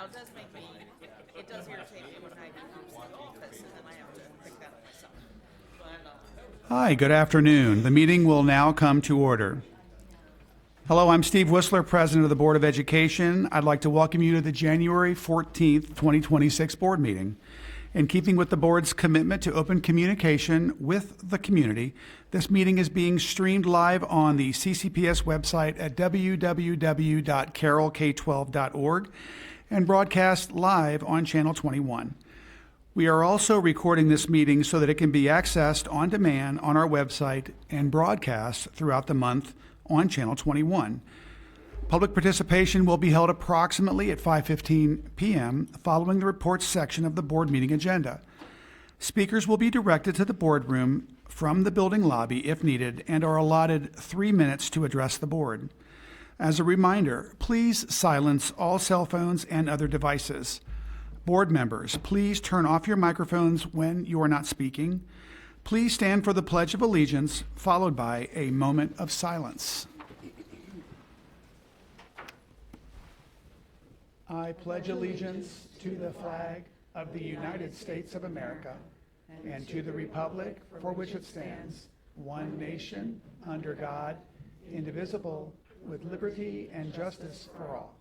know, it does make me, it does irritate me when I come to the office and then I have to pick that up myself. But, Hi, good afternoon. The meeting will now come to order. Hello, I'm Steve Whistler, President of the Board of Education. I'd like to welcome you to the January 14th, 2026 board meeting. In keeping with the board's commitment to open communication with the community, this meeting is being streamed live on the CCPS website at www.carrollk12.org and broadcast live on Channel 21. We are also recording this meeting so that it can be accessed on demand on our website and broadcast throughout the month on Channel 21. Public participation will be held approximately at 5:15 p.m. following the reports section of the board meeting agenda. Speakers will be directed to the boardroom from the building lobby if needed and are allotted 3 minutes to address the board. As a reminder, please silence all cell phones and other devices. Board members, please turn off your microphones when you are not speaking. Please stand for the Pledge of Allegiance, followed by a moment of silence. I pledge allegiance to the flag of the United States of America and to the republic for which it stands, one nation, under God, indivisible, with liberty and justice for all.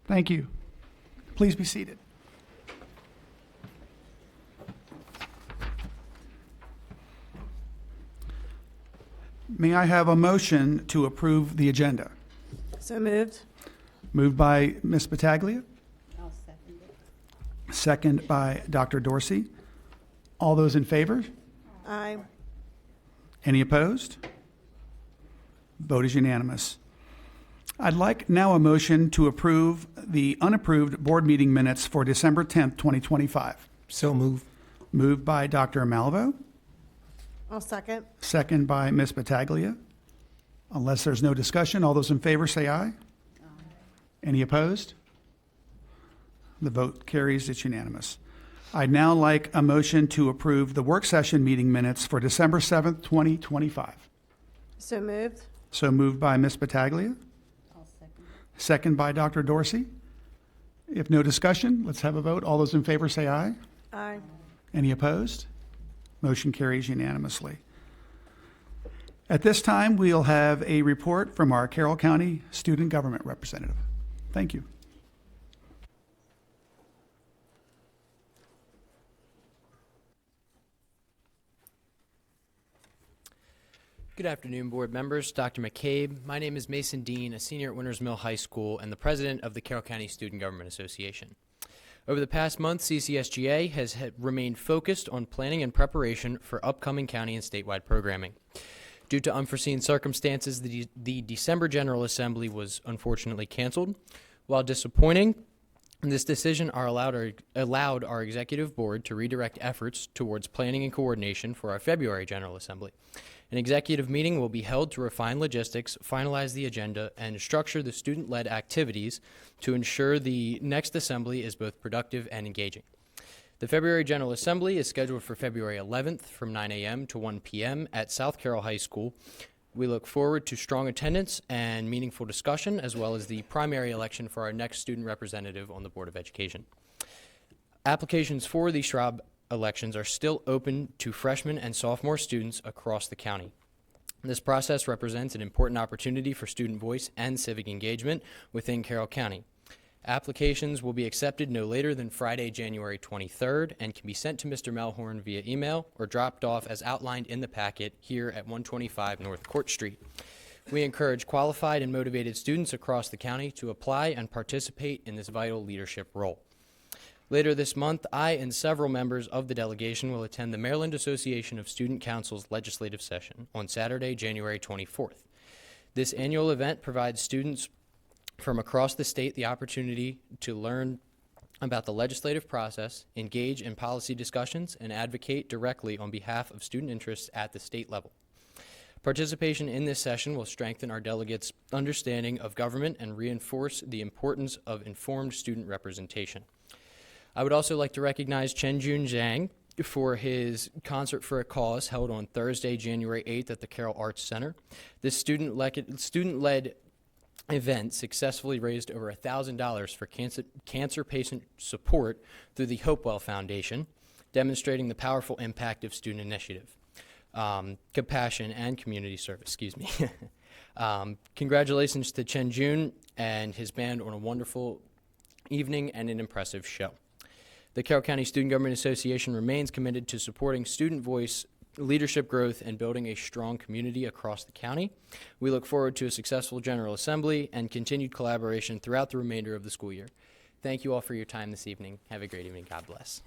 Thank you. Please be seated. May I have a motion to approve the agenda? So moved. Moved by Ms. Battaglia, I'll second it. second by Dr. Dorsey. All those in favor? Aye. Any opposed? Vote is unanimous. I'd like now a motion to approve the unapproved board meeting minutes for December 10th, 2025. So move. Moved by Dr. Malvo, I'll second. second by Ms. Battaglia. Unless there's no discussion, all those in favor say aye. Any opposed? The vote carries. It's unanimous. I'd now like a motion to approve the work session meeting minutes for December 7th, 2025. So moved. So moved by Ms. Battaglia, I'll second. second by Dr. Dorsey. If no discussion, let's have a vote. All those in favor say aye. Aye. Any opposed? Motion carries unanimously. At this time, we'll have a report from our Carroll County Student Government Representative. Thank you. Good afternoon, board members. Dr. McCabe. My name is Mason Dean, a senior at Winters Mill High School and the president of the Carroll County Student Government Association. Over the past month, CCSGA has remained focused on planning and preparation for upcoming county and statewide programming. Due to unforeseen circumstances, the December General Assembly was unfortunately canceled. While disappointing, this decision allowed our executive board to redirect efforts towards planning and coordination for our February General Assembly. An executive meeting will be held to refine logistics, finalize the agenda, and structure the student-led activities to ensure the next assembly is both productive and engaging. The February General Assembly is scheduled for February 11th from 9 a.m. to 1 p.m. at South Carroll High School. We look forward to strong attendance and meaningful discussion, as well as the primary election for our next student representative on the Board of Education. Applications for the Schraub elections are still open to freshman and sophomore students across the county. This process represents an important opportunity for student voice and civic engagement within Carroll County. Applications will be accepted no later than Friday, January 23rd, and can be sent to Mr. Melhorn via email or dropped off as outlined in the packet here at 125 North Court Street. We encourage qualified and motivated students across the county to apply and participate in this vital leadership role. Later this month, I and several members of the delegation will attend the Maryland Association of Student Council's legislative session on Saturday, January 24th. This annual event provides students from across the state the opportunity to learn about the legislative process, engage in policy discussions, and advocate directly on behalf of student interests at the state level. Participation in this session will strengthen our delegates' understanding of government and reinforce the importance of informed student representation. I would also like to recognize Chen Jun Zhang, for his Concert for a Cause held on Thursday, January 8th at the Carroll Arts Center. This student-led event successfully raised over $1,000 for cancer patient support through the Hopewell Foundation, demonstrating the powerful impact of student initiative, compassion, and community service. Congratulations to Chen Jun and his band on a wonderful evening and an impressive show. The Carroll County Student Government Association remains committed to supporting student voice, leadership growth, and building a strong community across the county. We look forward to a successful General Assembly and continued collaboration throughout the remainder of the school year. Thank you all for your time this evening. Have a great evening. God bless.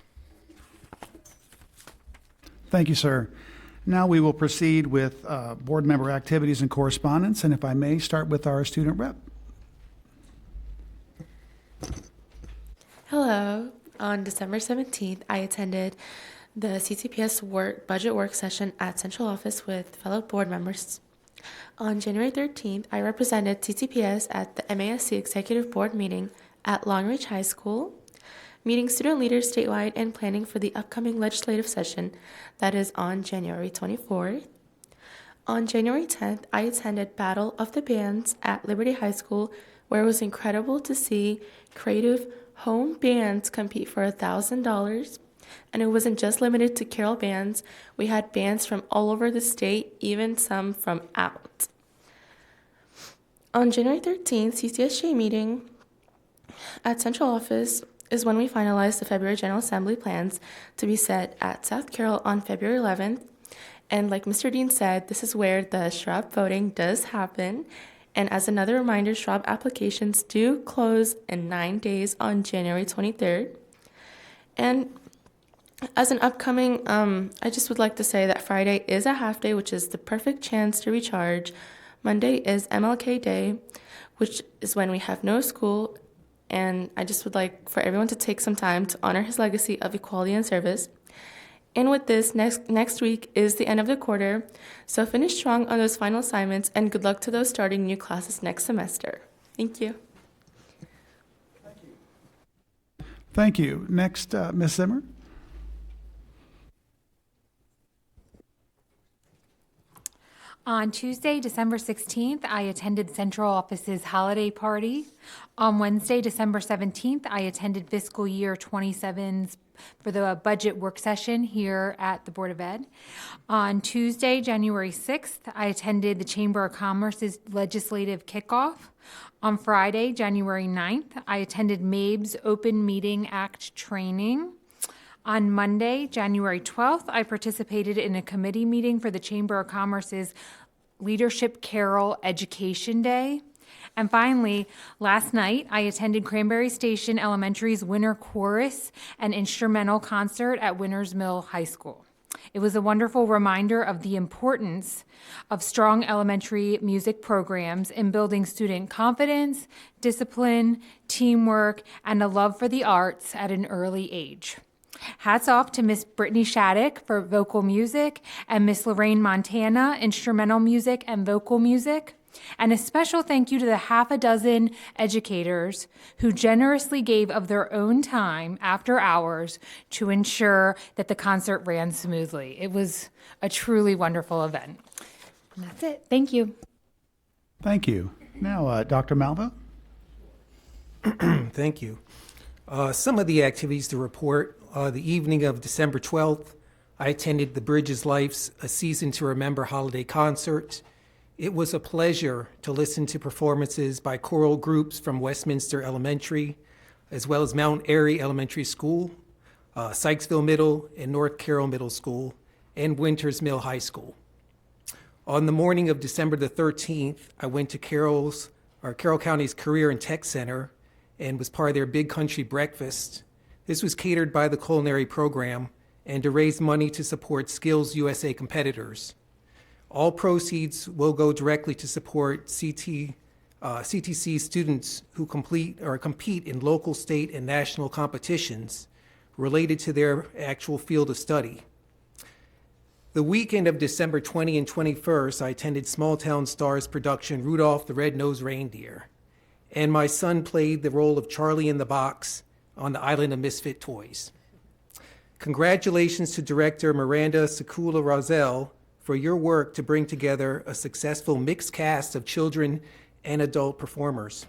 Thank you, sir. Now we will proceed with board member activities and correspondence, and if I may, start with our student rep. Hello. On December 17th, I attended the CCPS budget work session at Central Office with fellow board members. On January 13th, I represented CCPS at the MASC Executive Board meeting at Long Ridge High School, meeting student leaders statewide and planning for the upcoming legislative session that is on January 24th. On January 10th, I attended Battle of the Bands at Liberty High School, where it was incredible to see creative home bands compete for $1,000. And it wasn't just limited to Carroll bands. We had bands from all over the state, even some from out. On January 13th, CCSJ meeting at Central Office is when we finalized the February General Assembly plans to be set at South Carroll on February 11th. And like Mr. Dean said, this is where the Schwab voting does happen. And as another reminder, Schwab applications do close in 9 days on January 23rd. And as an upcoming, I just would like to say that Friday is a half day, which is the perfect chance to recharge. Monday is MLK Day, which is when we have no school. And I just would like for everyone to take some time to honor his legacy of equality and service. And with this, next week is the end of the quarter, so finish strong on those final assignments, and good luck to those starting new classes next semester. Thank you. Thank you. Next, Ms. Zimmer. On Tuesday, December 16th, I attended Central Office's holiday party. On Wednesday, December 17th, I attended fiscal year 27's for the budget work session here at the Board of Ed. On Tuesday, January 6th, I attended the Chamber of Commerce's legislative kickoff. On Friday, January 9th, I attended MABE's Open Meeting Act training. On Monday, January 12th, I participated in a committee meeting for the Chamber of Commerce's Leadership Carroll Education Day. And finally, last night, I attended Cranberry Station Elementary's Winter Chorus and Instrumental Concert at Winters Mill High School. It was a wonderful reminder of the importance of strong elementary music programs in building student confidence, discipline, teamwork, and a love for the arts at an early age. Hats off to Miss Brittany Shattuck for vocal music and Miss Lorraine Montana, instrumental music and vocal music. And a special thank you to the half a dozen educators who generously gave of their own time after hours to ensure that the concert ran smoothly. It was a truly wonderful event. And that's it. Thank you. Thank you. Now, Dr. Malvo. Thank you. Some of the activities to report. The evening of December 12th, I attended the Bridges Life's A Season to Remember holiday concert. It was a pleasure to listen to performances by choral groups from Westminster Elementary, as well as Mount Airy Elementary School, Sykesville Middle and North Carroll Middle School, and Winters Mill High School. On the morning of December the 13th, I went to Carroll County's Career and Tech Center and was part of their Big Country Breakfast. This was catered by the culinary program and to raise money to support Skills USA competitors. All proceeds will go directly to support CTC students who compete in local, state, and national competitions related to their actual field of study. The weekend of December 20 and 21st, I attended Small Town Stars production Rudolph the Red-Nosed Reindeer, and my son played the role of Charlie in the Box on the Island of Misfit Toys. Congratulations to Director Miranda Sekula Rosell for your work to bring together a successful mixed cast of children and adult performers.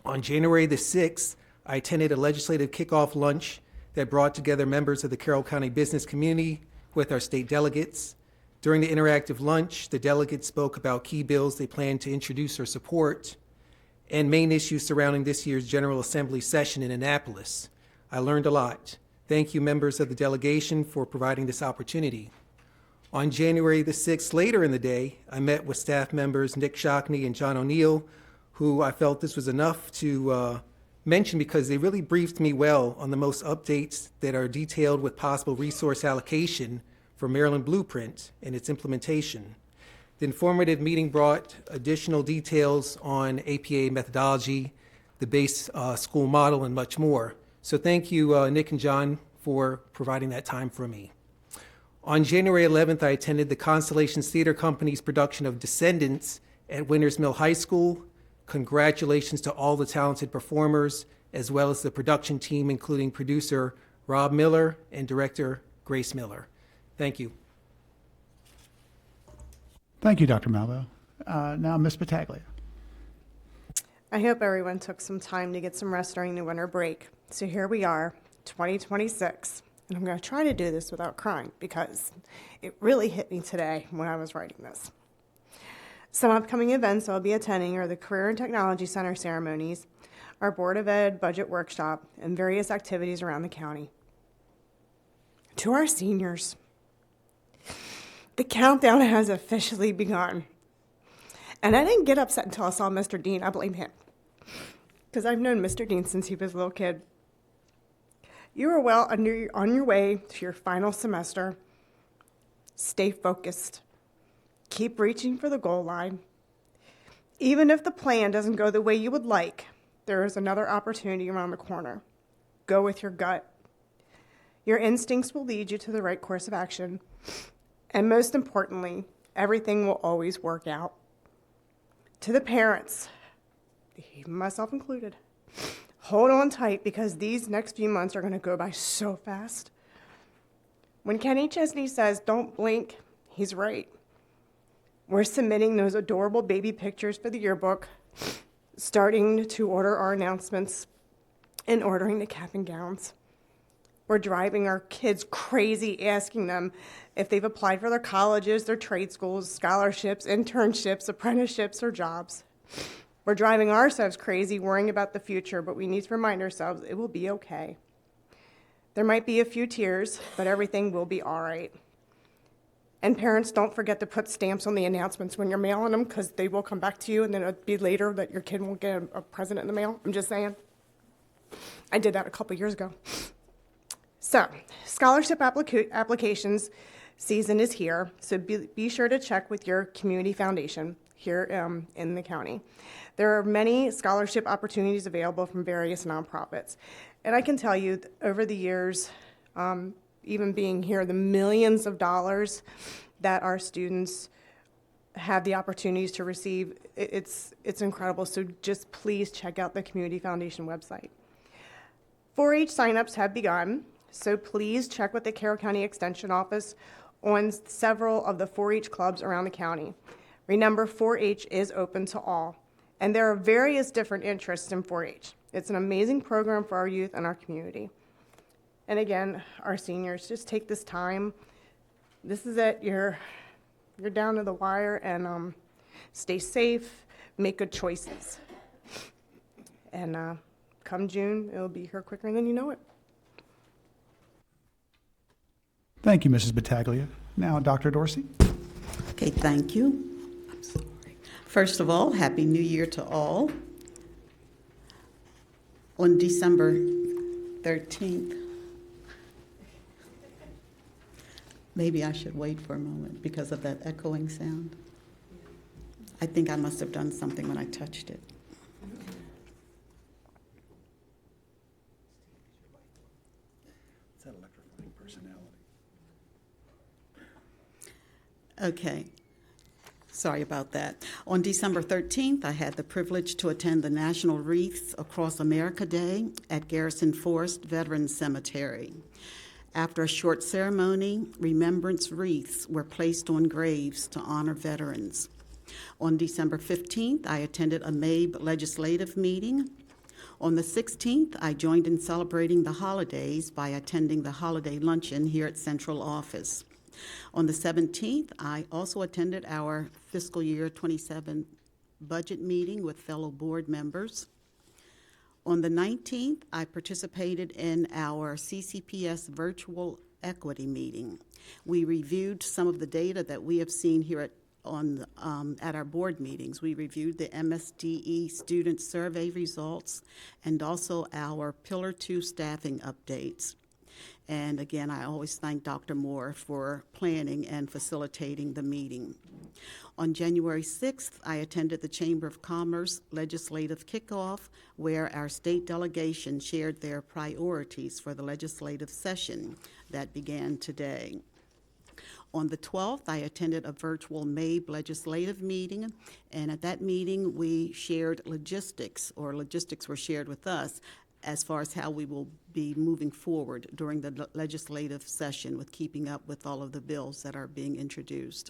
On January the 6th, I attended a legislative kickoff lunch that brought together members of the Carroll County business community with our state delegates. During the interactive lunch, the delegates spoke about key bills they plan to introduce or support and main issues surrounding this year's General Assembly session in Annapolis. I learned a lot. Thank you, members of the delegation, for providing this opportunity. On January the 6th, later in the day, I met with staff members Nick Shockney and John O'Neill, who I felt this was enough to mention because they really briefed me well on the most updates that are detailed with possible resource allocation for Maryland Blueprint and its implementation. The informative meeting brought additional details on APA methodology, the base school model, and much more. So thank you, Nick and John, for providing that time for me. On January 11th, I attended the Constellations Theater Company's production of Descendants at Winters Mill High School. Congratulations to all the talented performers, as well as the production team, including producer Rob Miller and director Grace Miller. Thank you. Thank you, Dr. Malvo. Now, Ms. Battaglia. I hope everyone took some time to get some rest during the winter break. So here we are, 2026, and I'm going to try to do this without crying because it really hit me today when I was writing this. Some upcoming events I'll be attending are the Career and Technology Center ceremonies, our Board of Ed budget workshop, and various activities around the county. To our seniors, the countdown has officially begun. And I didn't get upset until I saw Mr. Dean. I blame him. Because I've known Mr. Dean since he was a little kid. You are well on your way to your final semester. Stay focused. Keep reaching for the goal line. Even if the plan doesn't go the way you would like, there is another opportunity around the corner. Go with your gut. Your instincts will lead you to the right course of action. And most importantly, everything will always work out. To the parents, even myself included, hold on tight because these next few months are going to go by so fast. When Kenny Chesney says, "Don't blink," he's right. We're submitting those adorable baby pictures for the yearbook, starting to order our announcements, and ordering the cap and gowns. We're driving our kids crazy, asking them if they've applied for their colleges, their trade schools, scholarships, internships, apprenticeships, or jobs. We're driving ourselves crazy, worrying about the future, but we need to remind ourselves it will be okay. There might be a few tears, but everything will be all right. And parents, don't forget to put stamps on the announcements when you're mailing them, because they will come back to you, and then it'll be later that your kid won't get a present in the mail. I'm just saying. I did that a couple years ago. So, scholarship applications season is here, so be sure to check with your community foundation here in the county. There are many scholarship opportunities available from various nonprofits. And I can tell you, over the years, even being here, the millions of dollars that our students have the opportunities to receive, it's incredible. So just please check out the Community Foundation website. 4-H signups have begun, so please check with the Carroll County Extension Office on several of the 4-H clubs around the county. Remember, 4-H is open to all, and there are various different interests in 4-H. It's an amazing program for our youth and our community. And again, our seniors, just take this time. This is it. You're down to the wire, and stay safe, make good choices. And come June, it'll be here quicker than you know it. Thank you, Mrs. Battaglia. Now, Dr. Dorsey. Okay, thank you. I'm sorry. First of all, Happy New Year to all. On December 13th, maybe I should wait for a moment because of that echoing sound. I think I must have done something when I touched it. It's that electrifying personality. Okay. Sorry about that. On December 13th, I had the privilege to attend the National Wreaths Across America Day at Garrison Forest Veterans Cemetery. After a short ceremony, remembrance wreaths were placed on graves to honor veterans. On December 15th, I attended a MABE legislative meeting. On the 16th, I joined in celebrating the holidays by attending the holiday luncheon here at Central Office. On the 17th, I also attended our fiscal year 27 budget meeting with fellow board members. On the 19th, I participated in our CCPS virtual equity meeting. We reviewed some of the data that we have seen here at our board meetings. We reviewed the MSDE student survey results and also our Pillar 2 staffing updates. And again, I always thank Dr. Moore for planning and facilitating the meeting. On January 6th, I attended the Chamber of Commerce legislative kickoff, where our state delegation shared their priorities for the legislative session that began today. On the 12th, I attended a virtual MABE legislative meeting, and at that meeting, we shared logistics were shared with us as far as how we will be moving forward during the legislative session with keeping up with all of the bills that are being introduced.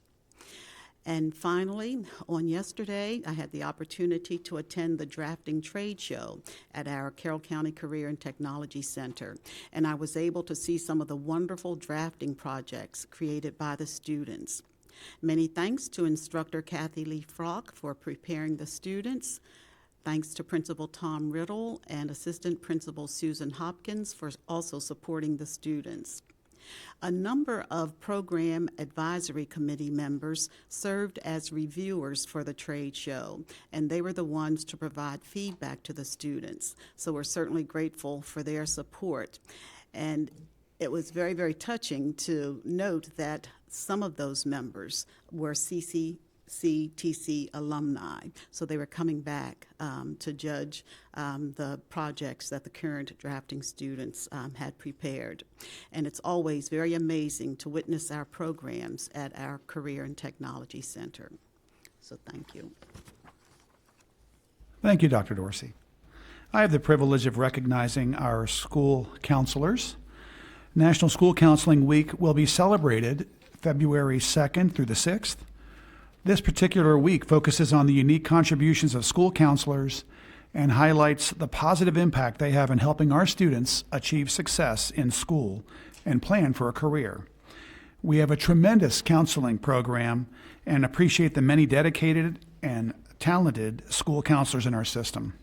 And finally, on yesterday, I had the opportunity to attend the drafting trade show at our Carroll County Career and Technology Center, and I was able to see some of the wonderful drafting projects created by the students. Many thanks to instructor Kathy Lee Frock for preparing the students. Thanks to Principal Tom Riddle and Assistant Principal Susan Hopkins for also supporting the students. A number of program advisory committee members served as reviewers for the trade show, and they were the ones to provide feedback to the students. So we're certainly grateful for their support. And it was very, very touching to note that some of those members were CTC alumni, so they were coming back to judge the projects that the current drafting students had prepared. And it's always very amazing to witness our programs at our Career and Technology Center. So thank you. Thank you, Dr. Dorsey. I have the privilege of recognizing our school counselors. National School Counseling Week will be celebrated February 2nd through the 6th. This particular week focuses on the unique contributions of school counselors and highlights the positive impact they have in helping our students achieve success in school and plan for a career. We have a tremendous counseling program and appreciate the many dedicated and talented school counselors in our system.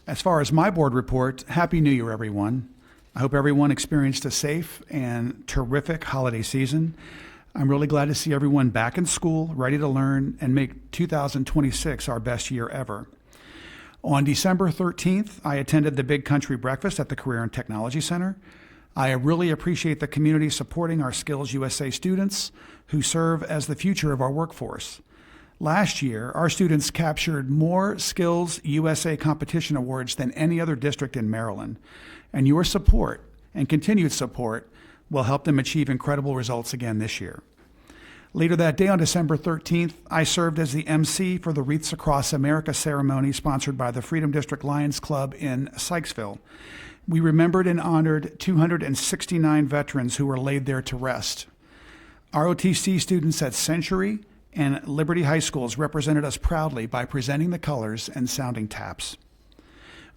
As far as my board report, Happy New Year, everyone. I hope everyone experienced a safe and terrific holiday season. I'm really glad to see everyone back in school, ready to learn, and make 2026 our best year ever. On December 13th, I attended the Big Country Breakfast at the Career and Technology Center. I really appreciate the community supporting our Skills USA students who serve as the future of our workforce. Last year, our students captured more Skills USA competition awards than any other district in Maryland, and your support and continued support will help them achieve incredible results again this year. Later that day on December 13th, I served as the MC for the Wreaths Across America ceremony sponsored by the Freedom District Lions Club in Sykesville. We remembered and honored 269 veterans who were laid there to rest. ROTC students at Century and Liberty High Schools represented us proudly by presenting the colors and sounding taps.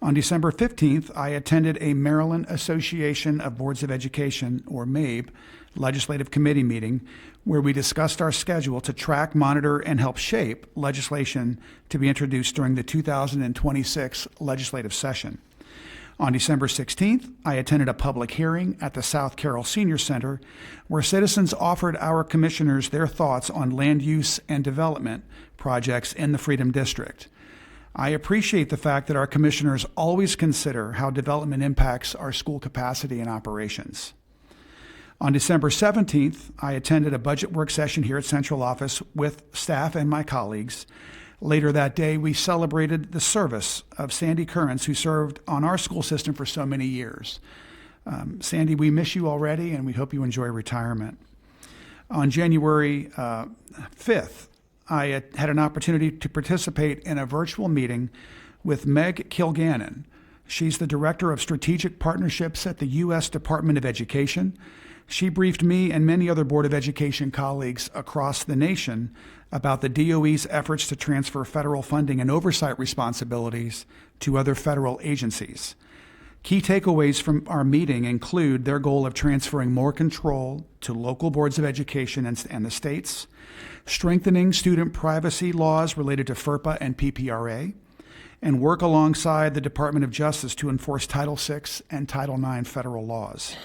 On December 15th, I attended a Maryland Association of Boards of Education, or MABE, legislative committee meeting where we discussed our schedule to track, monitor, and help shape legislation to be introduced during the 2026 legislative session. On December 16th, I attended a public hearing at the South Carroll Senior Center where citizens offered our commissioners their thoughts on land use and development projects in the Freedom District. I appreciate the fact that our commissioners always consider how development impacts our school capacity and operations. On December 17th, I attended a budget work session here at Central Office with staff and my colleagues. Later that day, we celebrated the service of Sandy Currens, who served on our school system for so many years. Sandy, we miss you already, and we hope you enjoy retirement. On January 5th, I had an opportunity to participate in a virtual meeting with Meg Kilgannon, She's the Director of Strategic Partnerships at the U.S. Department of Education. She briefed me and many other Board of Education colleagues across the nation about the DOE's efforts to transfer federal funding and oversight responsibilities to other federal agencies. Key takeaways from our meeting include their goal of transferring more control to local boards of education and the states, strengthening student privacy laws related to FERPA and PPRA, and work alongside the Department of Justice to enforce Title VI and Title IX federal laws.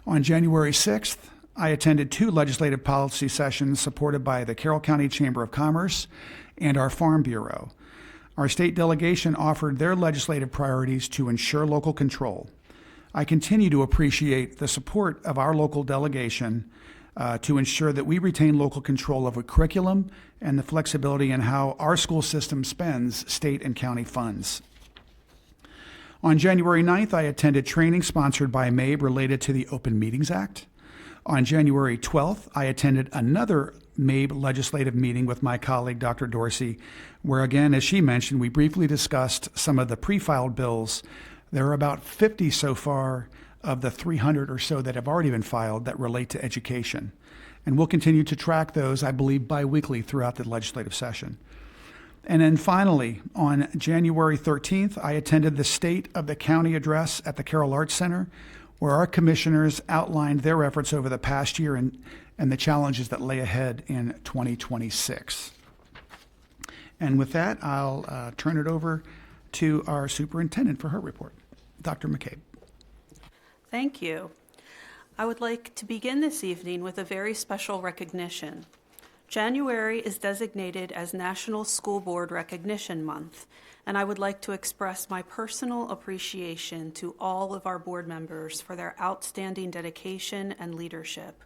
On January 6th, I attended 2 legislative policy sessions supported by the Carroll County Chamber of Commerce and our Farm Bureau. Our state delegation offered their legislative priorities to ensure local control. I continue to appreciate the support of our local delegation to ensure that we retain local control over curriculum and the flexibility in how our school system spends state and county funds. On January 9th, I attended training sponsored by MABE related to the Open Meetings Act. On January 12th, I attended another MABE legislative meeting with my colleague, Dr. Dorsey, where again, as she mentioned, we briefly discussed some of the pre-filed bills. There are about 50 so far of the 300 or so that have already been filed that relate to education. And we'll continue to track those, I believe, bi-weekly throughout the legislative session. And then finally, on January 13th, I attended the State of the County address at the Carroll Arts Center, where our commissioners outlined their efforts over the past year and the challenges that lay ahead in 2026. And with that, I'll turn it over to our superintendent for her report. Dr. McCabe. Thank you. I would like to begin this evening with a very special recognition. January is designated as National School Board Recognition Month, and I would like to express my personal appreciation to all of our board members for their outstanding dedication and leadership.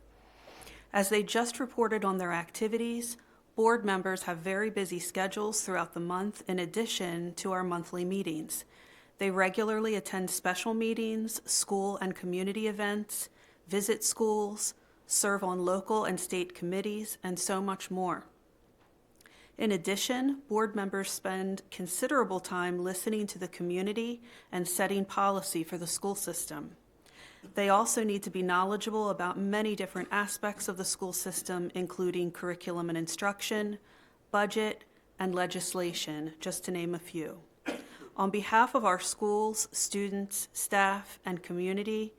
As they just reported on their activities, board members have very busy schedules throughout the month in addition to our monthly meetings. They regularly attend special meetings, school and community events, visit schools, serve on local and state committees, and so much more. In addition, board members spend considerable time listening to the community and setting policy for the school system. They also need to be knowledgeable about many different aspects of the school system, including curriculum and instruction, budget, and legislation, just to name a few. On behalf of our schools, students, staff, and community,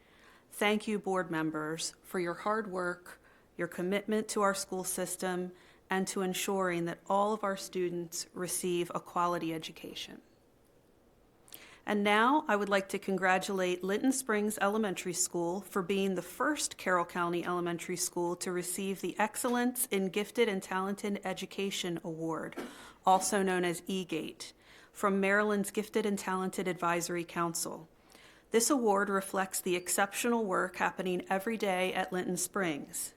thank you, board members, for your hard work, your commitment to our school system, and to ensuring that all of our students receive a quality education. And now I would like to congratulate Linton Springs Elementary School for being the first Carroll County elementary school to receive the Excellence in Gifted and Talented Education Award, also known as E-Gate, from Maryland's Gifted and Talented Advisory Council. This award reflects the exceptional work happening every day at Linton Springs.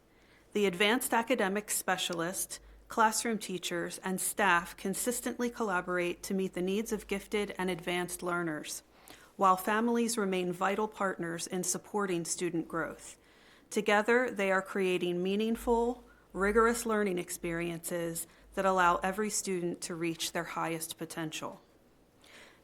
The advanced academic specialists, classroom teachers, and staff consistently collaborate to meet the needs of gifted and advanced learners, while families remain vital partners in supporting student growth. Together, they are creating meaningful, rigorous learning experiences that allow every student to reach their highest potential.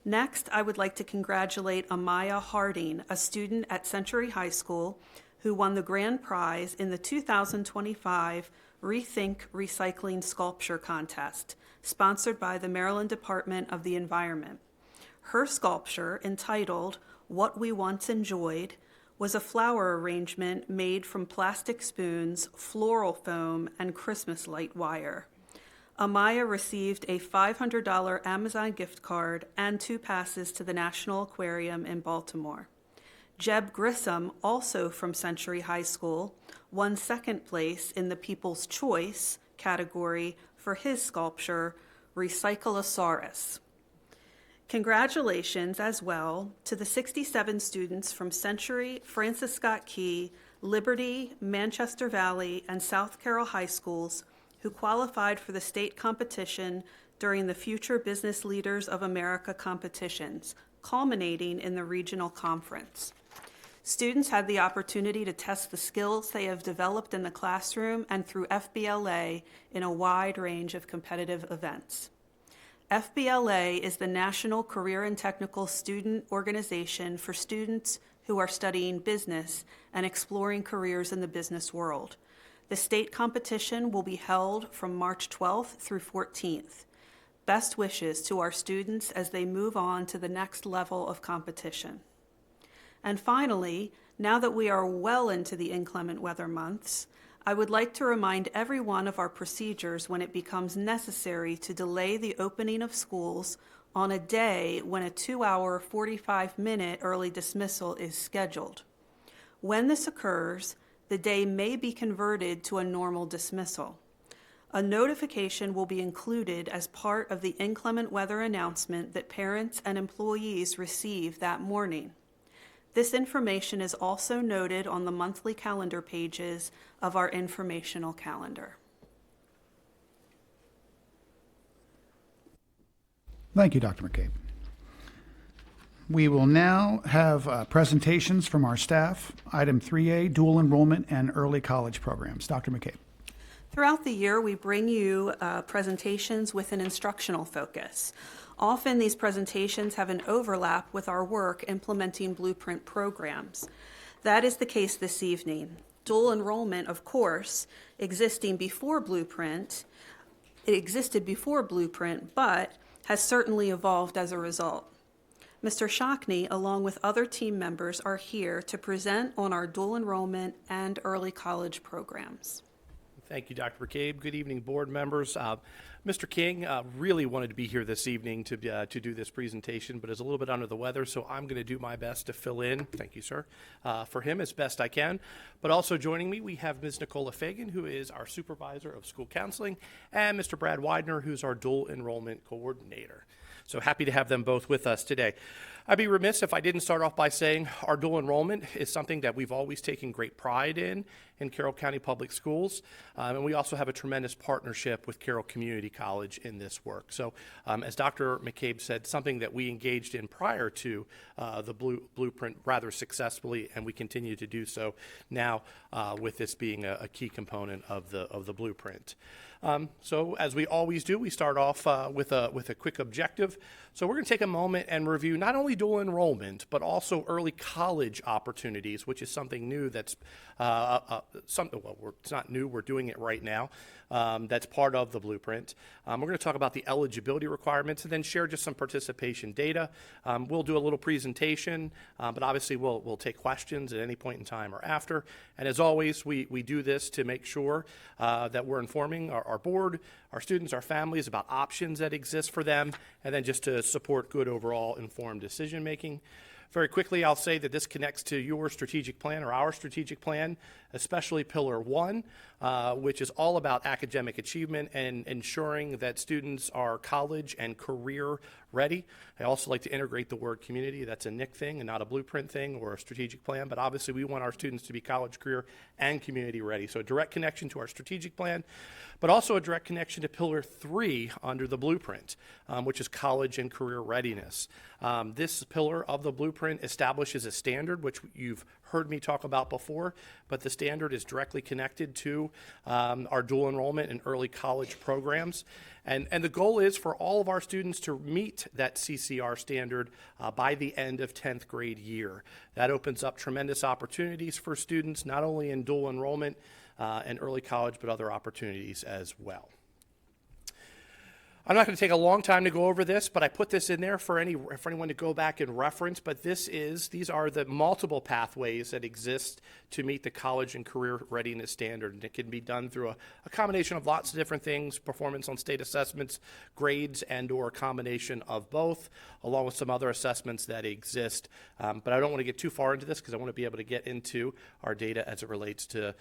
Next, I would like to congratulate Amaya Harding, a student at Century High School, who won the grand prize in the 2025 Rethink Recycling Sculpture Contest, sponsored by the Maryland Department of the Environment. Her sculpture, entitled What We Once Enjoyed, was a flower arrangement made from plastic spoons, floral foam, and Christmas light wire. Amaya received a $500 Amazon gift card and 2 passes to the National Aquarium in Baltimore. Jeb Grissom, also from Century High School, won second place in the People's Choice category for his sculpture, Recyclosaurus. Congratulations as well to the 67 students from Century, Francis Scott Key, Liberty, Manchester Valley, and South Carroll High Schools who qualified for the state competition during the Future Business Leaders of America competitions, culminating in the regional conference. Students had the opportunity to test the skills they have developed in the classroom and through FBLA in a wide range of competitive events. FBLA is the National Career and Technical Student Organization for students who are studying business and exploring careers in the business world. The state competition will be held from March 12th through 14th. Best wishes to our students as they move on to the next level of competition. And finally, now that we are well into the inclement weather months, I would like to remind everyone of our procedures when it becomes necessary to delay the opening of schools on a day when a 2-hour, 45-minute early dismissal is scheduled. When this occurs, the day may be converted to a normal dismissal. A notification will be included as part of the inclement weather announcement that parents and employees receive that morning. This information is also noted on the monthly calendar pages of our informational calendar. Thank you, Dr. McCabe. We will now have presentations from our staff. Item 3A, dual enrollment and early college programs. Dr. McCabe. Throughout the year, we bring you presentations with an instructional focus. Often these presentations have an overlap with our work implementing Blueprint programs. That is the case this evening. Dual enrollment, of course, existed before Blueprint, but has certainly evolved as a result. Mr. Shockney, along with other team members, are here to present on our dual enrollment and early college programs. Thank you, Dr. McCabe. Good evening, board members. Mr. King really wanted to be here this evening to do this presentation, but is a little bit under the weather, so I'm going to do my best to fill in, thank you, sir, for him as best I can. But also joining me, we have Ms. Nicola Fagan, who is our supervisor of school counseling, and Mr. Brad Widener, who's our dual enrollment coordinator. So happy to have them both with us today. I'd be remiss if I didn't start off by saying our dual enrollment is something that we've always taken great pride in Carroll County Public Schools. And we also have a tremendous partnership with Carroll Community College in this work. So as Dr. McCabe said, something that we engaged in prior to the Blueprint rather successfully, and we continue to do so now with this being a key component of the Blueprint. So as we always do, we start off with a quick objective. So we're going to take a moment and review not only dual enrollment, but also early college opportunities, which is something new that's it's not new, we're doing it right now. That's part of the Blueprint. We're going to talk about the eligibility requirements and then share just some participation data. We'll do a little presentation, but obviously we'll take questions at any point in time or after. And as always, we do this to make sure that we're informing our board, our students, our families about options that exist for them, and then just to support good overall informed decision making. Very quickly, I'll say that this connects to your strategic plan or our strategic plan, especially Pillar 1, which is all about academic achievement and ensuring that students are college and career ready. I also like to integrate the word community. That's a NIC thing and not a Blueprint thing or a strategic plan, but obviously we want our students to be college, career, and community ready. So a direct connection to our strategic plan, but also a direct connection to Pillar 3 under the Blueprint, which is college and career readiness. This pillar of the Blueprint establishes a standard, which you've heard me talk about before, but the standard is directly connected to our dual enrollment and early college programs. And the goal is for all of our students to meet that CCR standard by the end of 10th grade year. That opens up tremendous opportunities for students, not only in dual enrollment and early college, but other opportunities as well. I'm not going to take a long time to go over this, but I put this in there for anyone to go back and reference. But these are the multiple pathways that exist to meet the college and career readiness standard. And it can be done through a combination of lots of different things, performance on state assessments, grades, and or a combination of both, along with some other assessments that exist. But I don't want to get too far into this because I want to be able to get into our data as it relates to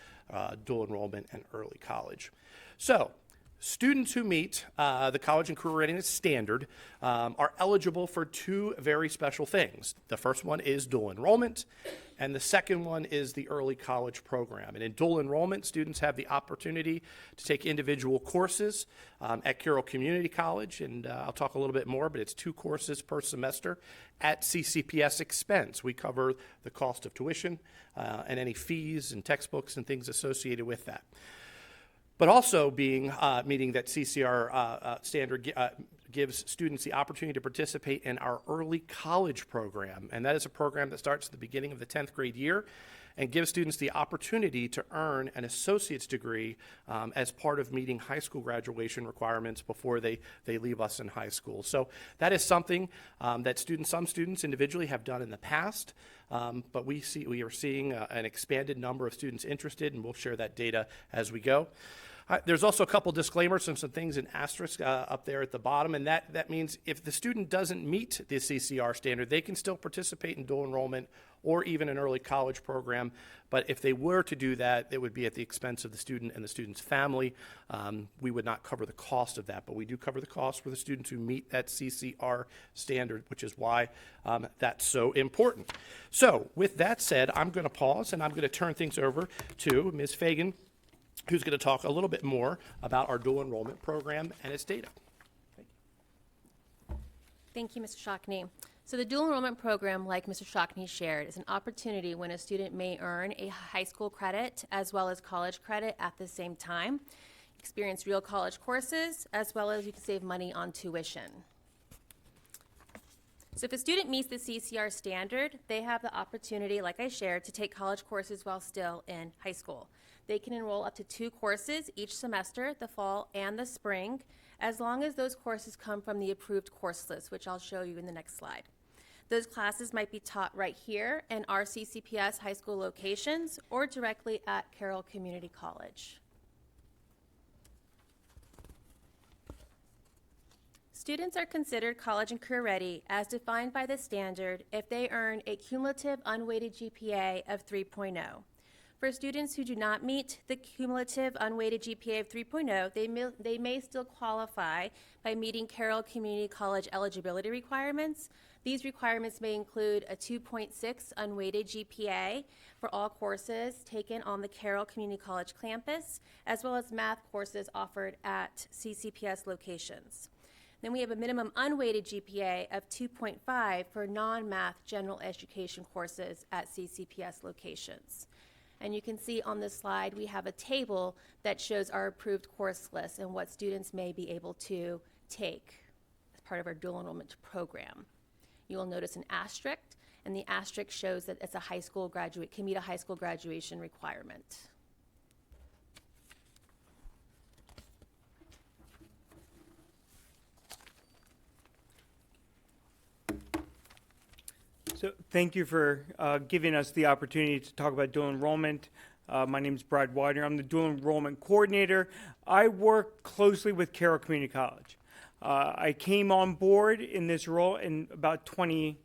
dual enrollment and early college. So, students who meet the college and career readiness standard are eligible for two very special things. The first one is dual enrollment, and the second one is the early college program. And in dual enrollment, students have the opportunity to take individual courses at Carroll Community College, and I'll talk a little bit more, but it's 2 courses per semester at CCPS expense. We cover the cost of tuition and any fees and textbooks and things associated with that. But also meeting that CCR standard gives students the opportunity to participate in our early college program. And that is a program that starts at the beginning of the 10th grade year and gives students the opportunity to earn an associate's degree as part of meeting high school graduation requirements before they leave us in high school. So that is something that some students individually have done in the past, but we are seeing an expanded number of students interested, and we'll share that data as we go. There's also a couple disclaimers and some things in asterisk up there at the bottom, and that means if the student doesn't meet the CCR standard, they can still participate in dual enrollment or even an early college program, but if they were to do that, it would be at the expense of the student and the student's family. We would not cover the cost of that, but we do cover the cost for the students who meet that CCR standard, which is why that's so important. So with that said, I'm going to pause, and I'm going to turn things over to Ms. Fagan, who's going to talk a little bit more about our dual enrollment program and its data. Thank you, Mr. Shockney. So the dual enrollment program, like Mr. Shockney shared, is an opportunity when a student may earn a high school credit as well as college credit at the same time, experience real college courses, as well as you can save money on tuition. So if a student meets the CCR standard, they have the opportunity, like I shared, to take college courses while still in high school. They can enroll up to 2 courses each semester, the fall and the spring, as long as those courses come from the approved course list, which I'll show you in the next slide. Those classes might be taught right here in our CCPS high school locations or directly at Carroll Community College. Students are considered college and career ready as defined by the standard if they earn a cumulative unweighted GPA of 3.0. For students who do not meet the cumulative unweighted GPA of 3.0, they may still qualify by meeting Carroll Community College eligibility requirements. These requirements may include a 2.6 unweighted GPA for all courses taken on the Carroll Community College campus, as well as math courses offered at CCPS locations. Then we have a minimum unweighted GPA of 2.5 for non-math general education courses at CCPS locations. And you can see on this slide, we have a table that shows our approved course list and what students may be able to take as part of our dual enrollment program. You will notice an asterisk, and the asterisk shows that it's a high school graduate, can meet a high school graduation requirement. So thank you for giving us the opportunity to talk about dual enrollment. My name is Brad Widener. I'm the dual enrollment coordinator. I work closely with Carroll Community College. I came on board in this role in about 2020,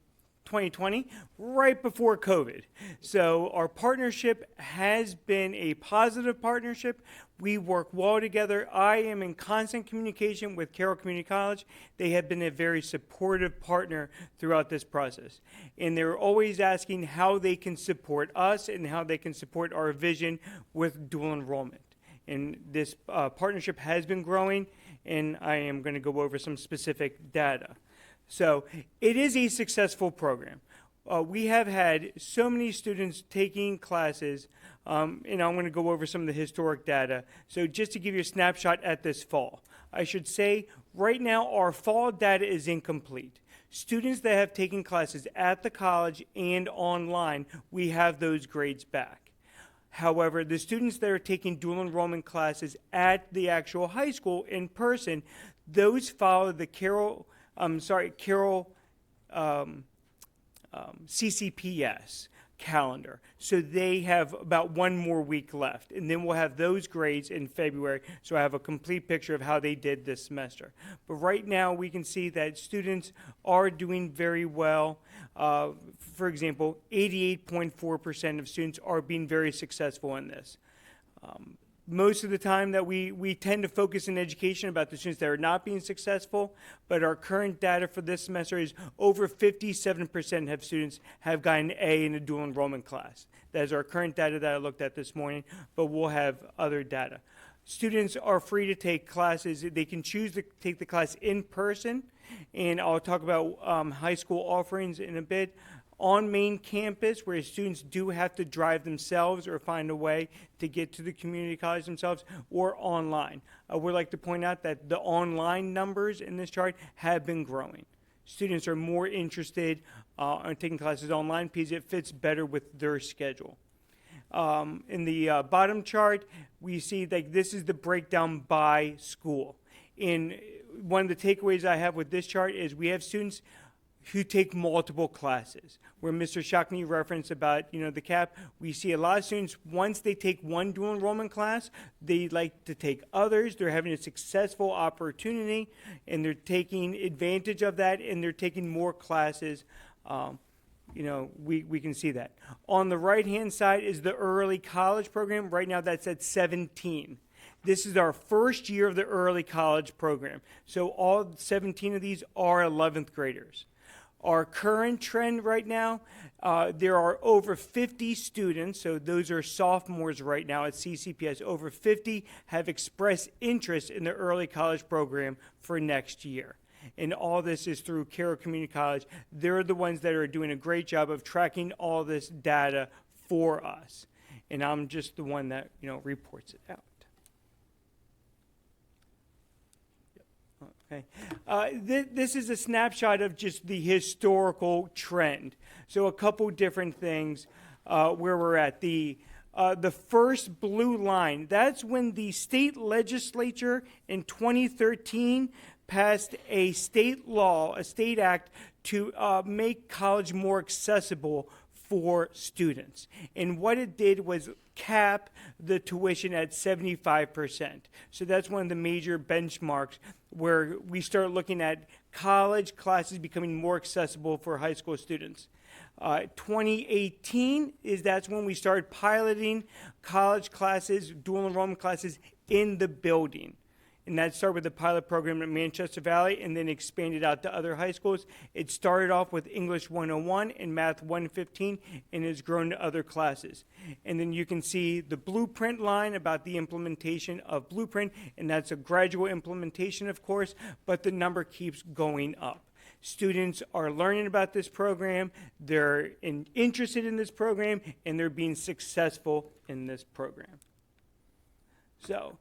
right before COVID. So our partnership has been a positive partnership. We work well together. I am in constant communication with Carroll Community College. They have been a very supportive partner throughout this process. And they're always asking how they can support us and how they can support our vision with dual enrollment. And this partnership has been growing, and I am going to go over some specific data. So it is a successful program. We have had so many students taking classes, and I'm going to go over some of the historic data. So just to give you a snapshot at this fall, I should say right now our fall data is incomplete. Students that have taken classes at the college and online, we have those grades back. However, the students that are taking dual enrollment classes at the actual high school in person, those follow the Carroll CCPS calendar. So they have about 1 more week left, and then we'll have those grades in February, so I have a complete picture of how they did this semester. But right now, we can see that students are doing very well. For example, 88.4% of students are being very successful in this. Most of the time that we tend to focus in education about the students that are not being successful, but our current data for this semester is over 57% of students have gotten an A in a dual enrollment class. That is our current data that I looked at this morning, but we'll have other data. Students are free to take classes. They can choose to take the class in person, and I'll talk about high school offerings in a bit. on main campus, where students do have to drive themselves or find a way to get to the community college themselves, or online. I would like to point out that the online numbers in this chart have been growing. Students are more interested in taking classes online because it fits better with their schedule. In the bottom chart, we see that this is the breakdown by school. And one of the takeaways I have with this chart is we have students who take multiple classes. Where Mr. Shockney referenced about, the cap, we see a lot of students, once they take one dual enrollment class, they like to take others. They're having a successful opportunity, and they're taking advantage of that, and they're taking more classes. We can see that. On the right-hand side is the early college program. Right now, that's at 17. This is our first year of the early college program. So all 17 of these are 11th graders. Our current trend right now, there are over 50 students, so those are sophomores right now at CCPS. Over 50 have expressed interest in the early college program for next year. And all this is through Carroll Community College. They're the ones that are doing a great job of tracking all this data for us. And I'm just the one that, reports it out. Okay. This is a snapshot of just the historical trend. So a couple different things where we're at. The first blue line, that's when the state legislature in 2013 passed a state law, a state act, to make college more accessible for students. And what it did was cap the tuition at 75%. So that's one of the major benchmarks where we start looking at college classes becoming more accessible for high school students. 2018 that's when we started piloting college classes, dual enrollment classes in the building. And that started with the pilot program at Manchester Valley and then expanded out to other high schools. It started off with English 101 and Math 115 and has grown to other classes. And then you can see the blueprint line about the implementation of blueprint, and that's a gradual implementation, of course, but the number keeps going up. Students are learning about this program, they're interested in this program, and they're being successful in this program. So,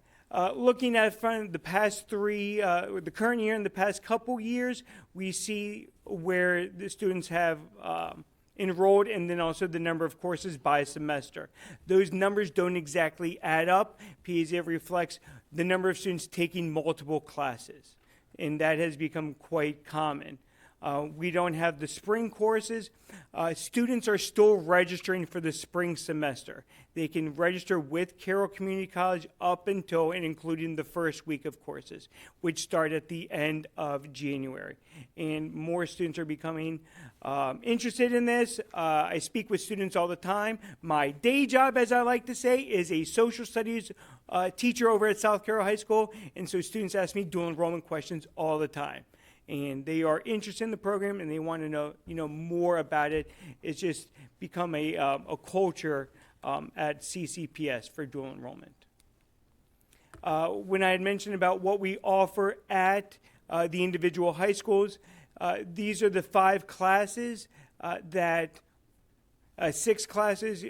looking at the past the current year and the past couple years, we see where the students have enrolled and then also the number of courses by semester. Those numbers don't exactly add up because it reflects the number of students taking multiple classes, and that has become quite common. We don't have the spring courses. Students are still registering for the spring semester. They can register with Carroll Community College up until and including the first week of courses, which start at the end of January. And more students are becoming interested in this. I speak with students all the time. My day job, as I like to say, is a social studies teacher over at South Carroll High School, and so students ask me dual enrollment questions all the time. And they are interested in the program, and they want to know, more about it. It's just become a culture at CCPS for dual enrollment. When I had mentioned about what we offer at the individual high schools, these are the 5 classes that 6 classes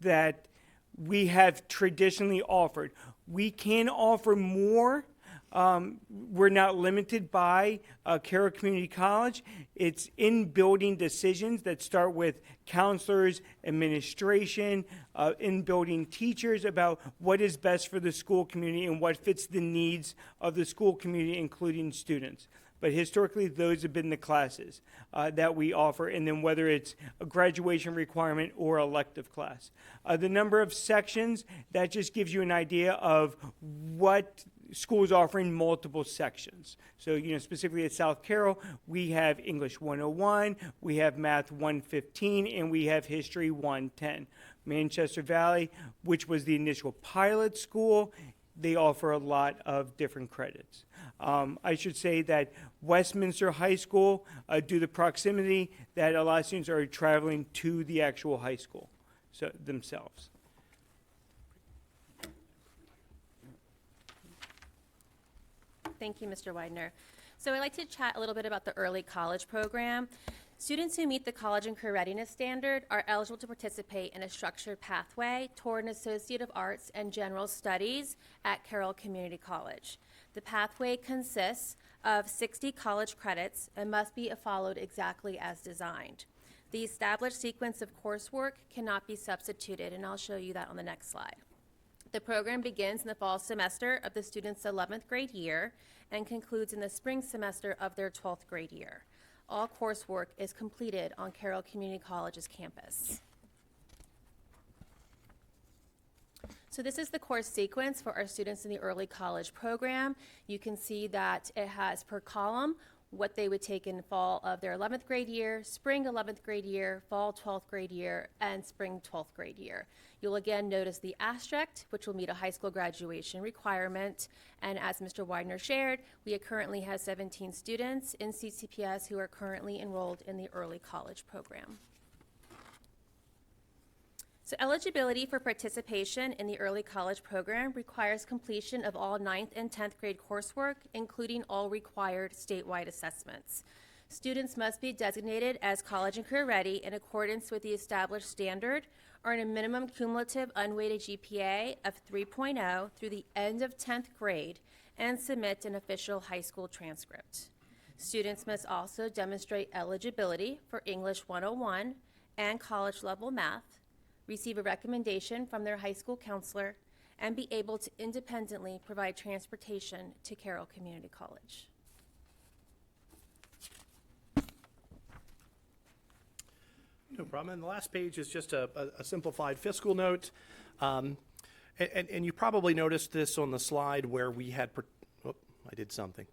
that we have traditionally offered. We can offer more. We're not limited by Carroll Community College. It's in-building decisions that start with counselors, administration, in-building teachers about what is best for the school community and what fits the needs of the school community, including students. But historically, those have been the classes that we offer, and then whether it's a graduation requirement or elective class. The number of sections, that just gives you an idea of what schools offering multiple sections. So, specifically at South Carroll, we have English 101, we have Math 115, and we have History 110. Manchester Valley, which was the initial pilot school, they offer a lot of different credits. I should say that Westminster High School, due to proximity, that a lot of students are traveling to the actual high school themselves. Thank you, Mr. Widener. So I'd like to chat a little bit about the early college program. Students who meet the college and career readiness standard are eligible to participate in a structured pathway toward an Associate of Arts and General Studies at Carroll Community College. The pathway consists of 60 college credits and must be followed exactly as designed. The established sequence of coursework cannot be substituted, and I'll show you that on the next slide. The program begins in the fall semester of the student's 11th grade year and concludes in the spring semester of their 12th grade year. All coursework is completed on Carroll Community College's campus. So this is the course sequence for our students in the early college program. You can see that it has per column what they would take in fall of their 11th grade year, spring 11th grade year, fall 12th grade year, and spring 12th grade year. You'll again notice the asterisk, which will meet a high school graduation requirement. And as Mr. Widener shared, we currently have 17 students in CCPS who are currently enrolled in the early college program. So eligibility for participation in the early college program requires completion of all 9th and 10th grade coursework, including all required statewide assessments. Students must be designated as college and career ready in accordance with the established standard, earn a minimum cumulative unweighted GPA of 3.0 through the end of 10th grade, and submit an official high school transcript. Students must also demonstrate eligibility for English 101 and college level math, receive a recommendation from their high school counselor, and be able to independently provide transportation to Carroll Community College. No problem. And the last page is just a simplified fiscal note. And you probably noticed this on the slide where we had, I did something.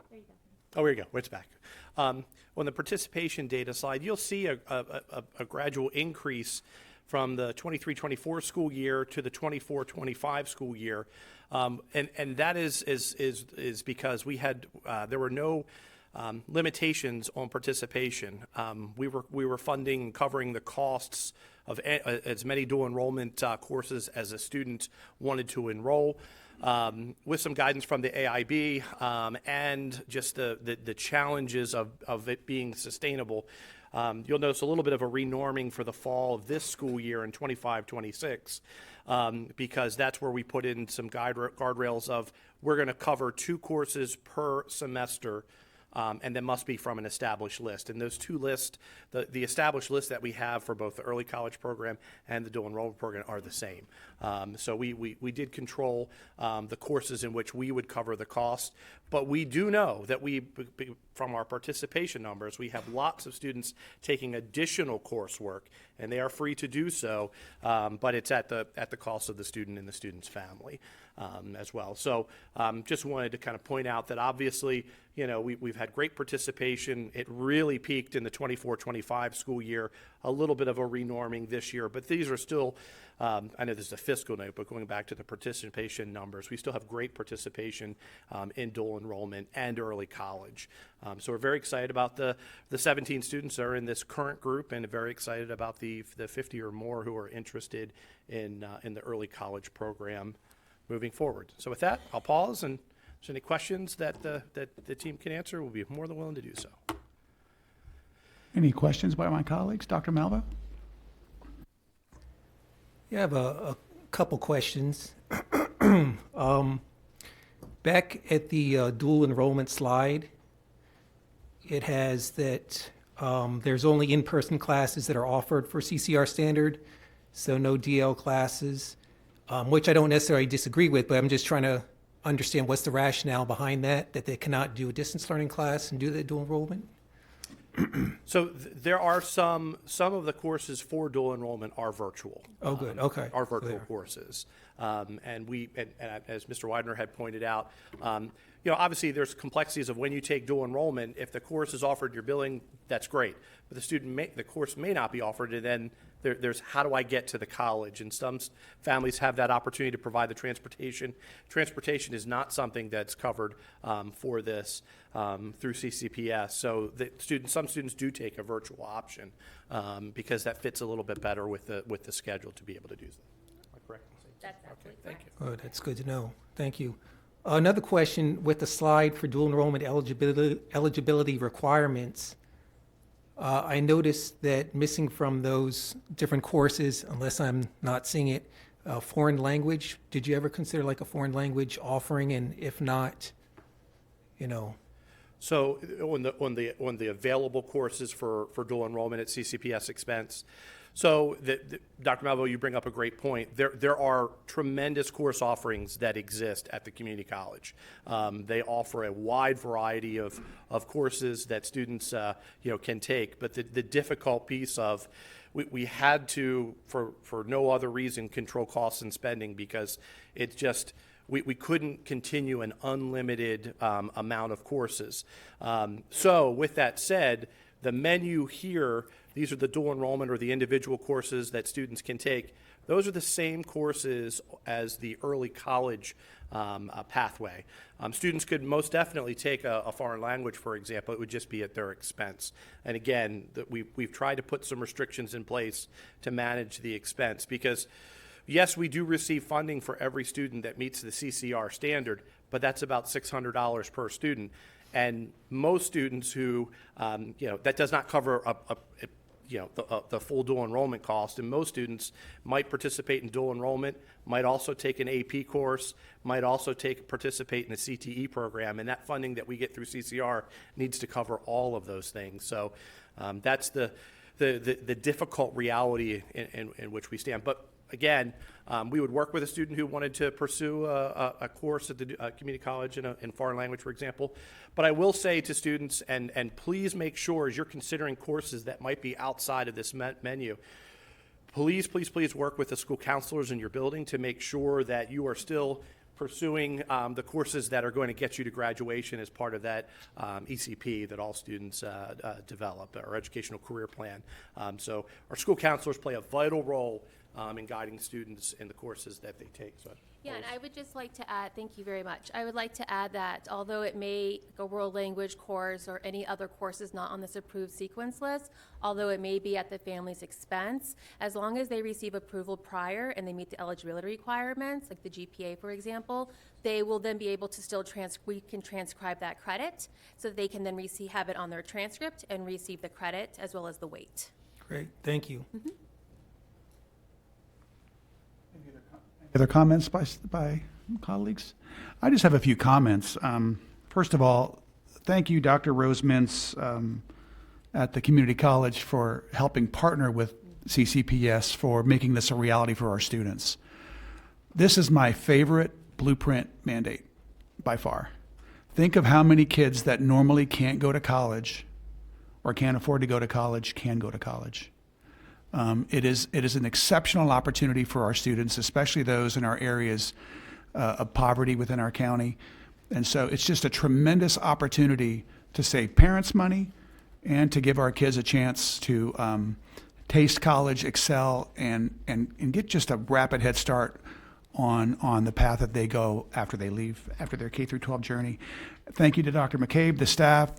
There you go. Oh, here you go. It's back. On the participation data slide, you'll see a gradual increase from the 23-24 school year to the 24-25 school year, and that is because we had there were no limitations on participation. We were funding and covering the costs of as many dual enrollment courses as a student wanted to enroll. With some guidance from the AIB and just the challenges of it being sustainable. You'll notice a little bit of a renorming for the fall of this school year in 25-26 because that's where we put in some guardrails of we're going to cover 2 courses per semester. And then must be from an established list. And those 2 lists, the established list that we have for both the early college program and the dual enrollment program are the same. So we did control the courses in which we would cover the cost. But we do know that from our participation numbers, we have lots of students taking additional coursework, and they are free to do so, but it's at the cost of the student and the student's family as well. So just wanted to kind of point out that obviously, you know, we've had great participation. It really peaked in the 24-25 school year, a little bit of a renorming this year, but these are still, I know this is a fiscal note, but going back to the participation numbers, we still have great participation in dual enrollment and early college. So we're very excited about the 17 students that are in this current group, and very excited about the 50 or more who are interested in the early college program moving forward. So with that, I'll pause, and if there's any questions that the team can answer, we'll be more than willing to do so. Any questions by my colleagues? Dr. Malva? Yeah, I have a couple questions. Back at the dual enrollment slide, it has that there's only in-person classes that are offered for CCR standard, so no DL classes, which I don't necessarily disagree with, but I'm just trying to understand what's the rationale behind that they cannot do a distance learning class and do the dual enrollment? So there are some of the courses for dual enrollment are virtual. Oh, good. Okay. Are virtual courses. And as Mr. Widener had pointed out, you know, obviously there's complexities of when you take dual enrollment. If the course is offered your billing, that's great. But the course may not be offered, and then there's how do I get to the college? And some families have that opportunity to provide the transportation. Transportation is not something that's covered for this through CCPS. So some students do take a virtual option because that fits a little bit better with the schedule to be able to do that. Am I correct? That's absolutely Thank you. Oh, that's good to know. Thank you. Another question with the slide for dual enrollment eligibility requirements. I noticed that missing from those different courses, unless I'm not seeing it, foreign language. Did you ever consider like a foreign language offering? And if not, you know, So on the available courses for dual enrollment at CCPS expense. So Dr. Melville, you bring up a great point. There are tremendous course offerings that exist at the community college. They offer a wide variety of courses that students can take. But the difficult piece of we had to, for no other reason, control costs and spending, because it's just we couldn't continue an unlimited amount of courses. So with that said, the menu here, these are the dual enrollment or the individual courses that students can take. Those are the same courses as the early college pathway. Students could most definitely take a foreign language, for example. It would just be at their expense. And again, we've tried to put some restrictions in place to manage the expense, because yes, we do receive funding for every student that meets the CCR standard, but that's about $600 per student. And most students who, that does not cover the full dual enrollment cost. And most students might participate in dual enrollment, might also take an AP course, might also participate in a CTE program. And that funding that we get through CCR needs to cover all of those things. So that's the difficult reality in which we stand. But again, we would work with a student who wanted to pursue a course at the community college in foreign language, for example. But I will say to students, and please make sure as you're considering courses that might be outside of this menu, please work with the school counselors in your building to make sure that you are still pursuing the courses that are going to get you to graduation as part of that ECP that all students develop, our educational career plan. So our school counselors play a vital role in guiding students in the courses that they take. So Yeah, and I would just like to add, thank you very much. I would like to add that although it may a world language course or any other courses not on this approved sequence list, although it may be at the family's expense, as long as they receive approval prior and they meet the eligibility requirements, like the GPA, for example, they will then be able to still we can transcribe that credit so that they can then have it on their transcript and receive the credit as well as the weight. great, thank you. Mm-hmm. Other comments by colleagues? I just have a few comments. First of all, thank you, Dr. Rose Mintz at the community college, for helping partner with CCPS for making this a reality for our students. This is my favorite blueprint mandate by far. Think of how many kids that normally can't go to college or can't afford to go to college can go to college. It is an exceptional opportunity for our students, especially those in our areas of poverty within our county. And so it's just a tremendous opportunity to save parents money and to give our kids a chance to taste college, excel, and get just a rapid head start on the path that they go after they leave, after their K through 12 journey. Thank you to Dr. McCabe, the staff,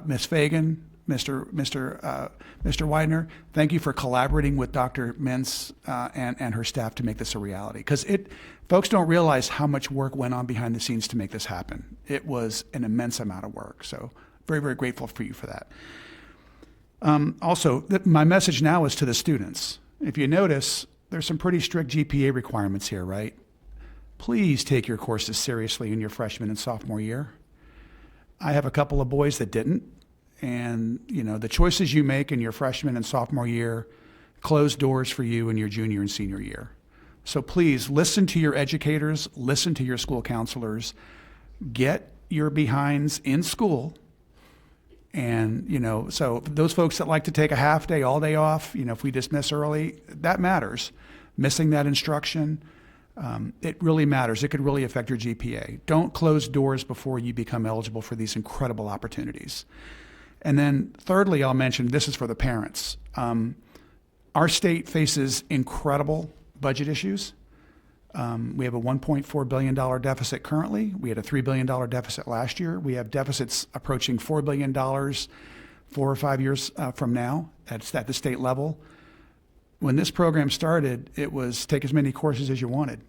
Ms. Fagan, Mr. Widener. Thank you for collaborating with Dr. Mintz and her staff to make this a reality. Because folks don't realize how much work went on behind the scenes to make this happen. It was an immense amount of work. So very, very grateful for you for that. Also, my message now is to the students. If you notice, there's some pretty strict GPA requirements here, right? Please take your courses seriously in your freshman and sophomore year. I have a couple of boys that didn't. And, the choices you make in your freshman and sophomore year close doors for you in your junior and senior year. So please listen to your educators, listen to your school counselors, get your behinds in school. And, so those folks that like to take a half day, all day off, if we dismiss early, that matters. Missing that instruction, it really matters. It could really affect your GPA. Don't close doors before you become eligible for these incredible opportunities. And then thirdly, I'll mention, this is for the parents. Our state faces incredible budget issues. We have a $1.4 billion deficit currently. We had a $3 billion deficit last year. We have deficits approaching $4 billion 4 or 5 years from now. That's at the state level. When this program started, it was take as many courses as you wanted.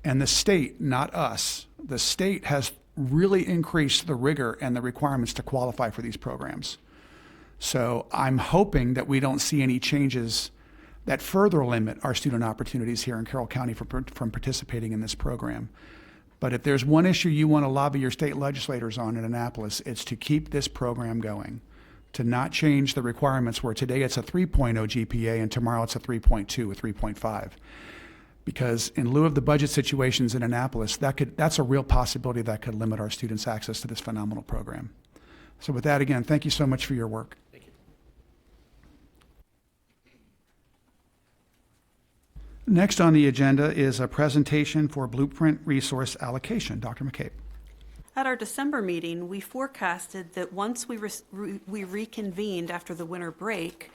And the state, not us, the state has really increased the rigor and the requirements to qualify for these programs. So I'm hoping that we don't see any changes that further limit our student opportunities here in Carroll County from participating in this program. But if there's one issue you want to lobby your state legislators on in Annapolis, it's to keep this program going, to not change the requirements where today it's a 3.0 GPA and tomorrow it's a 3.2 or 3.5. Because in lieu of the budget situations in Annapolis, that's a real possibility that could limit our students' access to this phenomenal program. So with that, again, thank you so much for your work. Thank you. Next on the agenda is a presentation for Blueprint Resource Allocation. Dr. McCabe. At our December meeting, we forecasted that once we reconvened after the winter break,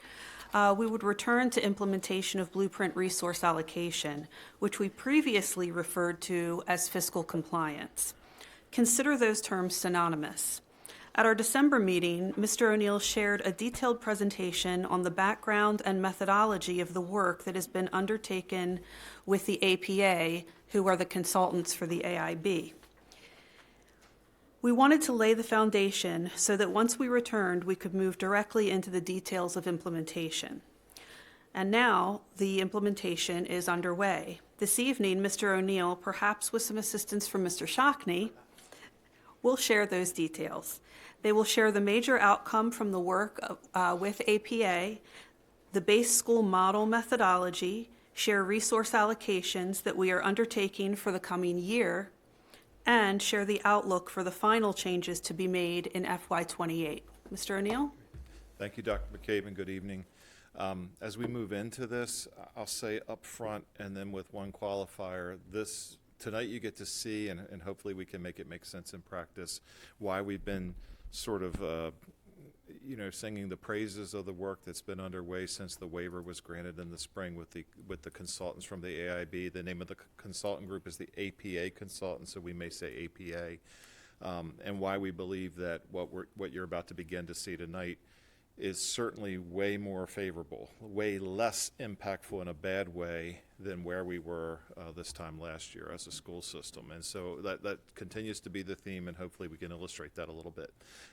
we would return to implementation of Blueprint Resource Allocation, which we previously referred to as fiscal compliance. Consider those terms synonymous. At our December meeting, Mr. O'Neill shared a detailed presentation on the background and methodology of the work that has been undertaken with the APA, who are the consultants for the AIB. We wanted to lay the foundation so that once we returned, we could move directly into the details of implementation. And now the implementation is underway. This evening, Mr. O'Neill, perhaps with some assistance from Mr. Shockney, will share those details. They will share the major outcome from the work with APA, the base school model methodology, share resource allocations that we are undertaking for the coming year, and share the outlook for the final changes to be made in FY28. Mr. O'Neill? Thank you, Dr. McCabe, and good evening. As we move into this, I'll say up front and then with one qualifier, tonight you get to see, and hopefully we can make sense in practice, why we've been sort of singing the praises of the work that's been underway since the waiver was granted in the spring with the consultants from the AIB. The name of the consultant group is the APA consultant, so we may say APA, and why we believe that what you're about to begin to see tonight is certainly way more favorable, way less impactful in a bad way than where we were this time last year as a school system. And so that continues to be the theme, and hopefully we can illustrate that a little bit.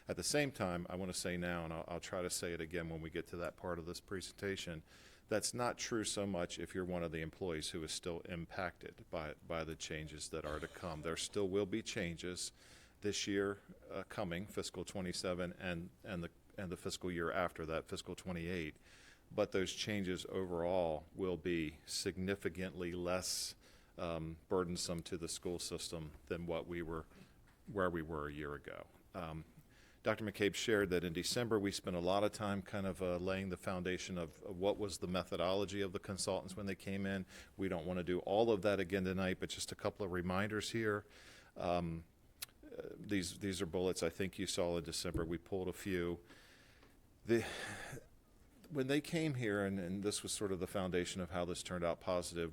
At the same time, I want to say now, and I'll try to say it again when we get to that part of this presentation, that's not true so much if you're one of the employees who is still impacted by the changes that are to come. There still will be changes this year coming, fiscal 27, and the fiscal year after that, fiscal 28. But those changes overall will be significantly less burdensome to the school system than where we were a year ago. Dr. McCabe shared that in December we spent a lot of time kind of laying the foundation of what was the methodology of the consultants when they came in. We don't want to do all of that again tonight, but just a couple of reminders here. These are bullets I think you saw in December. We pulled a few. When they came here, and this was sort of the foundation of how this turned out positive,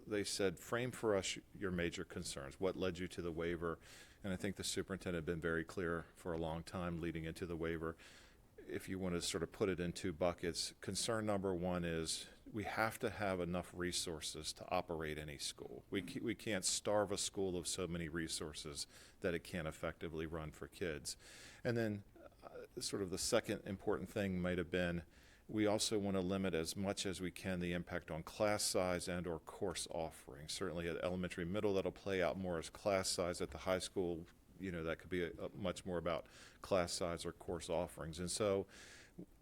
they said, frame for us your major concerns. What led you to the waiver? And I think the superintendent had been very clear for a long time leading into the waiver. If you want to sort of put it in two buckets, concern number one is we have to have enough resources to operate any school. We can't starve a school of so many resources that it can't effectively run for kids. And then sort of the second important thing might have been we also want to limit as much as we can the impact on class size and or course offering. Certainly at elementary middle that'll play out more as class size. At the high school, that could be much more about class size or course offerings. And so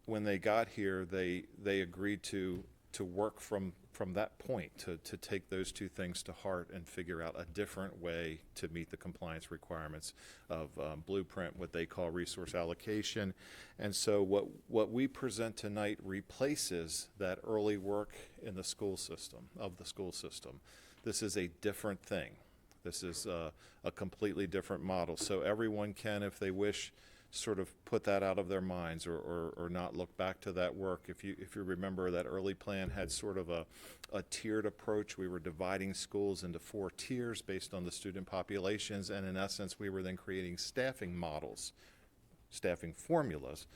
when they got here, they agreed to work from that point, to take those two things to heart and figure out a different way to meet the compliance requirements of Blueprint, what they call resource allocation. And so what we present tonight replaces that early work in the school system, This is a different thing. This is a completely different model. So everyone can, if they wish, sort of put that out of their minds or not look back to that work. If you remember, that early plan had sort of a tiered approach. We were dividing schools into 4 tiers based on the student populations, and in essence we were then creating staffing models, staffing formulas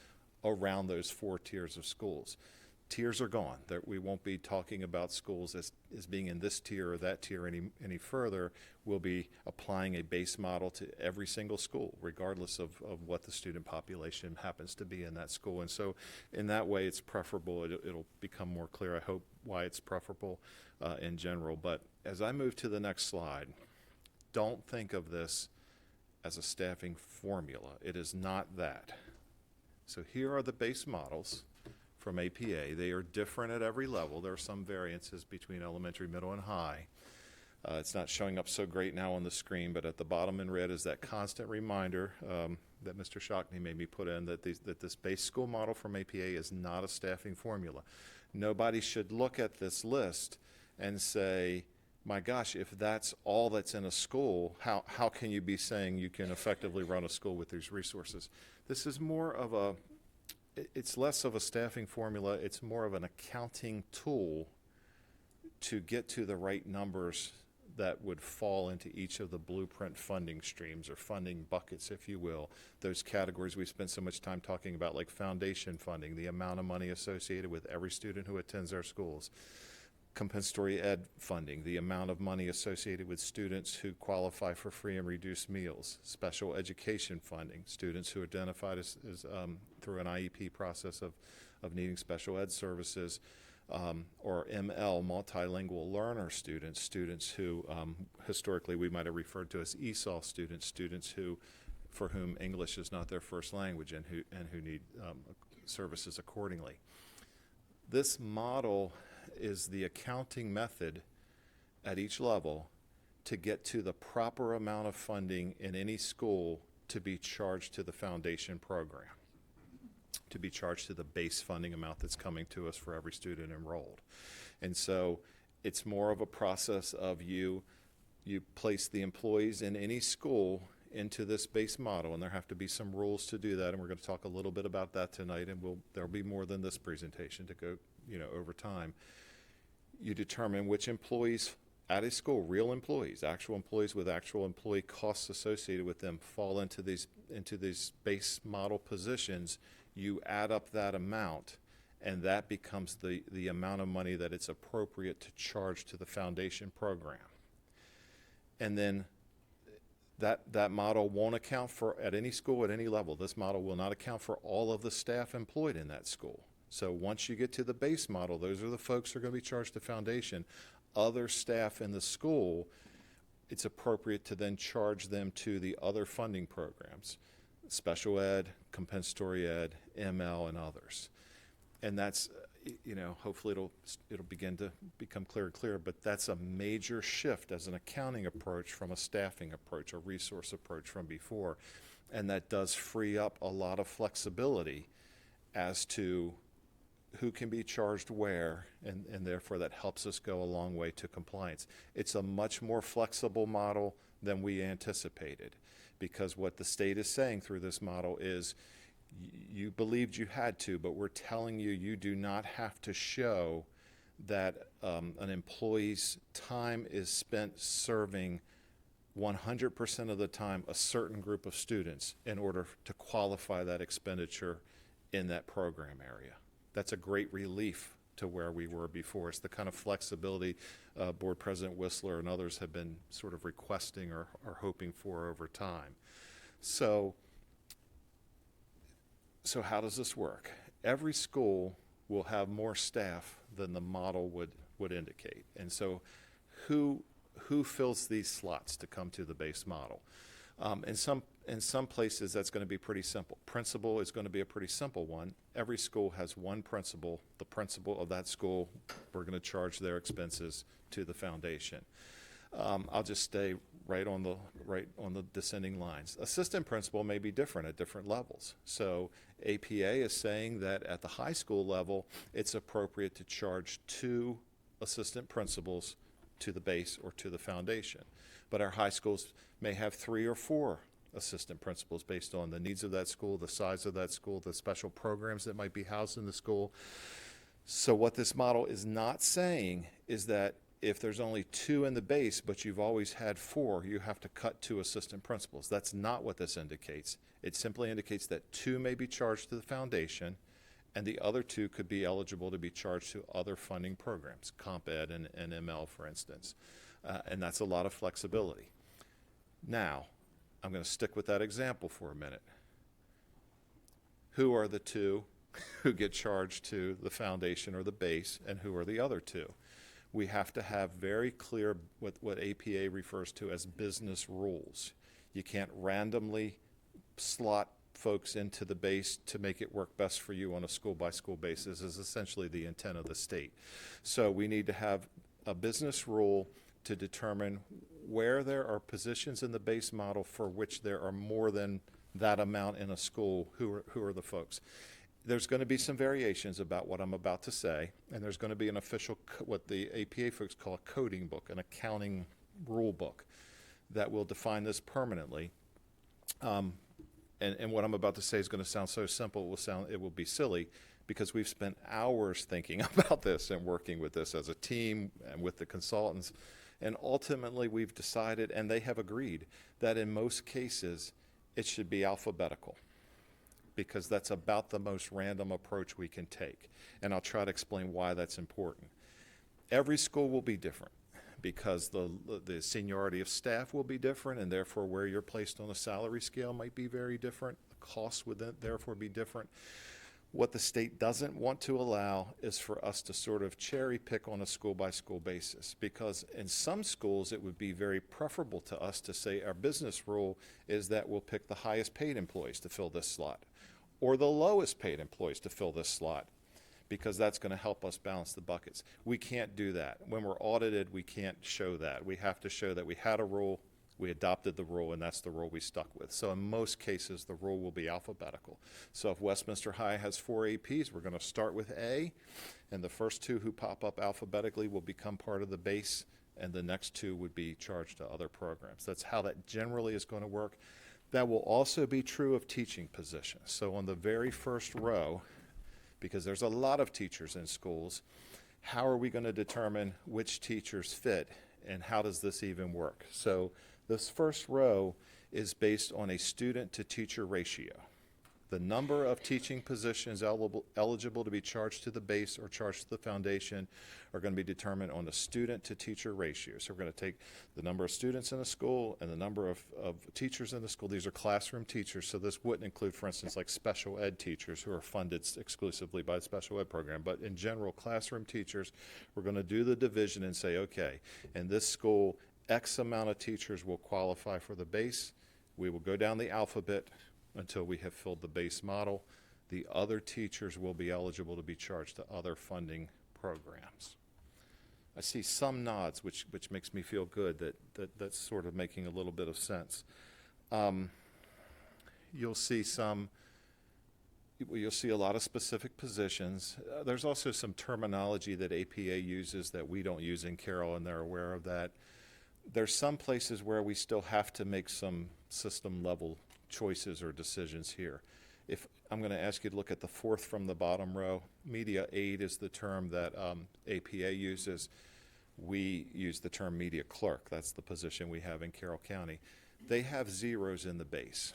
around those 4 tiers of schools. tiers are gone. We won't be talking about schools as being in this tier or that tier any further. We'll be applying a base model to every single school, regardless of what the student population happens to be in that school. And so in that way, it's preferable. It'll become more clear, I hope, why it's preferable in general. But as I move to the next slide, don't think of this as a staffing formula. It is not that. So here are the base models from APA. They are different at every level. There are some variances between elementary, middle, and high. It's not showing up so great now on the screen, but at the bottom in red is that constant reminder that Mr. Shockney made me put in that this base school model from APA is not a staffing formula. Nobody should look at this list and say, my gosh, if that's all that's in a school, how can you be saying you can effectively run a school with these resources? This is more of it's less of a staffing formula, it's more of an accounting tool to get to the right numbers that would fall into each of the blueprint funding streams or funding buckets, if you will. Those categories we spent so much time talking about, like foundation funding, the amount of money associated with every student who attends our schools. Compensatory ed funding, the amount of money associated with students who qualify for free and reduced meals. Special education funding, students who are identified as through an IEP process of needing special ed services, or ML, multilingual learner students who historically we might have referred to as ESOL students who, for whom English is not their first language and who need services accordingly. This model is the accounting method at each level to get to the proper amount of funding in any school to be charged to the foundation program, to be charged to the base funding amount that's coming to us for every student enrolled. And so it's more of a process of you place the employees in any school into this base model, and there have to be some rules to do that, and we're going to talk a little bit about that tonight, and there'll be more than this presentation to go over time. You determine which employees at a school, real employees, actual employees with actual employee costs associated with them, fall into these base model positions. You add up that amount, and that becomes the amount of money that it's appropriate to charge to the foundation program. And then that model won't account for, at any school at any level, this model will not account for all of the staff employed in that school. So once you get to the base model, those are the folks who are going to be charged to foundation. Other staff in the school, it's appropriate to then charge them to the other funding programs, special ed, compensatory ed, ML, and others. And that's, hopefully it'll begin to become clearer, but that's a major shift as an accounting approach from a staffing approach, a resource approach from before. And that does free up a lot of flexibility as to who can be charged where, and therefore that helps us go a long way to compliance. It's a much more flexible model than we anticipated, because what the state is saying through this model is you believed you had to, but we're telling you you do not have to show that an employee's time is spent serving 100% of the time a certain group of students in order to qualify that expenditure in that program area. That's a great relief to where we were before. It's the kind of flexibility Board President Whistler and others have been sort of requesting or hoping for over time. So how does this work? Every school will have more staff than the model would indicate. And so who fills these slots to come to the base model? In some places, that's going to be pretty simple. Principal is going to be a pretty simple one. Every school has one principal. The principal of that school, we're going to charge their expenses to the foundation. I'll just stay right on the descending lines. Assistant principal may be different at different levels. So APA is saying that at the high school level, it's appropriate to charge 2 assistant principals to the base or to the foundation. But our high schools may have 3 or 4 assistant principals based on the needs of that school, the size of that school, the special programs that might be housed in the school. So what this model is not saying is that if there's only 2 in the base, but you've always had 4, you have to cut 2 assistant principals. That's not what this indicates. It simply indicates that 2 may be charged to the foundation and the other 2 could be eligible to be charged to other funding programs, Comp Ed and ML, for instance. And that's a lot of flexibility. Now, I'm going to stick with that example for a minute. Who are the 2 who get charged to the foundation or the base, and who are the other 2? We have to have very clear what APA refers to as business rules. You can't randomly slot folks into the base to make it work best for you on a school-by-school basis is essentially the intent of the state. So we need to have a business rule to determine where there are positions in the base model for which there are more than that amount in a school, who are the folks. There's going to be some variations about what I'm about to say, and there's going to be an official, what the APA folks call a coding book, an accounting rule book that will define this permanently. And what I'm about to say is going to sound so simple, it will be silly, because we've spent hours thinking about this and working with this as a team and with the consultants. And ultimately, we've decided, and they have agreed, that in most cases, it should be alphabetical, because that's about the most random approach we can take. And I'll try to explain why that's important. Every school will be different, because the seniority of staff will be different, and therefore where you're placed on a salary scale might be very different. The costs would therefore be different. What the state doesn't want to allow is for us to sort of cherry pick on a school-by-school basis, because in some schools it would be very preferable to us to say our business rule is that we'll pick the highest paid employees to fill this slot, or the lowest paid employees to fill this slot, because that's going to help us balance the buckets. We can't do that. When we're audited, we can't show that. We have to show that we had a rule, we adopted the rule, and that's the rule we stuck with. So in most cases, the rule will be alphabetical. So if Westminster High has 4 APs, we're going to start with A, and the first 2 who pop up alphabetically will become part of the base, and the next 2 would be charged to other programs. That's how that generally is going to work. That will also be true of teaching positions. So on the very first row, because there's a lot of teachers in schools, how are we going to determine which teachers fit, and how does this even work? So this first row is based on a student-to-teacher ratio. The number of teaching positions eligible to be charged to the base or charged to the foundation are going to be determined on a student-to-teacher ratio. So we're going to take the number of students in a school and the number of teachers in the school. These are classroom teachers, so this wouldn't include, for instance, like special ed teachers who are funded exclusively by the special ed program. But in general, classroom teachers, we're going to do the division and say, okay, in this school, X amount of teachers will qualify for the base. We will go down the alphabet until we have filled the base model. The other teachers will be eligible to be charged to other funding programs. I see some nods, which makes me feel good that's sort of making a little bit of sense. You'll see a lot of specific positions. There's also some terminology that APA uses that we don't use in Carroll, and they're aware of that. There's some places where we still have to make some system level choices or decisions here. If I'm going to ask you to look at the 4th from the bottom row, media aid is the term that APA uses. We use the term media clerk. That's the position we have in Carroll County. They have zeros in the base.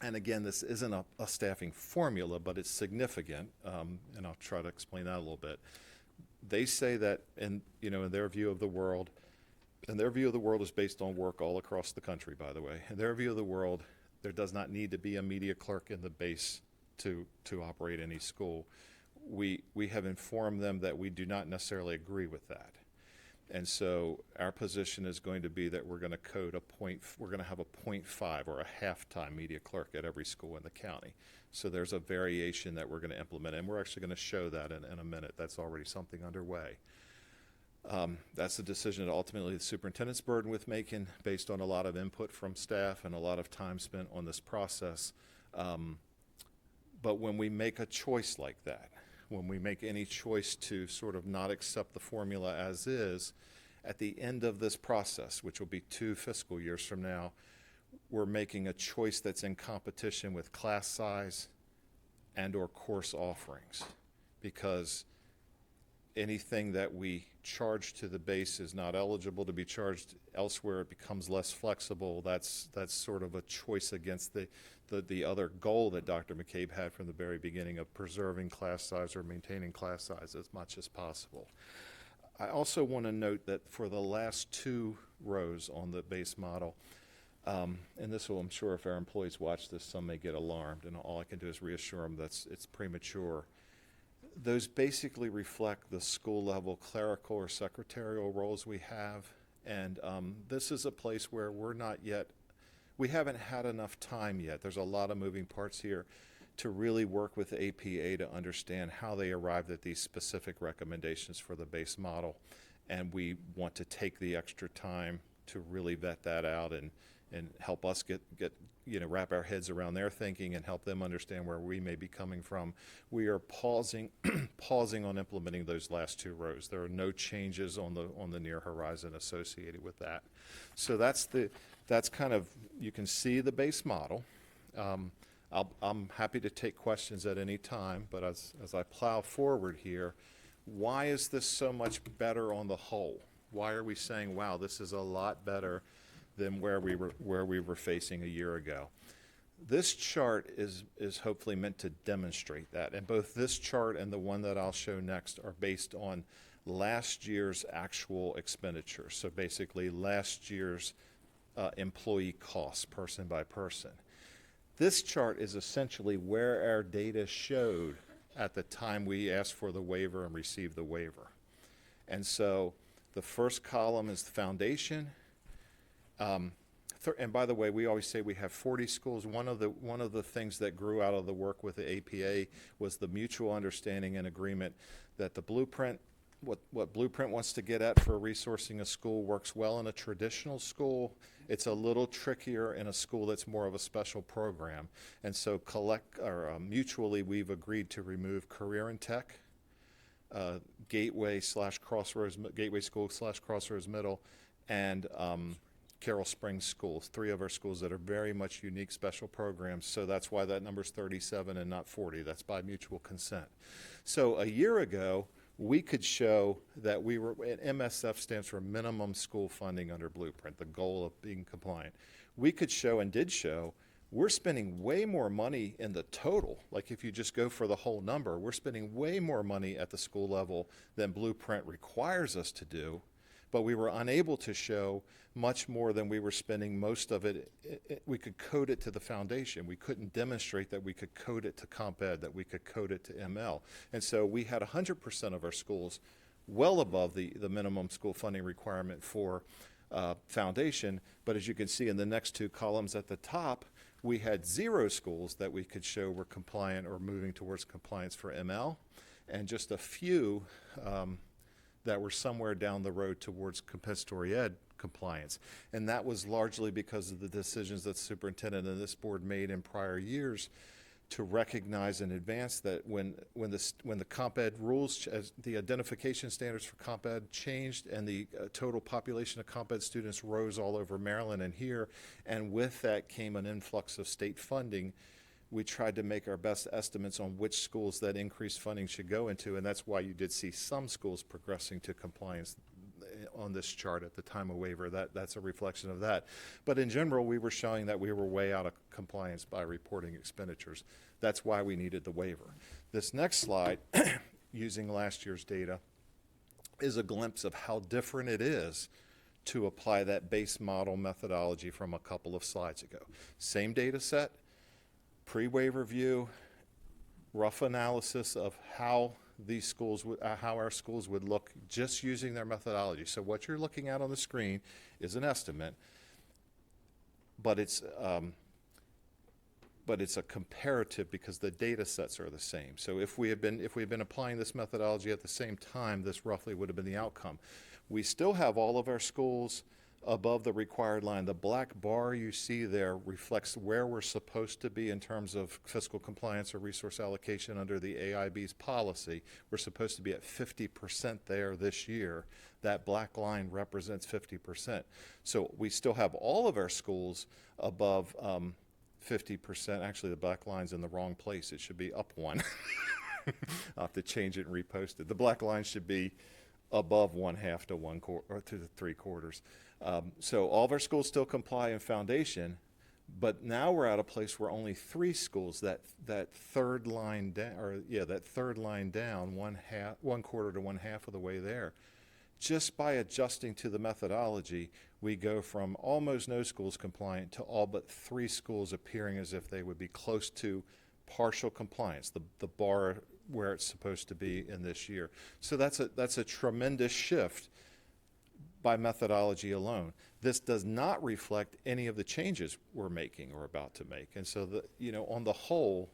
And again, this isn't a staffing formula, but it's significant, and I'll try to explain that a little bit. They say that in their view of the world, and their view of the world is based on work all across the country, by the way. In their view of the world, there does not need to be a media clerk in the base to operate any school. We have informed them that we do not necessarily agree with that. And so our position is going to be that we're going to we're going to have a 0.5 or a half-time media clerk at every school in the county. So there's a variation that we're going to implement, and we're actually going to show that in a minute. That's already something underway. That's the decision that ultimately the superintendent's burdened with making based on a lot of input from staff and a lot of time spent on this process. But when we make a choice like that, when we make any choice to sort of not accept the formula as is, at the end of this process, which will be 2 fiscal years from now, we're making a choice that's in competition with class size and or course offerings. Because anything that we charge to the base is not eligible to be charged elsewhere. It becomes less flexible. That's sort of a choice against the other goal that Dr. McCabe had from the very beginning of preserving class size or maintaining class size as much as possible. I also want to note that for the last 2 rows on the base model, and this will, I'm sure if our employees watch this, some may get alarmed, and all I can do is reassure them that it's premature. Those basically reflect the school level clerical or secretarial roles we have, and this is a place where we haven't had enough time yet. There's a lot of moving parts here to really work with APA to understand how they arrived at these specific recommendations for the base model, and we want to take the extra time to really vet that out and help us get wrap our heads around their thinking and help them understand where we may be coming from. We are pausing on implementing those last 2 rows. There are no changes on the near horizon associated with that. So that's kind of, you can see the base model. I'm happy to take questions at any time, but as I plow forward here, why is this so much better on the whole? Why are we saying, wow, this is a lot better than where we were facing a year ago? This chart is hopefully meant to demonstrate that, and both this chart and the one that I'll show next are based on last year's actual expenditures. So basically last year's employee costs, person by person. This chart is essentially where our data showed at the time we asked for the waiver and received the waiver. And so the first column is the foundation. And by the way, we always say we have 40 schools. One of the things that grew out of the work with the APA was the mutual understanding and agreement that the blueprint, what Blueprint wants to get at for resourcing a school works well in a traditional school. It's a little trickier in a school that's more of a special program. And so mutually, we've agreed to remove career and tech, Gateway School / Crossroads Middle, and Carroll Springs schools, 3 of our schools that are very much unique special programs. So that's why that number's 37 and not 40. That's by mutual consent. So a year ago, we could show that we were, and MSF stands for minimum school funding under Blueprint, the goal of being compliant. We could show and did show we're spending way more money in the total. Like if you just go for the whole number, we're spending way more money at the school level than Blueprint requires us to do. But we were unable to show much more than we were spending. Most of it, we could code it to the foundation. We couldn't demonstrate that we could code it to Comp Ed, that we could code it to ML. And so we had 100% of our schools well above the minimum school funding requirement for foundation. But as you can see in the next 2 columns at the top, we had 0 schools that we could show were compliant or moving towards compliance for ML, and just a few that were somewhere down the road towards compensatory ed compliance. And that was largely because of the decisions that the superintendent and this board made in prior years to recognize in advance that when the Comp Ed rules, as the identification standards for Comp Ed changed and the total population of Comp Ed students rose all over Maryland and here, and with that came an influx of state funding, we tried to make our best estimates on which schools that increased funding should go into, and that's why you did see some schools progressing to compliance on this chart at the time of waiver. That's a reflection of that. But in general, we were showing that we were way out of compliance by reporting expenditures. That's why we needed the waiver. This next slide, using last year's data, is a glimpse of how different it is to apply that base model methodology from a couple of slides ago. Same data set, pre-waiver view, rough analysis of how these schools, how our schools would look just using their methodology. So what you're looking at on the screen is an estimate, but it's a comparative because the data sets are the same. So if we had been applying this methodology at the same time, this roughly would have been the outcome. We still have all of our schools above the required line. The black bar you see there reflects where we're supposed to be in terms of fiscal compliance or resource allocation under the AIB's policy. We're supposed to be at 50% there this year. That black line represents 50%. So we still have all of our schools above 50%. Actually, the black line's in the wrong place. It should be up 1. I'll have to change it and repost it. The black line should be above 1/2 to 1/4 or to the 3/4. So all of our schools still comply in foundation, but now we're at a place where only 3 schools, that third line down, that third line down, 1/4 to 1/2 of the way there. Just by adjusting to the methodology, we go from almost no schools compliant to all but 3 schools appearing as if they would be close to partial compliance, the bar where it's supposed to be in this year. So that's a tremendous shift by methodology alone. This does not reflect any of the changes we're making or about to make. And so, on the whole,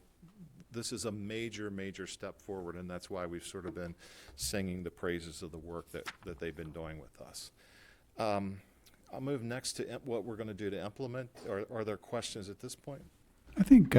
this is a major, major step forward, and that's why we've sort of been singing the praises of the work that they've been doing with us. I'll move next to what we're going to do to implement. Are there questions at this point? I think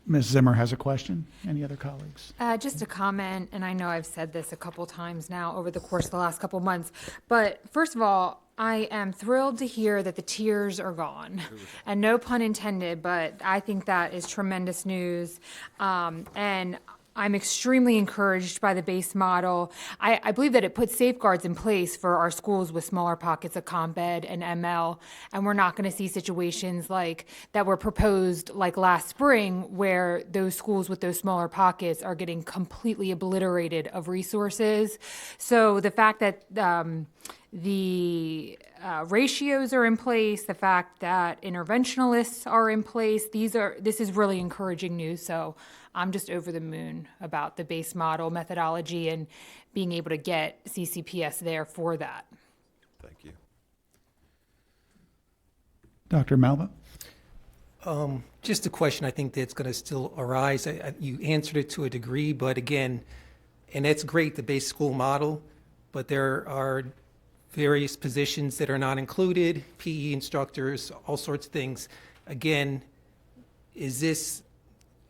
Ms. Zimmer has a question. Any other colleagues? Just a comment, and I know I've said this a couple times now over the course of the last couple months, but first of all, I am thrilled to hear that the tears are gone, and no pun intended, but I think that is tremendous news, and I'm extremely encouraged by the base model. I believe that it puts safeguards in place for our schools with smaller pockets of comp ed and ML, and we're not going to see situations like that were proposed like last spring where those schools with those smaller pockets are getting completely obliterated of resources. So the fact that the ratios are in place, the fact that interventionalists are in place, this is really encouraging news. So I'm just over the moon about the base model methodology and being able to get CCPS there for that. Thank you. Dr. Malva? Just a question I think that's going to still arise. You answered it to a degree, but again, and that's great, the base school model, but there are various positions that are not included, PE instructors, all sorts of things. Again, is this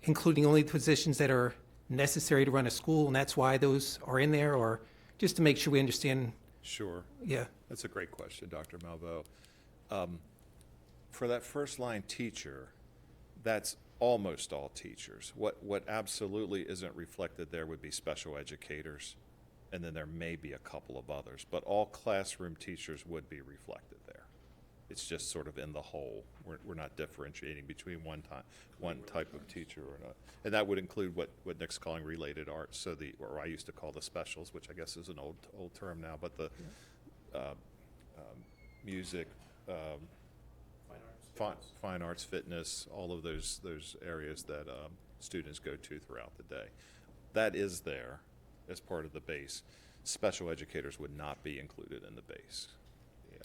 including only the positions that are necessary to run a school, and that's why those are in there, or just to make sure we understand? Sure. Yeah. That's a great question, Dr. Malvo. For that first line teacher, that's almost all teachers. What absolutely isn't reflected there would be special educators, and then there may be a couple of others, but all classroom teachers would be reflected there. It's just sort of in the whole. We're not differentiating between one type of teacher or not. And that would include what Nick's calling related arts, so or I used to call the specials, which I guess is an old term now, but the music, fine arts, fitness, all of those areas that students go to throughout the day. That is there as part of the base. Special educators would not be included in the base.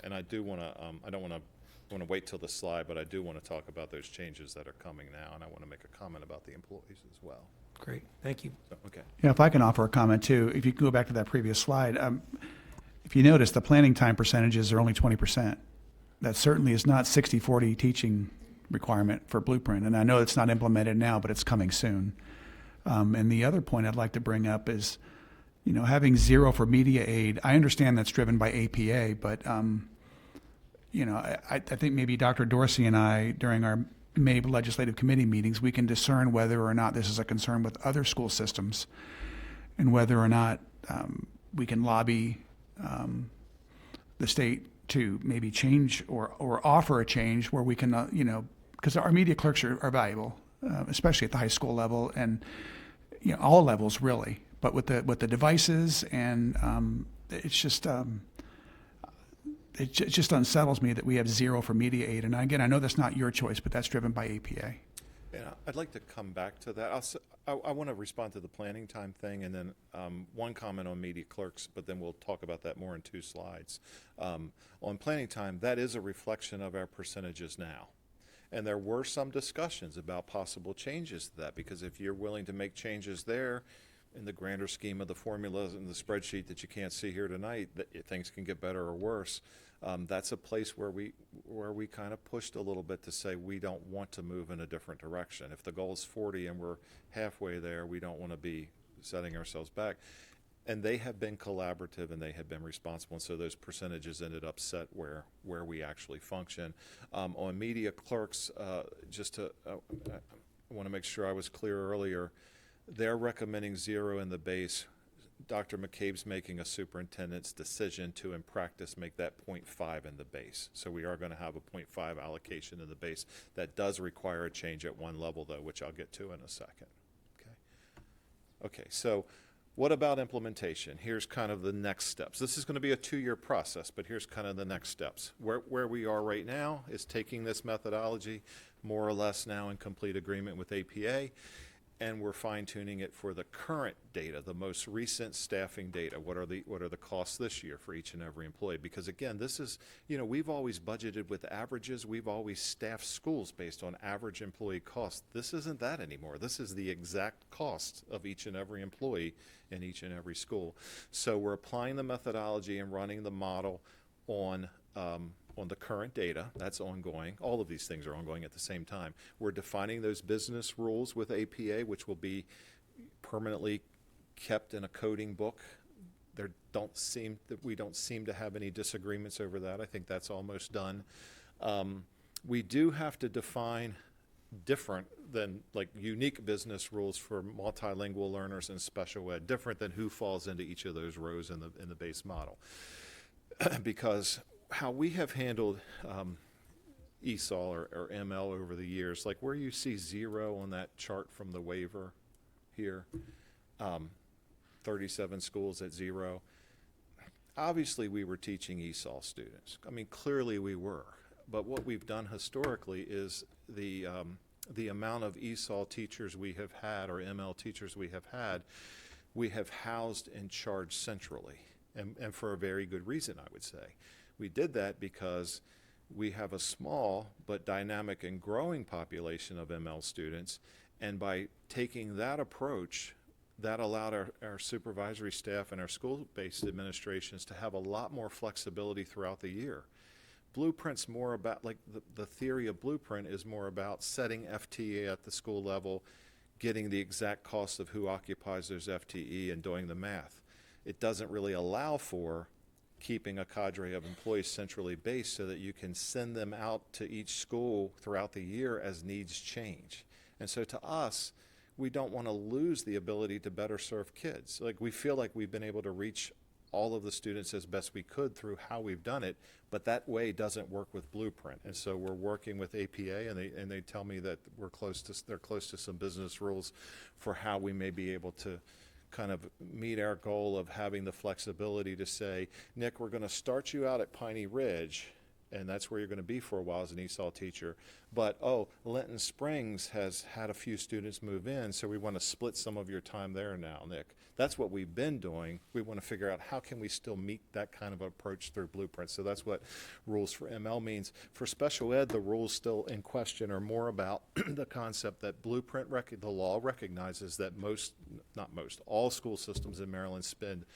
And I do want to, I don't want to wait till the slide, but I do want to talk about those changes that are coming now, and I want to make a comment about the employees as well. Great, thank you. So, okay. Yeah, if I can offer a comment too, if you can go back to that previous slide, if you notice, the planning time percentages are only 20%. That certainly is not 60-40 teaching requirement for Blueprint, and I know it's not implemented now, but it's coming soon. And the other point I'd like to bring up is, having 0 for media aid. I understand that's driven by APA, but I think maybe Dr. Dorsey and I, during our May legislative committee meetings, we can discern whether or not this is a concern with other school systems, and whether or not we can lobby the state to maybe change or offer a change where we can, because our media clerks are valuable, especially at the high school level and all levels really. But with the devices and it's just it just unsettles me that we have 0 for media aid. And again, I know that's not your choice, but that's driven by APA. Yeah, I'd like to come back to that. I want to respond to the planning time thing, and then one comment on media clerks, but then we'll talk about that more in 2 slides. On planning time, that is a reflection of our percentages now. And there were some discussions about possible changes to that, because if you're willing to make changes there, in the grander scheme of the formulas and the spreadsheet that you can't see here tonight, that things can get better or worse. That's a place where we kind of pushed a little bit to say we don't want to move in a different direction. If the goal is 40 and we're halfway there, we don't want to be setting ourselves back. And they have been collaborative and they have been responsible, and so those percentages ended up set where we actually function. On media clerks, I want to make sure I was clear earlier. They're recommending 0 in the base. Dr. McCabe's making a superintendent's decision to, in practice, make that 0.5 in the base. So we are going to have a 0.5 allocation in the base. That does require a change at one level, though, which I'll get to in a second. Okay, so what about implementation? Here's kind of the next steps. This is going to be a 2-year process, but here's kind of the next steps. Where we are right now is taking this methodology, more or less now in complete agreement with APA, and we're fine-tuning it for the current data, the most recent staffing data. What are the costs this year for each and every employee? Because again, this is, we've always budgeted with averages. We've always staffed schools based on average employee cost. This isn't that anymore. This is the exact cost of each and every employee in each and every school. So we're applying the methodology and running the model on the current data. That's ongoing. All of these things are ongoing at the same time. We're defining those business rules with APA, which will be permanently kept in a coding book. We don't seem to have any disagreements over that. I think that's almost done. We do have to define different than like unique business rules for multilingual learners and special ed, different than who falls into each of those rows in the base model. Because how we have handled ESOL or ML over the years, like where you see 0 on that chart from the waiver here, 37 schools at 0. Obviously, we were teaching ESOL students. I mean, clearly we were. But what we've done historically is the amount of ESOL teachers we have had, or ML teachers we have housed and charged centrally, and for a very good reason, I would say. We did that because we have a small but dynamic and growing population of ML students, and by taking that approach, that allowed our supervisory staff and our school-based administrations to have a lot more flexibility throughout the year. Blueprint's more about, like the theory of Blueprint is more about setting FTE at the school level, getting the exact cost of who occupies those FTE and doing the math. It doesn't really allow for keeping a cadre of employees centrally based so that you can send them out to each school throughout the year as needs change. And so to us, we don't want to lose the ability to better serve kids. Like, we feel like we've been able to reach all of the students as best we could through how we've done it, but that way doesn't work with Blueprint. And so we're working with APA, and they tell me that they're close to some business rules for how we may be able to kind of meet our goal of having the flexibility to say, Nick, we're going to start you out at Piney Ridge, and that's where you're going to be for a while as an ESOL teacher. But, Linton Springs has had a few students move in, so we want to split some of your time there now, Nick. That's what we've been doing. We want to figure out how can we still meet that kind of approach through Blueprint. So that's what rules for ML means. For special ed, the rules still in question are more about the concept that Blueprint, the law recognizes that all school systems in Maryland spend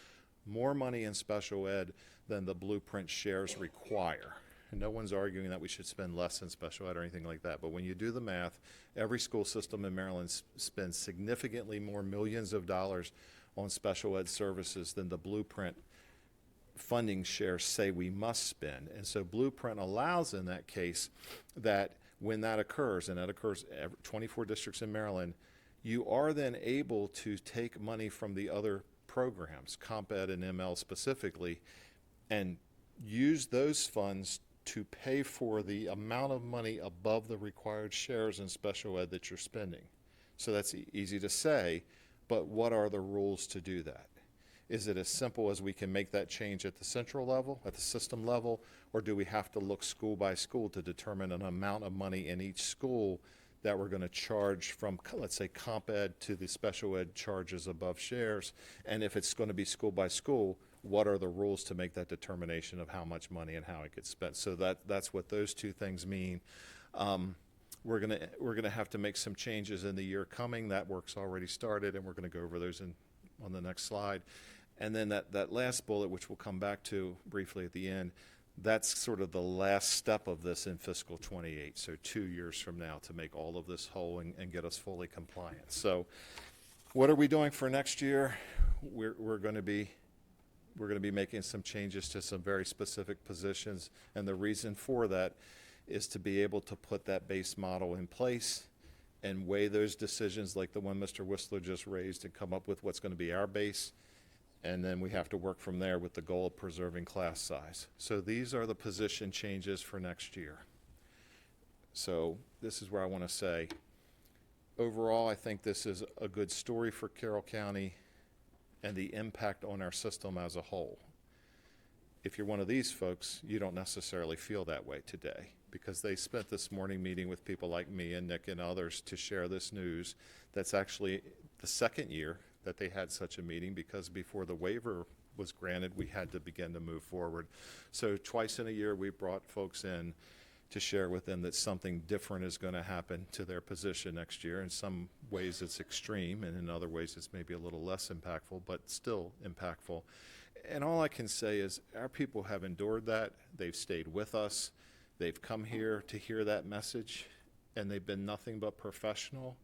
more money in special ed than the Blueprint shares require. And no one's arguing that we should spend less in special ed or anything like that. But when you do the math, every school system in Maryland spends significantly more millions of dollars on special ed services than the Blueprint funding shares say we must spend. And so Blueprint allows in that case that when that occurs, and that occurs 24 districts in Maryland, you are then able to take money from the other programs, Comp Ed and ML specifically, and use those funds to pay for the amount of money above the required shares in special ed that you're spending. So that's easy to say, but what are the rules to do that? Is it as simple as we can make that change at the central level, at the system level, or do we have to look school by school to determine an amount of money in each school that we're going to charge from, let's say, Comp Ed to the special ed charges above shares? And if it's going to be school by school, what are the rules to make that determination of how much money and how it gets spent? So that's what those two things mean. We're gonna have to make some changes in the year coming. That work's already started, and we're going to go over those on the next slide. And then that last bullet, which we'll come back to briefly at the end, that's sort of the last step of this in fiscal 28. So 2 years from now to make all of this whole and get us fully compliant. So what are we doing for next year? We're going to be making some changes to some very specific positions, and the reason for that is to be able to put that base model in place and weigh those decisions like the one Mr. Whistler just raised and come up with what's going to be our base. And then we have to work from there with the goal of preserving class size. So these are the position changes for next year. So this is where I want to say, overall, I think this is a good story for Carroll County and the impact on our system as a whole. If you're one of these folks, you don't necessarily feel that way today, because they spent this morning meeting with people like me and Nick and others to share this news. That's actually the second year that they had such a meeting, because before the waiver was granted, we had to begin to move forward. So twice in a year, we brought folks in to share with them that something different is going to happen to their position next year. In some ways it's extreme, and in other ways it's maybe a little less impactful, but still impactful. And all I can say is our people have endured that. They've stayed with us. They've come here to hear that message, and they've been nothing but professional.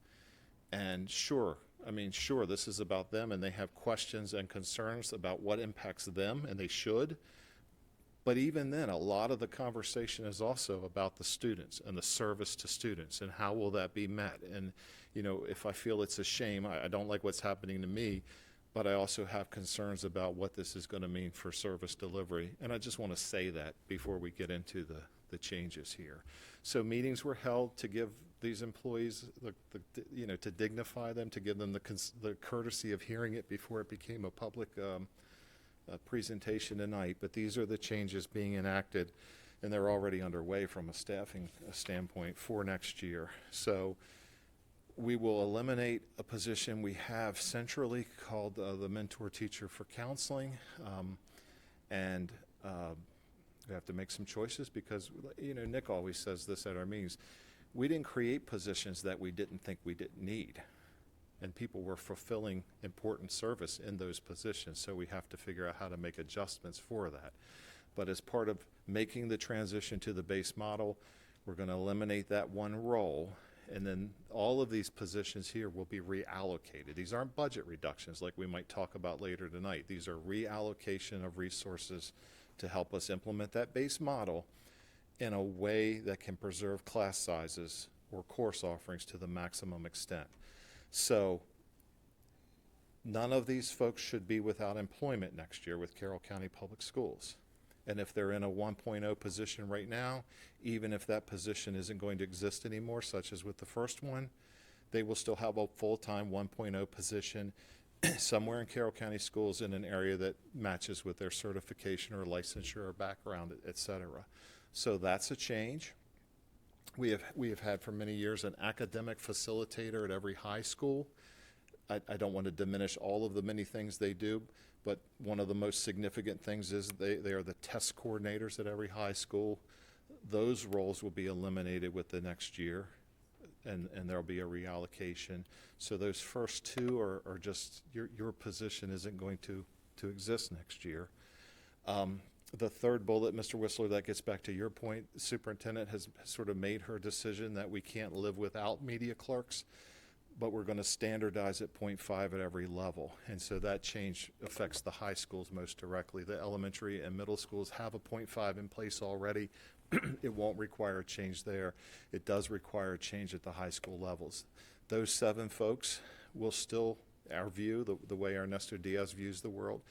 And sure, this is about them, and they have questions and concerns about what impacts them, and they should. But even then, a lot of the conversation is also about the students and the service to students and how will that be met. And, if I feel it's a shame, I don't like what's happening to me, but I also have concerns about what this is going to mean for service delivery. And I just want to say that before we get into the changes here. So meetings were held to give these employees, to dignify them, to give them the courtesy of hearing it before it became a public presentation tonight. But these are the changes being enacted, and they're already underway from a staffing standpoint for next year. So we will eliminate a position we have centrally called the mentor teacher for counseling, and we have to make some choices because, Nick always says this at our meetings. We didn't create positions that we didn't think we didn't need, and people were fulfilling important service in those positions, so we have to figure out how to make adjustments for that. But as part of making the transition to the base model, we're going to eliminate that one role, and then all of these positions here will be reallocated. These aren't budget reductions like we might talk about later tonight. These are reallocation of resources to help us implement that base model in a way that can preserve class sizes or course offerings to the maximum extent. So none of these folks should be without employment next year with Carroll County Public Schools. And if they're in a 1.0 position right now, even if that position isn't going to exist anymore, such as with the first one, they will still have a full-time 1.0 position somewhere in Carroll County Schools in an area that matches with their certification or licensure or background, et cetera. So that's a change. We have had for many years an academic facilitator at every high school. I don't want to diminish all of the many things they do, but one of the most significant things is they are the test coordinators at every high school. Those roles will be eliminated with the next year, and there'll be a reallocation. So those first two are just, your position isn't going to exist next year. The third bullet, Mr. Whistler, that gets back to your point, the superintendent has sort of made her decision that we can't live without media clerks, but we're going to standardize at 0.5 at every level. And so that change affects the high schools most directly. The elementary and middle schools have a 0.5 in place already. It won't require a change there. It does require a change at the high school levels. Those 7 folks will still, our view, the way Ernesto Diaz views the world,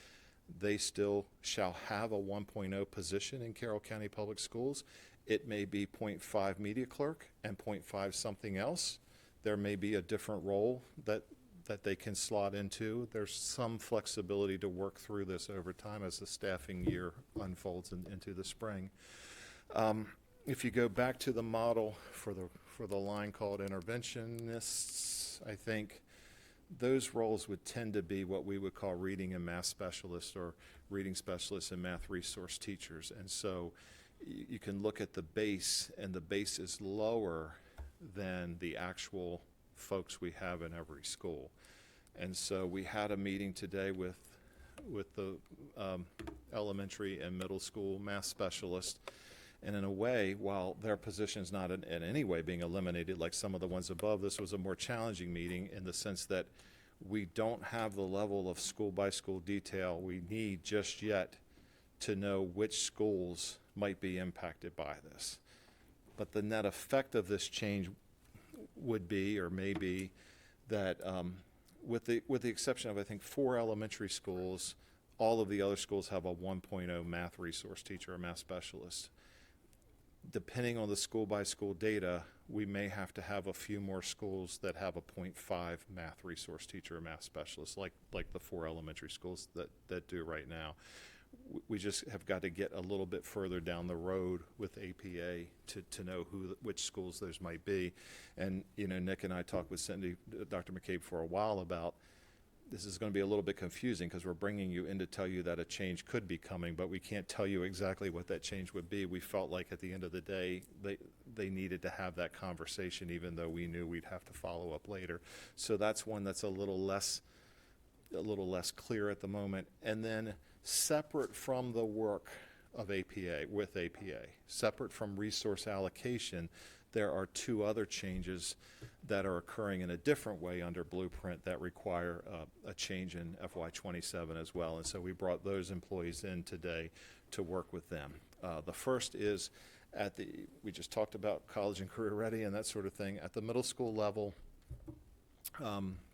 they still shall have a 1.0 position in Carroll County Public Schools. It may be 0.5 media clerk and 0.5 something else. There may be a different role that they can slot into. There's some flexibility to work through this over time as the staffing year unfolds into the spring. If you go back to the model for the line called interventionists, I think those roles would tend to be what we would call reading and math specialists or reading specialists and math resource teachers. And so you can look at the base, and the base is lower than the actual folks we have in every school. And so we had a meeting today with the elementary and middle school math specialists. And in a way, while their position's not in any way being eliminated like some of the ones above, this was a more challenging meeting in the sense that we don't have the level of school-by-school detail we need just yet to know which schools might be impacted by this. But the net effect of this change would be or may be that with the exception of, I think, 4 elementary schools, all of the other schools have a 1.0 math resource teacher or math specialist. Depending on the school-by-school data, we may have to have a few more schools that have a 0.5 math resource teacher or math specialist, like the 4 elementary schools that do right now. We just have got to get a little bit further down the road with APA to know which schools those might be. And, Nick and I talked with Dr. McCabe for a while about this is going to be a little bit confusing because we're bringing you in to tell you that a change could be coming, but we can't tell you exactly what that change would be. We felt like at the end of the day, they needed to have that conversation, even though we knew we'd have to follow up later. So that's one that's a little less clear at the moment. And then separate from the work of APA, with APA, separate from resource allocation, there are 2 other changes that are occurring in a different way under Blueprint that require a change in FY27 as well. And so we brought those employees in today to work with them. The first is we just talked about college and career ready and that sort of thing. At the middle school level,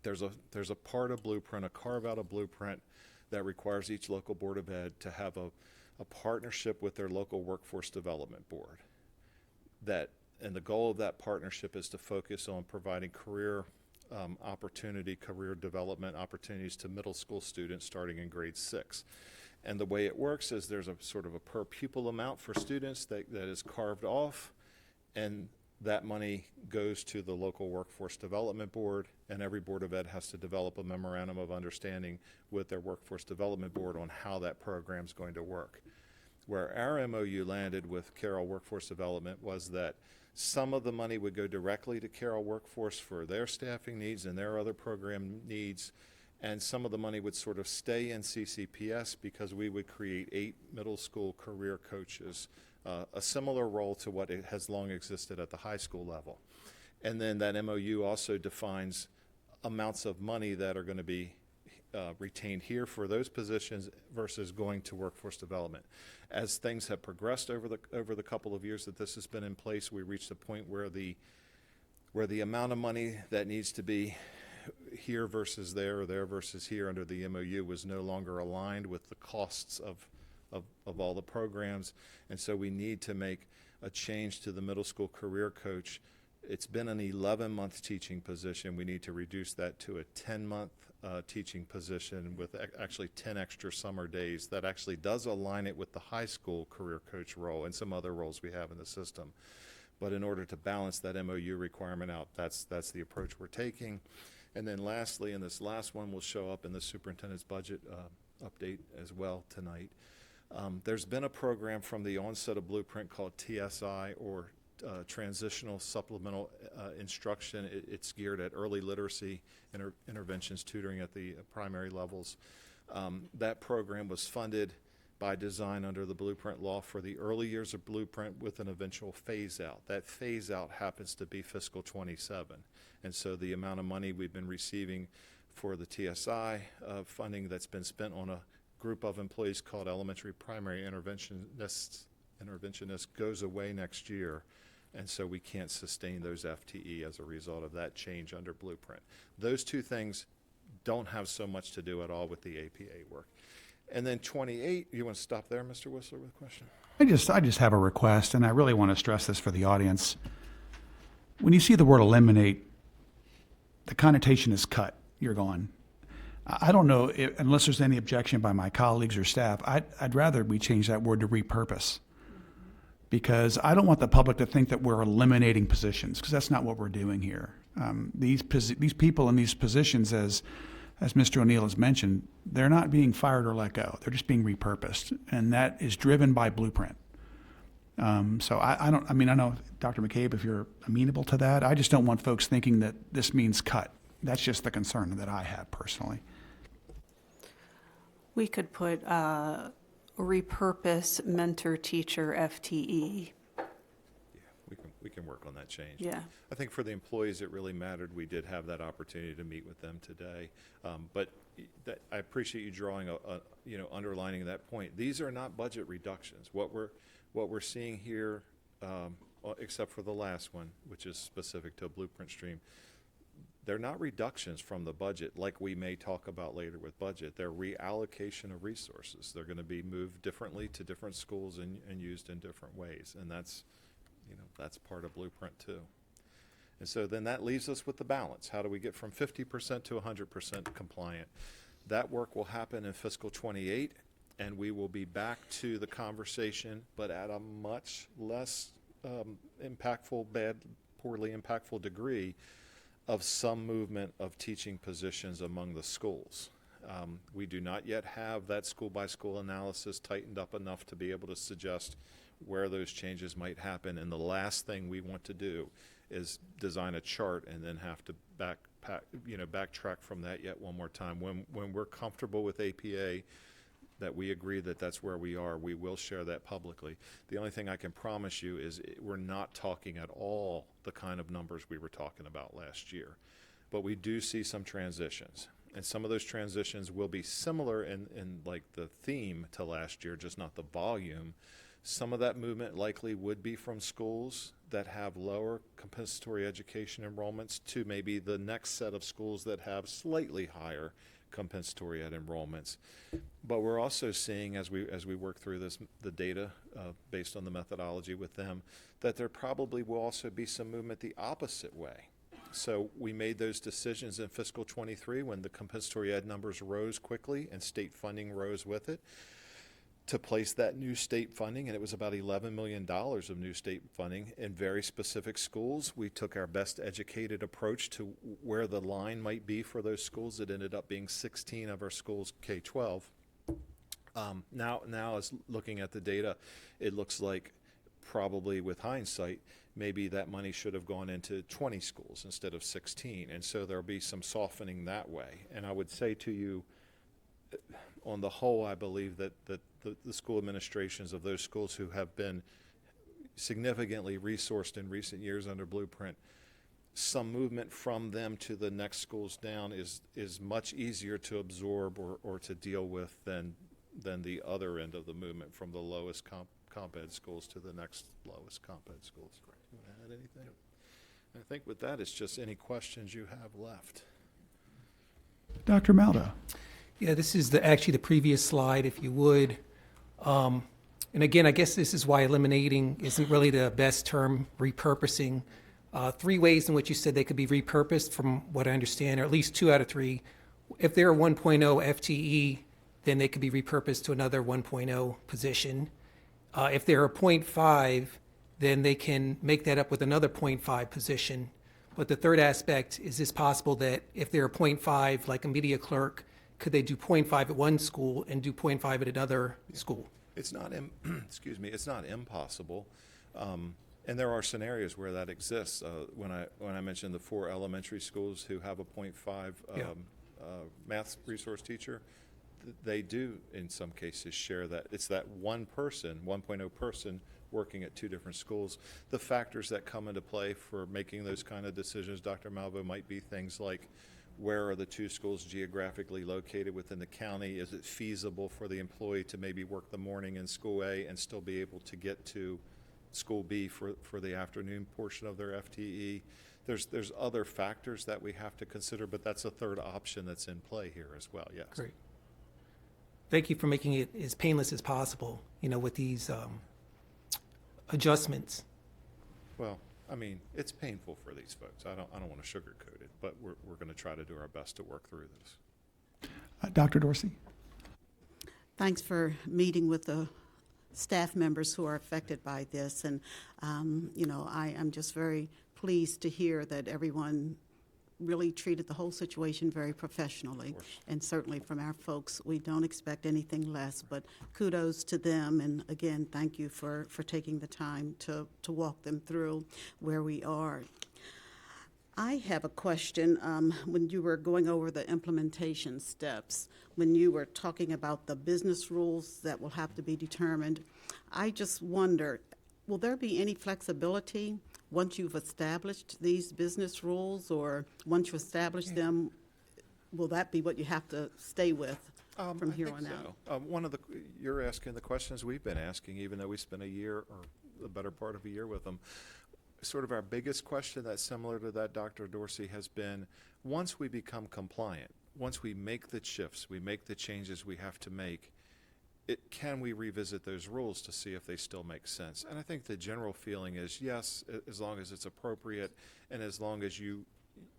there's a part of Blueprint, a carve out of Blueprint that requires each local Board of Ed to have a partnership with their local workforce development board. And the goal of that partnership is to focus on providing career development opportunities to middle school students starting in grade 6. And the way it works is there's a sort of a per pupil amount for students that is carved off, and that money goes to the local workforce development board, and every Board of Ed has to develop a memorandum of understanding with their workforce development board on how that program's going to work. Where our MOU landed with Carroll Workforce Development was that some of the money would go directly to Carroll Workforce for their staffing needs and their other program needs, and some of the money would sort of stay in CCPS because we would create 8 middle school career coaches, a similar role to what it has long existed at the high school level. And then that MOU also defines amounts of money that are going to be retained here for those positions versus going to workforce development. As things have progressed over the couple of years that this has been in place, we reached a point where the amount of money that needs to be here versus there or there versus here under the MOU was no longer aligned with the costs of all the programs. And so we need to make a change to the middle school career coach. It's been an 11-month teaching position. We need to reduce that to a 10-month teaching position with actually 10 extra summer days. That actually does align it with the high school career coach role and some other roles we have in the system. But in order to balance that MOU requirement out, that's the approach we're taking. And then lastly, and this last one will show up in the superintendent's budget update as well tonight. There's been a program from the onset of Blueprint called TSI, or Transitional Supplemental Instruction. It's geared at early literacy interventions, tutoring at the primary levels. That program was funded by design under the Blueprint law for the early years of Blueprint with an eventual phase out. That phase out happens to be fiscal 27. And so the amount of money we've been receiving for the TSI funding that's been spent on a group of employees called elementary primary interventionists goes away next year. And so we can't sustain those FTE as a result of that change under Blueprint. Those 2 things don't have so much to do at all with the APA work. And then 28, you want to stop there, Mr. Whistler, with a question? I just have a request, and I really want to stress this for the audience. When you see the word eliminate, the connotation is cut. You're gone. I don't know, unless there's any objection by my colleagues or staff, I'd rather we change that word to repurpose. Because I don't want the public to think that we're eliminating positions, because that's not what we're doing here. These people in these positions, as Mr. O'Neill has mentioned, they're not being fired or let go. They're just being repurposed, and that is driven by Blueprint. So I know, Dr. McCabe, if you're amenable to that, I just don't want folks thinking that this means cut. That's just the concern that I have personally. We could put repurpose mentor teacher FTE. Yeah, we can work on that change. Yeah. I think for the employees it really mattered. We did have that opportunity to meet with them today. But I appreciate you drawing underlining that point. These are not budget reductions. What we're seeing here except for the last one, which is specific to a blueprint stream. They're not reductions from the budget like we may talk about later with budget. They're reallocation of resources. They're going to be moved differently to different schools and used in different ways. And that's, that's part of blueprint too. And so then that leaves us with the balance. How do we get from 50% to 100% compliant? That work will happen in fiscal 28, and we will be back to the conversation, but at a much less poorly impactful degree of some movement of teaching positions among the schools. We do not yet have that school-by-school analysis tightened up enough to be able to suggest where those changes might happen. And the last thing we want to do is design a chart and then have to backtrack from that yet one more time. When we're comfortable with APA, that we agree that that's where we are, we will share that publicly. The only thing I can promise you is we're not talking at all the kind of numbers we were talking about last year. But we do see some transitions. And some of those transitions will be similar in like the theme to last year, just not the volume. Some of that movement likely would be from schools that have lower compensatory education enrollments to maybe the next set of schools that have slightly higher compensatory ed enrollments. But we're also seeing, as we work through the data based on the methodology with them, that there probably will also be some movement the opposite way. So we made those decisions in fiscal 23 when the compensatory ed numbers rose quickly and state funding rose with it, to place that new state funding, and it was about $11 million of new state funding in very specific schools. We took our best educated approach to where the line might be for those schools. It ended up being 16 of our schools K-12. Now as looking at the data, it looks like probably with hindsight, maybe that money should have gone into 20 schools instead of 16. And so there'll be some softening that way. And I would say to you, on the whole, I believe that the school administrations of those schools who have been significantly resourced in recent years under Blueprint, some movement from them to the next schools down is much easier to absorb or to deal with than the other end of the movement from the lowest comp ed schools to the next lowest comp ed schools. You want to add anything? I think with that, it's just any questions you have left. Dr. Maldo. Yeah, this is actually the previous slide, if you would. And again, I guess this is why eliminating isn't really the best term, repurposing. 3 ways in which you said they could be repurposed, from what I understand, or at least 2 out of 3. If they're a 1.0 FTE, then they could be repurposed to another 1.0 position. If they're a 0.5, then they can make that up with another 0.5 position. But the third aspect, is this possible that if they're a 0.5, like a media clerk, could they do 0.5 at one school and do 0.5 at another school? It's not, excuse me, it's not impossible. And there are scenarios where that exists. When I mentioned the 4 elementary schools who have a 0.5 math resource teacher, they do in some cases share that. It's that one person, 1.0 person, working at 2 different schools. The factors that come into play for making those kind of decisions, Dr. Malvo, might be things like, where are the 2 schools geographically located within the county? Is it feasible for the employee to maybe work the morning in school A and still be able to get to school B for the afternoon portion of their FTE? There's other factors that we have to consider, but that's a third option that's in play here as well, yes. Great. Thank you for making it as painless as possible, with these adjustments. Well, I mean, it's painful for these folks. I don't want to sugarcoat it, but we're going to try to do our best to work through this. Dr. Dorsey. Thanks for meeting with the staff members who are affected by this. And, I am just very pleased to hear that everyone really treated the whole situation very professionally. And certainly from our folks, we don't expect anything less, but kudos to them. And again, thank you for taking the time to walk them through where we are. I have a question. When you were going over the implementation steps, when you were talking about the business rules that will have to be determined, I just wondered, will there be any flexibility once you've established these business rules, or once you establish them, will that be what you have to stay with from here on out? You're asking the questions we've been asking, even though we spent a year or the better part of a year with them. Sort of our biggest question that's similar to that, Dr. Dorsey, has been once we become compliant, once we make the shifts, we make the changes we have to make, can we revisit those rules to see if they still make sense? And I think the general feeling is yes, as long as it's appropriate and as long as you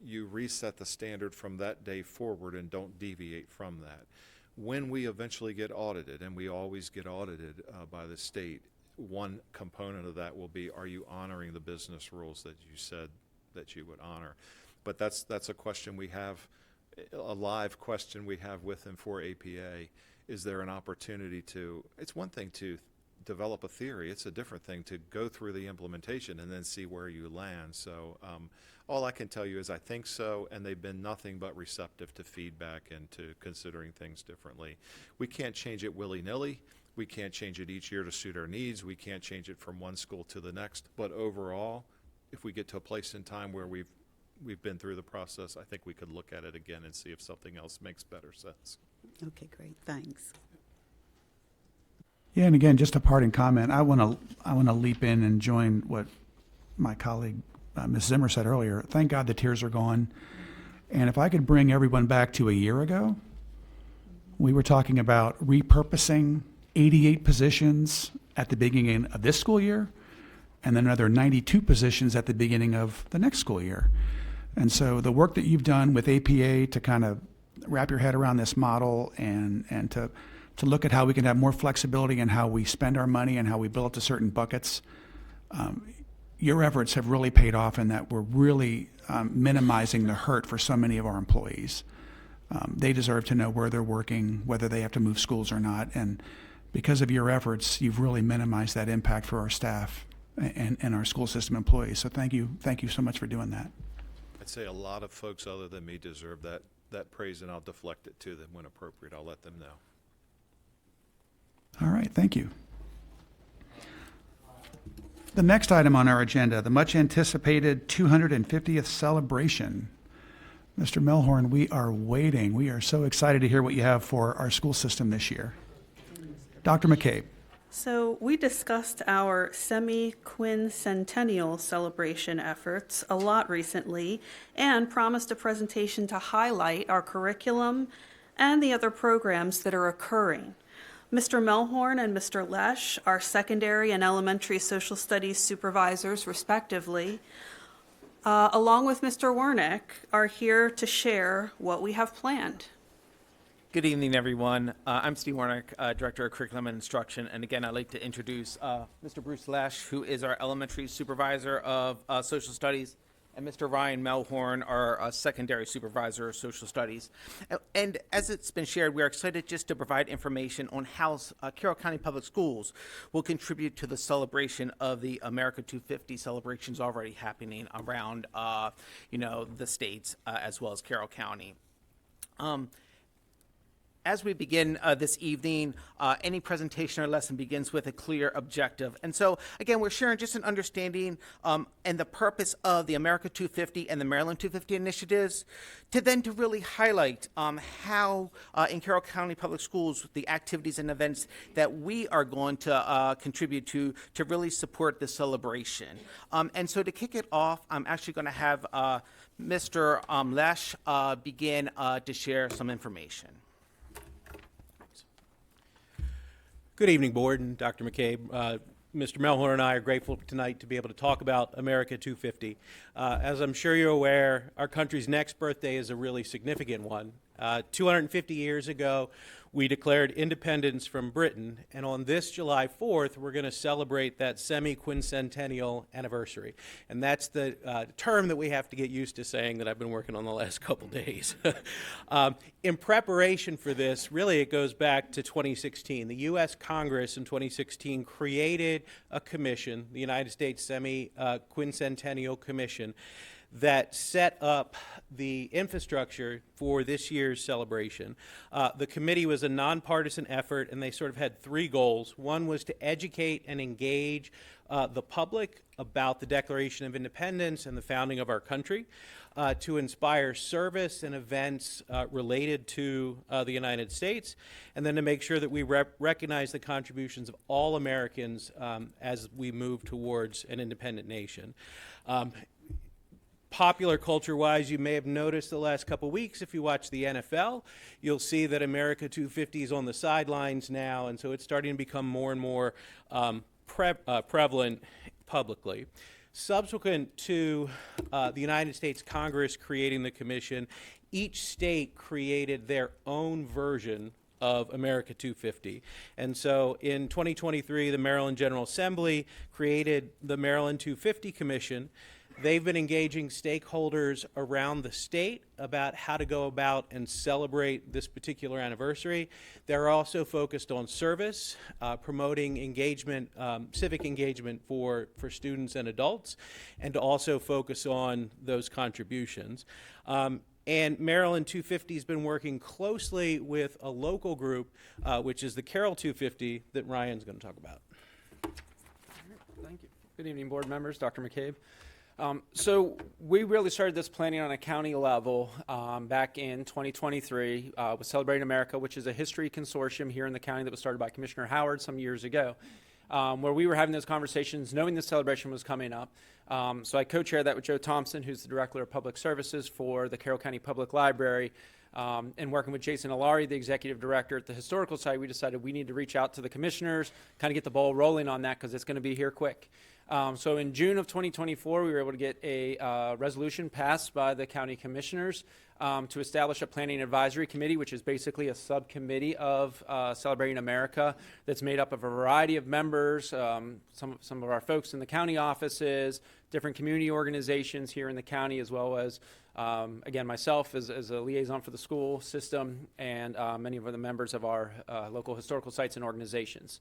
reset the standard from that day forward and don't deviate from that. When we eventually get audited, and we always get audited by the state, one component of that will be, are you honoring the business rules that you said that you would honor? But that's a question we have, a live question we have with and for APA. Is there an opportunity to, it's one thing to develop a theory, it's a different thing to go through the implementation and then see where you land. So all I can tell you is I think so, and they've been nothing but receptive to feedback and to considering things differently. We can't change it willy-nilly. We can't change it each year to suit our needs. We can't change it from one school to the next. But overall, if we get to a place in time where we've been through the process, I think we could look at it again and see if something else makes better sense. Okay, great. Thanks. Yeah, and again, just a parting comment. I want to leap in and join what my colleague Ms. Zimmer said earlier. Thank God the tears are gone. And if I could bring everyone back to a year ago, we were talking about repurposing 88 positions at the beginning of this school year, and then another 92 positions at the beginning of the next school year. And so the work that you've done with APA to kind of wrap your head around this model and to look at how we can have more flexibility in how we spend our money and how we build to certain buckets, your efforts have really paid off in that we're really minimizing the hurt for so many of our employees. They deserve to know where they're working, whether they have to move schools or not. And because of your efforts, you've really minimized that impact for our staff and our school system employees. So thank you so much for doing that. I'd say a lot of folks other than me deserve that praise, and I'll deflect it to them when appropriate. I'll let them know. All right, thank you. The next item on our agenda, the much anticipated 250th celebration. Mr. Melhorn, we are waiting. We are so excited to hear what you have for our school system this year. Dr. McCabe. So we discussed our semi-quincentennial celebration efforts a lot recently and promised a presentation to highlight our curriculum and the other programs that are occurring. Mr. Melhorn and Mr. Lesh, our secondary and elementary social studies supervisors, respectively, along with Mr. Wernick, are here to share what we have planned. Good evening, everyone. I'm Steve Wernick, Director of Curriculum and Instruction, and again, I'd like to introduce Mr. Bruce Lesh, who is our elementary supervisor of social studies, and Mr. Ryan Melhorn, our secondary supervisor of social studies. And as it's been shared, we are excited just to provide information on how Carroll County Public Schools will contribute to the celebration of the America 250 celebrations already happening around, the states as well as Carroll County. As we begin this evening, any presentation or lesson begins with a clear objective. And so, again, we're sharing just an understanding and the purpose of the America 250 and the Maryland 250 initiatives to really highlight how in Carroll County Public Schools, the activities and events that we are going to contribute to really support the celebration. And so to kick it off, I'm actually going to have Mr. Lesh begin to share some information. Good evening, Board and Dr. McCabe. Mr. Melhorn and I are grateful tonight to be able to talk about America 250. As I'm sure you're aware, our country's next birthday is a really significant one. 250 years ago, we declared independence from Britain, and on this July 4th, we're going to celebrate that semi-quincentennial anniversary. And that's the term that we have to get used to saying that I've been working on the last couple days. In preparation for this, really it goes back to 2016. The U.S. Congress in 2016 created a commission, the United States Semi-Quincentennial Commission, that set up the infrastructure for this year's celebration. The committee was a nonpartisan effort, and they sort of had three goals. One was to educate and engage the public about the Declaration of Independence and the founding of our country, to inspire service and events related to the United States, and then to make sure that we recognize the contributions of all Americans as we move towards an independent nation. Popular culture-wise, you may have noticed the last couple weeks, if you watch the NFL, you'll see that America 250 is on the sidelines now, and so it's starting to become more and more prevalent publicly. Subsequent to the United States Congress creating the commission, each state created their own version of America 250. And so in 2023, the Maryland General Assembly created the Maryland 250 Commission. They've been engaging stakeholders around the state about how to go about and celebrate this particular anniversary. They're also focused on service, promoting engagement, civic engagement for students and adults, and to also focus on those contributions. And Maryland 250 has been working closely with a local group, which is the Carroll 250, that Ryan's going to talk about. Thank you. Good evening, board members, Dr. McCabe. So we really started this planning on a county level back in 2023 with Celebrating America, which is a history consortium here in the county that was started by Commissioner Howard some years ago, where we were having those conversations knowing this celebration was coming up. So I co-chaired that with Joe Thompson, who's the Director of Public Services for the Carroll County Public Library. And working with Jason Alari, the Executive Director at the Historical Society, we decided we need to reach out to the commissioners, kind of get the ball rolling on that because it's going to be here quick. So in June of 2024, we were able to get a resolution passed by the county commissioners to establish a planning advisory committee, which is basically a subcommittee of Celebrating America that's made up of a variety of members, some of our folks in the county offices, different community organizations here in the county, as well as, again, myself as a liaison for the school system, and many of the members of our local historical sites and organizations.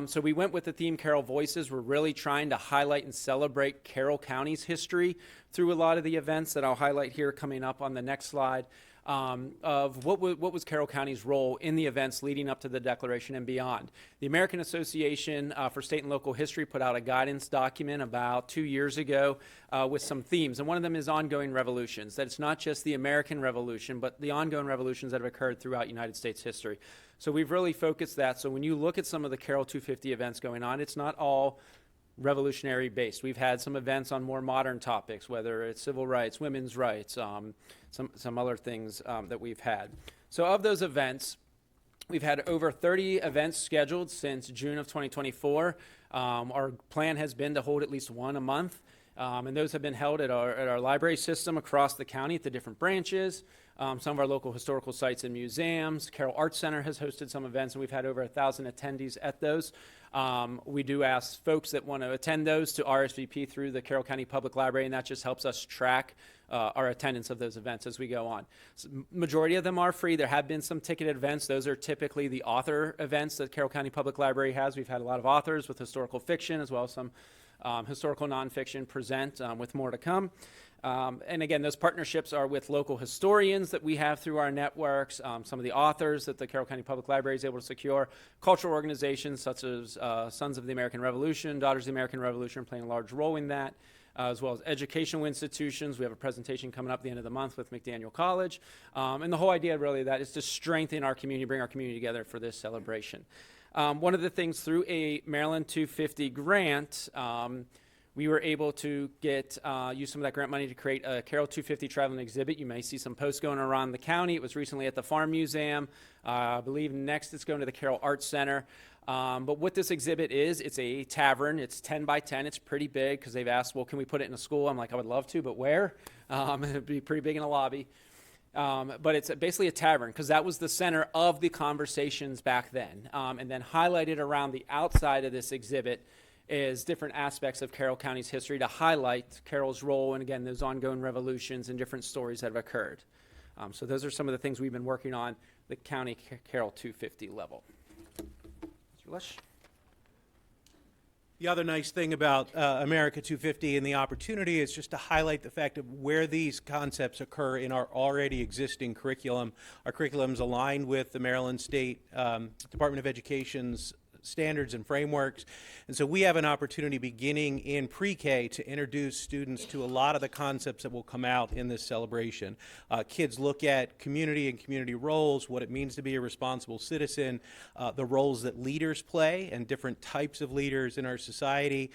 So we went with the theme Carroll Voices. We're really trying to highlight and celebrate Carroll County's history through a lot of the events that I'll highlight here coming up on the next slide, of what was Carroll County's role in the events leading up to the Declaration and beyond. The American Association for State and Local History put out a guidance document about 2 years ago with some themes, and one of them is ongoing revolutions, that it's not just the American Revolution, but the ongoing revolutions that have occurred throughout United States history. So we've really focused that. So when you look at some of the Carroll 250 events going on, it's not all revolutionary based. We've had some events on more modern topics, whether it's civil rights, women's rights, some other things that we've had. So of those events, we've had over 30 events scheduled since June of 2024. Our plan has been to hold at least one a month. And those have been held at our library system across the county at the different branches. Some of our local historical sites and museums. Carroll Arts Center has hosted some events, and we've had over 1,000 attendees at those. We do ask folks that want to attend those to RSVP through the Carroll County Public Library, and that just helps us track our attendance of those events as we go on. So majority of them are free. There have been some ticketed events. Those are typically the author events that Carroll County Public Library has. We've had a lot of authors with historical fiction, as well as some historical nonfiction present, with more to come. And again, those partnerships are with local historians that we have through our networks, some of the authors that the Carroll County Public Library is able to secure, cultural organizations such as Sons of the American Revolution, Daughters of the American Revolution playing a large role in that, as well as educational institutions. We have a presentation coming up at the end of the month with McDaniel College. And the whole idea really of that is to strengthen our community, bring our community together for this celebration. One of the things through a Maryland 250 grant, we were able to use some of that grant money to create a Carroll 250 traveling exhibit. You may see some posts going around the county. It was recently at the Farm Museum. I believe next it's going to the Carroll Arts Center. But what this exhibit is, it's a tavern. It's 10 by 10. It's pretty big because they've asked, well, can we put it in a school? I'm like, I would love to, but where? It'd be pretty big in a lobby. But it's basically a tavern because that was the center of the conversations back then. And then highlighted around the outside of this exhibit is different aspects of Carroll County's history to highlight Carroll's role and, again, those ongoing revolutions and different stories that have occurred. So those are some of the things we've been working on the County Carroll 250 level. Mr. Lush? The other nice thing about America 250 and the opportunity is just to highlight the fact of where these concepts occur in our already existing curriculum. Our curriculum is aligned with the Maryland State Department of Education's standards and frameworks. And so we have an opportunity beginning in pre-K to introduce students to a lot of the concepts that will come out in this celebration. Kids look at community and community roles, what it means to be a responsible citizen, the roles that leaders play and different types of leaders in our society.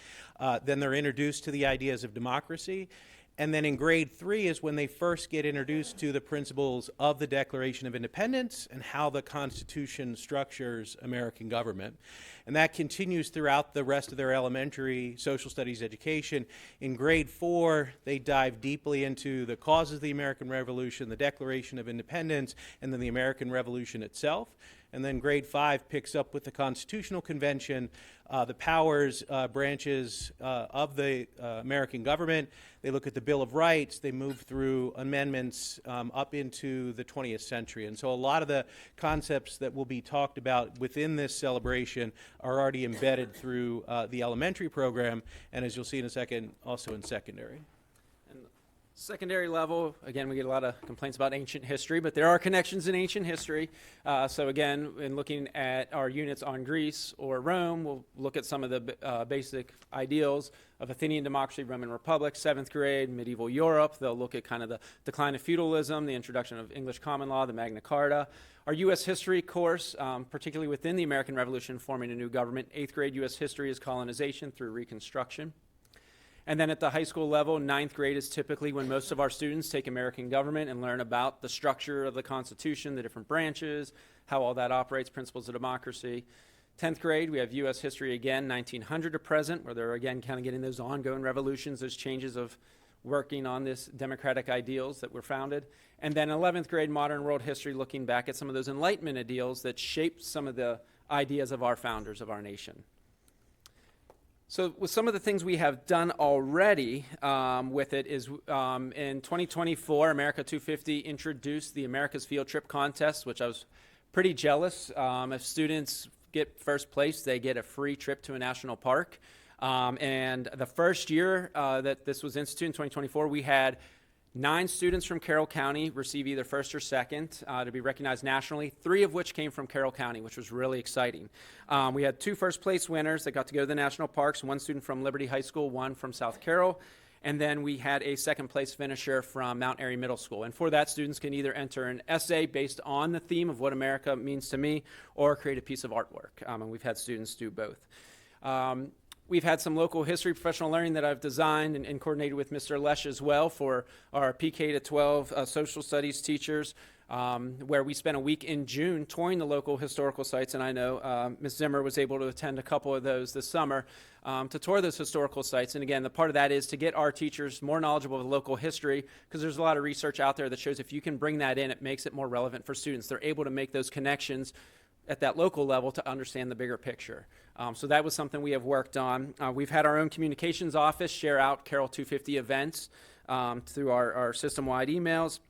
Then they're introduced to the ideas of democracy. And then in grade 3 is when they first get introduced to the principles of the Declaration of Independence and how the Constitution structures American government. And that continues throughout the rest of their elementary social studies education. In grade 4, they dive deeply into the causes of the American Revolution, the Declaration of Independence, and then the American Revolution itself. And then grade 5 picks up with the Constitutional Convention, the powers, branches of the American government. They look at the Bill of Rights. They move through amendments up into the 20th century. And so a lot of the concepts that will be talked about within this celebration are already embedded through the elementary program, and as you'll see in a second, also in secondary. Secondary level, again, we get a lot of complaints about ancient history, but there are connections in ancient history. So again, in looking at our units on Greece or Rome, we'll look at some of the basic ideals of Athenian democracy, Roman Republic. 7th grade, medieval Europe, they'll look at kind of the decline of feudalism, the introduction of English common law, the Magna Carta. Our U.S. history course, particularly within the American Revolution, forming a new government. 8th grade U.S. history is colonization through Reconstruction. And then at the high school level, 9th grade is typically when most of our students take American government and learn about the structure of the Constitution, the different branches, how all that operates, principles of democracy. 10th grade, we have U.S. history again, 1900 to present, where they're again kind of getting those ongoing revolutions, those changes of working on this democratic ideals that were founded. And then 11th grade, modern world history, looking back at some of those Enlightenment ideals that shaped some of the ideas of our founders of our nation. So with some of the things we have done already with it is in 2024, America 250 introduced the America's Field Trip Contest, which I was pretty jealous. If students get first place, they get a free trip to a national park. And the first year that this was instituted in 2024, we had 9 students from Carroll County receive either first or second to be recognized nationally, 3 of which came from Carroll County, which was really exciting. We had 2 first place winners that got to go to the national parks, 1 student from Liberty High School, 1 from South Carroll, and then we had a second place finisher from Mount Airy Middle School. And for that, students can either enter an essay based on the theme of what America means to me or create a piece of artwork. And we've had students do both. We've had some local history professional learning that I've designed and coordinated with Mr. Lesh as well for our PK to 12 social studies teachers, where we spent a week in June touring the local historical sites. And I know Ms. Zimmer was able to attend a couple of those this summer to tour those historical sites. And again, the part of that is to get our teachers more knowledgeable of local history, because there's a lot of research out there that shows if you can bring that in, it makes it more relevant for students. They're able to make those connections at that local level to understand the bigger picture. So that was something we have worked on. We've had our own communications office share out Carroll 250 events through our system-wide emails.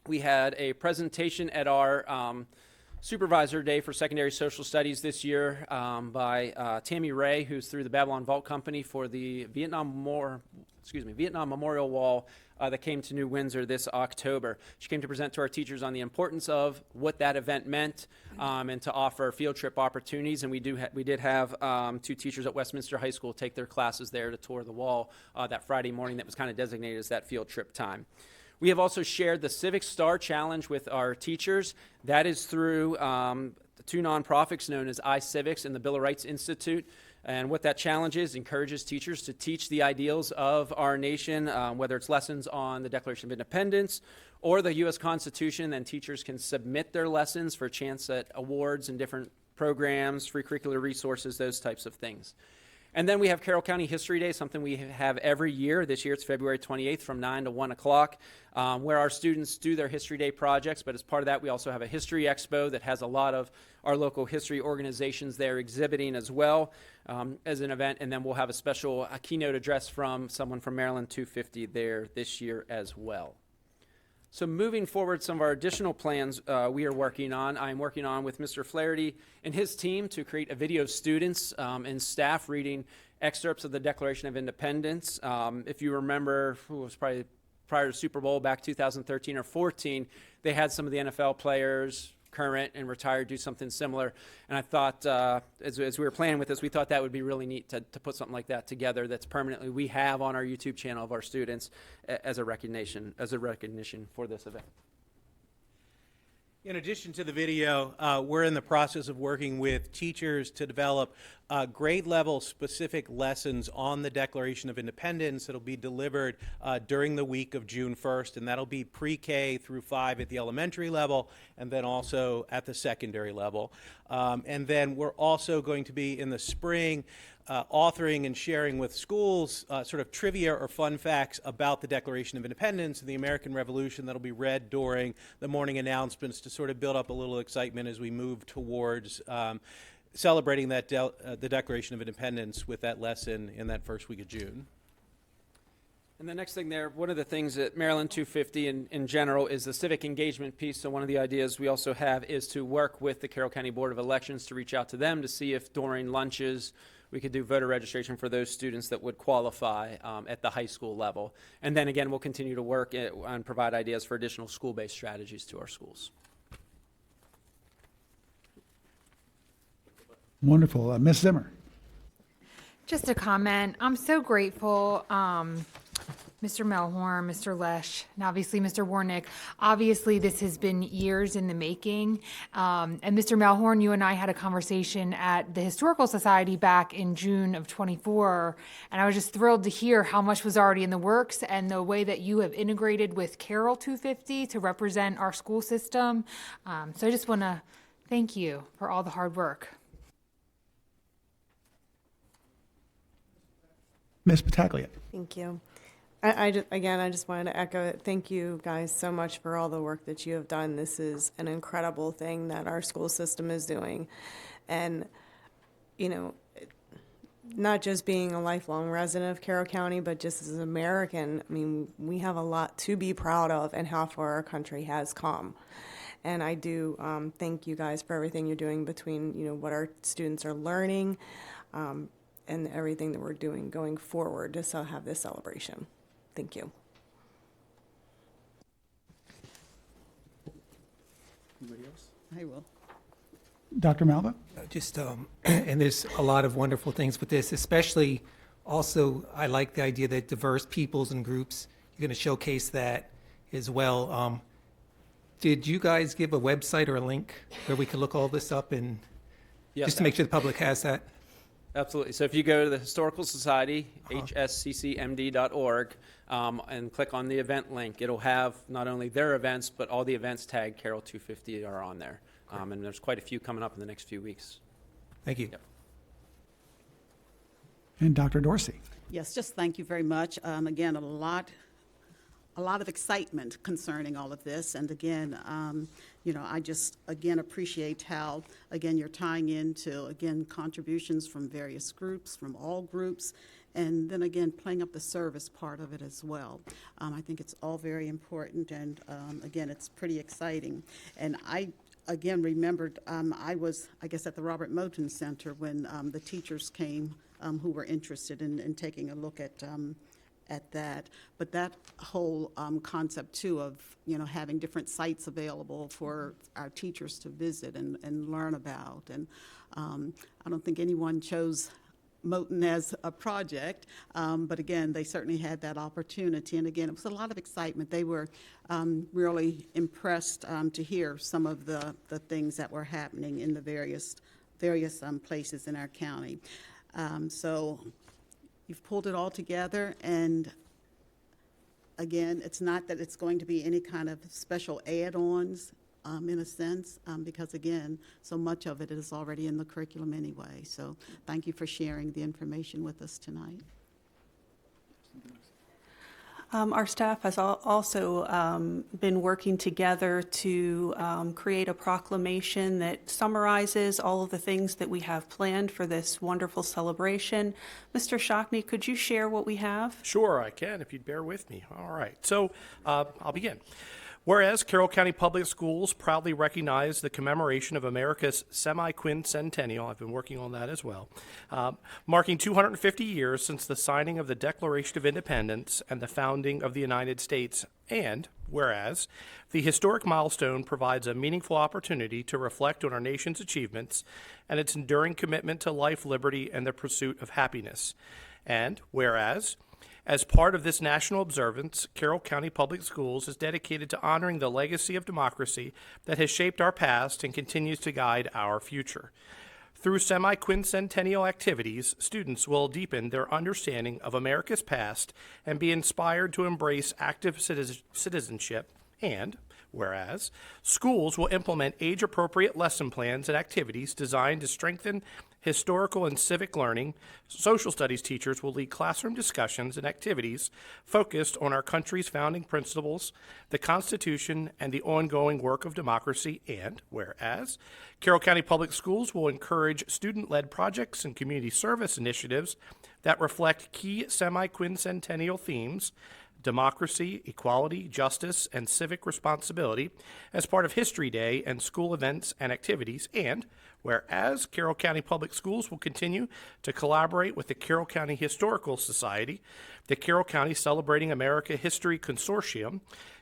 We had a presentation at our Supervisor Day for Secondary Social Studies this year by Tammy Ray, who's through the Babylon Vault Company for the Vietnam Memorial Wall that came to New Windsor this October. She came to present to our teachers on the importance of what that event meant and to offer field trip opportunities. And we did have 2 teachers at Westminster High School take their classes there to tour the wall that Friday morning that was kind of designated as that field trip time. We have also shared the Civic Star Challenge with our teachers. That is through 2 nonprofits known as iCivics and the Bill of Rights Institute. And what that challenge is, encourages teachers to teach the ideals of our nation, whether it's lessons on the Declaration of Independence or the U.S. Constitution. Then teachers can submit their lessons for a chance at awards and different programs, free curricular resources, those types of things. And then we have Carroll County History Day, something we have every year. This year it's February 28th from 9 to 1 o'clock, where our students do their History Day projects. But as part of that, we also have a History Expo that has a lot of our local history organizations there exhibiting as well as an event. And then we'll have a special keynote address from someone from Maryland 250 there this year as well. So moving forward, some of our additional plans we are working on. I'm working on with Mr. Flaherty and his team to create a video of students and staff reading excerpts of the Declaration of Independence. If you remember, it was probably prior to Super Bowl back 2013 or 14, they had some of the NFL players, current and retired, do something similar. And I thought, as we were playing with this, we thought that would be really neat to put something like that together that's permanently we have on our YouTube channel of our students as a recognition for this event. In addition to the video, we're in the process of working with teachers to develop grade level specific lessons on the Declaration of Independence that'll be delivered during the week of June 1st, and that'll be pre-K through 5 at the elementary level and then also at the secondary level. And then we're also going to be in the spring authoring and sharing with schools sort of trivia or fun facts about the Declaration of Independence and the American Revolution that'll be read during the morning announcements to sort of build up a little excitement as we move towards celebrating that the Declaration of Independence with that lesson in that first week of June. And the next thing there, one of the things at Maryland 250 in general is the civic engagement piece. So one of the ideas we also have is to work with the Carroll County Board of Elections to reach out to them to see if during lunches we could do voter registration for those students that would qualify at the high school level. And then again, we'll continue to work and provide ideas for additional school-based strategies to our schools. Wonderful. Ms. Zimmer. Just a comment. I'm so grateful, Mr. Melhorn, Mr. Lesh, and obviously Mr. Warnick. Obviously, this has been years in the making. And Mr. Melhorn, you and I had a conversation at the Historical Society back in June of 24, and I was just thrilled to hear how much was already in the works and the way that you have integrated with Carroll 250 to represent our school system. So I just want to thank you for all the hard work. Ms. Pataglia. Thank you. I just wanted to echo it. Thank you guys so much for all the work that you have done. This is an incredible thing that our school system is doing. And, you know, not just being a lifelong resident of Carroll County, but just as an American, I mean, we have a lot to be proud of and how far our country has come. And I do thank you guys for everything you're doing between, you know, what our students are learning and everything that we're doing going forward to have this celebration. Thank you. Anybody else? I will. Dr. Malva? Just, and there's a lot of wonderful things with this, especially also, I like the idea that diverse peoples and groups, you're going to showcase that as well. Did you guys give a website or a link where we could look all this up and Yes, just to make sure the public has that? Absolutely. So if you go to the Historical Society, hsccmd.org, and click on the event link, it'll have not only their events, but all the events tagged Carroll 250 are on there. And there's quite a few coming up in the next few weeks. Thank you. Yep. And Dr. Dorsey. Yes, just thank you very much. Again, a lot of excitement concerning all of this. And again, you know, I just, again, appreciate how, again, you're tying into, again, contributions from various groups, from all groups, and then, again, playing up the service part of it as well. I think it's all very important, and, again, it's pretty exciting. And I, again, remembered I was, I guess, at the Robert Moton Center when the teachers came who were interested in taking a look at that. But that whole concept, too, of, you know, having different sites available for our teachers to visit and learn about. And I don't think anyone chose Moton as a project, but again, they certainly had that opportunity. And again, it was a lot of excitement. They were really impressed to hear some of the things that were happening in the various places in our county. So you've pulled it all together, and again, it's not that it's going to be any kind of special add-ons in a sense, because again, so much of it is already in the curriculum anyway. So thank you for sharing the information with us tonight. Our staff has also been working together to create a proclamation that summarizes all of the things that we have planned for this wonderful celebration. Mr. Shockney, could you share what we have? Sure, I can, if you'd bear with me. All right, so I'll begin. Whereas Carroll County Public Schools proudly recognize the commemoration of America's semi-quincentennial, I've been working on that as well, marking 250 years since the signing of the Declaration of Independence and the founding of the United States. And whereas the historic milestone provides a meaningful opportunity to reflect on our nation's achievements and its enduring commitment to life, liberty, and the pursuit of happiness. And whereas, as part of this national observance, Carroll County Public Schools is dedicated to honoring the legacy of democracy that has shaped our past and continues to guide our future. Through semi-quincentennial activities, students will deepen their understanding of America's past and be inspired to embrace active citizenship. And whereas, schools will implement age-appropriate lesson plans and activities designed to strengthen historical and civic learning. Social studies teachers will lead classroom discussions and activities focused on our country's founding principles, the Constitution, and the ongoing work of democracy. And whereas, Carroll County Public Schools will encourage student-led projects and community service initiatives that reflect key semi-quincentennial themes: democracy, equality, justice, and civic responsibility as part of History Day and school events and activities. And whereas Carroll County Public Schools will continue to collaborate with the Carroll County Historical Society, the Carroll County Celebrating America History Consortium,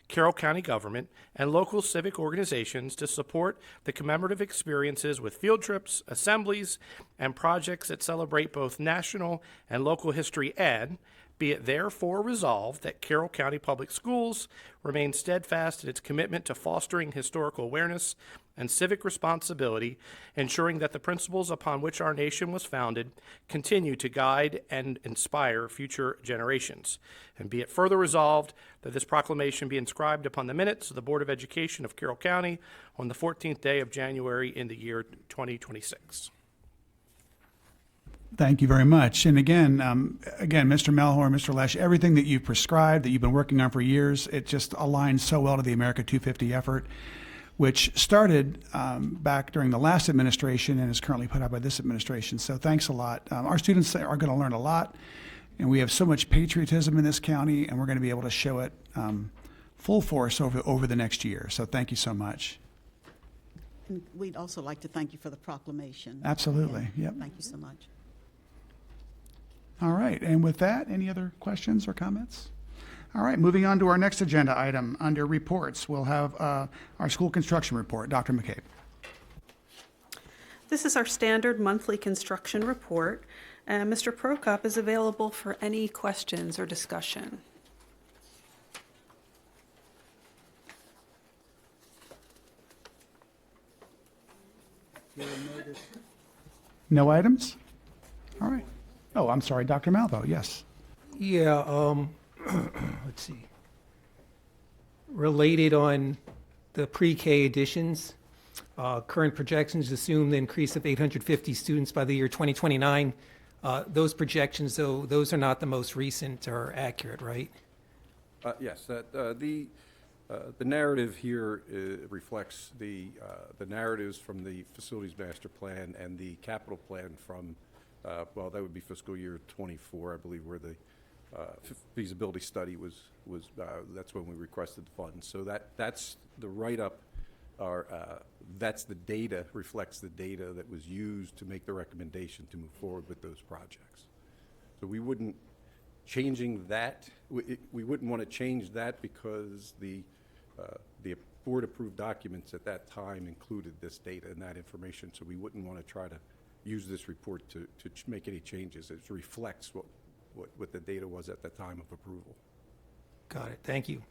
Carroll County government, and local civic organizations to support the commemorative experiences with field trips, assemblies, and projects that celebrate both national and local history. And be it therefore resolved that Carroll County Public Schools remain steadfast in its commitment to fostering historical awareness and civic responsibility, ensuring that the principles upon which our nation was founded continue to guide and inspire future generations. And be it further resolved that this proclamation be inscribed upon the minutes of the Board of Education of Carroll County on the 14th day of January in the year 2026. Thank you very much. And again, Mr. Melhorn, Mr. Lesh, everything that you've prescribed, that you've been working on for years, it just aligns so well to the America 250 effort, which started back during the last administration and is currently put out by this administration. So thanks a lot. Our students are going to learn a lot, and we have so much patriotism in this county, and we're going to be able to show it full force over the next year. So thank you so much. And we'd also like to thank you for the proclamation. Absolutely. Yeah. Yep. Thank you so much. All right, and with that, any other questions or comments? All right, moving on to our next agenda item. Under reports, we'll have our school construction report. Dr. McCabe. This is our standard monthly construction report, and Mr. Prokop is available for any questions or discussion. No items? All right. Oh, I'm sorry, Dr. Malvo, yes. Yeah, let's see. Related on the pre-K additions, current projections assume the increase of 850 students by the year 2029. Those projections, though, those are not the most recent or accurate, right? Yes, the narrative here reflects the narratives from the facilities master plan and the capital plan from, well, that would be fiscal year 24, I believe, where the feasibility study was that's when we requested the funds. So that's the write-up, or that's the data, reflects the data that was used to make the recommendation to move forward with those projects. So we wouldn't changing that. We wouldn't want to change that because the board-approved documents at that time included this data and that information. So we wouldn't want to try to use this report to make any changes. It reflects what the data was at the time of approval. Got it. Thank you.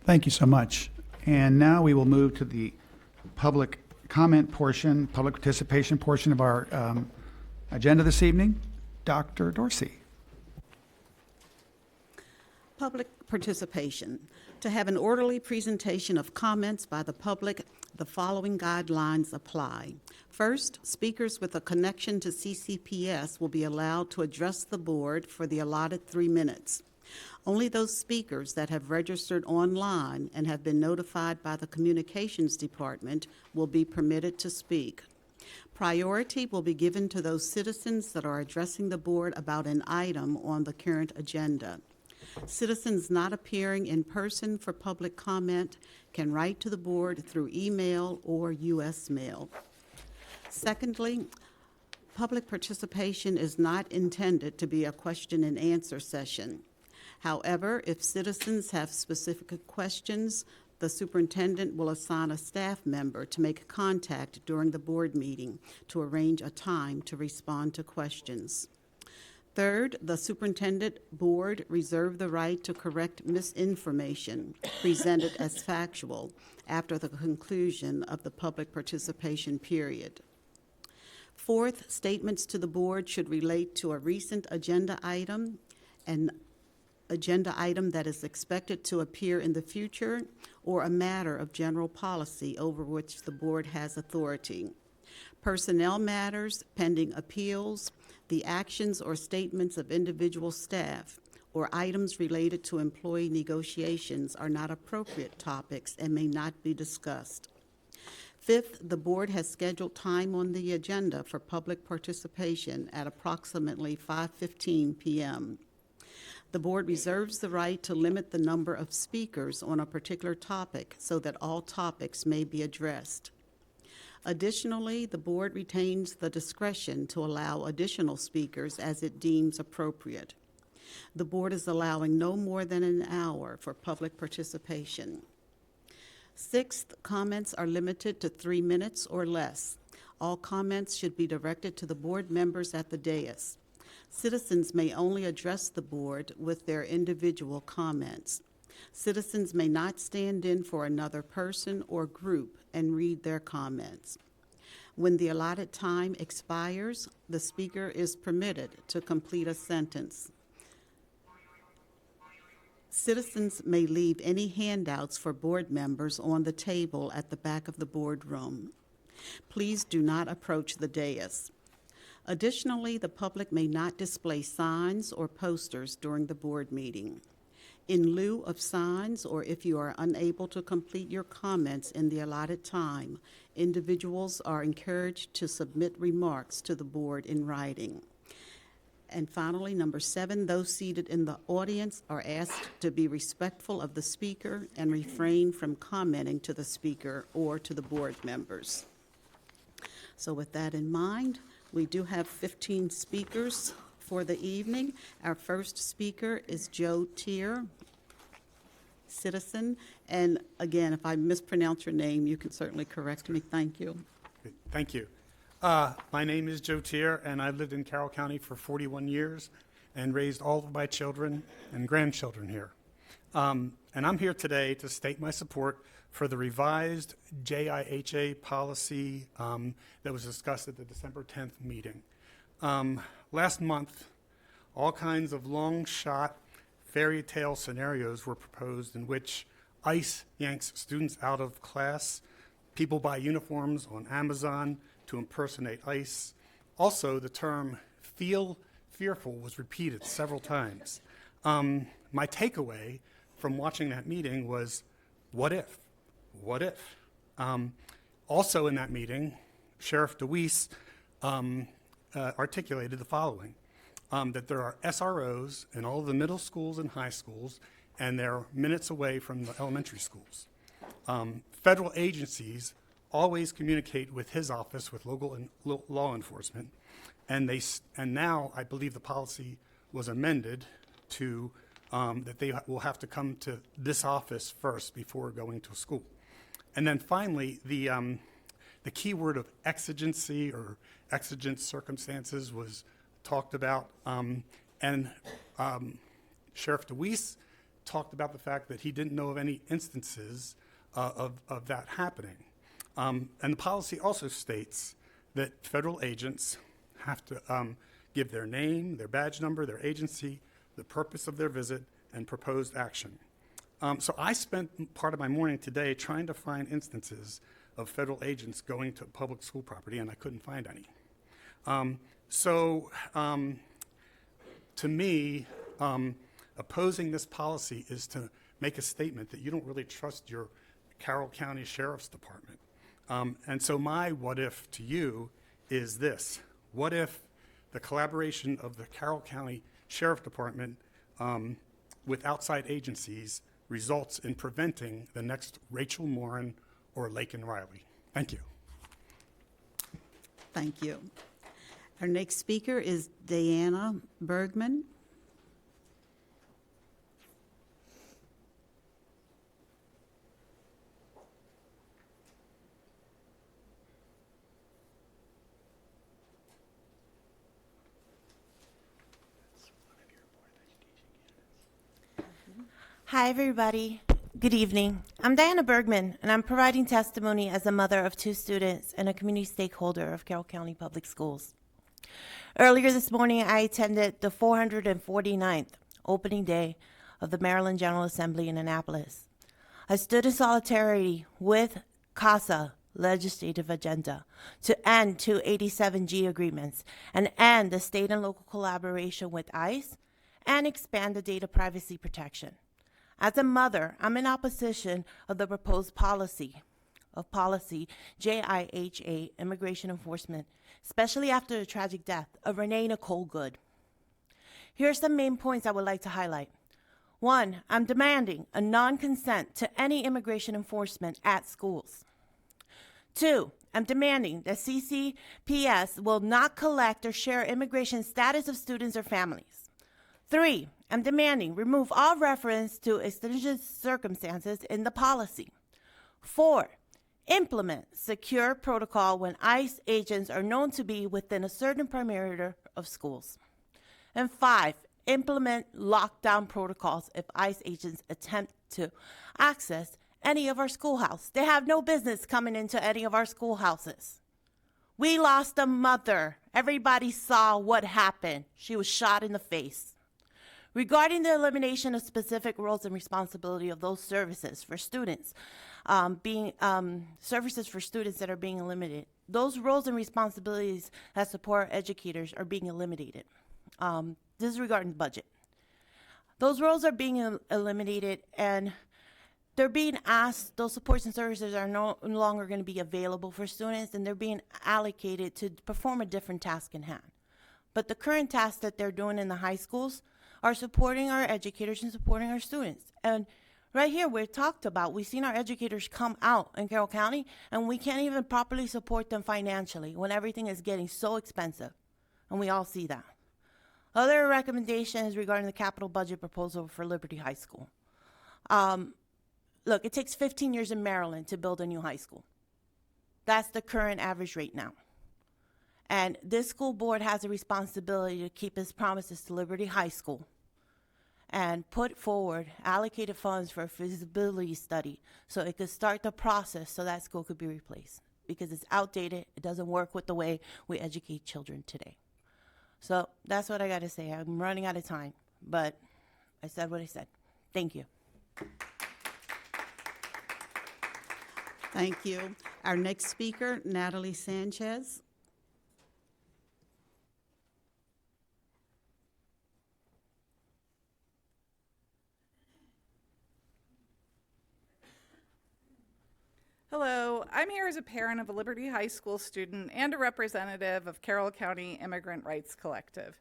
Thank you so much. And now we will move to the public comment portion, public participation portion of our agenda this evening. Dr. Dorsey. Public participation. To have an orderly presentation of comments by the public, the following guidelines apply. First, speakers with a connection to CCPS will be allowed to address the board for the allotted 3 minutes. Only those speakers that have registered online and have been notified by the communications department will be permitted to speak. Priority will be given to those citizens that are addressing the board about an item on the current agenda. Citizens not appearing in person for public comment can write to the board through email or U.S. mail. Secondly, public participation is not intended to be a question and answer session. However, if citizens have specific questions, the superintendent will assign a staff member to make contact during the board meeting to arrange a time to respond to questions. Third, the superintendent board reserve the right to correct misinformation presented as factual after the conclusion of the public participation period. Fourth, statements to the board should relate to a recent agenda item, an agenda item that is expected to appear in the future, or a matter of general policy over which the board has authority. Personnel matters, pending appeals, the actions or statements of individual staff, or items related to employee negotiations are not appropriate topics and may not be discussed. Fifth, the board has scheduled time on the agenda for public participation at approximately 5:15 p.m. The board reserves the right to limit the number of speakers on a particular topic so that all topics may be addressed. Additionally, the board retains the discretion to allow additional speakers as it deems appropriate. The board is allowing no more than an hour for public participation. Sixth, comments are limited to 3 minutes or less. All comments should be directed to the board members at the dais. Citizens may only address the board with their individual comments. Citizens may not stand in for another person or group and read their comments. When the allotted time expires, the speaker is permitted to complete a sentence. Citizens may leave any handouts for board members on the table at the back of the boardroom. Please do not approach the dais. Additionally, the public may not display signs or posters during the board meeting. In lieu of signs, or if you are unable to complete your comments in the allotted time, individuals are encouraged to submit remarks to the board in writing. And finally, number 7, those seated in the audience are asked to be respectful of the speaker and refrain from commenting to the speaker or to the board members. So with that in mind, we do have 15 speakers for the evening. Our first speaker is Joe Tier, citizen. And again, if I mispronounce your name, you can certainly correct me. Thank you. Thank you. My name is Joe Tier, and I've lived in Carroll County for 41 years and raised all of my children and grandchildren here. And I'm here today to state my support for the revised JIHA policy that was discussed at the December 10th meeting. Last month, all kinds of long-shot fairy tale scenarios were proposed in which ICE yanks students out of class, people buy uniforms on Amazon to impersonate ICE. Also, the term feel fearful was repeated several times. My takeaway from watching that meeting was, what if? What if? Also in that meeting, Sheriff DeWeese articulated the following, that there are SROs in all of the middle schools and high schools, and they're minutes away from the elementary schools. Federal agencies always communicate with his office, with local and law enforcement, and now I believe the policy was amended to that they will have to come to this office first before going to school. And then finally, the key word of exigency or exigent circumstances was talked about, and Sheriff DeWeese talked about the fact that he didn't know of any instances of that happening. And the policy also states that federal agents have to give their name, their badge number, their agency, the purpose of their visit, and proposed action. So I spent part of my morning today trying to find instances of federal agents going to public school property, and I couldn't find any. To me, opposing this policy is to make a statement that you don't really trust your Carroll County Sheriff's Department. And so my what if to you is this. What if the collaboration of the Carroll County Sheriff Department with outside agencies results in preventing the next Rachel Morin or Laken Riley. Thank you. Thank you. Our next speaker is Diana Bergman. Hi, everybody. Good evening. I'm Diana Bergman, and I'm providing testimony as a mother of 2 students and a community stakeholder of Carroll County Public Schools. Earlier this morning, I attended the 449th opening day of the Maryland General Assembly in Annapolis. I stood in solidarity with CASA legislative agenda to end 287G agreements and end the state and local collaboration with ICE and expand the data privacy protection. As a mother, I'm in opposition of the proposed policy JIHA, immigration enforcement, especially after the tragic death of Renee Nicole Good. Here are some main points I would like to highlight. 1, I'm demanding a non-consent to any immigration enforcement at schools. 2, I'm demanding that CCPS will not collect or share immigration status of students or families. 3, I'm demanding remove all reference to exigent circumstances in the policy. 4, implement secure protocol when ICE agents are known to be within a certain perimeter of schools. And 5, implement lockdown protocols if ICE agents attempt to access any of our schoolhouses. They have no business coming into any of our schoolhouses. We lost a mother. Everybody saw what happened. She was shot in the face. Regarding the elimination of specific roles and responsibility of those services for students, services for students that are being eliminated, those roles and responsibilities that support educators are being eliminated. This is regarding the budget. Those roles are being eliminated, and they're being asked, those supports and services are no longer going to be available for students, and they're being allocated to perform a different task in hand. But the current tasks that they're doing in the high schools are supporting our educators and supporting our students. And right here, we've talked about, we've seen our educators come out in Carroll County, and we can't even properly support them financially when everything is getting so expensive. And we all see that. Other recommendations regarding the capital budget proposal for Liberty High School. Look, it takes 15 years in Maryland to build a new high school. That's the current average rate now. And this school board has a responsibility to keep its promises to Liberty High School and put forward allocated funds for a feasibility study so it could start the process so that school could be replaced, because it's outdated. It doesn't work with the way we educate children today. So that's what I got to say. I'm running out of time, but I said what I said. Thank you. Thank you. Our next speaker, Natalie Sanchez. Hello, I'm here as a parent of a Liberty High School student and a representative of Carroll County Immigrant Rights Collective.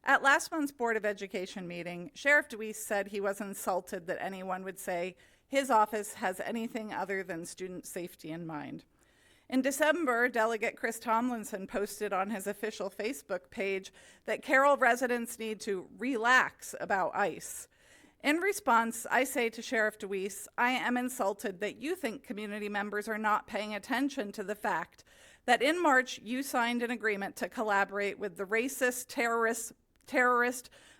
At last month's Board of Education meeting, Sheriff DeWeese said he was insulted that anyone would say his office has anything other than student safety in mind. In December, Delegate Chris Tomlinson posted on his official Facebook page that Carroll residents need to relax about ICE. In response, I say to Sheriff DeWeese, I am insulted that you think community members are not paying attention to the fact that in March you signed an agreement to collaborate with the racist, terrorist,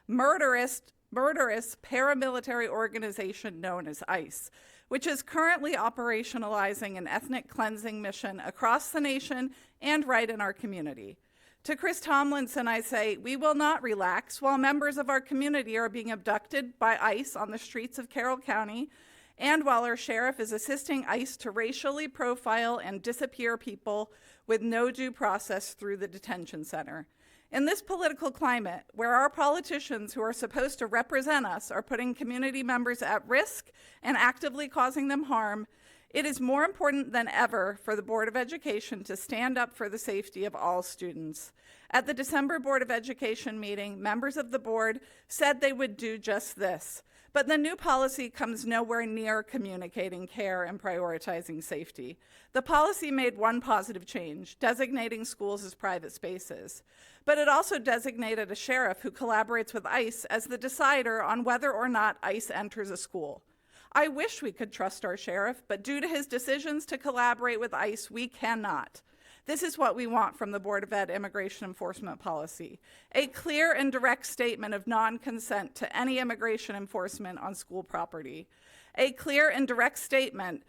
murderous paramilitary organization known as ICE, which is currently operationalizing an ethnic cleansing mission across the nation and right in our community. To Chris Tomlinson, I say, we will not relax while members of our community are being abducted by ICE on the streets of Carroll County, and while our sheriff is assisting ICE to racially profile and disappear people with no due process through the detention center. In this political climate, where our politicians who are supposed to represent us are putting community members at risk and actively causing them harm, It is more important than ever for the Board of Education to stand up for the safety of all students. At the December Board of Education meeting, members of the board said they would do just this, but the new policy comes nowhere near communicating care and prioritizing safety. The policy made one positive change, designating schools as private spaces, but it also designated a sheriff who collaborates with ICE as the decider on whether or not ICE enters a school. I wish we could trust our sheriff, but due to his decisions to collaborate with ICE, we cannot. This is what we want from the Board of Ed immigration enforcement policy: a clear and direct statement of non-consent to any immigration enforcement on school property. A clear and direct statement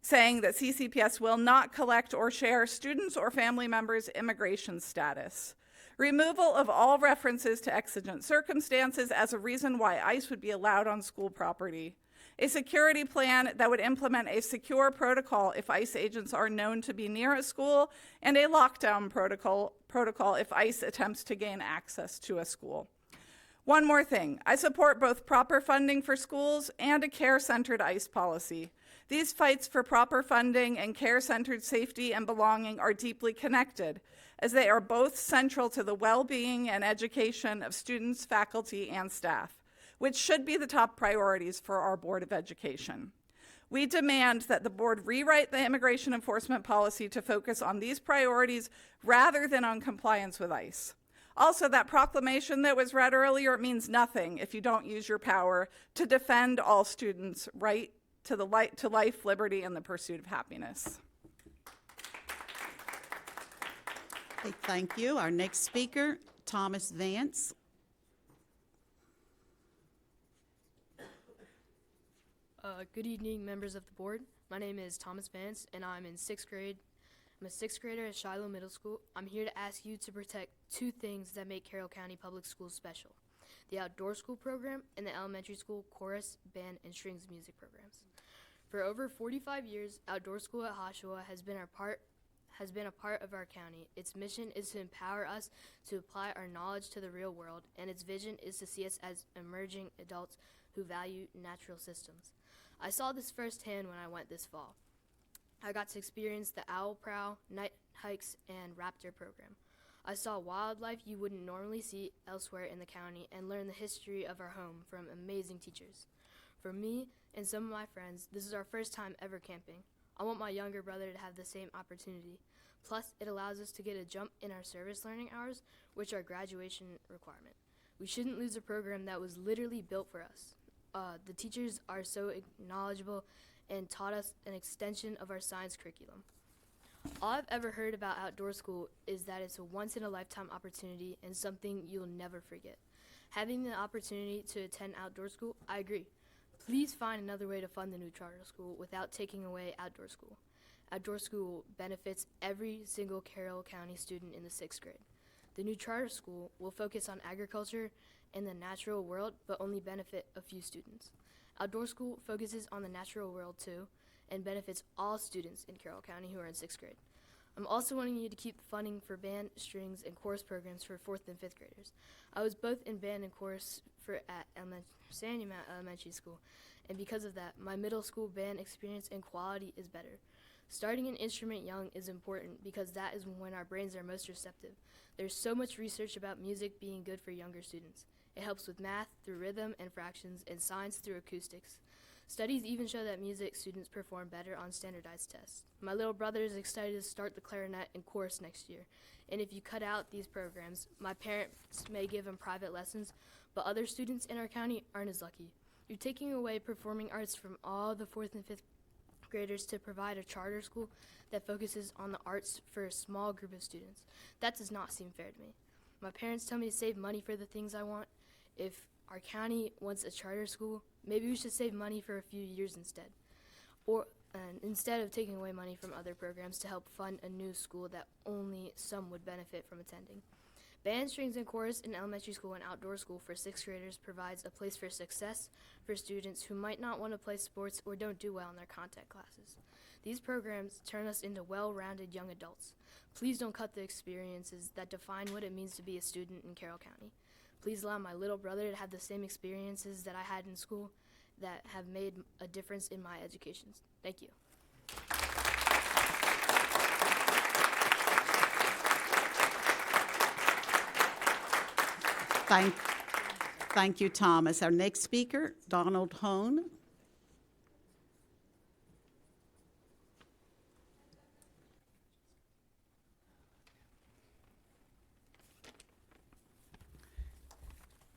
saying that CCPS will not collect or share students' or family members' immigration status. Removal of all references to exigent circumstances as a reason why ICE would be allowed on school property. A security plan that would implement a secure protocol if ICE agents are known to be near a school, and a lockdown protocol if ICE attempts to gain access to a school. One more thing, I support both proper funding for schools and a care-centered ICE policy. These fights for proper funding and care-centered safety and belonging are deeply connected, as they are both central to the well-being and education of students, faculty, and staff, which should be the top priorities for our Board of Education. We demand that the board rewrite the immigration enforcement policy to focus on these priorities rather than on compliance with ICE. Also, that proclamation that was read earlier means nothing if you don't use your power to defend all students' right to life, liberty, and the pursuit of happiness. Okay, thank you. Our next speaker, Thomas Vance. Good evening, members of the board. My name is Thomas Vance, and I'm in 6th grade. I'm a 6th grader at Shiloh Middle School. I'm here to ask you to protect two things that make Carroll County Public Schools special: the outdoor school program and the elementary school chorus, band, and strings music programs. For over 45 years, outdoor school at Hoshawa has been a part of our county. Its mission is to empower us to apply our knowledge to the real world, and its vision is to see us as emerging adults who value natural systems. I saw this firsthand when I went this fall. I got to experience the owl prow, night hikes, and raptor program. I saw wildlife you wouldn't normally see elsewhere in the county and learned the history of our home from amazing teachers. For me and some of my friends, this is our first time ever camping. I want my younger brother to have the same opportunity. Plus, it allows us to get a jump in our service learning hours, which are graduation requirement. We shouldn't lose a program that was literally built for us. The teachers are so knowledgeable and taught us an extension of our science curriculum. All I've ever heard about outdoor school is that it's a once-in-a-lifetime opportunity and something you'll never forget. Having the opportunity to attend outdoor school, I agree. Please find another way to fund the new charter school without taking away outdoor school. Outdoor school benefits every single Carroll County student in the 6th grade. The new charter school will focus on agriculture and the natural world, but only benefit a few students. Outdoor school focuses on the natural world too, and benefits all students in Carroll County who are in 6th grade. I'm also wanting you to keep funding for band, strings, and chorus programs for 4th and 5th graders. I was both in band and chorus at Sandy Mount Elementary School, and because of that, my middle school band experience and quality is better. Starting an instrument young is important because that is when our brains are most receptive. There's so much research about music being good for younger students. It helps with math through rhythm and fractions, and science through acoustics. Studies even show that music students perform better on standardized tests. My little brother is excited to start the clarinet and chorus next year, and if you cut out these programs, my parents may give him private lessons, but other students in our county aren't as lucky. You're taking away performing arts from all the 4th and 5th graders to provide a charter school that focuses on the arts for a small group of students. That does not seem fair to me. My parents tell me to save money for the things I want. If our county wants a charter school, maybe we should save money for a few years instead. Or instead of taking away money from other programs to help fund a new school that only some would benefit from attending. Band, strings, and chorus in elementary school and outdoor school for 6th graders provides a place for success for students who might not want to play sports or don't do well in their contact classes. These programs turn us into well-rounded young adults. Please don't cut the experiences that define what it means to be a student in Carroll County. Please allow my little brother to have the same experiences that I had in school that have made a difference in my education. Thank you. Thank you, Thomas. Our next speaker, Donald Hone.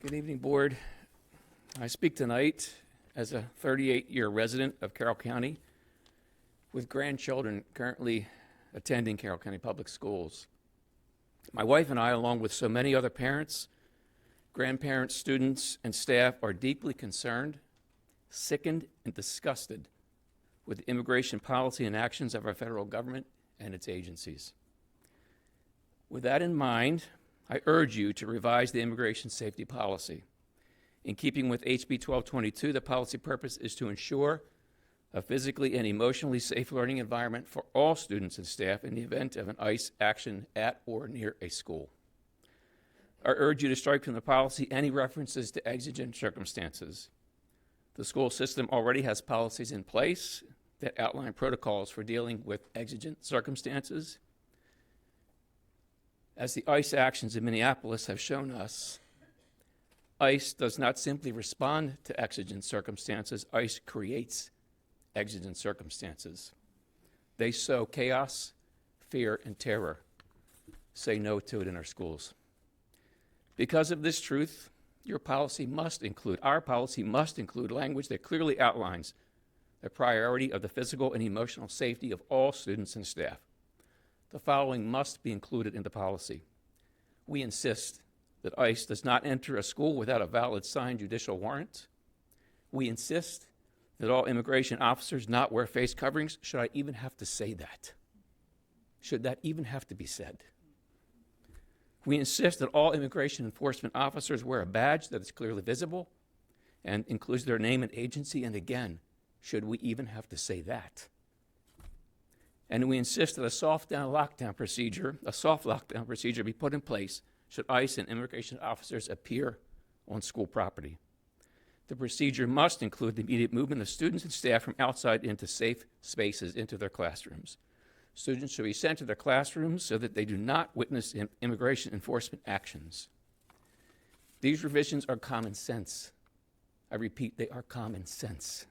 Good evening, Board. I speak tonight as a 38-year resident of Carroll County with grandchildren currently attending Carroll County Public Schools. My wife and I, along with so many other parents, grandparents, students, and staff, are deeply concerned, sickened, and disgusted with the immigration policy and actions of our federal government and its agencies. With that in mind, I urge you to revise the immigration safety policy. In keeping with HB 1222, the policy purpose is to ensure a physically and emotionally safe learning environment for all students and staff in the event of an ICE action at or near a school. I urge you to strike from the policy any references to exigent circumstances. The school system already has policies in place that outline protocols for dealing with exigent circumstances. As the ICE actions in Minneapolis have shown us, ICE does not simply respond to exigent circumstances, ICE creates exigent circumstances. They sow chaos, fear, and terror. Say no to it in our schools. Because of this truth, our policy must include language that clearly outlines the priority of the physical and emotional safety of all students and staff. The following must be included in the policy. We insist that ICE does not enter a school without a valid signed judicial warrant. We insist that all immigration officers not wear face coverings. Should I even have to say that? Should that even have to be said? We insist that all immigration enforcement officers wear a badge that is clearly visible and includes their name and agency. And again, should we even have to say that? And we insist that a soft lockdown procedure be put in place should ICE and immigration officers appear on school property. The procedure must include the immediate movement of students and staff from outside into safe spaces into their classrooms. Students should be sent to their classrooms so that they do not witness immigration enforcement actions. These revisions are common sense. I repeat, they are common sense.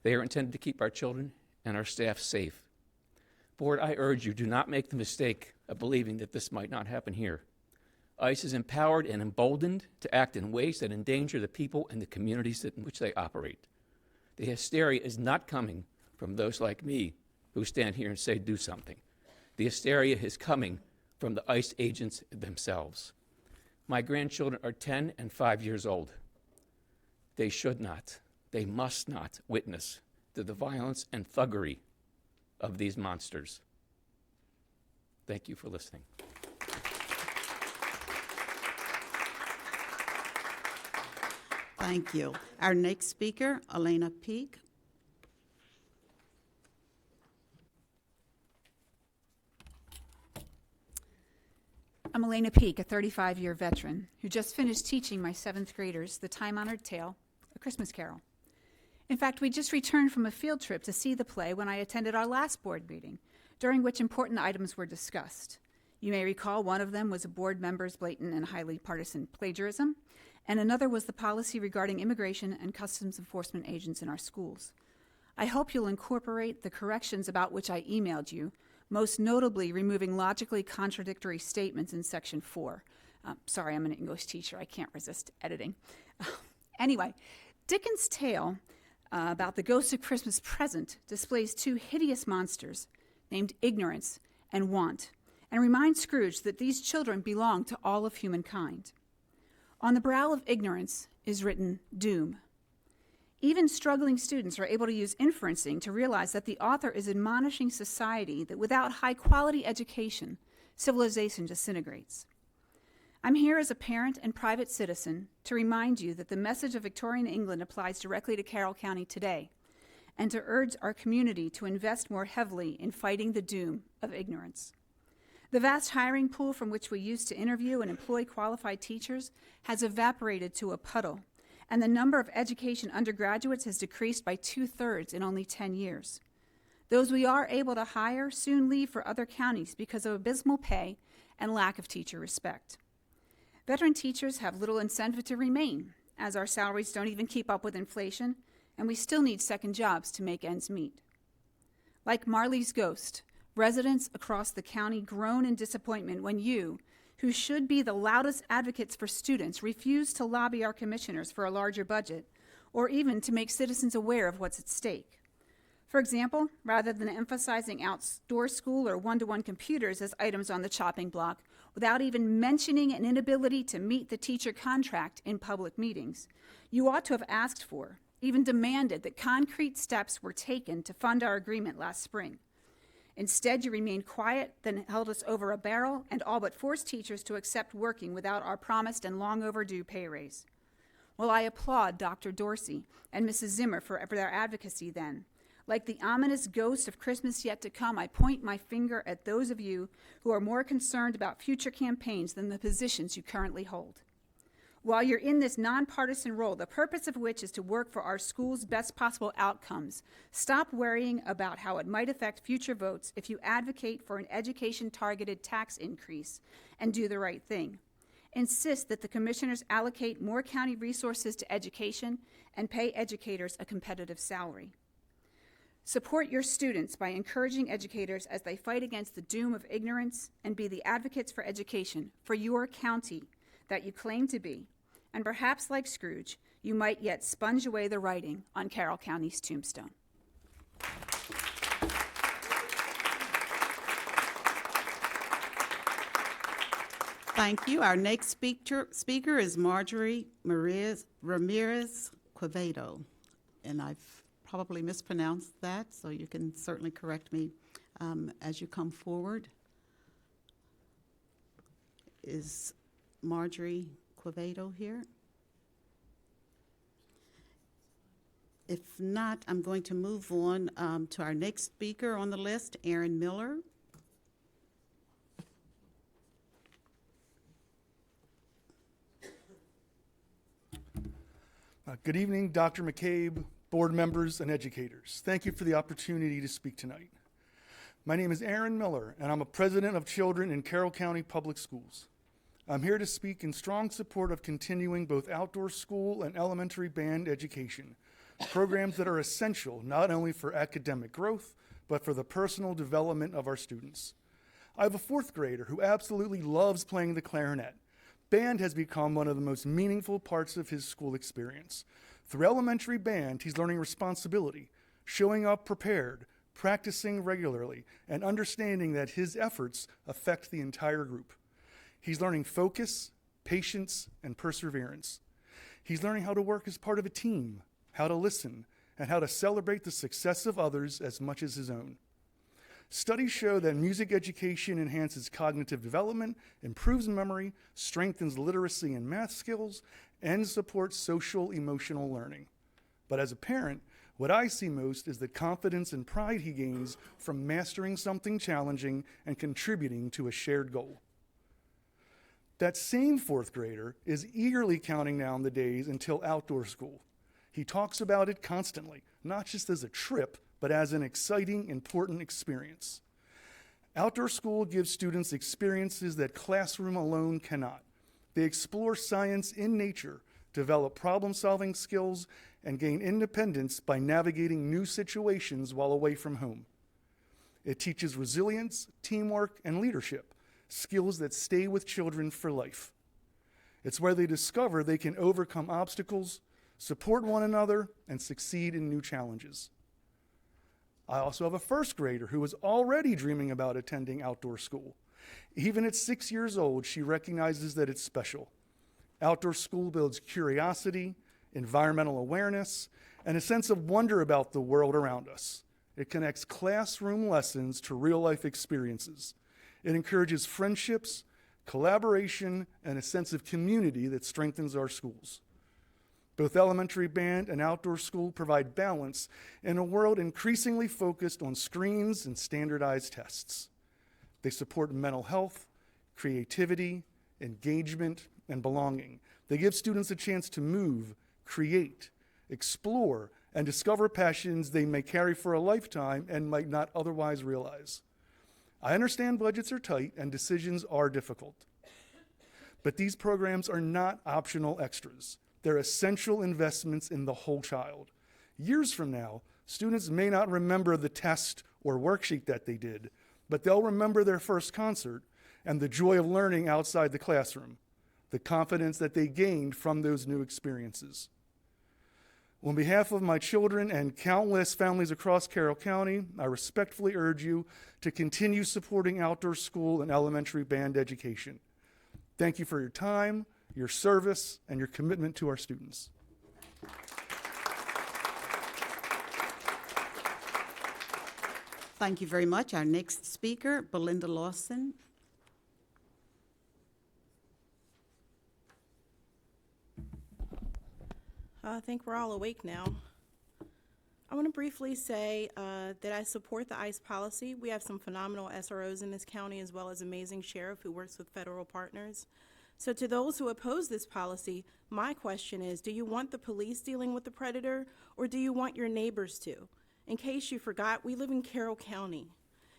They are intended to keep our children and our staff safe. Board, I urge you, do not make the mistake of believing that this might not happen here. ICE is empowered and emboldened to act in ways that endanger the people and the communities in which they operate. The hysteria is not coming from those like me who stand here and say, do something. The hysteria is coming from the ICE agents themselves. My grandchildren are 10 and 5 years old. They should not, they must not witness to the violence and thuggery of these monsters. Thank you for listening. Thank you. Our next speaker, Elena Peak. I'm Elena Peak, a 35-year veteran who just finished teaching my 7th graders the time-honored tale, A Christmas Carol. In fact, we just returned from a field trip to see the play when I attended our last board meeting, during which important items were discussed. You may recall one of them was a board member's blatant and highly partisan plagiarism, and another was the policy regarding immigration and customs enforcement agents in our schools. I hope you'll incorporate the corrections about which I emailed you, most notably removing logically contradictory statements in Section 4. Sorry, I'm an English teacher. I can't resist editing. Anyway, Dickens' tale about the ghost of Christmas Present displays two hideous monsters named Ignorance and Want, and reminds Scrooge that these children belong to all of humankind. On the brow of ignorance is written doom. Even struggling students are able to use inferencing to realize that the author is admonishing society that without high-quality education, civilization disintegrates. I'm here as a parent and private citizen to remind you that the message of Victorian England applies directly to Carroll County today, and to urge our community to invest more heavily in fighting the doom of ignorance. The vast hiring pool from which we used to interview and employ qualified teachers has evaporated to a puddle, and the number of education undergraduates has decreased by 2/3 in only 10 years. Those we are able to hire soon leave for other counties because of abysmal pay and lack of teacher respect. Veteran teachers have little incentive to remain, as our salaries don't even keep up with inflation, and we still need second jobs to make ends meet. Like Marley's ghost, residents across the county groan in disappointment when you, who should be the loudest advocates for students, refuse to lobby our commissioners for a larger budget, or even to make citizens aware of what's at stake. For example, rather than emphasizing outdoor school or one-to-one computers as items on the chopping block, without even mentioning an inability to meet the teacher contract in public meetings, you ought to have asked for, even demanded, that concrete steps were taken to fund our agreement last spring. Instead, you remained quiet, then held us over a barrel, and all but forced teachers to accept working without our promised and long overdue pay raise. Well, I applaud Dr. Dorsey and Mrs. Zimmer for their advocacy then. Like the ominous ghost of Christmas yet to come, I point my finger at those of you who are more concerned about future campaigns than the positions you currently hold. While you're in this nonpartisan role, the purpose of which is to work for our school's best possible outcomes, stop worrying about how it might affect future votes if you advocate for an education-targeted tax increase and do the right thing. Insist that the commissioners allocate more county resources to education and pay educators a competitive salary. Support your students by encouraging educators as they fight against the doom of ignorance, and be the advocates for education for your county that you claim to be. And perhaps, like Scrooge, you might yet sponge away the writing on Carroll County's tombstone. Thank you. Our next speaker is Marjorie Ramirez Quevedo, and I've probably mispronounced that, so you can certainly correct me as you come forward. Is Marjorie Quevedo here? If not, I'm going to move on to our next speaker on the list, Aaron Miller. Good evening, Dr. McCabe, board members, and educators. Thank you for the opportunity to speak tonight. My name is Aaron Miller, and I'm a president of children in Carroll County Public Schools. I'm here to speak in strong support of continuing both outdoor school and elementary band education, programs that are essential not only for academic growth, but for the personal development of our students. I have a fourth grader who absolutely loves playing the clarinet. Band has become one of the most meaningful parts of his school experience. Through elementary band, he's learning responsibility, showing up prepared, practicing regularly, and understanding that his efforts affect the entire group. He's learning focus, patience, and perseverance. He's learning how to work as part of a team, how to listen, and how to celebrate the success of others as much as his own. Studies show that music education enhances cognitive development, improves memory, strengthens literacy and math skills, and supports social emotional learning. But as a parent, what I see most is the confidence and pride he gains from mastering something challenging and contributing to a shared goal. That same fourth grader is eagerly counting down the days until outdoor school. He talks about it constantly, not just as a trip, but as an exciting, important experience. Outdoor school gives students experiences that classroom alone cannot. They explore science in nature, develop problem-solving skills, and gain independence by navigating new situations while away from home. It teaches resilience, teamwork, and leadership, skills that stay with children for life. It's where they discover they can overcome obstacles, support one another, and succeed in new challenges. I also have a first grader who is already dreaming about attending outdoor school. Even at 6 years old, she recognizes that it's special. Outdoor school builds curiosity, environmental awareness, and a sense of wonder about the world around us. It connects classroom lessons to real-life experiences. It encourages friendships, collaboration, and a sense of community that strengthens our schools. Both elementary band and outdoor school provide balance in a world increasingly focused on screens and standardized tests. They support mental health, creativity, engagement, and belonging. They give students a chance to move, create, explore, and discover passions they may carry for a lifetime and might not otherwise realize. I understand budgets are tight and decisions are difficult. But these programs are not optional extras. They're essential investments in the whole child. Years from now, students may not remember the test or worksheet that they did, but they'll remember their first concert and the joy of learning outside the classroom, the confidence that they gained from those new experiences. On behalf of my children and countless families across Carroll County, I respectfully urge you to continue supporting outdoor school and elementary band education. Thank you for your time, your service, and your commitment to our students. Thank you very much. Our next speaker, Belinda Lawson. I think we're all awake now. I want to briefly say that I support the ICE policy. We have some phenomenal SROs in this county, as well as amazing sheriff who works with federal partners. So to those who oppose this policy, my question is, do you want the police dealing with the predator, or do you want your neighbors to? In case you forgot, we live in Carroll County.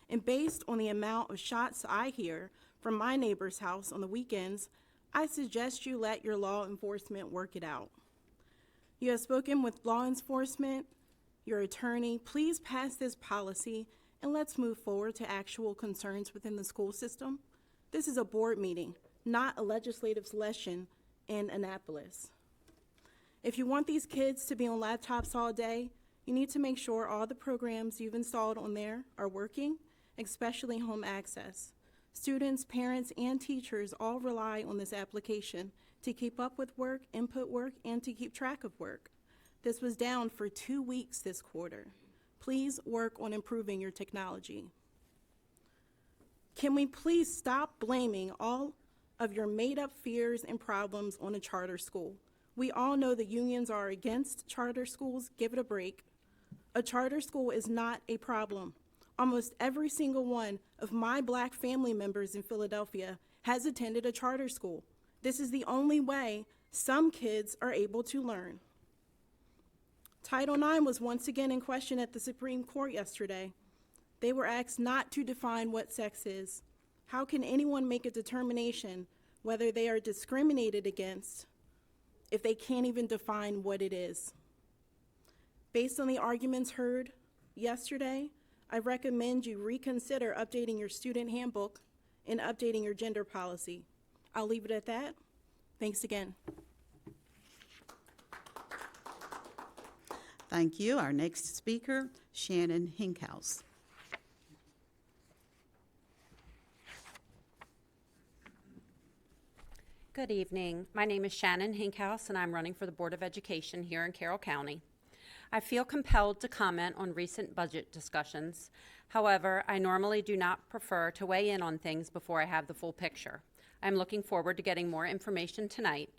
And based on the amount of shots I hear from my neighbor's house on the weekends, I suggest you let your law enforcement work it out. You have spoken with law enforcement, your attorney. Please pass this policy and let's move forward to actual concerns within the school system. This is a board meeting, not a legislative session in Annapolis. If you want these kids to be on laptops all day, you need to make sure all the programs you've installed on there are working, especially home access. Students, parents, and teachers all rely on this application to keep up with work, input work, and to keep track of work. This was down for 2 weeks this quarter. Please work on improving your technology. Can we please stop blaming all of your made-up fears and problems on a charter school? We all know the unions are against charter schools. Give it a break. A charter school is not a problem. Almost every single one of my Black family members in Philadelphia has attended a charter school. This is the only way some kids are able to learn. Title IX was once again in question at the Supreme Court yesterday. They were asked not to define what sex is. How can anyone make a determination whether they are discriminated against if they can't even define what it is? Based on the arguments heard yesterday, I recommend you reconsider updating your student handbook and updating your gender policy. I'll leave it at that. Thanks again. Thank you. Our next speaker, Shannon Hinkhouse. Good evening. My name is Shannon Hinkhouse, and I'm running for the Board of Education here in Carroll County. I feel compelled to comment on recent budget discussions. However, I normally do not prefer to weigh in on things before I have the full picture. I'm looking forward to getting more information tonight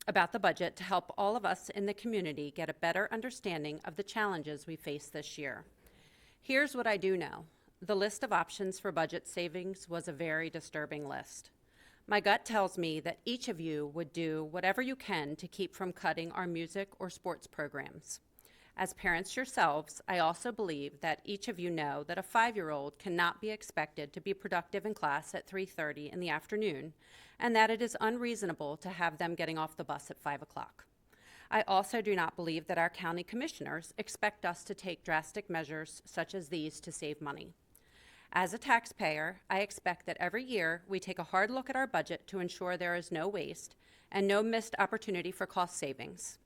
about the budget to help all of us in the community get a better understanding of the challenges we face this year. Here's what I do know. The list of options for budget savings was a very disturbing list. My gut tells me that each of you would do whatever you can to keep from cutting our music or sports programs. As parents yourselves, I also believe that each of you know that a 5-year-old cannot be expected to be productive in class at 3:30 in the afternoon, and that it is unreasonable to have them getting off the bus at 5 o'clock. I also do not believe that our county commissioners expect us to take drastic measures such as these to save money. As a taxpayer, I expect that every year we take a hard look at our budget to ensure there is no waste and no missed opportunity for cost savings.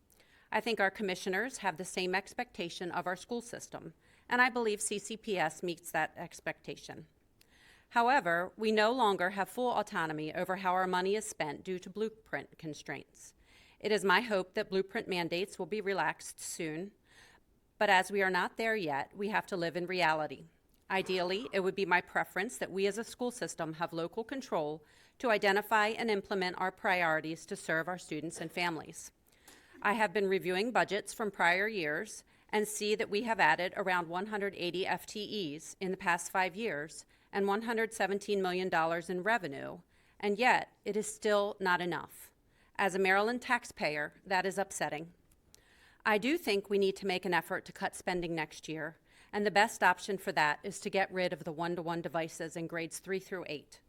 I think our commissioners have the same expectation of our school system, and I believe CCPS meets that expectation. However, we no longer have full autonomy over how our money is spent due to blueprint constraints. It is my hope that blueprint mandates will be relaxed soon, but as we are not there yet, we have to live in reality. Ideally, it would be my preference that we as a school system have local control to identify and implement our priorities to serve our students and families. I have been reviewing budgets from prior years and see that we have added around 180 FTEs in the past 5 years and $117 million in revenue, and yet it is still not enough. As a Maryland taxpayer, that is upsetting. I do think we need to make an effort to cut spending next year, and the best option for that is to get rid of the one-to-one devices in grades 3 through 8.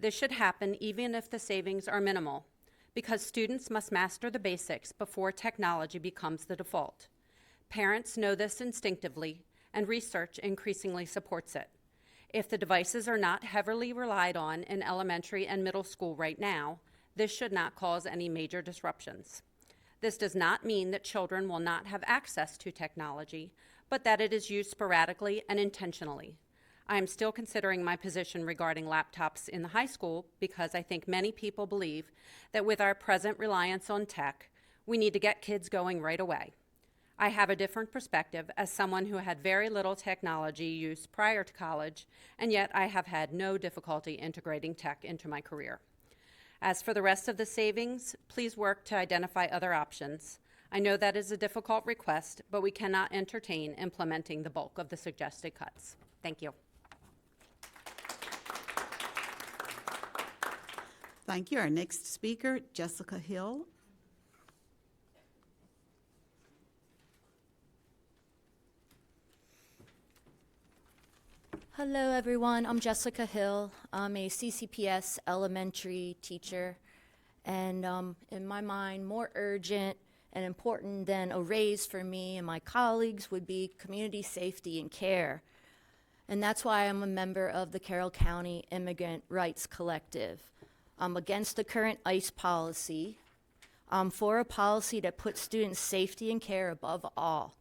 This should happen even if the savings are minimal, because students must master the basics before technology becomes the default. Parents know this instinctively, and research increasingly supports it. If the devices are not heavily relied on in elementary and middle school right now, this should not cause any major disruptions. This does not mean that children will not have access to technology, but that it is used sporadically and intentionally. I am still considering my position regarding laptops in the high school because I think many people believe that with our present reliance on tech, we need to get kids going right away. I have a different perspective as someone who had very little technology use prior to college, and yet I have had no difficulty integrating tech into my career. As for the rest of the savings, please work to identify other options. I know that is a difficult request, but we cannot entertain implementing the bulk of the suggested cuts. Thank you. Thank you. Our next speaker, Jessica Hill. Hello, everyone. I'm Jessica Hill. I'm a CCPS elementary teacher, and in my mind, more urgent and important than a raise for me and my colleagues would be community safety and care. And that's why I'm a member of the Carroll County Immigrant Rights Collective. I'm against the current ICE policy. I'm for a policy that puts student safety and care above all.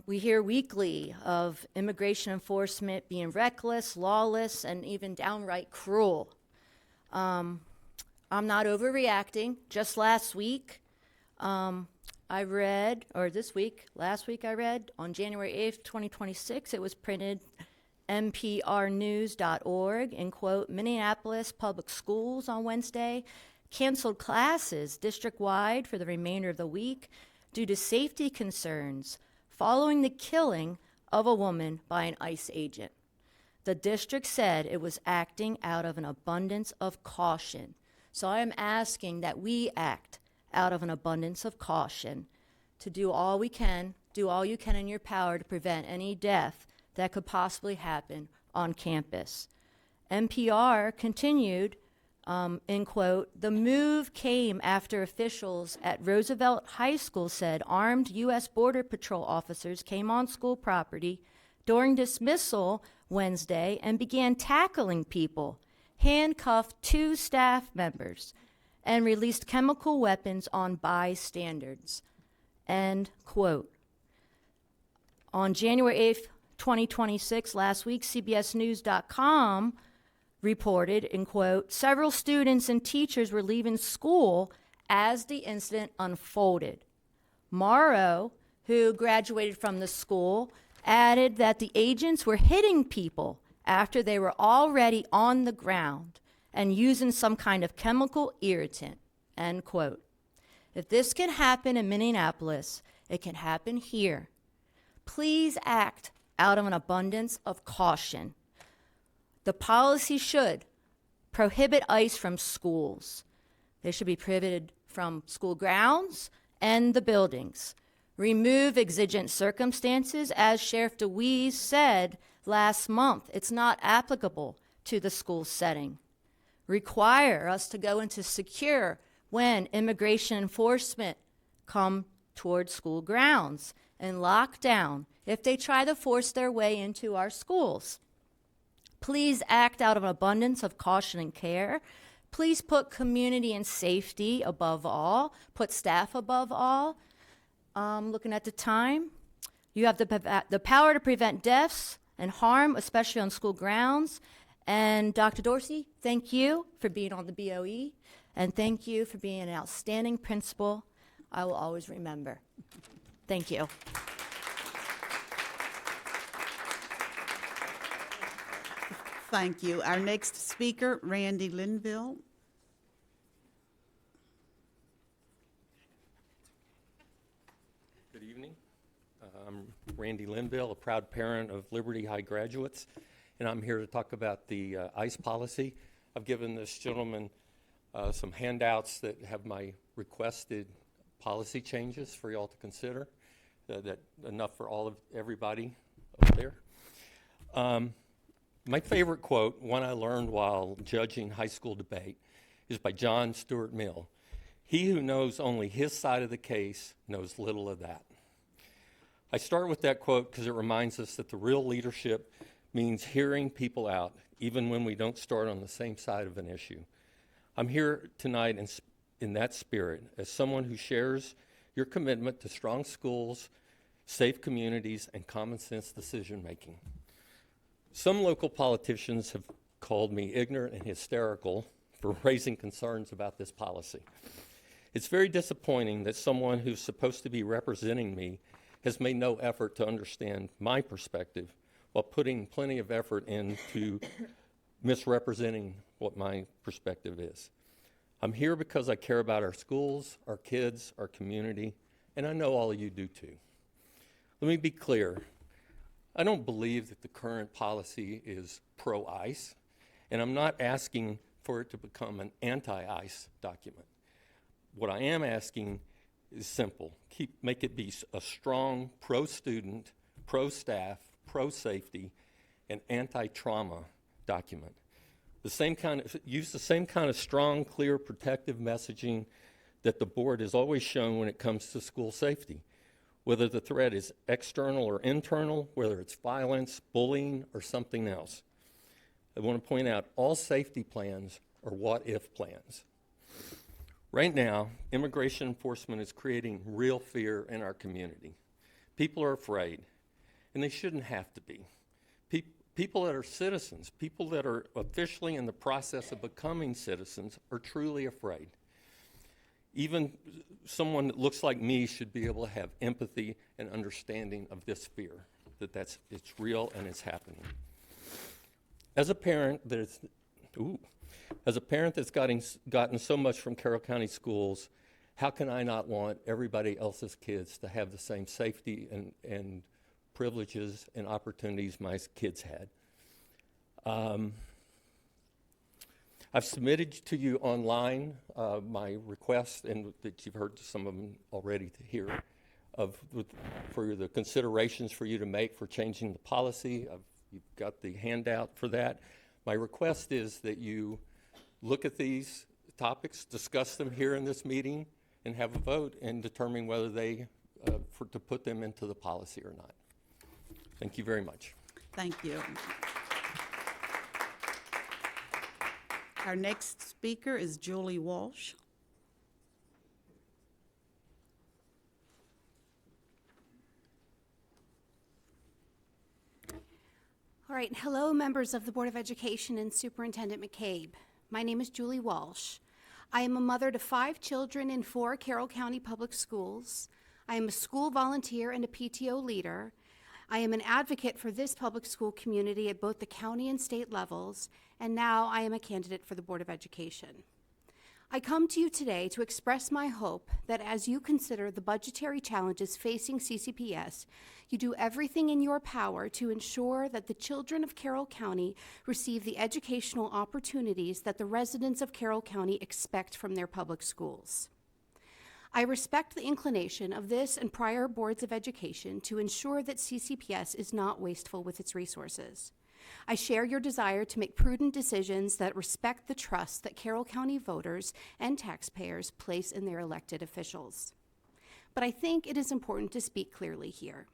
We hear weekly of immigration enforcement being reckless, lawless, and even downright cruel. I'm not overreacting. Just last week, last week I read, on January 8th, 2026, it was printed, nprnews.org, in quote, Minneapolis Public Schools on Wednesday canceled classes district-wide for the remainder of the week due to safety concerns following the killing of a woman by an ICE agent. The district said it was acting out of an abundance of caution. So I am asking that we act out of an abundance of caution to do all we can, do all you can in your power to prevent any death that could possibly happen on campus. NPR continued, in quote, the move came after officials at Roosevelt High School said armed U.S. Border Patrol officers came on school property during dismissal Wednesday and began tackling people, handcuffed 2 staff members, and released chemical weapons on bystanders, end quote. On January 8th, 2026, last week, CBSNews.com reported, in quote, several students and teachers were leaving school as the incident unfolded. Morrow, who graduated from the school, added that the agents were hitting people after they were already on the ground and using some kind of chemical irritant, end quote. If this can happen in Minneapolis, it can happen here. Please act out of an abundance of caution. The policy should prohibit ICE from schools. They should be prohibited from school grounds and the buildings. Remove exigent circumstances, as Sheriff DeWeese said last month. It's not applicable to the school setting. Require us to go into secure when immigration enforcement come toward school grounds, and lock down if they try to force their way into our schools. Please act out of an abundance of caution and care. Please put community and safety above all. Put staff above all. Looking at the time, you have the power to prevent deaths and harm, especially on school grounds. And Dr. Dorsey, thank you for being on the BOE, and thank you for being an outstanding principal. I will always remember. Thank you. Thank you. Our next speaker, Randy Linville. Good evening. I'm Randy Linville, a proud parent of Liberty High graduates, and I'm here to talk about the ICE policy. I've given this gentleman some handouts that have my requested policy changes for y'all to consider. That enough for everybody up there. My favorite quote, one I learned while judging high school debate, is by John Stuart Mill. He who knows only his side of the case knows little of that. I start with that quote because it reminds us that the real leadership means hearing people out, even when we don't start on the same side of an issue. I'm here tonight in that spirit as someone who shares your commitment to strong schools, safe communities, and common sense decision making. Some local politicians have called me ignorant and hysterical for raising concerns about this policy. It's very disappointing that someone who's supposed to be representing me has made no effort to understand my perspective while putting plenty of effort into misrepresenting what my perspective is. I'm here because I care about our schools, our kids, our community, and I know all of you do too. Let me be clear. I don't believe that the current policy is pro-ICE, and I'm not asking for it to become an anti-ICE document. What I am asking is simple. Make it be a strong pro-student, pro-staff, pro-safety, and anti-trauma document. Use the same kind of strong, clear, protective messaging that the board has always shown when it comes to school safety. Whether the threat is external or internal, whether it's violence, bullying, or something else. I want to point out all safety plans are what-if plans. Right now, immigration enforcement is creating real fear in our community. People are afraid, and they shouldn't have to be. People that are citizens, people that are officially in the process of becoming citizens are truly afraid. Even someone that looks like me should be able to have empathy and understanding of this fear, it's real and it's happening. As a parent that's gotten so much from Carroll County schools, how can I not want everybody else's kids to have the same safety and privileges and opportunities my kids had? I've submitted to you online my requests, and that you've heard some of them already here, for the considerations for you to make for changing the policy. You've got the handout for that. My request is that you look at these topics, discuss them here in this meeting, and have a vote and determine whether to put them into the policy or not. Thank you very much. Thank you. Our next speaker is Julie Walsh. All right, hello members of the Board of Education and Superintendent McCabe. My name is Julie Walsh. I am a mother to 5 children in 4 Carroll County public schools. I am a school volunteer and a PTO leader. I am an advocate for this public school community at both the county and state levels, and now I am a candidate for the Board of Education. I come to you today to express my hope that as you consider the budgetary challenges facing CCPS, you do everything in your power to ensure that the children of Carroll County receive the educational opportunities that the residents of Carroll County expect from their public schools. I respect the inclination of this and prior boards of education to ensure that CCPS is not wasteful with its resources. I share your desire to make prudent decisions that respect the trust that Carroll County voters and taxpayers place in their elected officials. But I think it is important to speak clearly here.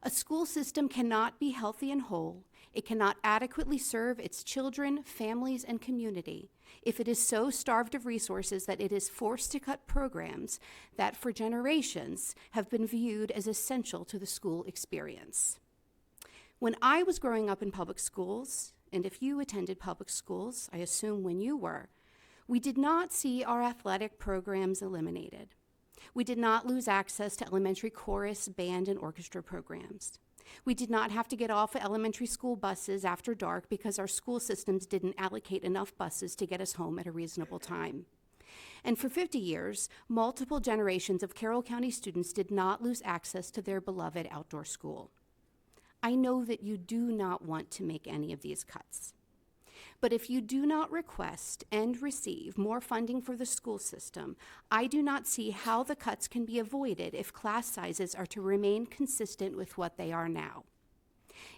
A school system cannot be healthy and whole. It cannot adequately serve its children, families, and community if it is so starved of resources that it is forced to cut programs that for generations have been viewed as essential to the school experience. When I was growing up in public schools, and if you attended public schools, I assume when you were, we did not see our athletic programs eliminated. We did not lose access to elementary chorus, band, and orchestra programs. We did not have to get off of elementary school buses after dark because our school systems didn't allocate enough buses to get us home at a reasonable time. And for 50 years, multiple generations of Carroll County students did not lose access to their beloved outdoor school. I know that you do not want to make any of these cuts. But if you do not request and receive more funding for the school system, I do not see how the cuts can be avoided if class sizes are to remain consistent with what they are now.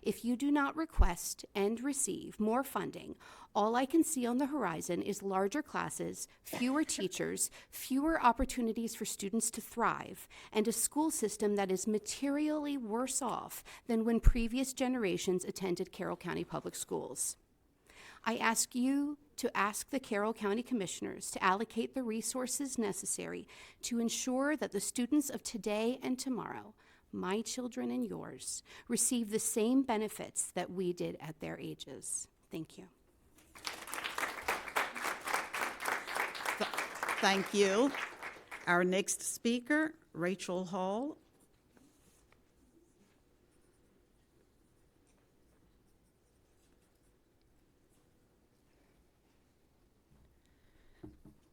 If you do not request and receive more funding, all I can see on the horizon is larger classes, fewer teachers, fewer opportunities for students to thrive, and a school system that is materially worse off than when previous generations attended Carroll County Public Schools. I ask you to ask the Carroll County Commissioners to allocate the resources necessary to ensure that the students of today and tomorrow, my children and yours, receive the same benefits that we did at their ages. Thank you. Thank you. Our next speaker, Rachel Hall.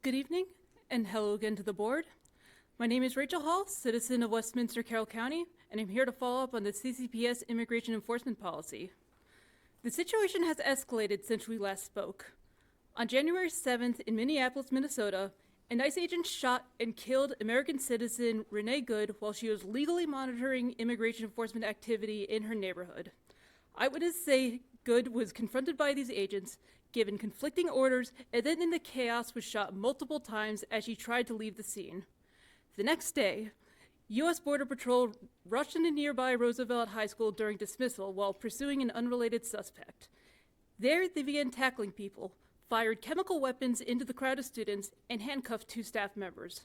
Good evening, and hello again to the board. My name is Rachel Hall, citizen of Westminster, Carroll County, and I'm here to follow up on the CCPS immigration enforcement policy. The situation has escalated since we last spoke. On January 7th in Minneapolis, Minnesota, an ICE agent shot and killed American citizen Renee Good while she was legally monitoring immigration enforcement activity in her neighborhood. Eyewitnesses say Good was confronted by these agents, given conflicting orders, and then in the chaos was shot multiple times as she tried to leave the scene. The next day, U.S. Border Patrol rushed into nearby Roosevelt High School during dismissal while pursuing an unrelated suspect. There, they began tackling people, fired chemical weapons into the crowd of students, and handcuffed 2 staff members.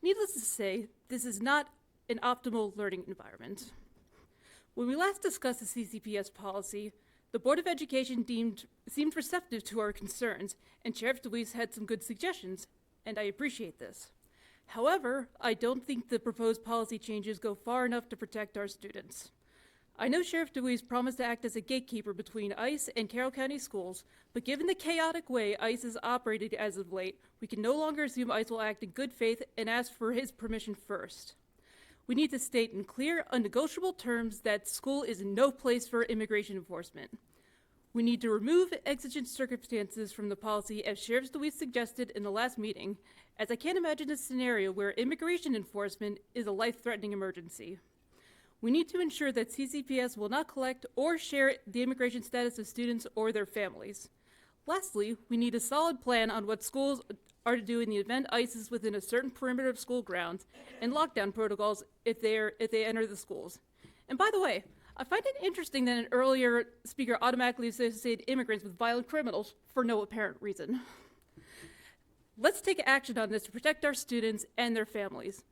Needless to say, this is not an optimal learning environment. When we last discussed the CCPS policy, the Board of Education seemed receptive to our concerns, and Sheriff DeWeese had some good suggestions, and I appreciate this. However, I don't think the proposed policy changes go far enough to protect our students. I know Sheriff DeWeese promised to act as a gatekeeper between ICE and Carroll County schools, but given the chaotic way ICE has operated as of late, we can no longer assume ICE will act in good faith and ask for his permission first. We need to state in clear, unnegotiable terms that school is no place for immigration enforcement. We need to remove exigent circumstances from the policy as Sheriff DeWeese suggested in the last meeting, as I can't imagine a scenario where immigration enforcement is a life-threatening emergency. We need to ensure that CCPS will not collect or share the immigration status of students or their families. Lastly, we need a solid plan on what schools are to do in the event ICE is within a certain perimeter of school grounds, and lockdown protocols if they enter the schools. And by the way, I find it interesting that an earlier speaker automatically associated immigrants with violent criminals for no apparent reason. Let's take action on this to protect our students and their families.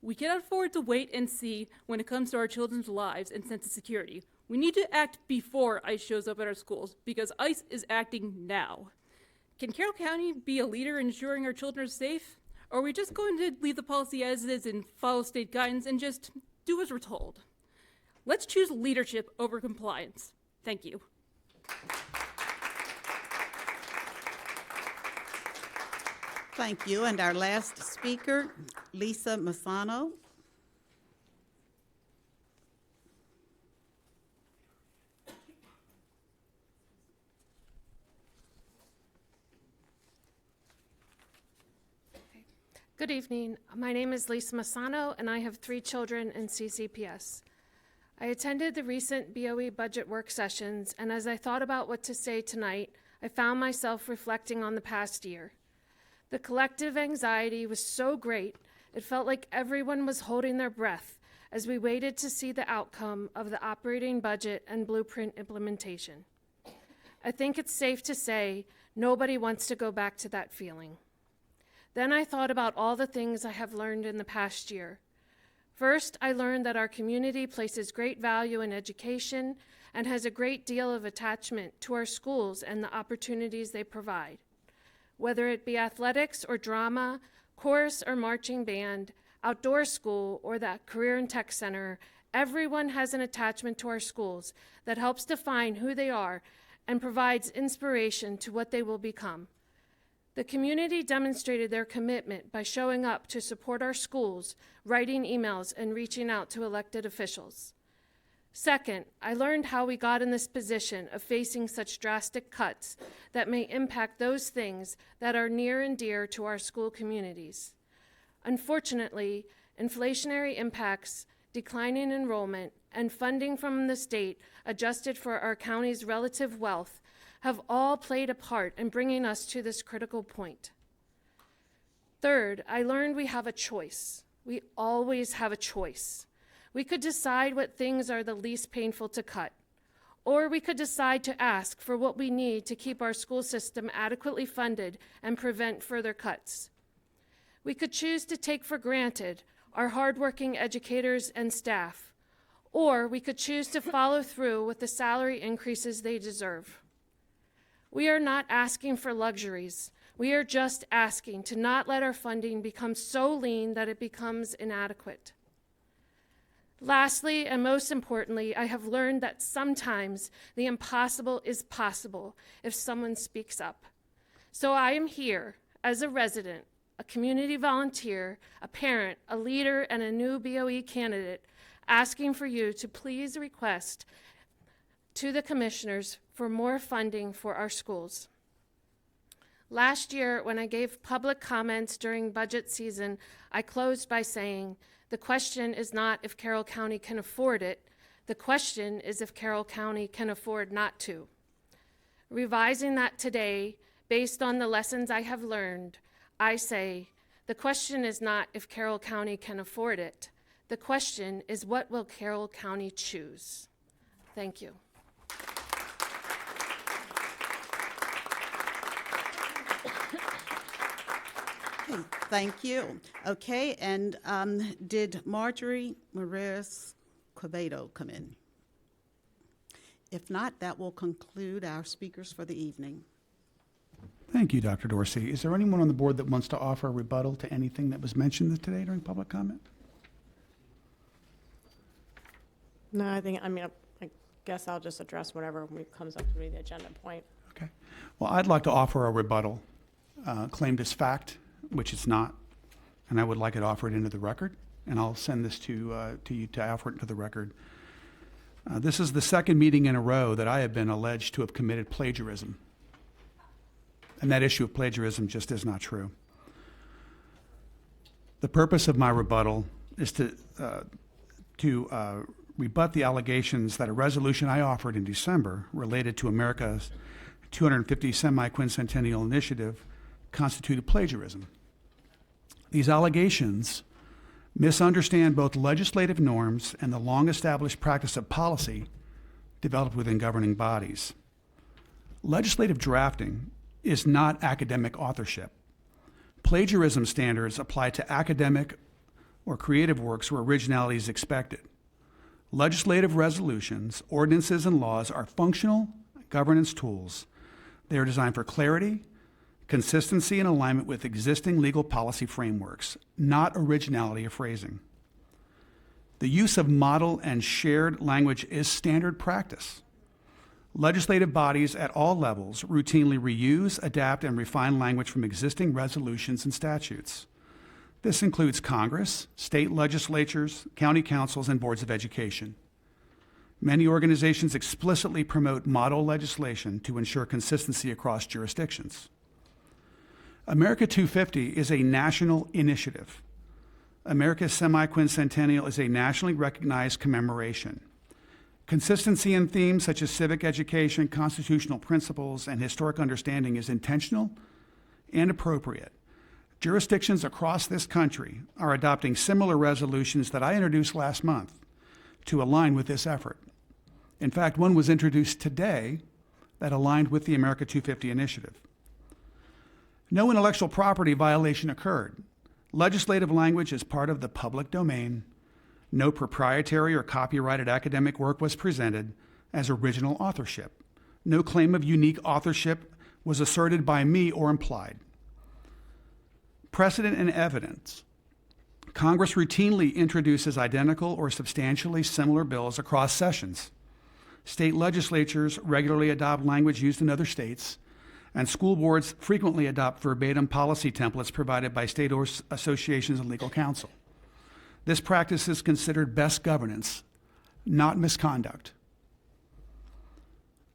We cannot afford to wait and see when it comes to our children's lives and sense of security. We need to act before ICE shows up at our schools, because ICE is acting now. Can Carroll County be a leader in ensuring our children are safe? Or are we just going to leave the policy as is and follow state guidance and just do as we're told? Let's choose leadership over compliance. Thank you. Thank you. And our last speaker, Lisa Masano. Good evening. My name is Lisa Masano, and I have 3 children in CCPS. I attended the recent BOE budget work sessions, and as I thought about what to say tonight, I found myself reflecting on the past year. The collective anxiety was so great, it felt like everyone was holding their breath as we waited to see the outcome of the operating budget and blueprint implementation. I think it's safe to say nobody wants to go back to that feeling. Then I thought about all the things I have learned in the past year. First, I learned that our community places great value in education and has a great deal of attachment to our schools and the opportunities they provide. Whether it be athletics or drama, chorus or marching band, outdoor school, or that career and tech center, everyone has an attachment to our schools that helps define who they are and provides inspiration to what they will become. The community demonstrated their commitment by showing up to support our schools, writing emails, and reaching out to elected officials. Second, I learned how we got in this position of facing such drastic cuts that may impact those things that are near and dear to our school communities. Unfortunately, inflationary impacts declining enrollment, and funding from the state adjusted for our county's relative wealth have all played a part in bringing us to this critical point. Third, I learned we have a choice. We always have a choice. We could decide what things are the least painful to cut, or we could decide to ask for what we need to keep our school system adequately funded and prevent further cuts. We could choose to take for granted our hardworking educators and staff, or we could choose to follow through with the salary increases they deserve. We are not asking for luxuries. We are just asking to not let our funding become so lean that it becomes inadequate. Lastly, and most importantly, I have learned that sometimes the impossible is possible if someone speaks up. So I am here as a resident, a community volunteer, a parent, a leader, and a new BOE candidate, asking for you to please request to the commissioners for more funding for our schools. Last year, when I gave public comments during budget season, I closed by saying, the question is not if Carroll County can afford it, the question is if Carroll County can afford not to. Revising that today, based on the lessons I have learned, I say, the question is not if Carroll County can afford it. The question is, what will Carroll County choose? Thank you. Thank you. Okay, and did Marjorie Morales Quevedo come in? If not, that will conclude our speakers for the evening. Thank you, Dr. Dorsey. Is there anyone on the board that wants to offer a rebuttal to anything that was mentioned today during public comment? No, I guess I'll just address whatever comes up to be the agenda point. Okay. Well, I'd like to offer a rebuttal claimed as fact, which it's not, and I would like it offered into the record, and I'll send this to you to offer it into the record. This is the second meeting in a row that I have been alleged to have committed plagiarism. And that issue of plagiarism just is not true. The purpose of my rebuttal is to rebut the allegations that a resolution I offered in December related to America's 250 semi-quincentennial initiative constituted plagiarism. These allegations misunderstand both legislative norms and the long-established practice of policy developed within governing bodies. Legislative drafting is not academic authorship. Plagiarism standards apply to academic or creative works where originality is expected. Legislative resolutions, ordinances, and laws are functional governance tools. They are designed for clarity, consistency, and alignment with existing legal policy frameworks, not originality of phrasing. The use of model and shared language is standard practice. Legislative bodies at all levels routinely reuse, adapt, and refine language from existing resolutions and statutes. This includes Congress, state legislatures, county councils, and boards of education. Many organizations explicitly promote model legislation to ensure consistency across jurisdictions. America 250 is a national initiative. America's semi-quincentennial is a nationally recognized commemoration. Consistency in themes such as civic education, constitutional principles, and historic understanding is intentional and appropriate. Jurisdictions across this country are adopting similar resolutions that I introduced last month to align with this effort. In fact, one was introduced today that aligned with the America 250 initiative. No intellectual property violation occurred. Legislative language is part of the public domain. No proprietary or copyrighted academic work was presented as original authorship. No claim of unique authorship was asserted by me or implied. Precedent and evidence. Congress routinely introduces identical or substantially similar bills across sessions. State legislatures regularly adopt language used in other states, and school boards frequently adopt verbatim policy templates provided by state associations and legal counsel. This practice is considered best governance, not misconduct.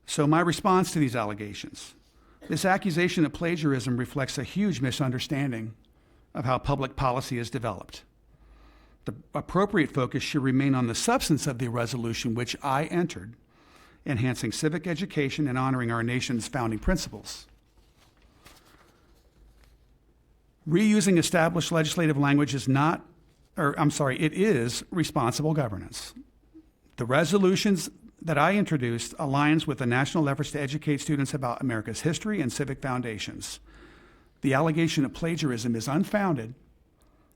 So my response to these allegations: this accusation of plagiarism reflects a huge misunderstanding of how public policy is developed. The appropriate focus should remain on the substance of the resolution which I entered, enhancing civic education and honoring our nation's founding principles. Reusing established legislative language is not, it is responsible governance. The resolutions that I introduced aligns with the national efforts to educate students about America's history and civic foundations. The allegation of plagiarism is unfounded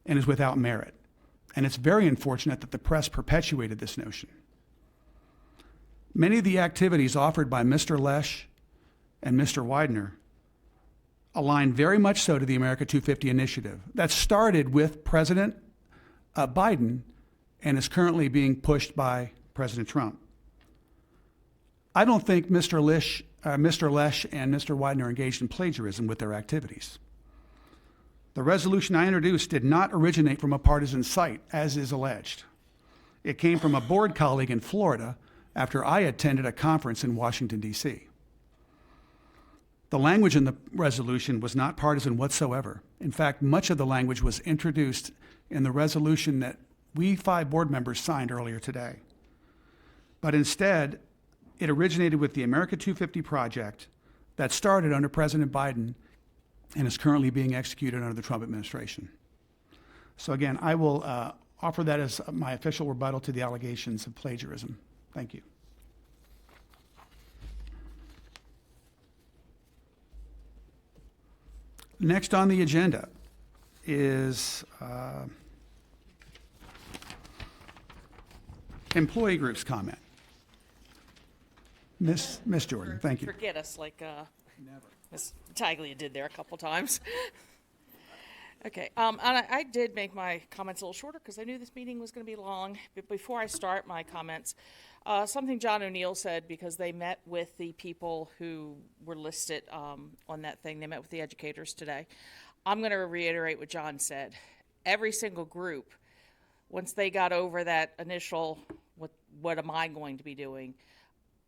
and is without merit, and it's very unfortunate that the press perpetuated this notion. Many of the activities offered by Mr. Lesh and Mr. Widener align very much so to the America 250 initiative that started with President Biden and is currently being pushed by President Trump. I don't think Mr. Lesh and Mr. Widener are engaged in plagiarism with their activities. The resolution I introduced did not originate from a partisan site, as is alleged. It came from a board colleague in Florida after I attended a conference in Washington, D.C. The language in the resolution was not partisan whatsoever. In fact, much of the language was introduced in the resolution that we 5 board members signed earlier today. But instead, it originated with the America 250 project that started under President Biden and is currently being executed under the Trump administration. So again, I will offer that as my official rebuttal to the allegations of plagiarism. Thank you. Next on the agenda is employee groups comment. Miss Jordan, thank you. Forget us like Ms. Taglia did there a couple times. Okay, and I did make my comments a little shorter because I knew this meeting was going to be long. But before I start my comments, something John O'Neill said, because they met with the people who were listed on that thing. They met with the educators today. I'm going to reiterate what John said. Every single group, once they got over that initial, what am I going to be doing,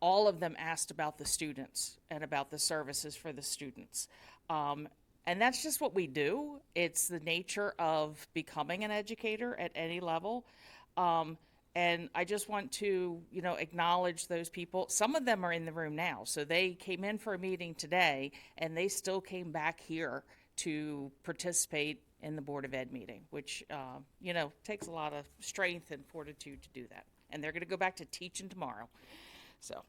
all of them asked about the students and about the services for the students. And that's just what we do. It's the nature of becoming an educator at any level. And I just want to, acknowledge those people. Some of them are in the room now. So they came in for a meeting today, and they still came back here to participate in the Board of Ed meeting, which, takes a lot of strength and fortitude to do that. And they're going to go back to teaching tomorrow. So,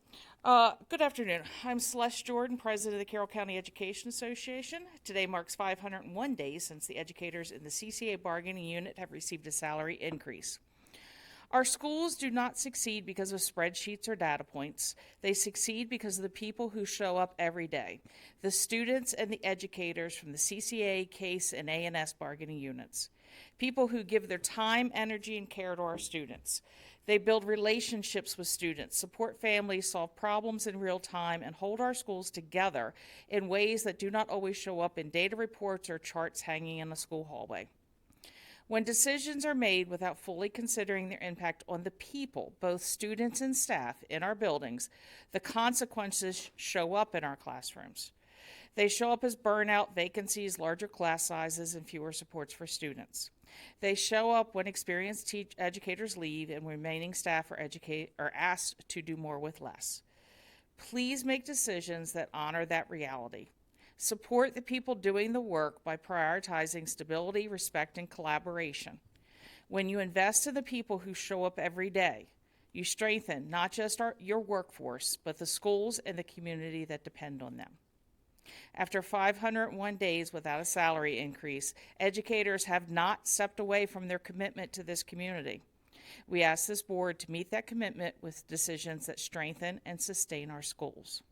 good afternoon. I'm Celeste Jordan, president of the Carroll County Education Association. Today marks 501 days since the educators in the CCA bargaining unit have received a salary increase. Our schools do not succeed because of spreadsheets or data points. They succeed because of the people who show up every day, the students and the educators from the CCA, CASE, and A&S bargaining units, people who give their time, energy, and care to our students. They build relationships with students, support families, solve problems in real time, and hold our schools together in ways that do not always show up in data reports or charts hanging in a school hallway. When decisions are made without fully considering their impact on the people, both students and staff in our buildings, the consequences show up in our classrooms. They show up as burnout, vacancies, larger class sizes, and fewer supports for students. They show up when experienced educators leave and remaining staff are asked to do more with less. Please make decisions that honor that reality. Support the people doing the work by prioritizing stability, respect, and collaboration. When you invest in the people who show up every day, you strengthen not just your workforce, but the schools and the community that depend on them. After 501 days without a salary increase, educators have not stepped away from their commitment to this community. We ask this board to meet that commitment with decisions that strengthen and sustain our schools.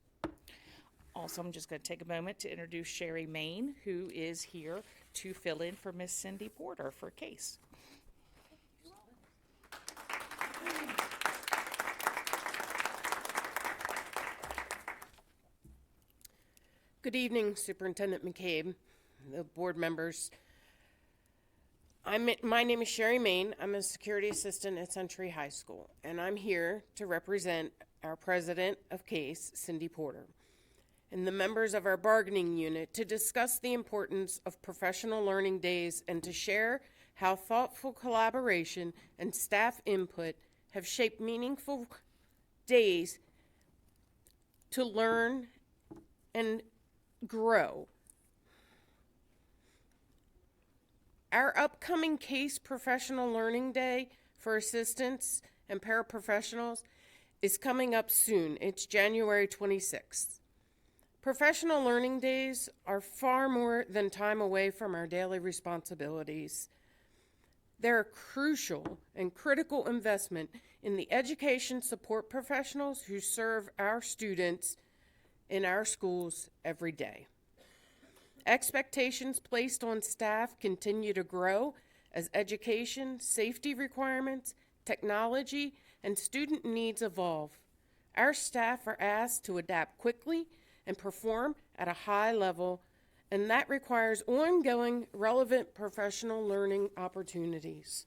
Also, I'm just going to take a moment to introduce Sherry Main, who is here to fill in for Miss Cindy Porter for CASE. Good evening, Superintendent McCabe, the board members. My name is Sherry Main. I'm a security assistant at Century High School, and I'm here to represent our president of CASE, Cindy Porter, and the members of our bargaining unit to discuss the importance of professional learning days and to share how thoughtful collaboration and staff input have shaped meaningful days to learn and grow. Our upcoming CASE Professional Learning Day for assistants and paraprofessionals is coming up soon. It's January 26th. Professional learning days are far more than time away from our daily responsibilities. They're a crucial and critical investment in the education support professionals who serve our students in our schools every day. Expectations placed on staff continue to grow as education, safety requirements, technology, and student needs evolve. Our staff are asked to adapt quickly and perform at a high level, and that requires ongoing relevant professional learning opportunities.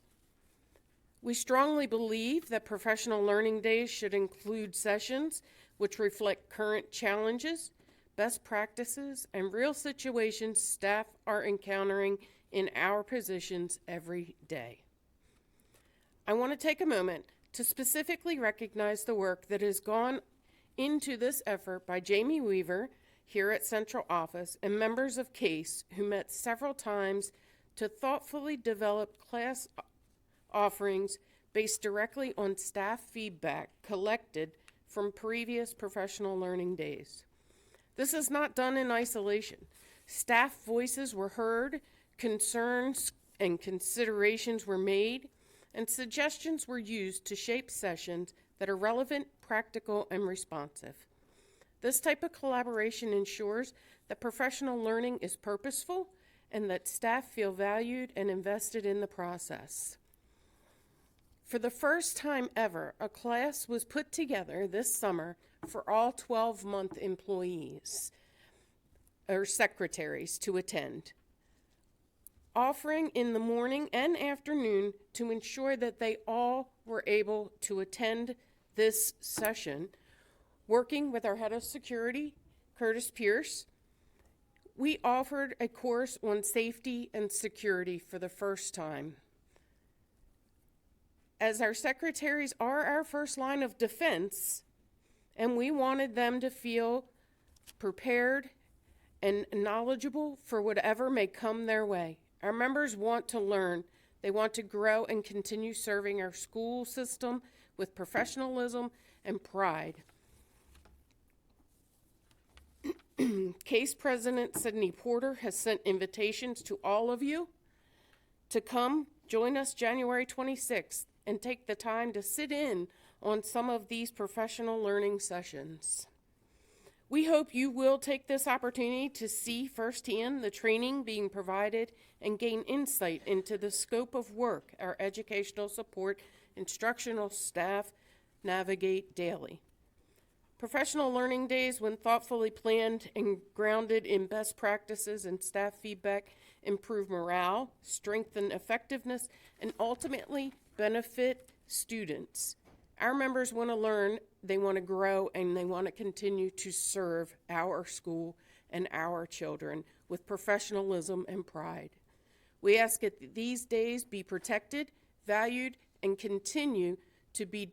We strongly believe that professional learning days should include sessions which reflect current challenges, best practices, and real situations staff are encountering in our positions every day. I want to take a moment to specifically recognize the work that has gone into this effort by Jamie Weaver here at Central Office and members of CASE who met several times to thoughtfully develop class offerings based directly on staff feedback collected from previous professional learning days. This is not done in isolation. Staff voices were heard, concerns and considerations were made, and suggestions were used to shape sessions that are relevant, practical, and responsive. This type of collaboration ensures that professional learning is purposeful and that staff feel valued and invested in the process. For the first time ever, a class was put together this summer for all 12-month employees or secretaries to attend, offering in the morning and afternoon to ensure that they all were able to attend this session. Working with our head of security, Curtis Pierce, we offered a course on safety and security for the first time. As our secretaries are our first line of defense, and we wanted them to feel prepared and knowledgeable for whatever may come their way. Our members want to learn. They want to grow and continue serving our school system with professionalism and pride. CASE President Sydney Porter has sent invitations to all of you to come join us January 26th and take the time to sit in on some of these professional learning sessions. We hope you will take this opportunity to see firsthand the training being provided and gain insight into the scope of work our educational support instructional staff navigate daily. Professional learning days, when thoughtfully planned and grounded in best practices and staff feedback, improve morale, strengthen effectiveness, and ultimately benefit students. Our members want to learn, they want to grow, and they want to continue to serve our school and our children with professionalism and pride. We ask that these days be protected, valued, and continue to be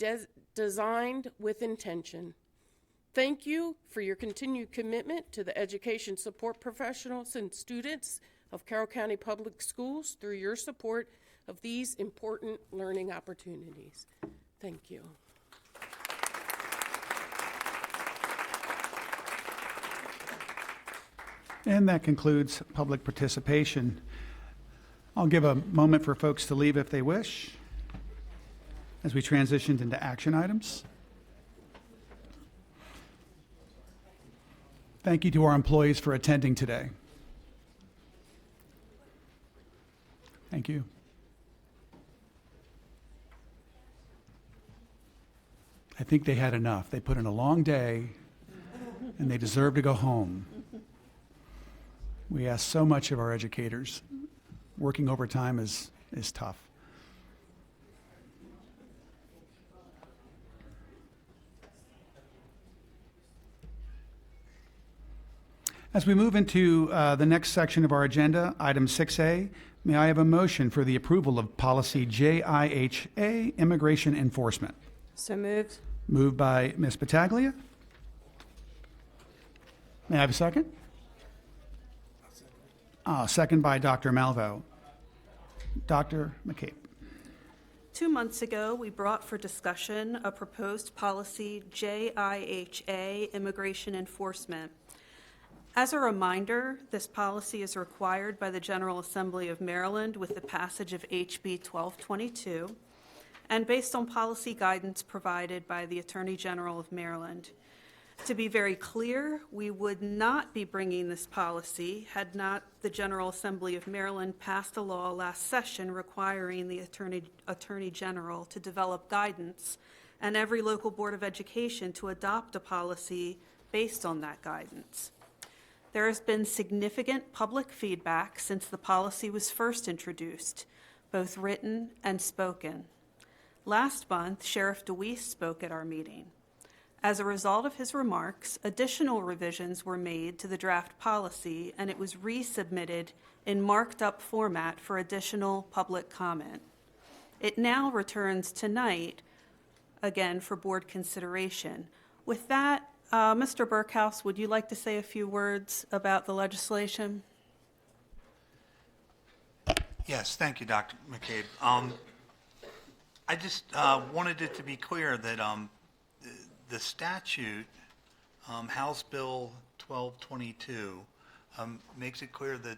designed with intention. Thank you for your continued commitment to the education support professionals and students of Carroll County Public Schools through your support of these important learning opportunities. Thank you. And that concludes public participation. I'll give a moment for folks to leave if they wish as we transitioned into action items. Thank you to our employees for attending today. Thank you. I think they had enough. They put in a long day and they deserve to go home. We ask so much of our educators. Working overtime is tough. As we move into the next section of our agenda, item 6A, may I have a motion for the approval of policy JIHA, immigration enforcement? So moved. Moved by Ms. Battaglia. May I have a second? Second by Dr. Malvo. Dr. McCabe. 2 months ago, we brought for discussion a proposed policy, JIHA, immigration enforcement. As a reminder, this policy is required by the General Assembly of Maryland with the passage of HB 1222, and based on policy guidance provided by the Attorney General of Maryland. To be very clear, we would not be bringing this policy had not the General Assembly of Maryland passed a law last session requiring the Attorney General to develop guidance and every local Board of Education to adopt a policy based on that guidance. There has been significant public feedback since the policy was first introduced, both written and spoken. Last month, Sheriff DeWeese spoke at our meeting. As a result of his remarks, additional revisions were made to the draft policy, and it was resubmitted in marked-up format for additional public comment. It now returns tonight, again, for board consideration. With that, Mr. Burkhouse, would you like to say a few words about the legislation? Yes, thank you, Dr. McCabe. I just wanted it to be clear that the statute, House Bill 1222, makes it clear that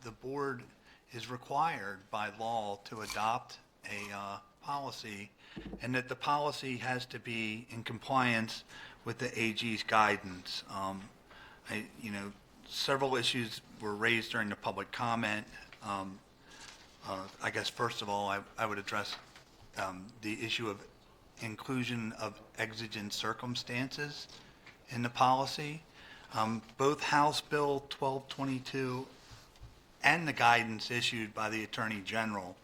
the board is required by law to adopt a policy, and that the policy has to be in compliance with the AG's guidance. Several issues were raised during the public comment. I guess first of all, I would address the issue of inclusion of exigent circumstances in the policy. Both House Bill 1222 and the guidance issued by the Attorney General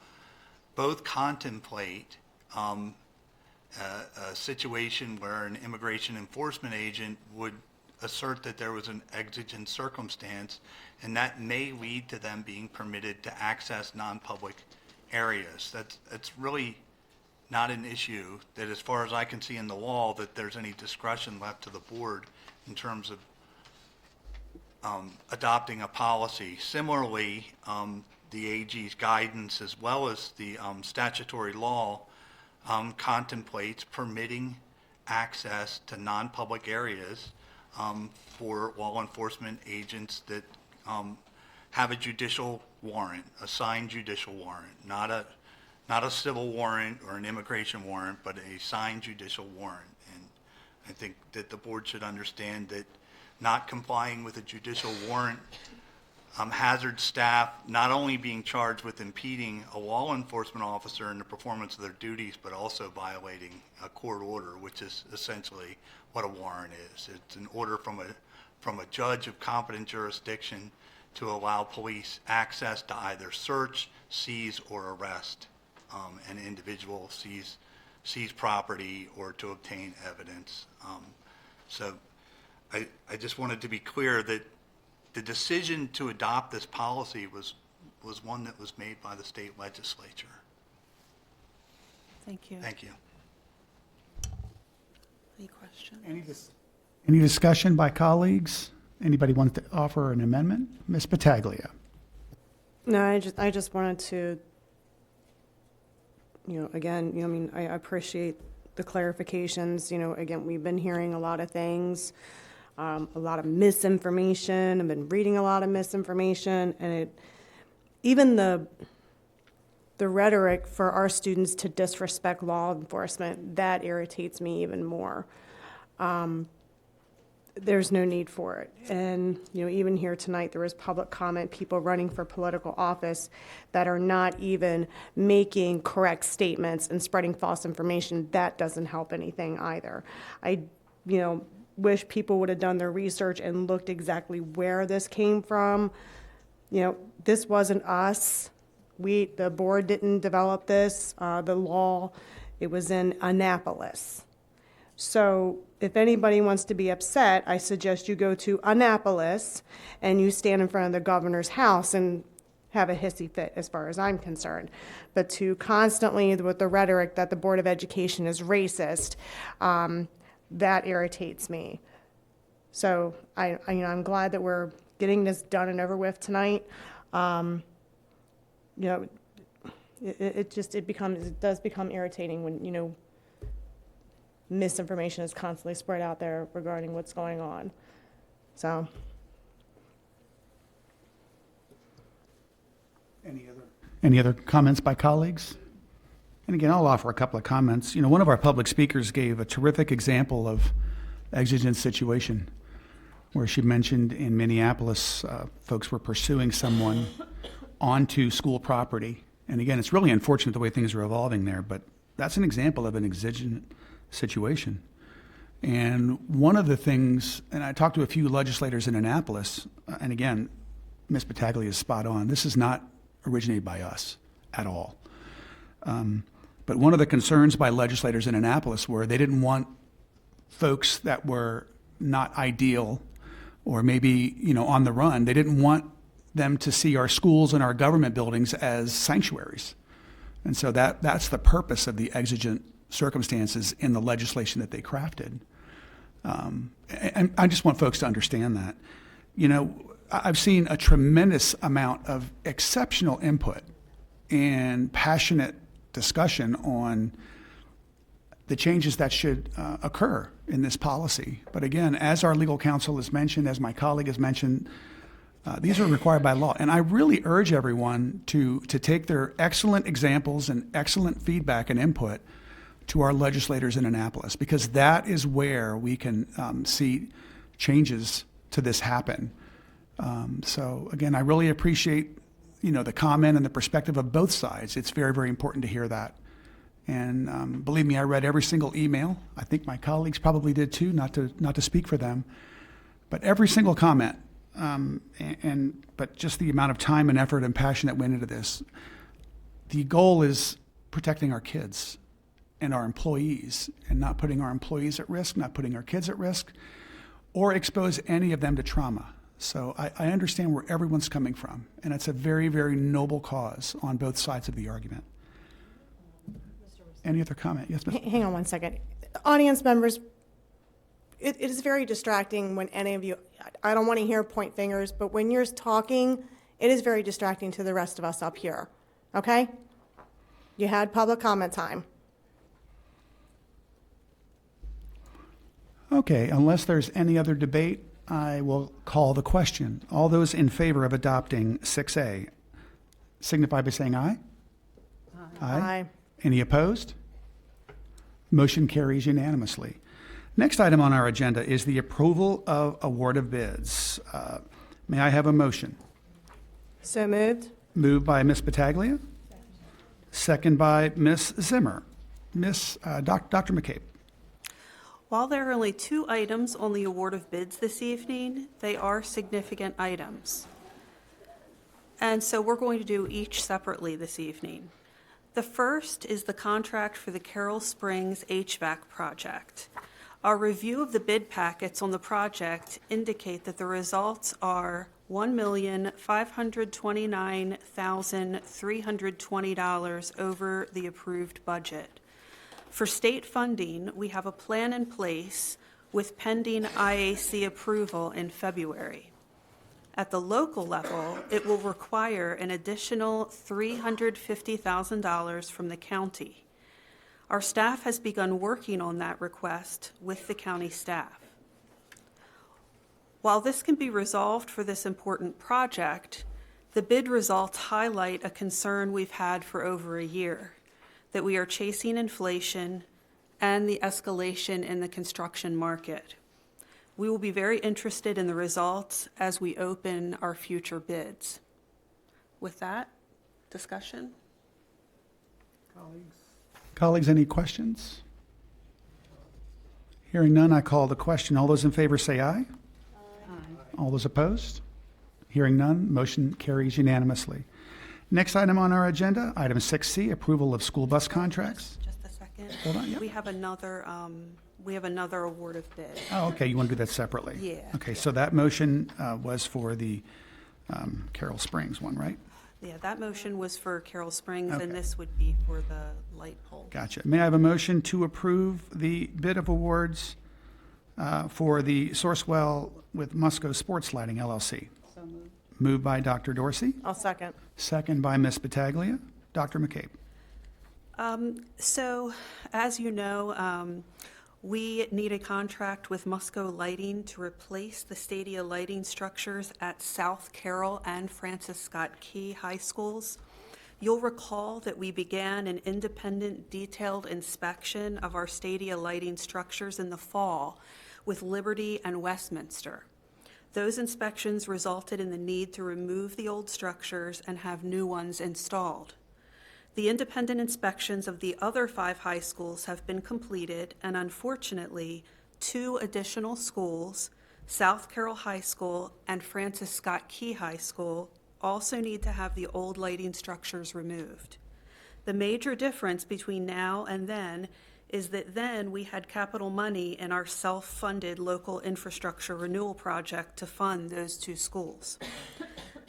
both contemplate a situation where an immigration enforcement agent would assert that there was an exigent circumstance, and that may lead to them being permitted to access non-public areas. That's really not an issue that, as far as I can see in the law, that there's any discretion left to the board in terms of adopting a policy. Similarly, the AG's guidance, as well as the statutory law, contemplates permitting access to non-public areas for law enforcement agents that have a judicial warrant, a signed judicial warrant, not a civil warrant or an immigration warrant, but a signed judicial warrant. And I think that the board should understand that not complying with a judicial warrant hazards staff not only being charged with impeding a law enforcement officer in the performance of their duties, but also violating a court order, which is essentially what a warrant is. It's an order from a judge of competent jurisdiction to allow police access to either search, seize, or arrest an individual, seize property, or to obtain evidence. So I just wanted to be clear that the decision to adopt this policy was one that was made by the state legislature. Thank you. Thank you. Any questions? Any discussion by colleagues? Anybody want to offer an amendment? Ms. Battaglia. No, I just wanted to, again, I appreciate the clarifications. Again, we've been hearing a lot of things, a lot of misinformation. I've been reading a lot of misinformation, and even the rhetoric for our students to disrespect law enforcement, that irritates me even more. There's no need for it. And, even here tonight, there was public comment, people running for political office that are not even making correct statements and spreading false information. That doesn't help anything either. I, wish people would have done their research and looked exactly where this came from. This wasn't us. The board didn't develop this, the law. It was in Annapolis. So if anybody wants to be upset, I suggest you go to Annapolis and you stand in front of the governor's house and have a hissy fit, as far as I'm concerned. But to constantly, with the rhetoric that the Board of Education is racist, that irritates me. So I'm glad that we're getting this done and over with tonight. It does become irritating when, misinformation is constantly spread out there regarding what's going on. So. Any other comments by colleagues? And again, I'll offer a couple of comments. One of our public speakers gave a terrific example of exigent situation where she mentioned in Minneapolis, folks were pursuing someone onto school property. And again, it's really unfortunate the way things are evolving there, but that's an example of an exigent situation. And one of the things, and I talked to a few legislators in Annapolis, and again, Ms. Battaglia is spot on. This is not originated by us at all. But one of the concerns by legislators in Annapolis were they didn't want folks that were not ideal or maybe, on the run. They didn't want them to see our schools and our government buildings as sanctuaries. And so that's the purpose of the exigent circumstances in the legislation that they crafted. And I just want folks to understand that. I've seen a tremendous amount of exceptional input and passionate discussion on the changes that should occur in this policy. But again, as our legal counsel has mentioned, as my colleague has mentioned, these are required by law. And I really urge everyone to take their excellent examples and excellent feedback and input to our legislators in Annapolis, because that is where we can see changes to this happen. So again, I really appreciate, the comment and the perspective of both sides. It's very, very important to hear that. And believe me, I read every single email. I think my colleagues probably did too, not to speak for them. But every single comment, but just the amount of time and effort and passion that went into this. The goal is protecting our kids and our employees and not putting our employees at risk, not putting our kids at risk, or expose any of them to trauma. So I understand where everyone's coming from, and it's a very, very noble cause on both sides of the argument. Any other comment? Yes, Ms. Hang on one second. Audience members, it is very distracting when any of you, I don't want to hear point fingers, but when you're talking, it is very distracting to the rest of us up here, okay? You had public comment time. Okay, unless there's any other debate, I will call the question. All those in favor of adopting 6A signify by saying aye. Aye. Any opposed? Motion carries unanimously. Next item on our agenda is the approval of award of bids. May I have a motion? So moved. Moved by Ms. Battaglia. Second by Ms. Zimmer. Dr. McCabe. While there are only 2 items on the award of bids this evening, they are significant items. And so we're going to do each separately this evening. The first is the contract for the Carroll Springs HVAC project. Our review of the bid packets on the project indicate that the results are $1,529,320 over the approved budget. For state funding, we have a plan in place with pending IAC approval in February. At the local level, it will require an additional $350,000 from the county. Our staff has begun working on that request with the county staff. While this can be resolved for this important project, the bid results highlight a concern we've had for over a year, that we are chasing inflation and the escalation in the construction market. We will be very interested in the results as we open our future bids. With that, discussion? Colleagues, any questions? Hearing none, I call the question. All those in favor say aye. Aye. All those opposed? Hearing none, motion carries unanimously. Next item on our agenda, item 6C, approval of school bus contracts. Just a second. second. Hold on, yep. We have another award of bid. Oh, okay, you want to do that separately? Yeah. Okay, so that motion was for the Carroll Springs one, right? Yeah, that motion was for Carroll Springs, Okay. and this would be for the light pole. Gotcha. May I have a motion to approve the bid of awards for the Sourcewell with Musco Sports Lighting LLC? So moved. Moved by Dr. Dorsey, I'll second. second by Ms. Battaglia. Dr. McCabe. So, as you know, we need a contract with Musco Lighting to replace the stadia lighting structures at South Carroll and Francis Scott Key High Schools. You'll recall that we began an independent detailed inspection of our stadia lighting structures in the fall with Liberty and Westminster. Those inspections resulted in the need to remove the old structures and have new ones installed. The independent inspections of the other 5 high schools have been completed, and unfortunately, 2 additional schools, South Carroll High School and Francis Scott Key High School, also need to have the old lighting structures removed. The major difference between now and then is that then we had capital money in our self-funded local infrastructure renewal project to fund those 2 schools.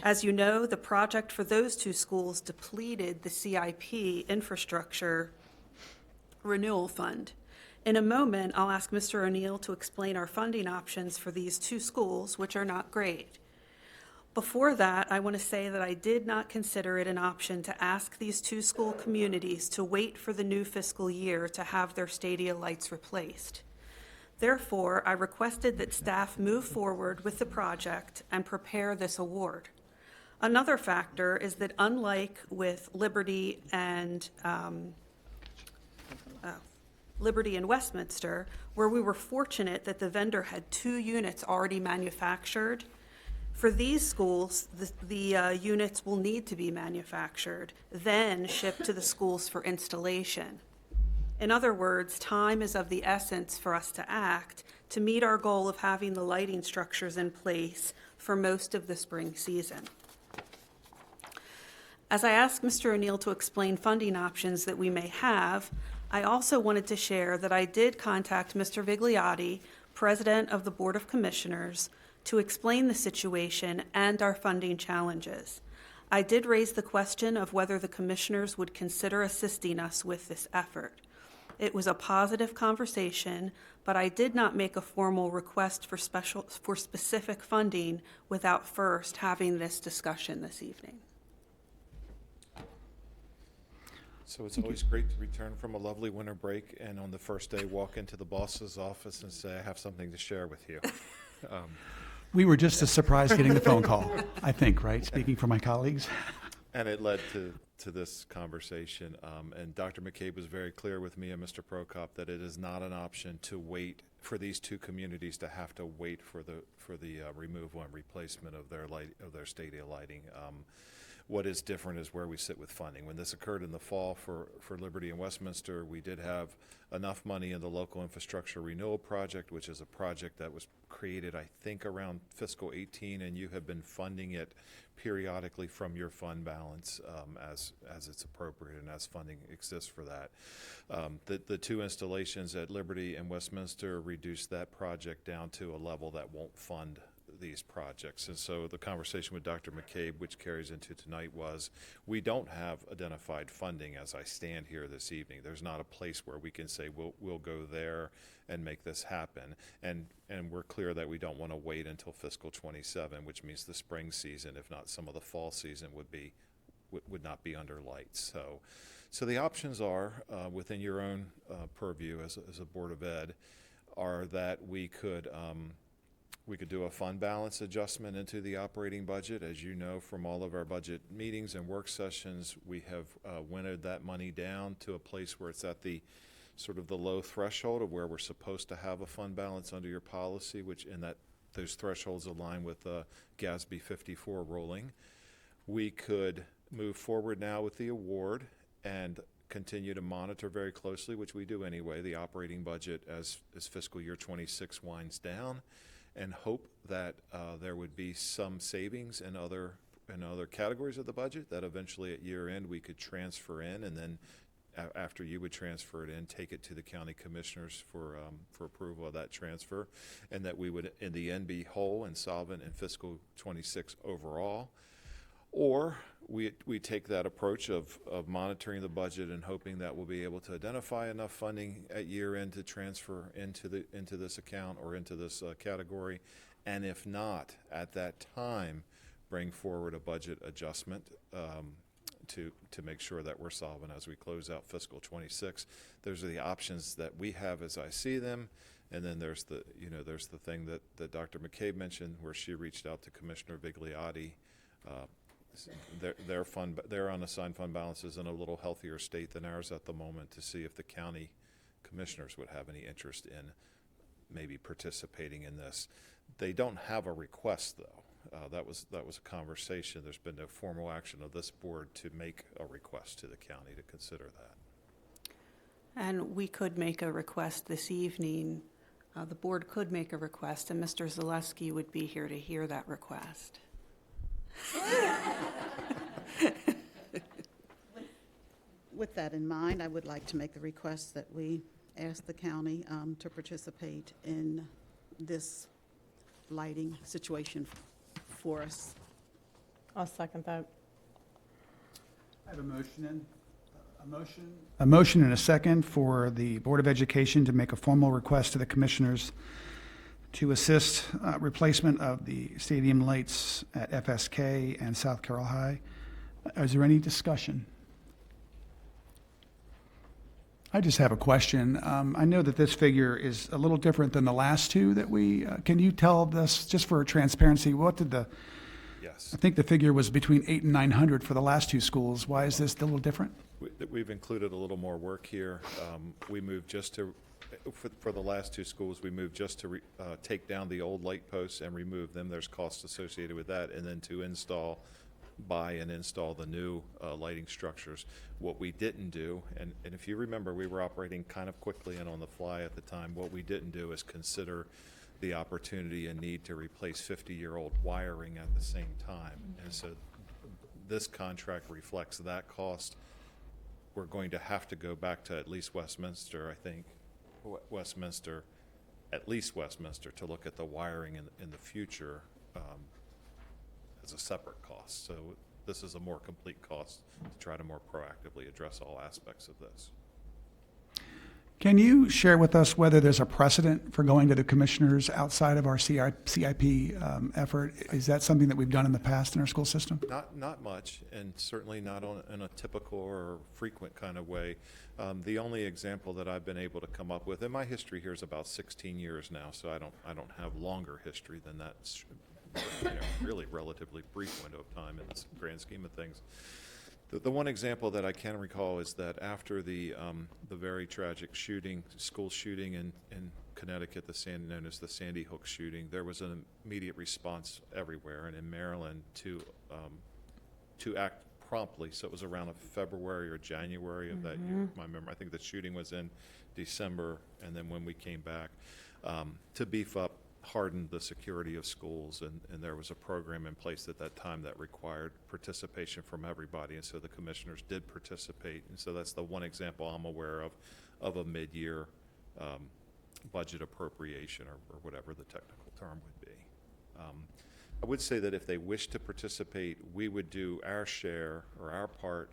As you know, the project for those 2 schools depleted the CIP infrastructure renewal fund. In a moment, I'll ask Mr. O'Neill to explain our funding options for these 2 schools, which are not great. Before that, I want to say that I did not consider it an option to ask these 2 school communities to wait for the new fiscal year to have their stadia lights replaced. Therefore, I requested that staff move forward with the project and prepare this award. Another factor is that unlike with Liberty and Westminster, where we were fortunate that the vendor had 2 units already manufactured, for these schools, the units will need to be manufactured, then shipped to the schools for installation. In other words, time is of the essence for us to act to meet our goal of having the lighting structures in place for most of the spring season. As I asked Mr. O'Neill to explain funding options that we may have, I also wanted to share that I did contact Mr. Vigliotti, President of the Board of Commissioners, to explain the situation and our funding challenges. I did raise the question of whether the commissioners would consider assisting us with this effort. It was a positive conversation, but I did not make a formal request for specific funding without first having this discussion this evening. So it's always great to return from a lovely winter break and on the first day walk into the boss's office and say, I have something to share with you. We were just as surprised getting the phone call, I think, right? Speaking for my colleagues. And it led to this conversation. And Dr. McCabe was very clear with me and Mr. Prokop that it is not an option to wait for these 2 communities to have to wait for the removal and replacement of their stadia lighting. What is different is where we sit with funding. When this occurred in the fall for Liberty and Westminster, we did have enough money in the local infrastructure renewal project, which is a project that was created, I think, around fiscal 18, and you have been funding it periodically from your fund balance as it's appropriate and as funding exists for that. The 2 installations at Liberty and Westminster reduced that project down to a level that won't fund these projects. And so the conversation with Dr. McCabe, which carries into tonight, was we don't have identified funding as I stand here this evening. There's not a place where we can say we'll go there and make this happen. And we're clear that we don't want to wait until fiscal 27, which means the spring season, if not some of the fall season, would not be under lights. So the options are within your own purview as a Board of Ed, are that we could do a fund balance adjustment into the operating budget. As you know from all of our budget meetings and work sessions, we have winnowed that money down to a place where it's at the sort of the low threshold of where we're supposed to have a fund balance under your policy, those thresholds align with GASB 54 ruling. We could move forward now with the award and continue to monitor very closely, which we do anyway, the operating budget as fiscal year 26 winds down, and hope that there would be some savings in other categories of the budget that eventually at year end we could transfer in and then after you would transfer it in, take it to the county commissioners for approval of that transfer, and that we would in the end be whole and solvent in fiscal 26 overall. Or we take that approach of monitoring the budget and hoping that we'll be able to identify enough funding at year end to transfer into this account or into this category, and if not, at that time, bring forward a budget adjustment to make sure that we're solvent as we close out fiscal 26. Those are the options that we have as I see them. And then there's the thing that Dr. McCabe mentioned, where she reached out to Commissioner Vigliotti. Their unassigned fund balance is in a little healthier state than ours at the moment, to see if the county commissioners would have any interest in maybe participating in this. They don't have a request, though. That was a conversation. There's been no formal action of this board to make a request to the county to consider that. And we could make a request this evening. The board could make a request, and Mr. Zaleski would be here to hear that request. With that in mind, I would like to make the request that we ask the county to participate in this lighting situation for us. I'll second that. I have a motion and a second for the Board of Education to make a formal request to the commissioners to assist replacement of the stadium lights at FSK and South Carroll High. Is there any discussion? I just have a question. I know that this figure is a little different than the last two that we, can you tell us, just for transparency, what did the, Yes. I think the figure was between 800 and 900 for the last two schools. Why is this a little different? We've included a little more work here. We moved just to, for the last two schools, we moved just to take down the old light posts and remove them. There's costs associated with that, and then to buy and install the new lighting structures. What we didn't do, and if you remember, we were operating kind of quickly and on the fly at the time. What we didn't do is consider the opportunity and need to replace 50-year-old wiring at the same time. And so this contract reflects that cost. We're going to have to go back to at least Westminster, I think, at least Westminster, to look at the wiring in the future as a separate cost. So this is a more complete cost to try to more proactively address all aspects of this. Can you share with us whether there's a precedent for going to the commissioners outside of our CIP effort? Is that something that we've done in the past in our school system? Not much, and certainly not in a typical or frequent kind of way. The only example that I've been able to come up with, and my history here is about 16 years now, so I don't have longer history than that. Really relatively brief window of time in the grand scheme of things. The one example that I can recall is that after the very tragic school shooting in Connecticut, known as the Sandy Hook shooting, there was an immediate response everywhere, and in Maryland to act promptly. So it was around February or January of that year. I think the shooting was in December, and then when we came back, to beef up, hardened the security of schools, and there was a program in place at that time that required participation from everybody, and so the commissioners did participate. And so that's the one example I'm aware of a mid-year budget appropriation, or whatever the technical term would be. I would say that if they wish to participate, we would do our share or our part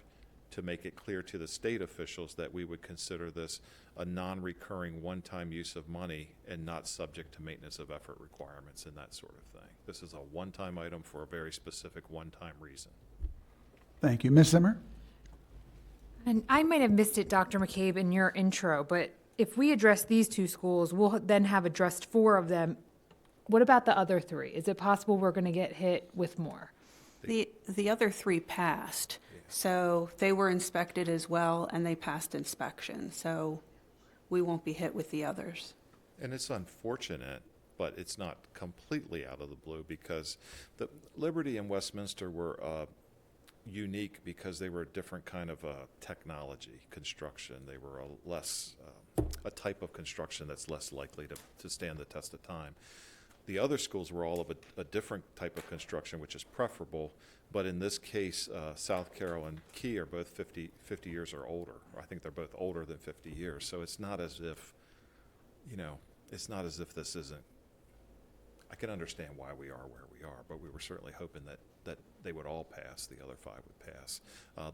to make it clear to the state officials that we would consider this a non-recurring one-time use of money and not subject to maintenance of effort requirements and that sort of thing. This is a one-time item for a very specific one-time reason. Thank you. Ms. Zimmer? And I might have missed it, Dr. McCabe, in your intro, but if we address these two schools, we'll then have addressed 4 of them. What about the other 3? Is it possible we're going to get hit with more? The other 3 passed. So they were inspected as well, and they passed inspection. So we won't be hit with the others. And it's unfortunate, but it's not completely out of the blue, because the Liberty and Westminster were unique because they were a different kind of technology construction. They were a type of construction that's less likely to stand the test of time. The other schools were all of a different type of construction, which is preferable. But in this case, South Carroll and Key are both 50 years or older. I think they're both older than 50 years. So it's not as if, it's not as if this isn't. I can understand why we are where we are, but we were certainly hoping that they would all pass, the other 5 would pass.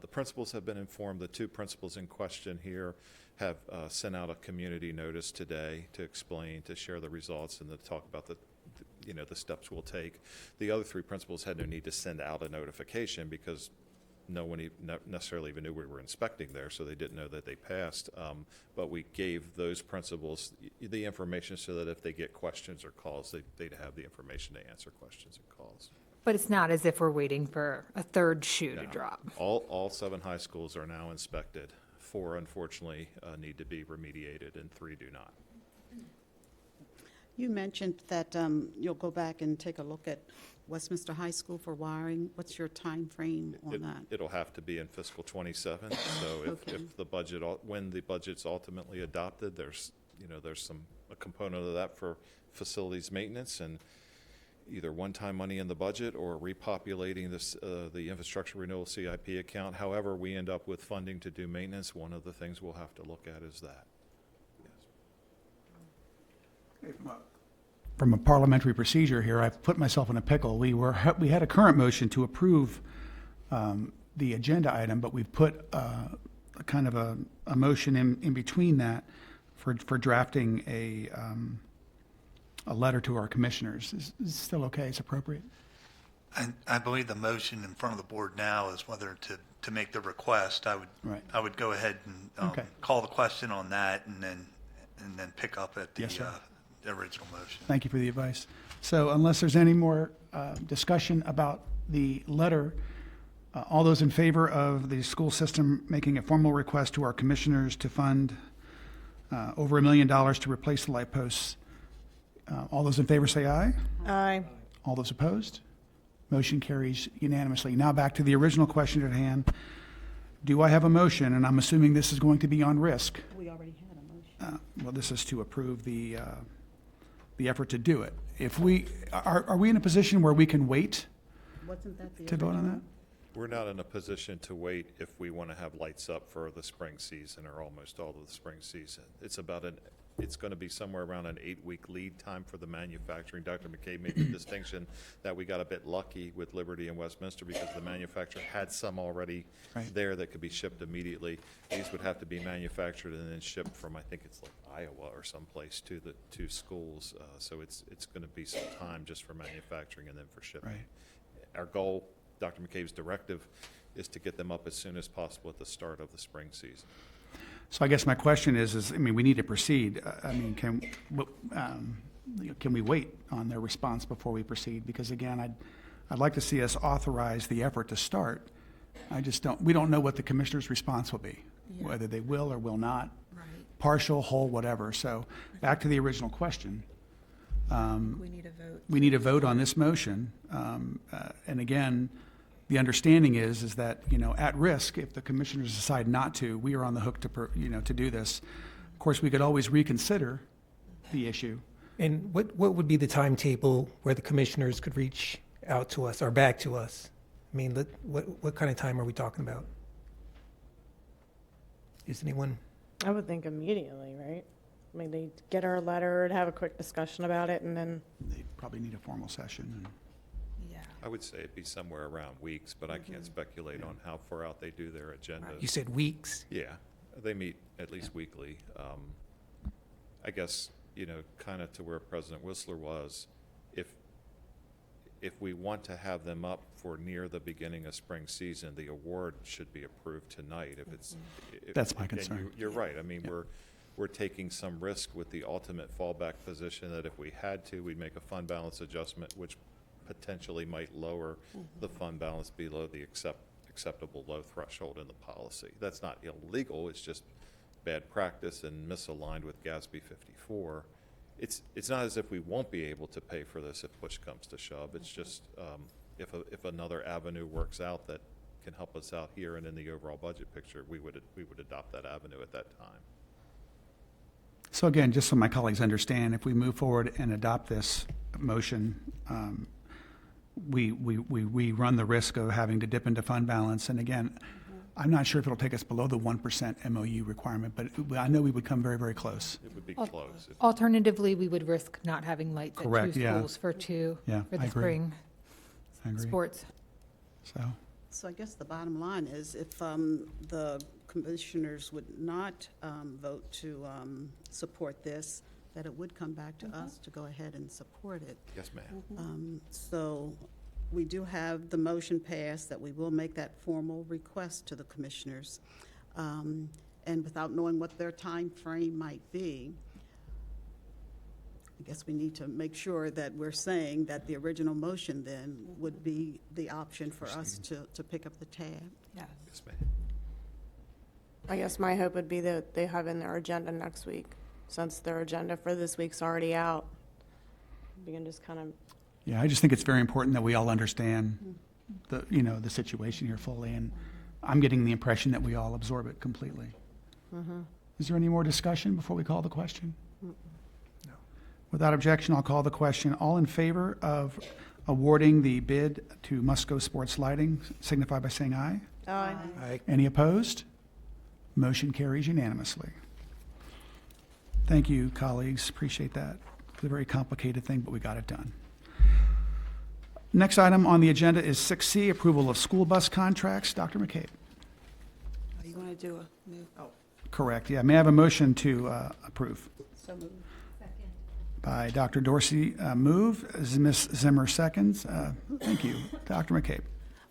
The principals have been informed. The 2 principals in question here have sent out a community notice today to explain, to share the results, and to talk about the steps we'll take. The other 3 principals had no need to send out a notification because no one necessarily even knew we were inspecting there, so they didn't know that they passed. But we gave those principals the information so that if they get questions or calls, they'd have the information to answer questions and calls. But it's not as if we're waiting for a third shoe to drop. All 7 high schools are now inspected. 4, unfortunately, need to be remediated, and 3 do not. You mentioned that you'll go back and take a look at Westminster High School for wiring. What's your time frame on that? It'll have to be in fiscal '27. So if the budget, when the budget's ultimately adopted, there's a component of that for facilities maintenance and either one-time money in the budget or repopulating the infrastructure renewal CIP account. However we end up with funding to do maintenance, one of the things we'll have to look at is that. From a parliamentary procedure here, I've put myself in a pickle. We had a current motion to approve the agenda item, but we've put a kind of a motion in between that for drafting a letter to our commissioners. Is it still okay? It's appropriate? I believe the motion in front of the board now is whether to make the request. I would go ahead and call the question on that and then pick up at the original motion. Thank you for the advice. So unless there's any more discussion about the letter, all those in favor of the school system making a formal request to our commissioners to fund over $1 million to replace the light posts, all those in favor say aye. Aye. All those opposed? Motion carries unanimously. Now back to the original question at hand. Do I have a motion? And I'm assuming this is going to be on risk. We already had a motion. Well, this is to approve the effort to do it. If we are we in a position where we can wait Wasn't that the to vote on original? that? We're not in a position to wait if we want to have lights up for the spring season or almost all of the spring season. It's going to be somewhere around an 8-week lead time for the manufacturing. Dr. McKay made the distinction that we got a bit lucky with Liberty and Westminster because the manufacturer had some already there that could be shipped immediately. These would have to be manufactured and then shipped from, I think it's like Iowa or someplace to the 2 schools. So it's going to be some time just for manufacturing and then for shipping. Right. Our goal, Dr. McCabe's directive, is to get them up as soon as possible at the start of the spring season. So I guess my question is we need to proceed. Can we wait on their response before we proceed? Because again, I'd like to see us authorize the effort to start. We don't know what the commissioner's response will be, whether they will or will not, partial, whole, whatever. So back to the original question. We need a vote. We need a vote on this motion. And again, the understanding is that, at risk, if the commissioners decide not to, we are on the hook to do this. Of course, we could always reconsider the issue. And what would be the timetable where the commissioners could reach out to us or back to us? I mean, what kind of time are we talking about? Is anyone? I would think immediately, right? I mean, they get our letter and have a quick discussion about it, and then They probably need a formal session. I would say it'd be somewhere around weeks, but I can't speculate on how far out they do their agenda. You said weeks? Yeah, they meet at least weekly. I guess, kind of to where President Whistler was, if we want to have them up for near the beginning of spring season, the award should be approved tonight. If it's That's my concern. You're right. I mean, we're taking some risk with the ultimate fallback position that if we had to, we'd make a fund balance adjustment, which potentially might lower the fund balance below the acceptable low threshold in the policy. That's not illegal, it's just bad practice and misaligned with GASB 54. It's not as if we won't be able to pay for this if push comes to shove. It's just if another avenue works out that can help us out here and in the overall budget picture, we would adopt that avenue at that time. So again, just so my colleagues understand, if we move forward and adopt this motion, we run the risk of having to dip into fund balance. And again, I'm not sure if it'll take us below the 1% MOU requirement, but I know we would come very, very close. It would be close. Alternatively, we would risk not having lights Correct, at two yeah. schools for Yeah, the I agree. spring I agree. sports. So I guess the bottom line is if the commissioners would not vote to support this, that it would come back to us to go ahead and support it. Yes, ma'am. So we do have the motion passed that we will make that formal request to the commissioners. And without knowing what their time frame might be, I guess we need to make sure that we're saying that the original motion then would be the option for us to pick up the tab. Yes. Yes, ma'am. I guess my hope would be that they have in their agenda next week, since their agenda for this week's already out. We can just kind of. Yeah, I just think it's very important that we all understand the situation here fully, and I'm getting the impression that we all absorb it completely. Is there any more discussion before we call the question? No. Without objection, I'll call the question. All in favor of awarding the bid to Musco Sports Lighting, signify by saying aye. Aye. Aye. Any opposed? Motion carries unanimously. Thank you, colleagues. Appreciate that. It's a very complicated thing, but we got it done. Next item on the agenda is 6C, approval of school bus contracts. Dr. McCabe. You want to do a move? Oh. Correct, yeah. May I have a motion to approve? So moved. By Dr. Dorsey, move. Ms. Zimmer seconds. Thank you. Dr. McCabe.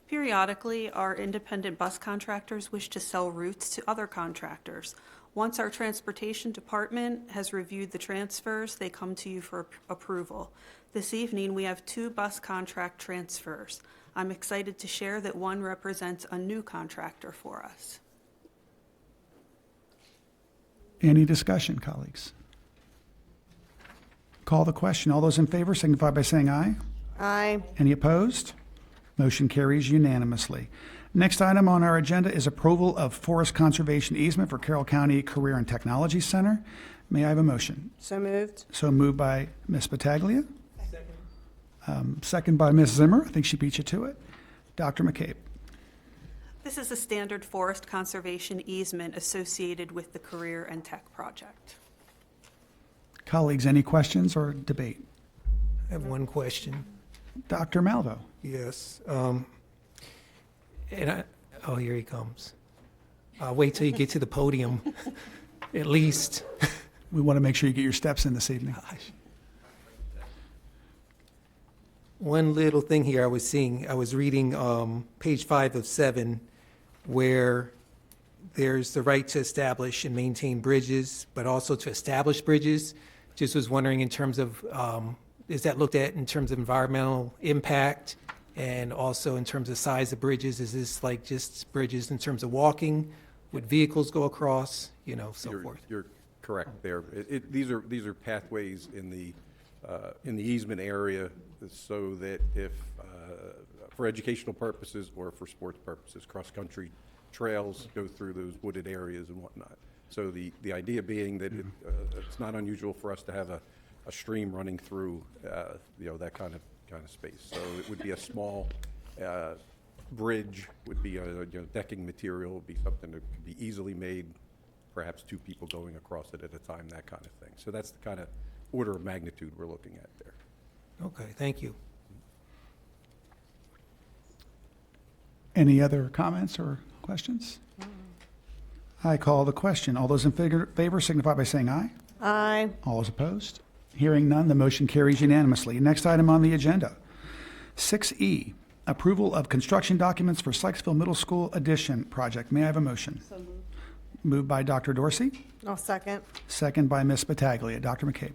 Periodically, our independent bus contractors wish to sell routes to other contractors. Once our transportation department has reviewed the transfers, they come to you for approval. This evening, we have 2 bus contract transfers. I'm excited to share that one represents a new contractor for us. Any discussion, colleagues? Call the question. All those in favor signify by saying aye. Aye. Any opposed? Motion carries unanimously. Next item on our agenda is approval of forest conservation easement for Carroll County Career and Technology Center. May I have a motion? So moved. So moved by Ms. Battaglia. Second by Ms. Zimmer. I think she beat you to it. Dr. McCabe. This is a standard forest conservation easement associated with the Career and Tech project. Colleagues, any questions or debate? I have one question. Dr. Malvo. Yes. Oh, here he comes. I'll wait till you get to the podium, at least. We want to make sure you get your steps in this evening. One little thing here I was seeing, I was reading page 5 of 7, where there's the right to establish and maintain bridges, but also to establish bridges. Just was wondering in terms of, is that looked at in terms of environmental impact and also in terms of size of bridges? Is this like just bridges in terms of walking? Would vehicles go across, so forth? You're correct there. These are pathways in the easement area so that if, for educational purposes or for sports purposes, cross-country trails go through those wooded areas and whatnot. So the idea being that it's not unusual for us to have a stream running through, that kind of space. So it would be a small bridge, would be a decking material, would be something that could be easily made, perhaps 2 people going across it at a time, that kind of thing. So that's the kind of order of magnitude we're looking at there. Okay, thank you. Any other comments or questions? I call the question. All those in favor signify by saying aye. Aye. All those opposed? Hearing none, the motion carries unanimously. Next item on the agenda, 6E, approval of construction documents for Sykesville Middle School addition project. May I have a motion? So moved. Moved by Dr. Dorsey, I'll second. second by Ms. Battaglia. Dr. McCabe.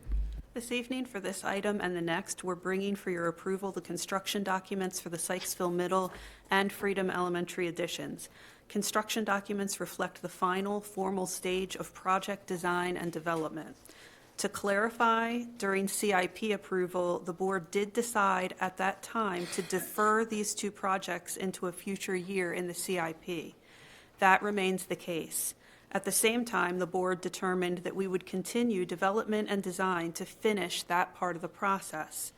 This evening, for this item and the next, we're bringing for your approval the construction documents for the Sykesville Middle and Freedom Elementary additions. Construction documents reflect the final formal stage of project design and development. To clarify, during CIP approval, the board did decide at that time to defer these 2 projects into a future year in the CIP. That remains the case. At the same time, the board determined that we would continue development and design to finish that part of the process.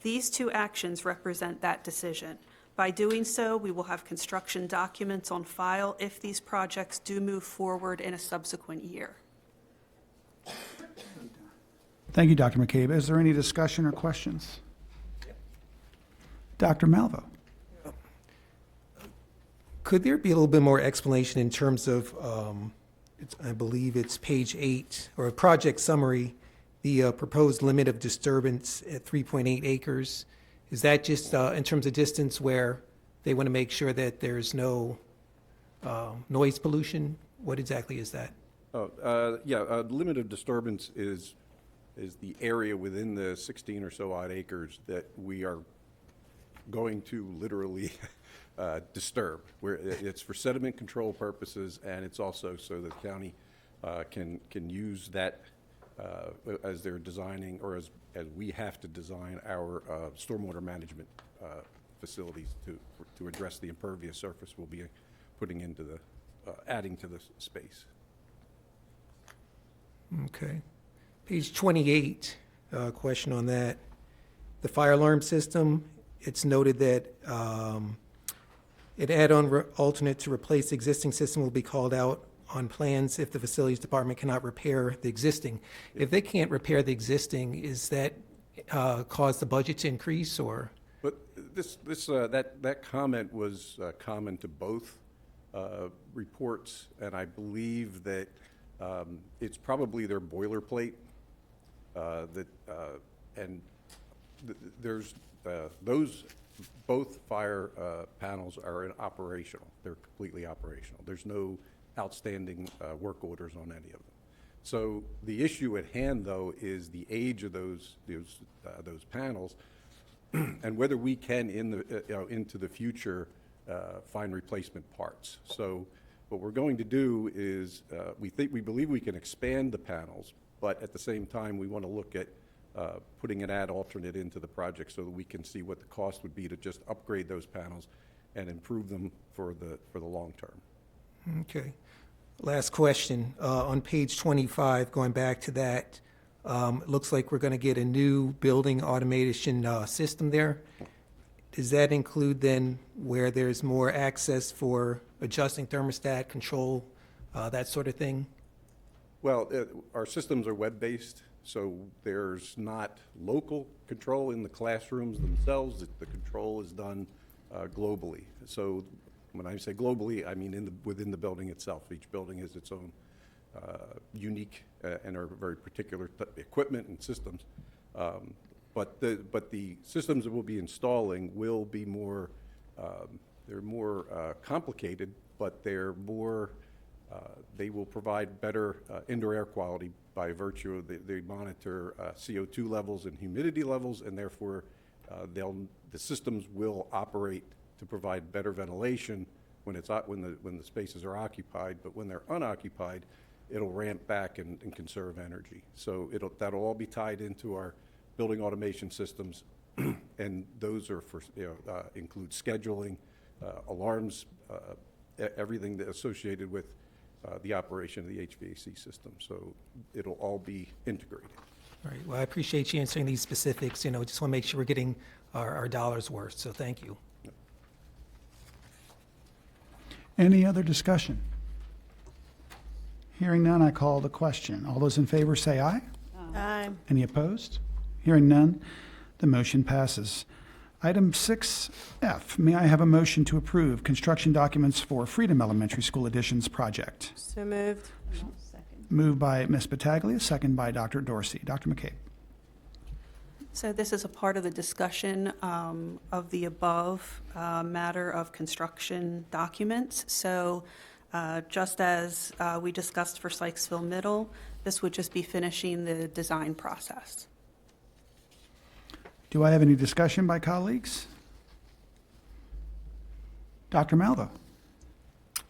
These two actions represent that decision. By doing so, we will have construction documents on file if these projects do move forward in a subsequent year. Thank you, Dr. McCabe. Is there any discussion or questions? Dr. Malvo? Could there be a little bit more explanation in terms of, I believe it's page 8, or a project summary, the proposed limit of disturbance at 3.8 acres? Is that just in terms of distance where they want to make sure that there's no noise pollution? What exactly is that? The limit of disturbance is the area within the 16 or so odd acres that we are going to literally disturb. It's for sediment control purposes, and it's also so that the county can use that as they're designing, or as we have to design our stormwater management facilities to address the impervious surface we'll be putting into the, adding to the space. Okay. Page 28, question on that. The fire alarm system, it's noted that an add-on alternate to replace the existing system will be called out on plans if the facilities department cannot repair the existing. If they can't repair the existing, is that cause the budget to increase, or? But that comment was common to both reports, and I believe that it's probably their boilerplate there's those both fire panels are operational. They're completely operational. There's no outstanding work orders on any of them. So the issue at hand, though, is the age of those panels, and whether we can into the future find replacement parts. So what we're going to do is we believe we can expand the panels, but at the same time we want to look at putting an add alternate into the project so that we can see what the cost would be to just upgrade those panels and improve them for the long term. Okay. Last question. On page 25, going back to that, it looks like we're going to get a new building automation system there. Does that include then where there's more access for adjusting thermostat control, that sort of thing? Well, our systems are web-based, so there's not local control in the classrooms themselves. The control is done globally. So when I say globally, I mean within the building itself. Each building has its own unique and are very particular equipment and systems. But the systems that we'll be installing will be more, they're more complicated, but they're more, they will provide better indoor air quality by virtue of they monitor CO2 levels and humidity levels, and therefore the systems will operate to provide better ventilation when the spaces are occupied, but when they're unoccupied, it'll ramp back and conserve energy. So that'll all be tied into our building automation systems, and those are for include scheduling, alarms, everything associated with the operation of the HVAC system. So it'll all be integrated. All right. Well, I appreciate you answering these specifics. Just want to make sure we're getting our dollars worth. So thank you. Any other discussion? Hearing none, I call the question. All those in favor say aye. Aye. Any opposed? Hearing none, the motion passes. Item 6F, may I have a motion to approve construction documents for Freedom Elementary School Additions project? So moved. Moved by Ms. Battaglia, second by Dr. Dorsey. Dr. McCabe. So this is a part of the discussion of the above matter of construction documents. So just as we discussed for Sykesville Middle, this would just be finishing the design process. Do I have any discussion by colleagues? Dr. Malvo.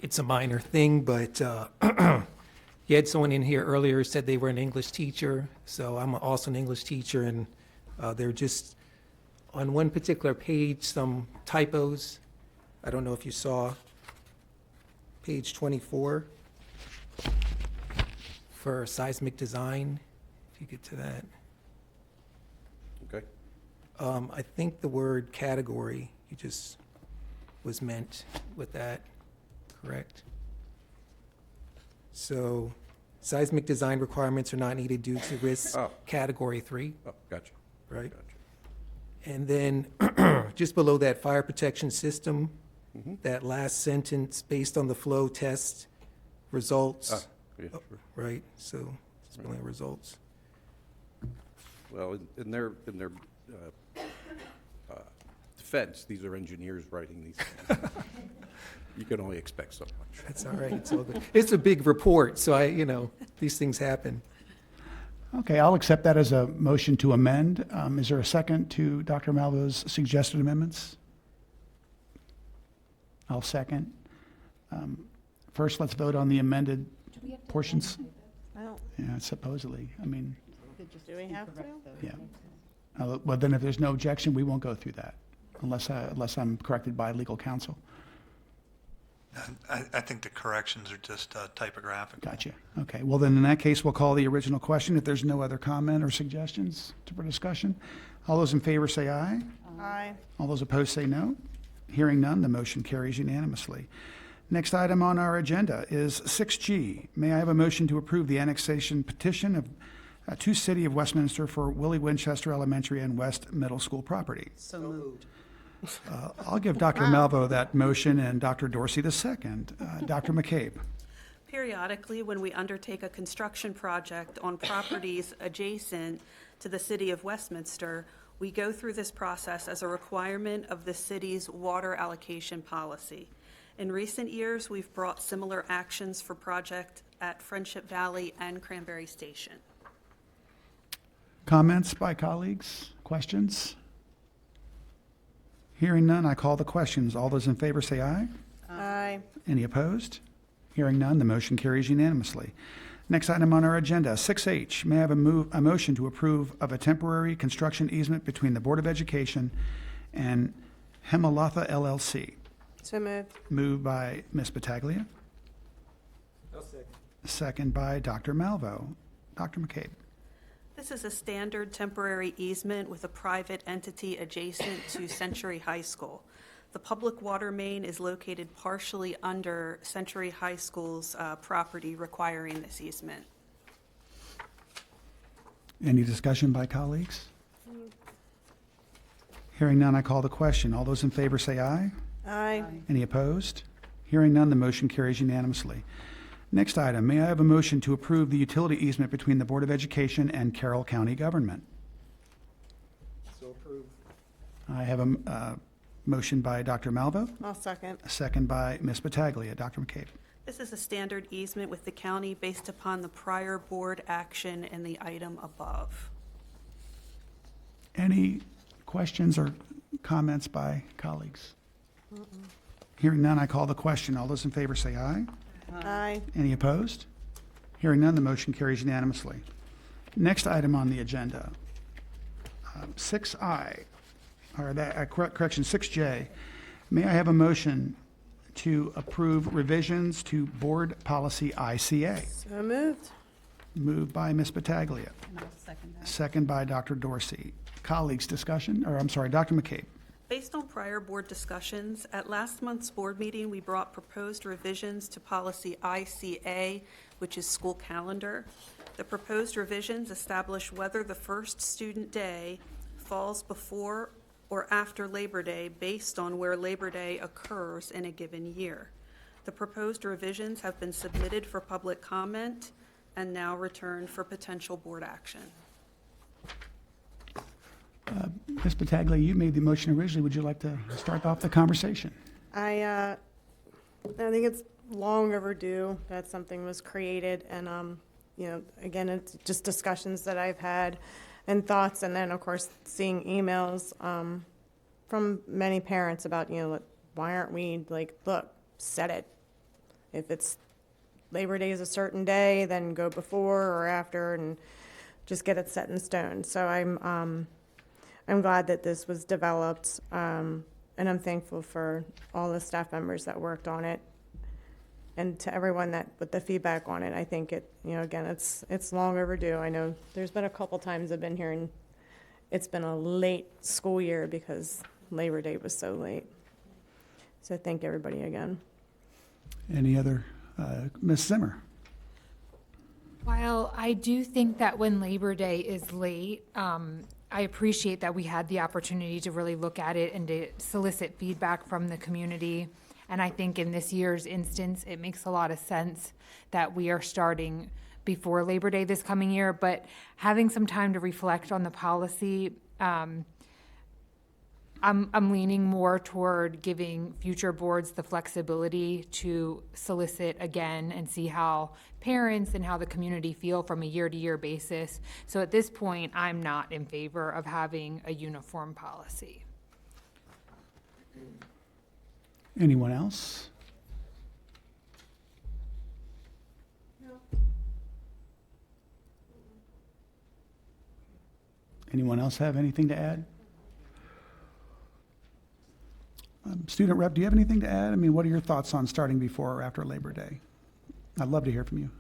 It's a minor thing, but you had someone in here earlier who said they were an English teacher, so I'm also an English teacher, and they're just, on one particular page, some typos. I don't know if you saw page 24. for seismic design, if you get to that. Okay. I think the word category, you just was meant with that, correct? So seismic design requirements are not needed due to risk category 3. Oh, gotcha. Right. Gotcha. And then just below that, fire protection system, that last sentence, based on the flow test results. Yeah, sure. Right, so spelling results. Well, in their defense, these are engineers writing these things. You can only expect so much. That's all right, it's all good. It's a big report, so these things happen. Okay, I'll accept that as a motion to amend. Is there a second to Dr. Malvo's suggested amendments? I'll second. First, let's vote on the amended portions. Well, Yeah, supposedly. I mean, do we have to? yeah. Well, then if there's no objection, we won't go through that unless I'm corrected by legal counsel. I think the corrections are just typographical. Gotcha. Okay. Well, then in that case, we'll call the original question. If there's no other comment or suggestions for discussion, all those in favor say aye. Aye. All those opposed say no. Hearing none, the motion carries unanimously. Next item on our agenda is 6G. May I have a motion to approve the annexation petition of to City of Westminster for Willie Winchester Elementary and West Middle School property? So moved. I'll give Dr. Malvo that motion and Dr. Dorsey the second. Dr. McCabe. Periodically, when we undertake a construction project on properties adjacent to the City of Westminster, we go through this process as a requirement of the city's water allocation policy. In recent years, we've brought similar actions for projects at Friendship Valley and Cranberry Station. Comments by colleagues? Questions? Hearing none, I call the questions. All those in favor say aye. Aye. Any opposed? Hearing none, the motion carries unanimously. Next item on our agenda, 6H. May I have a motion to approve of a temporary construction easement between the Board of Education and Hemalatha LLC? So moved. Moved by Ms. Battaglia. Second by Dr. Malvo. Dr. McCabe. This is a standard temporary easement with a private entity adjacent to Century High School. The public water main is located partially under Century High School's property, requiring this easement. Any discussion by colleagues? Hearing none, I call the question. All those in favor say aye. Aye. Any opposed? Hearing none, the motion carries unanimously. Next item, may I have a motion to approve the utility easement between the Board of Education and Carroll County Government? So approved. I have a motion by Dr. Malvo, I'll second. a second by Ms. Battaglia. Dr. McCabe. This is a standard easement with the county based upon the prior board action in the item above. Any questions or comments by colleagues? Hearing none, I call the question. All those in favor say aye. Aye. Any opposed? Hearing none, the motion carries unanimously. Next item on the agenda, 6I, or that, correction, 6J. May I have a motion to approve revisions to Board Policy ICA? So moved. Moved by Ms. Battaglia. And I'll second that. Second by Dr. Dorsey. Colleagues' discussion, or I'm sorry, Dr. McCabe. Based on prior board discussions, at last month's board meeting, we brought proposed revisions to policy ICA, which is school calendar. The proposed revisions establish whether the first student day falls before or after Labor Day based on where Labor Day occurs in a given year. The proposed revisions have been submitted for public comment and now returned for potential board action. Ms. Battaglia, you made the motion originally. Would you like to start off the conversation? I think it's long overdue that something was created, and again, it's just discussions that I've had and thoughts, and then of course seeing emails from many parents about why aren't we look, set it. If it's Labor Day is a certain day, then go before or after, and just get it set in stone. So I'm glad that this was developed, and I'm thankful for all the staff members that worked on it. And to everyone that, with the feedback on it, I think it, again, it's long overdue. I know there's been a couple times I've been here and it's been a late school year because Labor Day was so late. So thank everybody again. Any other, Ms. Zimmer? While I do think that when Labor Day is late, I appreciate that we had the opportunity to really look at it and to solicit feedback from the community. And I think in this year's instance, it makes a lot of sense that we are starting before Labor Day this coming year. But having some time to reflect on the policy, I'm leaning more toward giving future boards the flexibility to solicit again and see how parents and how the community feel from a year-to-year basis. So at this point, I'm not in favor of having a uniform policy. Anyone else? Anyone else have anything to add? Student rep, do you have anything to add? I mean, what are your thoughts on starting before or after Labor Day? I'd love to hear from you.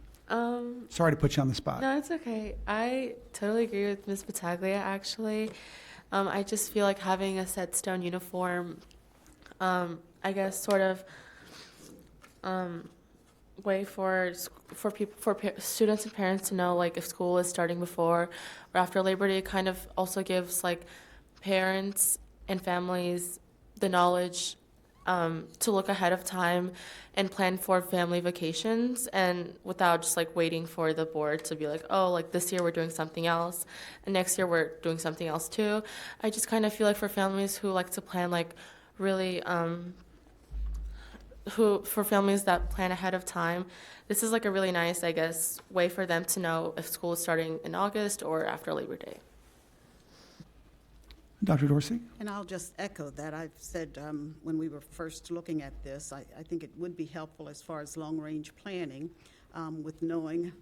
Sorry to put you on the spot. No, it's okay. I totally agree with Ms. Battaglia, actually. I just feel like having a set stone uniform, I guess, sort of way for students and parents to know, like, if school is starting before or after Labor Day. It kind of also gives, like, parents and families the knowledge to look ahead of time and plan for family vacations, and without just like waiting for the board to be like, oh, like this year we're doing something else and next year we're doing something else too. I just kind of feel like for families who like to plan, like really for families that plan ahead of time, this is like a really nice, I guess, way for them to know if school is starting in August or after Labor Day. Dr. Dorsey? And I'll just echo that. I've said when we were first looking at this, I think it would be helpful as far as long-range planning with knowing,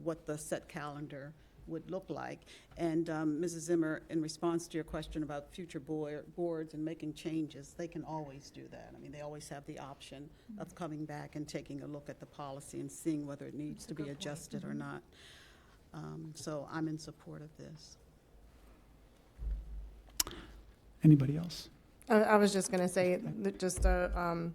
what the set calendar would look like. And Mrs. Zimmer, in response to your question about future boards and making changes, they can always do that. I mean, they always have the option of coming back and taking a look at the policy and seeing whether it needs to be adjusted or not. So I'm in support of this. Anybody else? I was just going to say that just a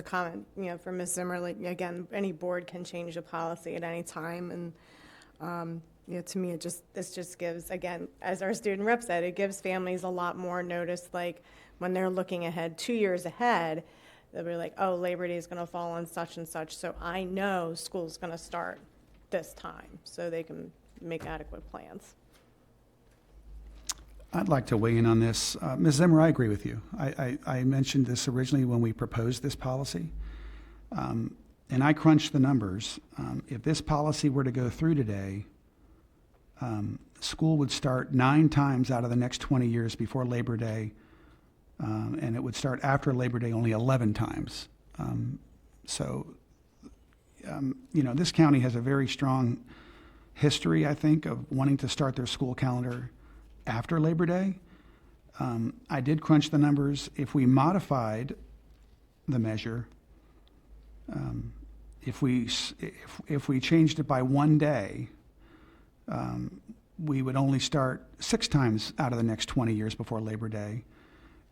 comment, for Ms. Zimmer, like, again, any board can change the policy at any time. And, to me, this just gives, again, as our student rep said, it gives families a lot more notice, like when they're looking ahead 2 years ahead, they'll be like, oh, Labor Day is going to fall on such and such. So I know school's going to start this time, so they can make adequate plans. I'd like to weigh in on this. Ms. Zimmer, I agree with you. I mentioned this originally when we proposed this policy, and I crunched the numbers. If this policy were to go through today, school would start 9 times out of the next 20 years before Labor Day, and it would start after Labor Day only 11 times. This county has a very strong history, I think, of wanting to start their school calendar after Labor Day. I did crunch the numbers. If we modified the measure, if we changed it by 1 day, we would only start 6 times out of the next 20 years before Labor Day.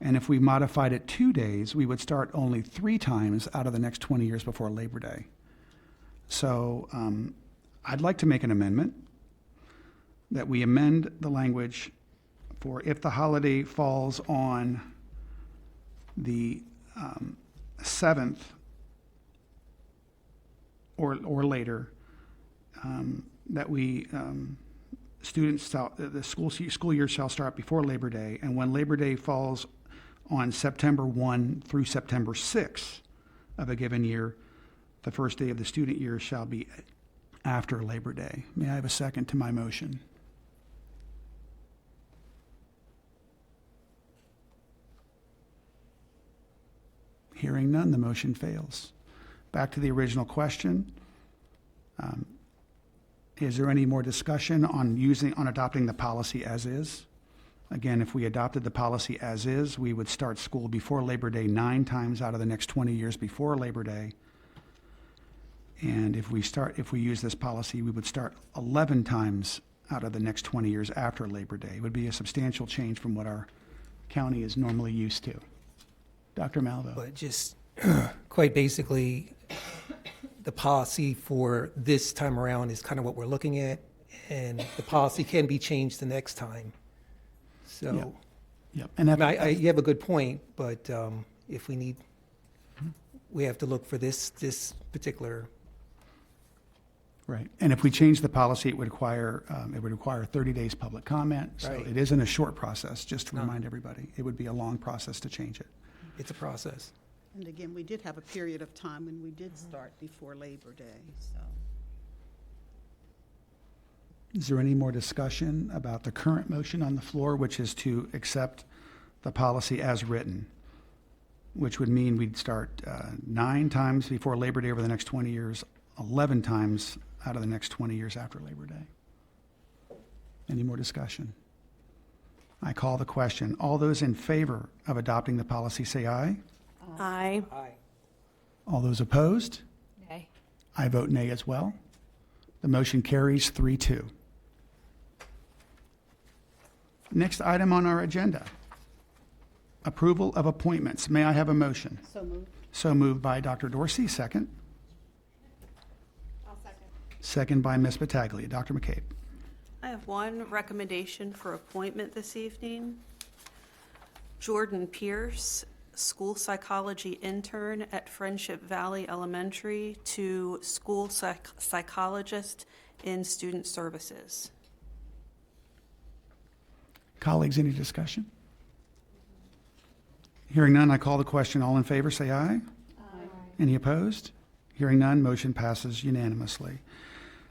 And if we modified it 2 days, we would start only 3 times out of the next 20 years before Labor Day. So I'd like to make an amendment that we amend the language for if the holiday falls on the 7th or later, that we the school year shall start before Labor Day, and when Labor Day falls on September 1 through September 6 of a given year, the first day of the student year shall be after Labor Day. May I have a second to my motion? Hearing none, the motion fails. Back to the original question. Is there any more discussion on adopting the policy as is? Again, if we adopted the policy as is, we would start school before Labor Day 9 times out of the next 20 years before Labor Day. And if we use this policy, we would start 11 times out of the next 20 years after Labor Day. It would be a substantial change from what our county is normally used to. Dr. Malvo. But just quite basically, the policy for this time around is kind of what we're looking at, and the policy can be changed the next time. So, Yep. And that, you have a good point, but if we need, we have to look for this particular. right. And if we change the policy, it would require 30 days public comment. So Right. it isn't a short process, just to remind everybody. It would be a long process to change it. It's a process. And again, we did have a period of time when we did start before Labor Day, so. Is there any more discussion about the current motion on the floor, which is to accept the policy as written, which would mean we'd start 9 times before Labor Day over the next 20 years, 11 times out of the next 20 years after Labor Day? Any more discussion? I call the question. All those in favor of adopting the policy say aye. Aye. All those opposed? Nay. I vote nay as well. The motion carries 3-2. Next item on our agenda, approval of appointments. May I have a motion? So moved. So moved by Dr. Dorsey, second. I'll second. Second by Ms. Battaglia. Dr. McCabe. I have one recommendation for appointment this evening. Jordan Pierce, school psychology intern at Friendship Valley Elementary, to school psychologist in student services. Colleagues, any discussion? Hearing none, I call the question. All in favor, say aye. Aye. Any opposed? Hearing none, motion passes unanimously.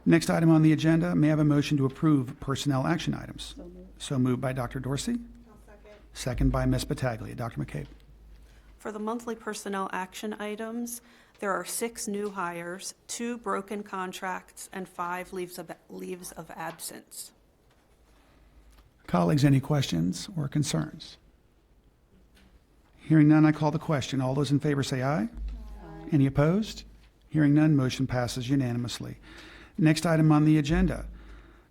Next item on the agenda, may I have a motion to approve personnel action items? So moved by Dr. Dorsey. I'll second. Second by Ms. Battaglia. Dr. McCabe. For the monthly personnel action items, there are 6 new hires, 2 broken contracts, and 5 leaves of absence. Colleagues, any questions or concerns? Hearing none, I call the question. All those in favor say aye. Aye. Any opposed? Hearing none, motion passes unanimously. Next item on the agenda.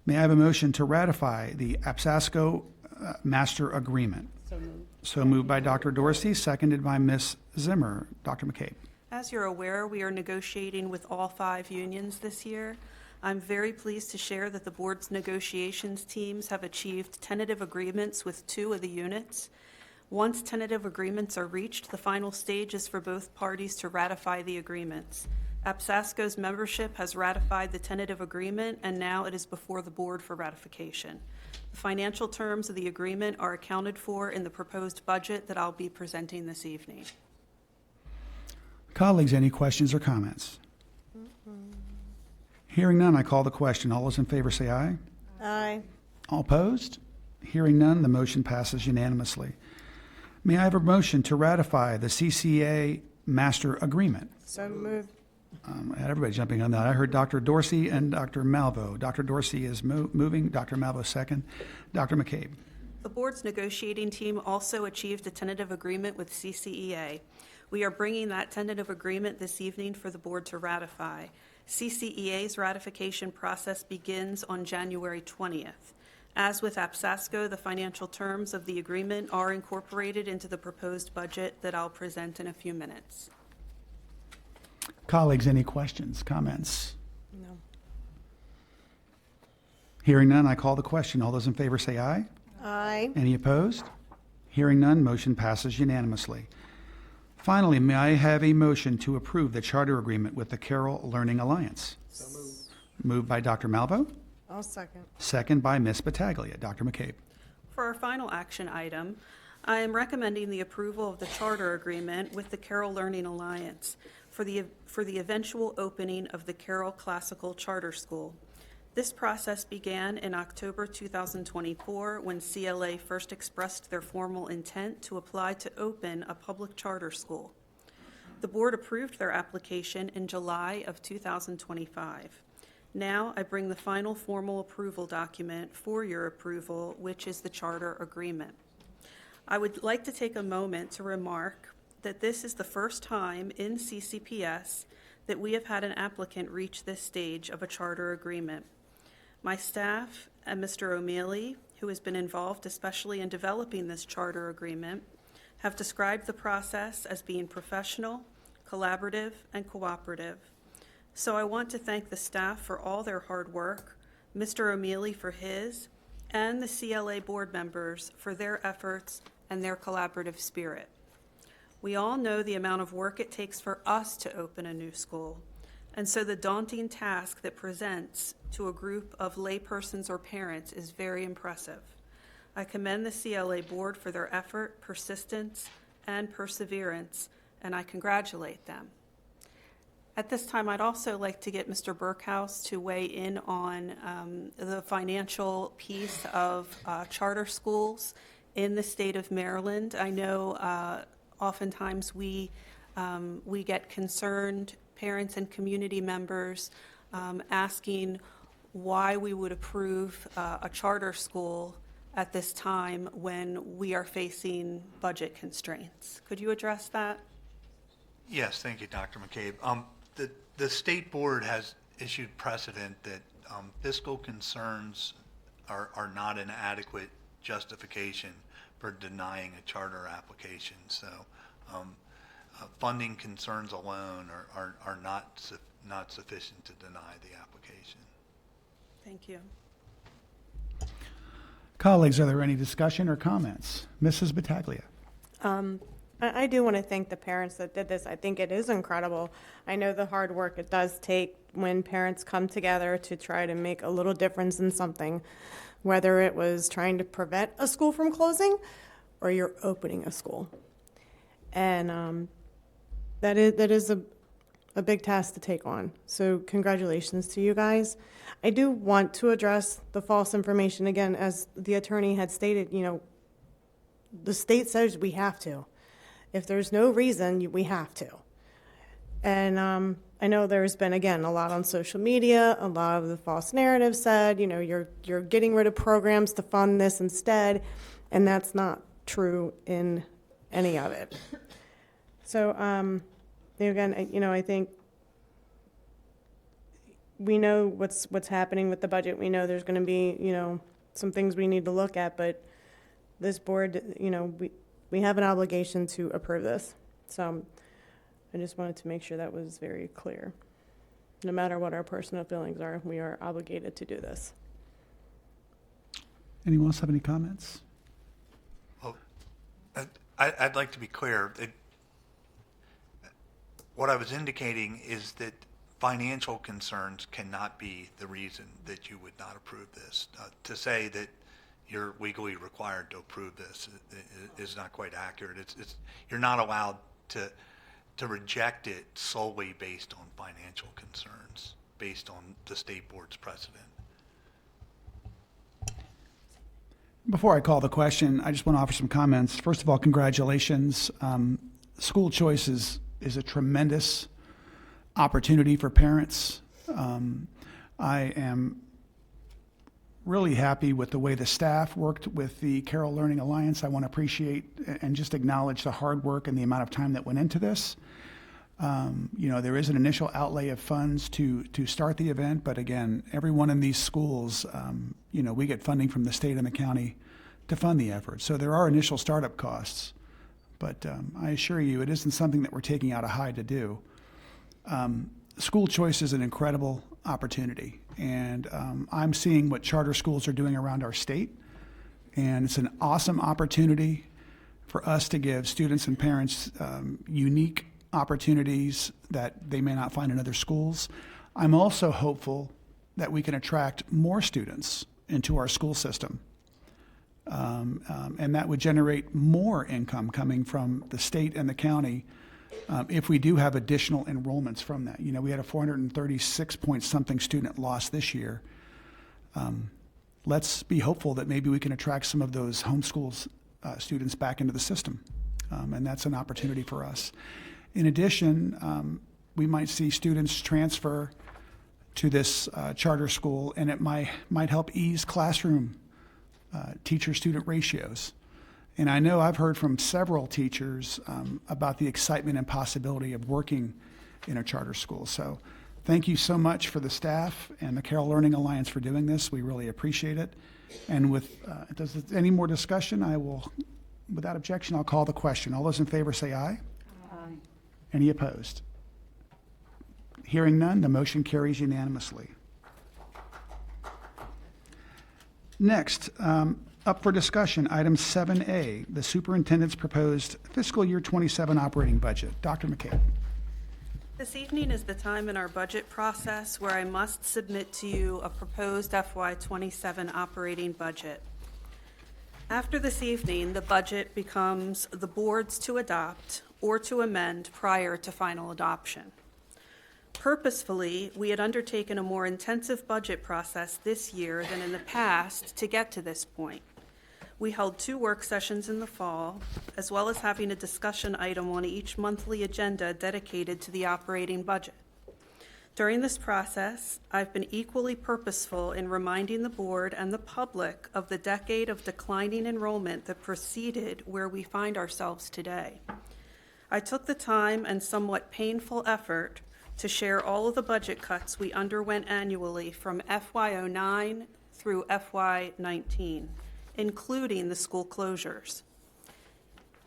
May I have a motion to ratify the APSASCO Master Agreement? So moved. So moved by Dr. Dorsey, seconded by Ms. Zimmer. Dr. McCabe. As you're aware, we are negotiating with all 5 unions this year. I'm very pleased to share that the board's negotiations teams have achieved tentative agreements with 2 of the units. Once tentative agreements are reached, the final stage is for both parties to ratify the agreements. APSASCO's membership has ratified the tentative agreement, and now it is before the board for ratification. The financial terms of the agreement are accounted for in the proposed budget that I'll be presenting this evening. Colleagues, any questions or comments? Hearing none, I call the question. All those in favor say aye. Aye. All opposed? Hearing none, the motion passes unanimously. May I have a motion to ratify the CCA Master Agreement? So moved. I had everybody jumping on that. I heard Dr. Dorsey and Dr. Malvo. Dr. Dorsey is moving, Dr. Malvo second. Dr. McCabe. The board's negotiating team also achieved a tentative agreement with CCEA. We are bringing that tentative agreement this evening for the board to ratify. CCEA's ratification process begins on January 20th. As with APSASCO, the financial terms of the agreement are incorporated into the proposed budget that I'll present in a few minutes. Colleagues, any questions, comments? No. Hearing none, I call the question. All those in favor say aye. Aye. Any opposed? Hearing none, motion passes unanimously. Finally, may I have a motion to approve the charter agreement with the Carroll Learning Alliance? So moved. Moved by Dr. Malvo, I'll second. second by Ms. Battaglia. Dr. McCabe. For our final action item, I am recommending the approval of the charter agreement with the Carroll Learning Alliance for the eventual opening of the Carroll Classical Charter School. This process began in October 2024 when CLA first expressed their formal intent to apply to open a public charter school. The board approved their application in July of 2025. Now I bring the final formal approval document for your approval, which is the charter agreement. I would like to take a moment to remark that this is the first time in CCPS that we have had an applicant reach this stage of a charter agreement. My staff and Mr. O'Mealy, who has been involved especially in developing this charter agreement, have described the process as being professional, collaborative, and cooperative. So I want to thank the staff for all their hard work, Mr. O'Mealy for his, and the CLA board members for their efforts and their collaborative spirit. We all know the amount of work it takes for us to open a new school, and so the daunting task that presents to a group of laypersons or parents is very impressive. I commend the CLA board for their effort, persistence, and perseverance, and I congratulate them. At this time, I'd also like to get Mr. Burkhouse to weigh in on the financial piece of charter schools in the state of Maryland. I know oftentimes we get concerned, parents and community members, asking why we would approve a charter school at this time when we are facing budget constraints. Could you address that? Yes, thank you, Dr. McCabe. The state board has issued precedent that fiscal concerns are not an adequate justification for denying a charter application. So funding concerns alone are not sufficient to deny the application. Thank you. Colleagues, are there any discussion or comments? Mrs. Battaglia. I do want to thank the parents that did this. I think it is incredible. I know the hard work it does take when parents come together to try to make a little difference in something, whether it was trying to prevent a school from closing or you're opening a school. And that is a big task to take on. So congratulations to you guys. I do want to address the false information again, as the attorney had stated. The state says we have to. If there's no reason, we have to. And I know there's been, again, a lot on social media, a lot of the false narrative said, you're getting rid of programs to fund this instead, and that's not true in any of it. So, again, I think we know what's happening with the budget. We know there's going to be, some things we need to look at, but this board, we have an obligation to approve this. So I just wanted to make sure that was very clear. No matter what our personal feelings are, we are obligated to do this. Anyone else have any comments? Well, I'd like to be clear. What I was indicating is that financial concerns cannot be the reason that you would not approve this. To say that you're legally required to approve this is not quite accurate. You're not allowed to reject it solely based on financial concerns, based on the state board's precedent. Before I call the question, I just want to offer some comments. First of all, congratulations. School choice is a tremendous opportunity for parents. I am really happy with the way the staff worked with the Carroll Learning Alliance. I want to appreciate and just acknowledge the hard work and the amount of time that went into this. There is an initial outlay of funds to start the event, but again, everyone in these schools, we get funding from the state and the county to fund the effort. So there are initial startup costs, but I assure you, it isn't something that we're taking out a hide to do. School choice is an incredible opportunity, and I'm seeing what charter schools are doing around our state, and it's an awesome opportunity for us to give students and parents unique opportunities that they may not find in other schools. I'm also hopeful that we can attract more students into our school system, and that would generate more income coming from the state and the county if we do have additional enrollments from that. We had a 436 point something student loss this year. Let's be hopeful that maybe we can attract some of those homeschool students back into the system, and that's an opportunity for us. In addition, we might see students transfer to this charter school, and it might help ease classroom teacher-student ratios. And I know I've heard from several teachers about the excitement and possibility of working in a charter school. So thank you so much for the staff and the Carroll Learning Alliance for doing this. We really appreciate it. And with, any more discussion, without objection, I'll call the question. All those in favor say aye. Aye. Any opposed? Hearing none, the motion carries unanimously. Next, up for discussion, item 7A, the superintendent's proposed fiscal year 27 operating budget. Dr. McCabe. This evening is the time in our budget process where I must submit to you a proposed FY27 operating budget. After this evening, the budget becomes the board's to adopt or to amend prior to final adoption. Purposefully, we had undertaken a more intensive budget process this year than in the past to get to this point. We held 2 work sessions in the fall, as well as having a discussion item on each monthly agenda dedicated to the operating budget. During this process, I've been equally purposeful in reminding the board and the public of the decade of declining enrollment that preceded where we find ourselves today. I took the time and somewhat painful effort to share all of the budget cuts we underwent annually from FY09 through FY19, including the school closures,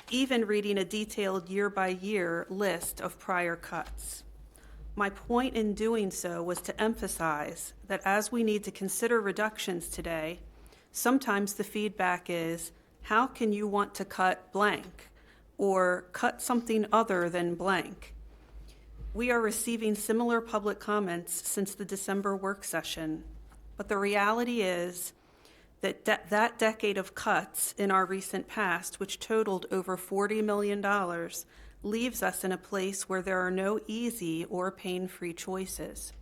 even reading a detailed year-by-year list of prior cuts. My point in doing so was to emphasize that as we need to consider reductions today, sometimes the feedback is, how can you want to cut blank or cut something other than blank? We are receiving similar public comments since the December work session, but the reality is that that decade of cuts in our recent past, which totaled over $40 million, leaves us in a place where there are no easy or pain-free choices.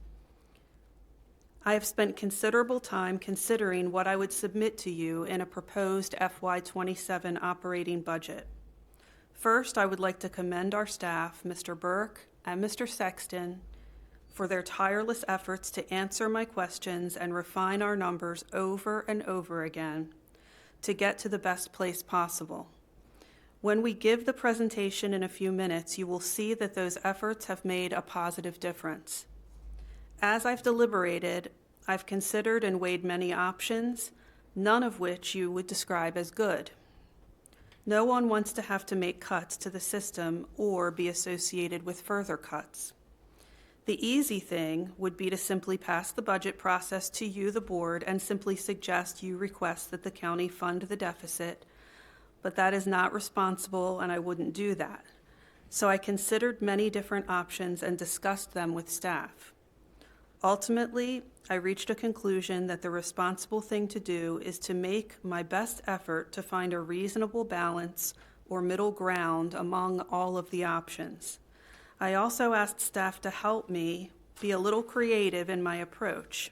I have spent considerable time considering what I would submit to you in a proposed FY27 operating budget. First, I would like to commend our staff, Mr. Burke and Mr. Sexton, for their tireless efforts to answer my questions and refine our numbers over and over again to get to the best place possible. When we give the presentation in a few minutes, you will see that those efforts have made a positive difference. As I've deliberated, I've considered and weighed many options, none of which you would describe as good. No one wants to have to make cuts to the system or be associated with further cuts. The easy thing would be to simply pass the budget process to you, the board, and simply suggest you request that the county fund the deficit, but that is not responsible and I wouldn't do that. So I considered many different options and discussed them with staff. Ultimately, I reached a conclusion that the responsible thing to do is to make my best effort to find a reasonable balance or middle ground among all of the options. I also asked staff to help me be a little creative in my approach.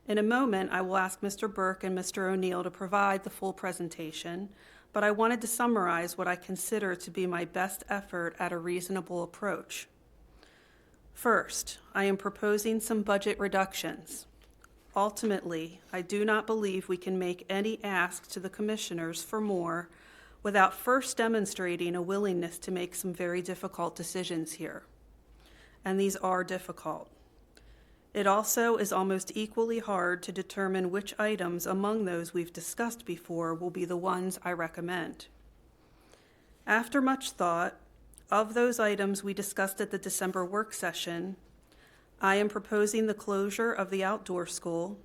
In a moment, I will ask Mr. Burke and Mr. O'Neill to provide the full presentation, but I wanted to summarize what I consider to be my best effort at a reasonable approach. First, I am proposing some budget reductions. Ultimately, I do not believe we can make any ask to the commissioners for more without first demonstrating a willingness to make some very difficult decisions here. And these are difficult. It also is almost equally hard to determine which items among those we've discussed before will be the ones I recommend. After much thought, of those items we discussed at the December work session, I am proposing the closure of the outdoor school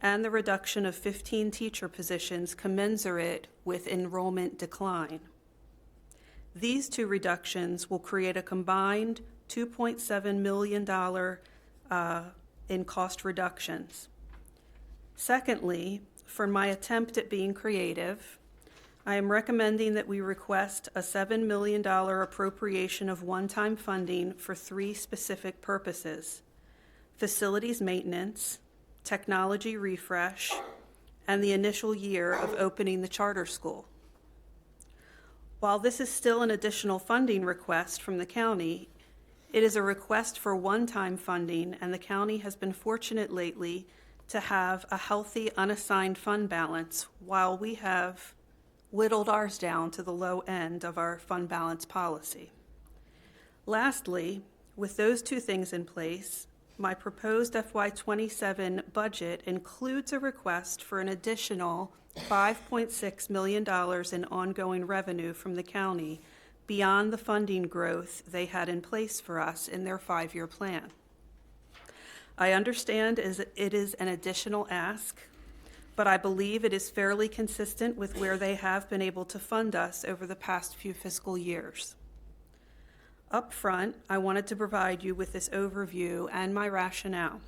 and the reduction of 15 teacher positions commensurate with enrollment decline. These 2 reductions will create a combined $2.7 million in cost reductions. Secondly, for my attempt at being creative, I am recommending that we request a $7 million appropriation of one-time funding for 3 specific purposes: facilities maintenance, technology refresh, and the initial year of opening the charter school. While this is still an additional funding request from the county, it is a request for one-time funding, and the county has been fortunate lately to have a healthy unassigned fund balance while we have whittled ours down to the low end of our fund balance policy. Lastly, With those two things in place, my proposed FY27 budget includes a request for an additional $5.6 million in ongoing revenue from the county beyond the funding growth they had in place for us in their 5-year plan. I understand it is an additional ask, but I believe it is fairly consistent with where they have been able to fund us over the past few fiscal years. Up front, I wanted to provide you with this overview and my rationale.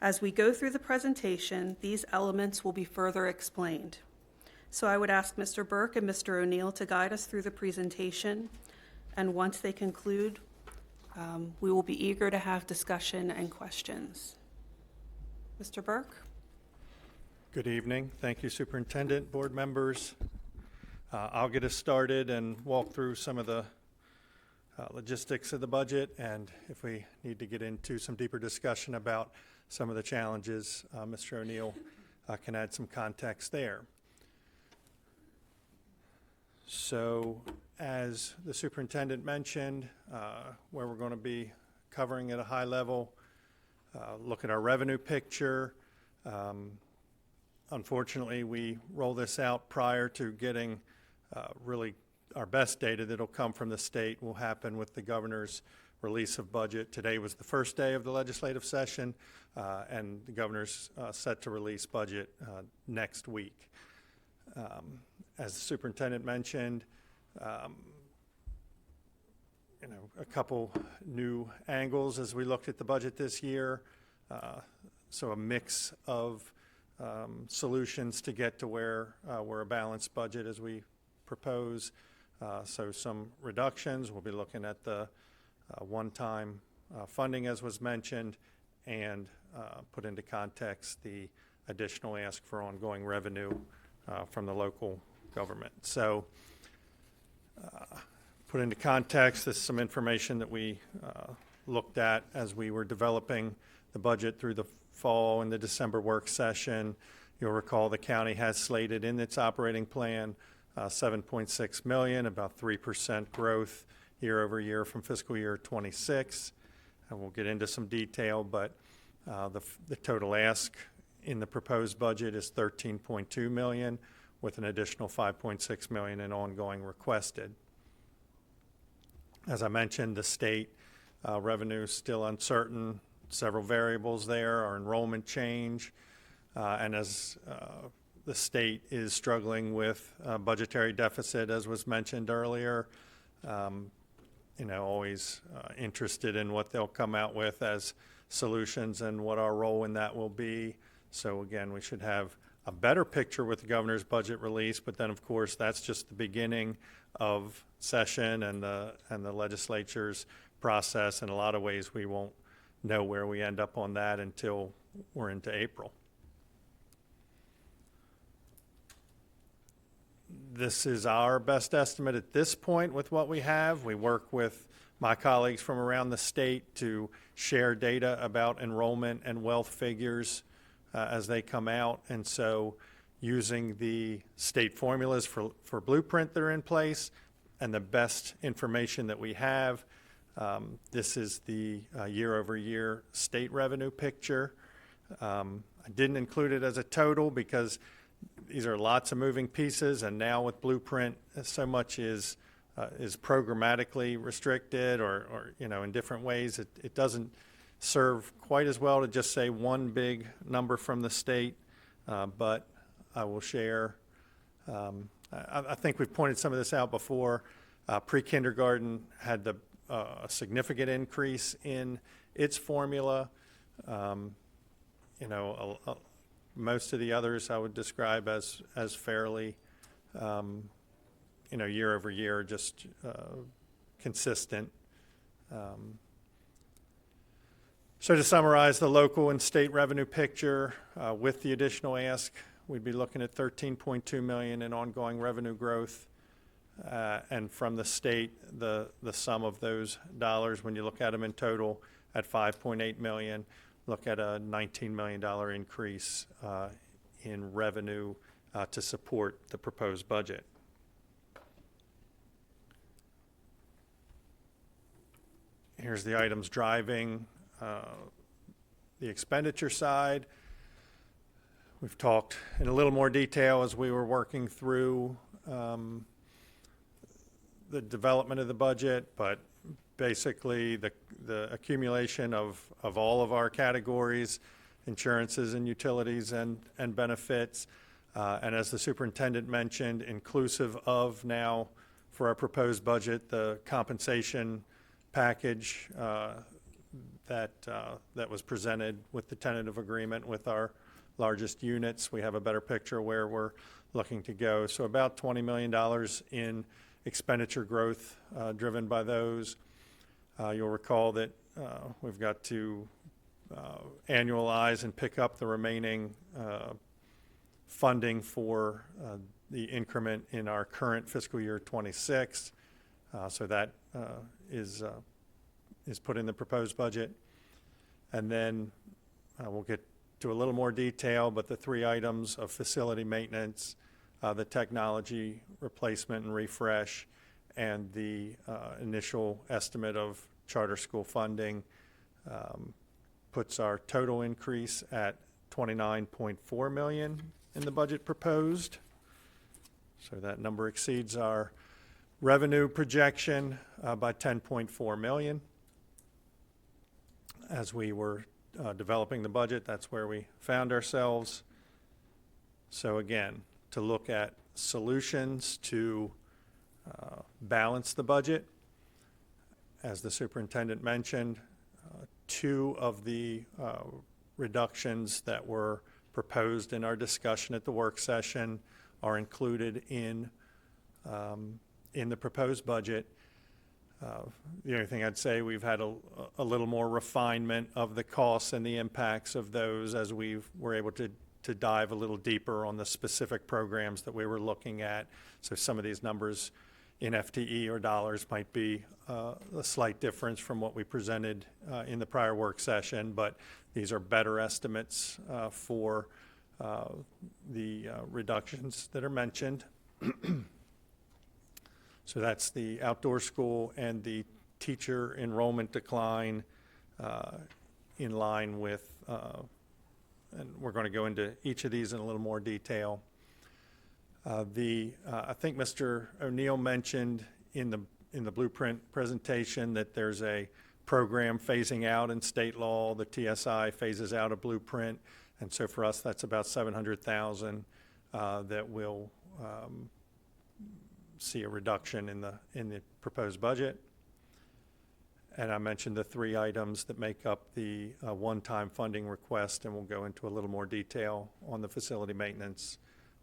As we go through the presentation, these elements will be further explained. So I would ask Mr. Burke and Mr. O'Neill to guide us through the presentation, and once they conclude, we will be eager to have discussion and questions. Mr. Burke? Good evening. Thank you, Superintendent, board members. I'll get us started and walk through some of the logistics of the budget, and if we need to get into some deeper discussion about some of the challenges, Mr. O'Neill can add some context there. So, as the superintendent mentioned, where we're going to be covering at a high level, look at our revenue picture. Unfortunately, we roll this out prior to getting really our best data that'll come from the state will happen with the governor's release of budget. Today was the first day of the legislative session, and the governor's set to release budget next week. As the superintendent mentioned, a couple new angles as we looked at the budget this year. So a mix of solutions to get to where we're a balanced budget as we propose. So some reductions. We'll be looking at the one-time funding as was mentioned, and put into context the additional ask for ongoing revenue from the local government. So put into context, this is some information that we looked at as we were developing the budget through the fall and the December work session. You'll recall the county has slated in its operating plan $7.6 million, about 3% growth year over year from fiscal year 26. And we'll get into some detail, but the total ask in the proposed budget is $13.2 million, with an additional $5.6 million in ongoing requested. As I mentioned, the state revenue is still uncertain. Several variables there, our enrollment change, and as the state is struggling with budgetary deficit, as was mentioned earlier, always interested in what they'll come out with as solutions and what our role in that will be. So again, we should have a better picture with the governor's budget release, but then of course that's just the beginning of session and the legislature's process. In a lot of ways, we won't know where we end up on that until we're into April. This is our best estimate at this point with what we have. We work with my colleagues from around the state to share data about enrollment and wealth figures as they come out. And so using the state formulas for Blueprint that are in place and the best information that we have, this is the year-over-year state revenue picture. I didn't include it as a total because these are lots of moving pieces, and now with Blueprint, so much is programmatically restricted or in different ways. It doesn't serve quite as well to just say one big number from the state, but I will share. I think we've pointed some of this out before. Pre-kindergarten had a significant increase in its formula. Most of the others I would describe as fairly, year over year, just consistent. So to summarize the local and state revenue picture, with the additional ask, we'd be looking at $13.2 million in ongoing revenue growth. And from the state, the sum of those dollars, when you look at them in total, at $5.8 million, look at a $19 million increase in revenue to support the proposed budget. Here's the items driving the expenditure side. We've talked in a little more detail as we were working through the development of the budget, but basically the accumulation of all of our categories, insurances and utilities and benefits, and as the superintendent mentioned, inclusive of now for our proposed budget, the compensation package that was presented with the tentative agreement with our largest units. We have a better picture where we're looking to go. So about $20 million in expenditure growth driven by those. You'll recall that we've got to annualize and pick up the remaining funding for the increment in our current fiscal year 26. So that is put in the proposed budget. And then we'll get to a little more detail, but the three items of facility maintenance, the technology replacement and refresh, and the initial estimate of charter school funding puts our total increase at $29.4 million in the budget proposed. So that number exceeds our revenue projection by $10.4 million. As we were developing the budget, that's where we found ourselves. So again, to look at solutions to balance the budget, as the superintendent mentioned, two of the reductions that were proposed in our discussion at the work session are included in the proposed budget. The only thing I'd say, we've had a little more refinement of the costs and the impacts of those as we were able to dive a little deeper on the specific programs that we were looking at. So some of these numbers in FTE or dollars might be a slight difference from what we presented in the prior work session, but these are better estimates for the reductions that are mentioned. So that's the outdoor school and the teacher enrollment decline in line with, and we're going to go into each of these in a little more detail. I think Mr. O'Neill mentioned in the blueprint presentation that there's a program phasing out in state law. The TSI phases out a blueprint, and so for us that's about $700,000 that will see a reduction in the proposed budget. And I mentioned the three items that make up the one-time funding request, and we'll go into a little more detail on the facility maintenance,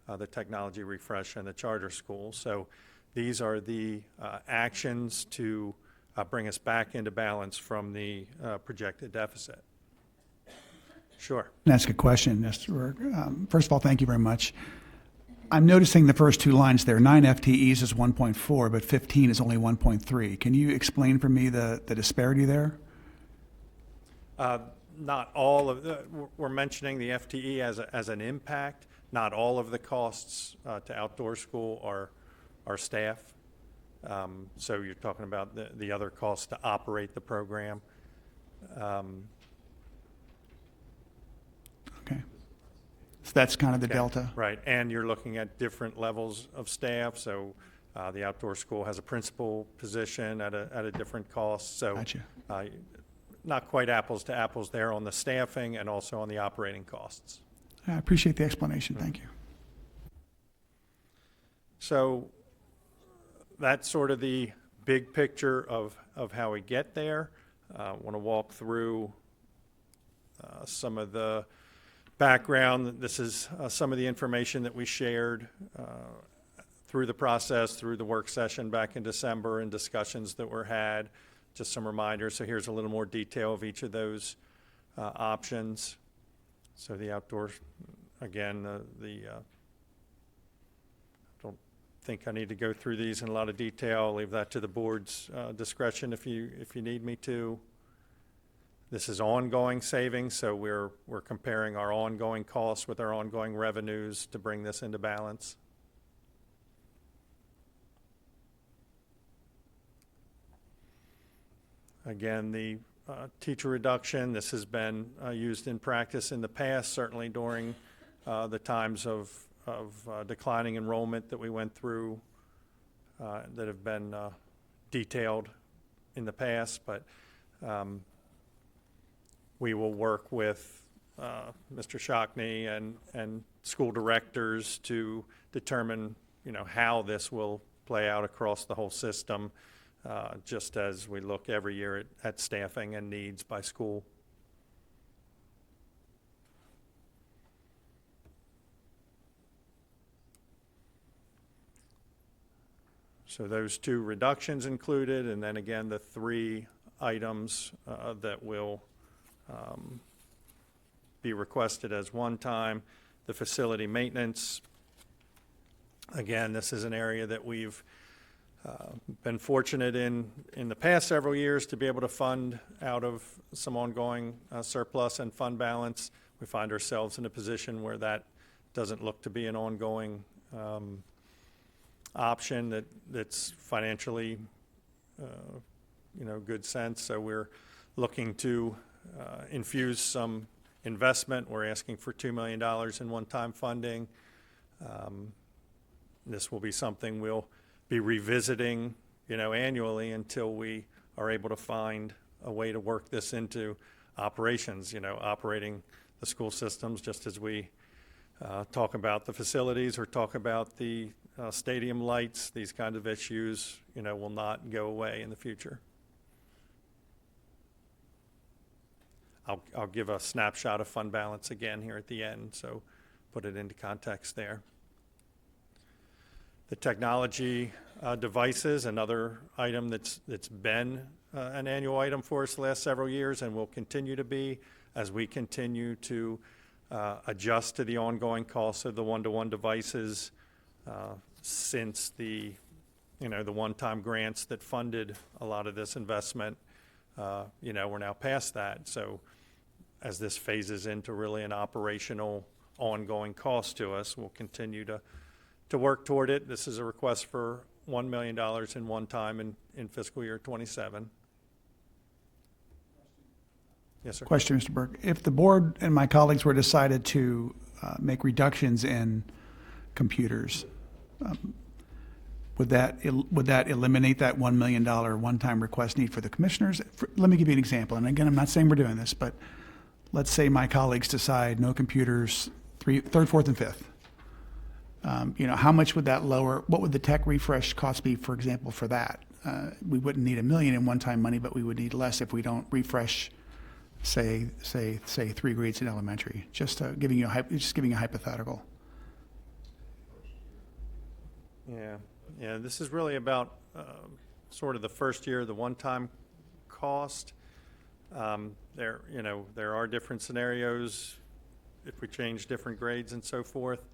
the technology refresh, and the charter school. So these are the actions to bring us back into balance from the projected deficit. Sure. That's a good question, Mr. First of all, thank you very much. I'm noticing the first two lines there, 9 FTEs is 1.4, but 15 is only 1.3. Can you explain for me the disparity there? Not all of we're mentioning the FTE as an impact. Not all of the costs to outdoor school are staff. So you're talking about the other costs to operate the program. Okay. So that's kind of the Okay. delta. Right, and you're looking at different levels of staff. So the outdoor school has a principal position at a different cost. So Gotcha. Not quite apples to apples there on the staffing and also on the operating costs. I appreciate the explanation. Thank you. So that's sort of the big picture of how we get there. I want to walk through some of the background. This is some of the information that we shared through the process, through the work session back in December, and discussions that were had. Just some reminders. So here's a little more detail of each of those options. So the outdoors, again, I don't think I need to go through these in a lot of detail. I'll leave that to the board's discretion if you need me to. This is ongoing savings, so we're comparing our ongoing costs with our ongoing revenues to bring this into balance. Again, the teacher reduction, this has been used in practice in the past, certainly during the times of declining enrollment that we went through that have been detailed in the past, but we will work with Mr. Shockney and school directors to determine, how this will play out across the whole system, just as we look every year at staffing and needs by school. So those two reductions included, and then again, the three items that will be requested as one time. The facility maintenance. Again, this is an area that we've been fortunate in the past several years to be able to fund out of some ongoing surplus and fund balance. We find ourselves in a position where that doesn't look to be an ongoing option that's financially, good sense. So we're looking to infuse some investment. We're asking for $2 million in one-time funding. This will be something we'll be revisiting, annually until we are able to find a way to work this into operations, operating the school systems, just as we talk about the facilities or talk about the stadium lights. These kinds of issues, will not go away in the future. I'll give a snapshot of fund balance again here at the end, so put it into context there. The technology devices, another item that's been an annual item for us the last several years and will continue to be as we continue to adjust to the ongoing costs of the one-to-one devices since the one-time grants that funded a lot of this investment. We're now past that. So as this phases into really an operational ongoing cost to us, we'll continue to work toward it. This is a request for $1 million in one time in fiscal year 27. Yes, sir. Question, Mr. Burke. If the board and my colleagues were decided to make reductions in computers, would that eliminate that $1 million one-time request need for the commissioners? Let me give you an example. And again, I'm not saying we're doing this, but let's say my colleagues decide no computers, third, fourth, and fifth. How much would that lower? What would the tech refresh cost be, for example, for that? We wouldn't need $1 million in one-time money, but we would need less if we don't refresh, say 3 grades in elementary. Just giving a hypothetical. Yeah. This is really about sort of the first year, the one-time cost. There are different scenarios if we change different grades and so forth.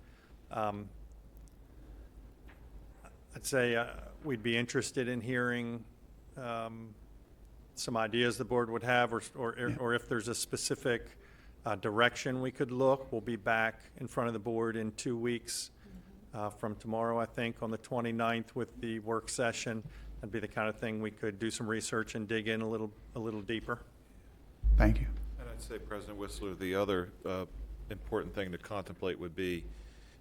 I'd say we'd be interested in hearing some ideas the board would have, or if there's a specific direction we could look. We'll be back in front of the board in 2 weeks from tomorrow, I think, on the 29th with the work session. That'd be the kind of thing we could do some research and dig in a little deeper. Thank you. And I'd say, President Whistler, the other important thing to contemplate would be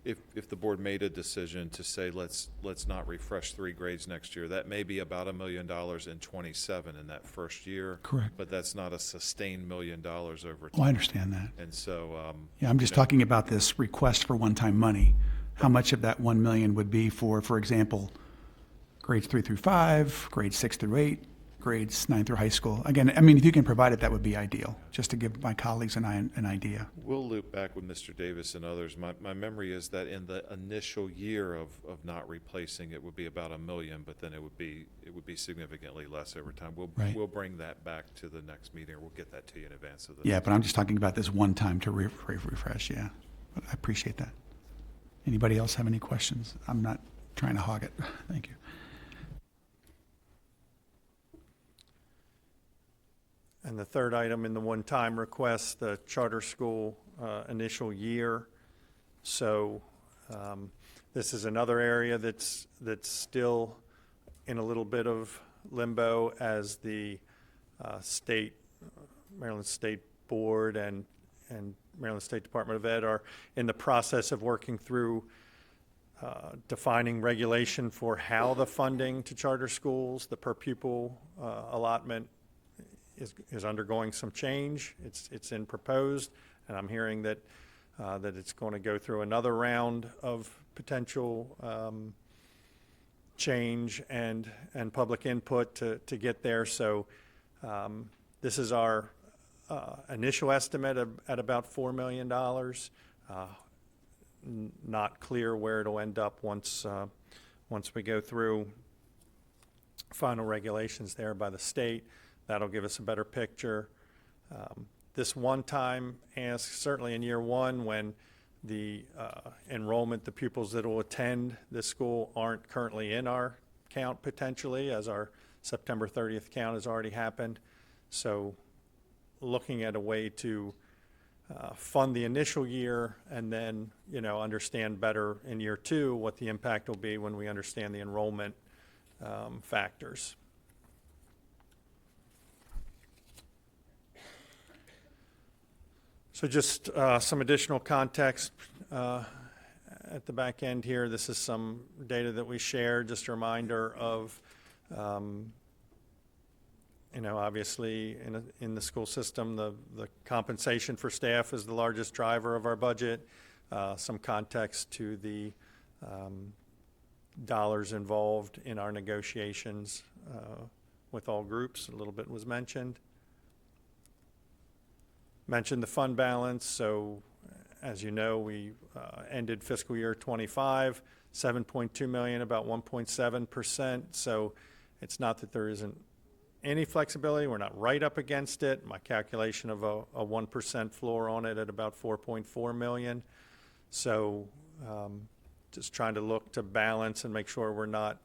if the board made a decision to say let's not refresh 3 grades next year, that may be about $1 million in 27 in that first year. Correct. But that's not a sustained $1 million over time. Oh, I understand that. And so, I'm just talking about this request for one-time money. How much of that $1 million would be for example, grades 3 through 5, grades 6 through 8, grades 9 through high school? Again, if you can provide it, that would be ideal, just to give my colleagues and I an idea. we'll loop back with Mr. Davis and others. My memory is that in the initial year of not replacing it would be about $1 million, but then it would be significantly less over time. We'll bring that back to the next meeting, or we'll get that to you in advance of the Yeah, but I'm just talking about this one time to refresh, yeah. But I appreciate that. Anybody else have any questions? I'm not trying to hog it. Thank you. And the third item in the one-time request, the charter school initial year. So this is another area that's still in a little bit of limbo as the Maryland State Board and Maryland State Department of Ed are in the process of working through defining regulation for how the funding to charter schools, the per pupil allotment is undergoing some change. It's in proposed, and I'm hearing that it's going to go through another round of potential change and public input to get there. So this is our initial estimate at about $4 million. Not clear where it'll end up once we go through final regulations there by the state. That'll give us a better picture. This one-time ask, certainly in year one, when the enrollment, the pupils that will attend this school aren't currently in our count potentially, as our September 30th count has already happened. So looking at a way to fund the initial year and then, understand better in year two what the impact will be when we understand the enrollment factors. So just some additional context at the back end here. This is some data that we shared, just a reminder of, obviously in the school system, the compensation for staff is the largest driver of our budget. Some context to the dollars involved in our negotiations with all groups. A little bit was mentioned. Mentioned the fund balance. So as you know, we ended fiscal year 25, 7.2 million, about 1.7%. So it's not that there isn't any flexibility. We're not right up against it. My calculation of a 1% floor on it at about 4.4 million. So just trying to look to balance and make sure we're not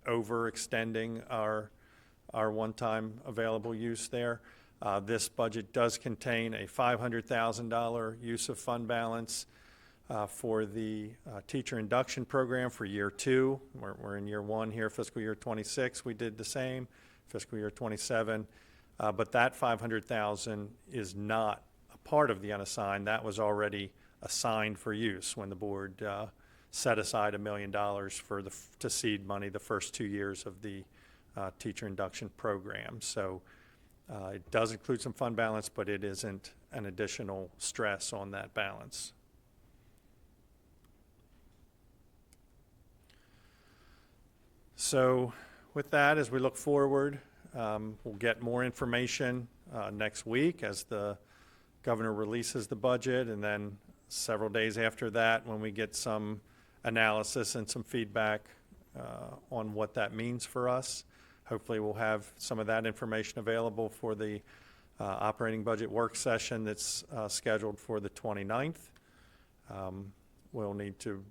overextending our one-time available use there. This budget does contain a $500,000 use of fund balance for the teacher induction program for year two. We're in year one here, fiscal year 26. We did the same, fiscal year 27. But that $500,000 is not a part of the unassigned. That was already assigned for use when the board set aside $1 million to seed money the first 2 years of the teacher induction program. So it does include some fund balance, but it isn't an additional stress on that balance. So with that, as we look forward, we'll get more information next week as the governor releases the budget, and then several days after that when we get some analysis and some feedback on what that means for us. Hopefully we'll have some of that information available for the operating budget work session that's scheduled for the 29th. We'll need to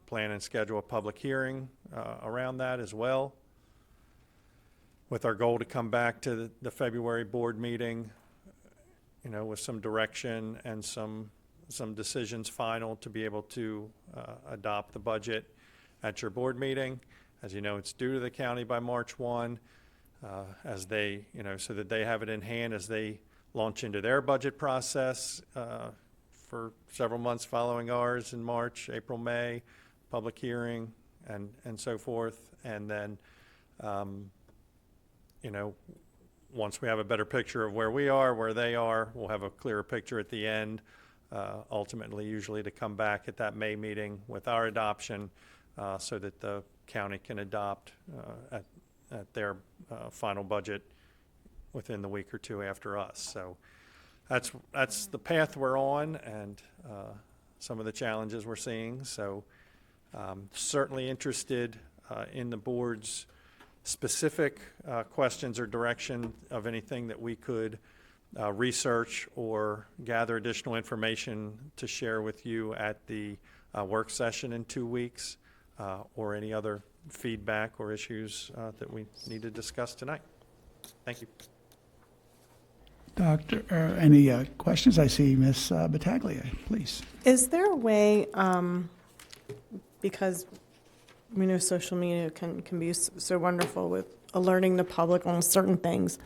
plan and schedule a public hearing around that as well, with our goal to come back to the February board meeting, with some direction and some decisions final to be able to adopt the budget at your board meeting. As you know, it's due to the county by March 1, as they, so that they have it in hand as they launch into their budget process for several months following ours in March, April, May, public hearing, and so forth. And then, once we have a better picture of where we are, where they are, we'll have a clearer picture at the end, ultimately usually to come back at that May meeting with our adoption so that the county can adopt at their final budget within the week or two after us. So that's the path we're on, and some of the challenges we're seeing. So certainly interested in the board's specific questions or direction of anything that we could research or gather additional information to share with you at the work session in 2 weeks, or any other feedback or issues that we need to discuss tonight. Thank you. Doctor, any questions? I see Ms. Battaglia, please. Is there a way, because we know social media can be so wonderful with alerting the public on certain things.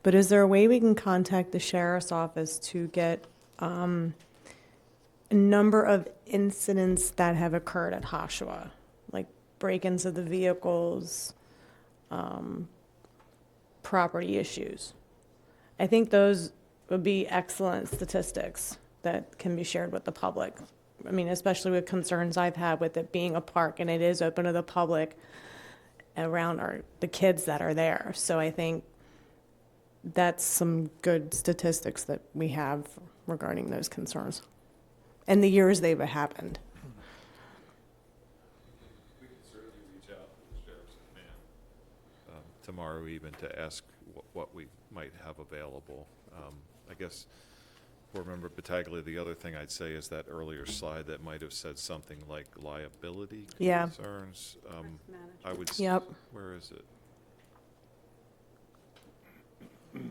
But is there a way we can contact the sheriff's office to get a number of incidents that have occurred at Hoshua, like break-ins of the vehicles, property issues? I think those would be excellent statistics that can be shared with the public. I mean, especially with concerns I've had with it being a park and it is open to the public around the kids that are there. So I think that's some good statistics that we have regarding those concerns and the years they've happened. We can certainly reach out to the sheriff's command tomorrow even to ask what we might have available. I guess, board member Battaglia, the other thing I'd say is that earlier slide that might have said something like liability Yeah. concerns. I would. Yep. Where is it?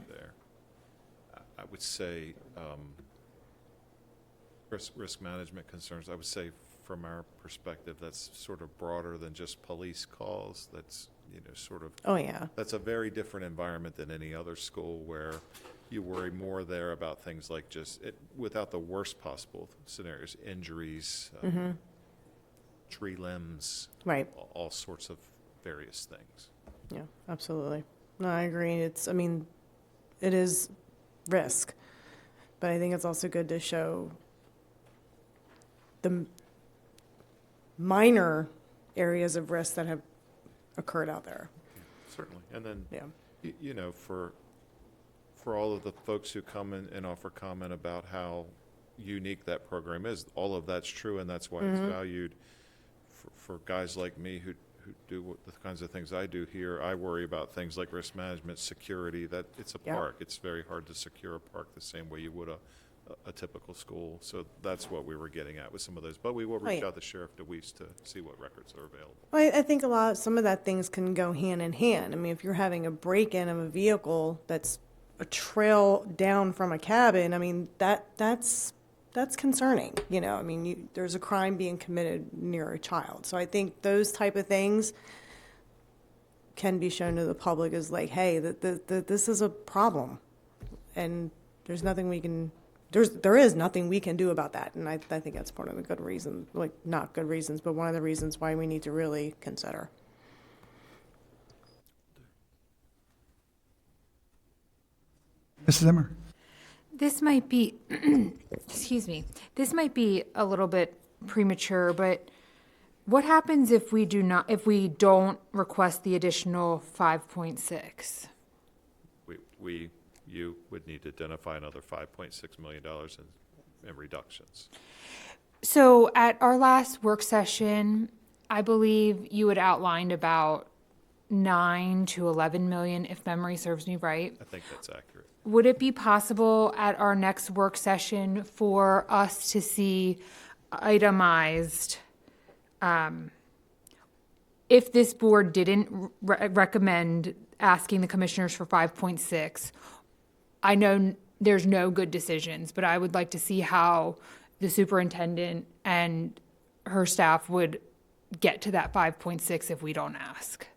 There. I would say risk management concerns. I would say from our perspective, that's sort of broader than just police calls. That's, sort of. Oh, yeah. That's a very different environment than any other school where you worry more there about things like without the worst possible scenarios, injuries, tree limbs, right, all sorts of various things. Yeah, absolutely. No, I agree. It is risk, but I think it's also good to show the minor areas of risk that have occurred out there. Certainly. And then, yeah. For all of the folks who come in and offer comment about how unique that program is, all of that's true, and that's why it's valued. For guys like me who do the kinds of things I do here, I worry about things like risk management, security. That it's a park. It's very hard to secure a park the same way you would a typical school. So that's what we were getting at with some of those. But we will reach out to Sheriff DeWeese to see what records are available. Well, I think some of that things can go hand in hand. I mean, if you're having a break-in of a vehicle that's a trail down from a cabin, I mean, that's concerning. There's a crime being committed near a child. So I think those type of things can be shown to the public as like, hey, this is a problem, and there is nothing we can do about that. And I think that's part of the good reason, like not good reasons, but one of the reasons why we need to really consider. Mrs. Zimmer. This might be, excuse me, this might be a little bit premature, but what happens if we don't request the additional 5.6? You would need to identify another $5.6 million in reductions. So at our last work session, I believe you had outlined about 9 to 11 million, if memory serves me right. I think that's accurate. Would it be possible at our next work session for us to see itemized, if this board didn't recommend asking the commissioners for 5.6, I know there's no good decisions, but I would like to see how the superintendent and her staff would get to that 5.6 if we don't ask.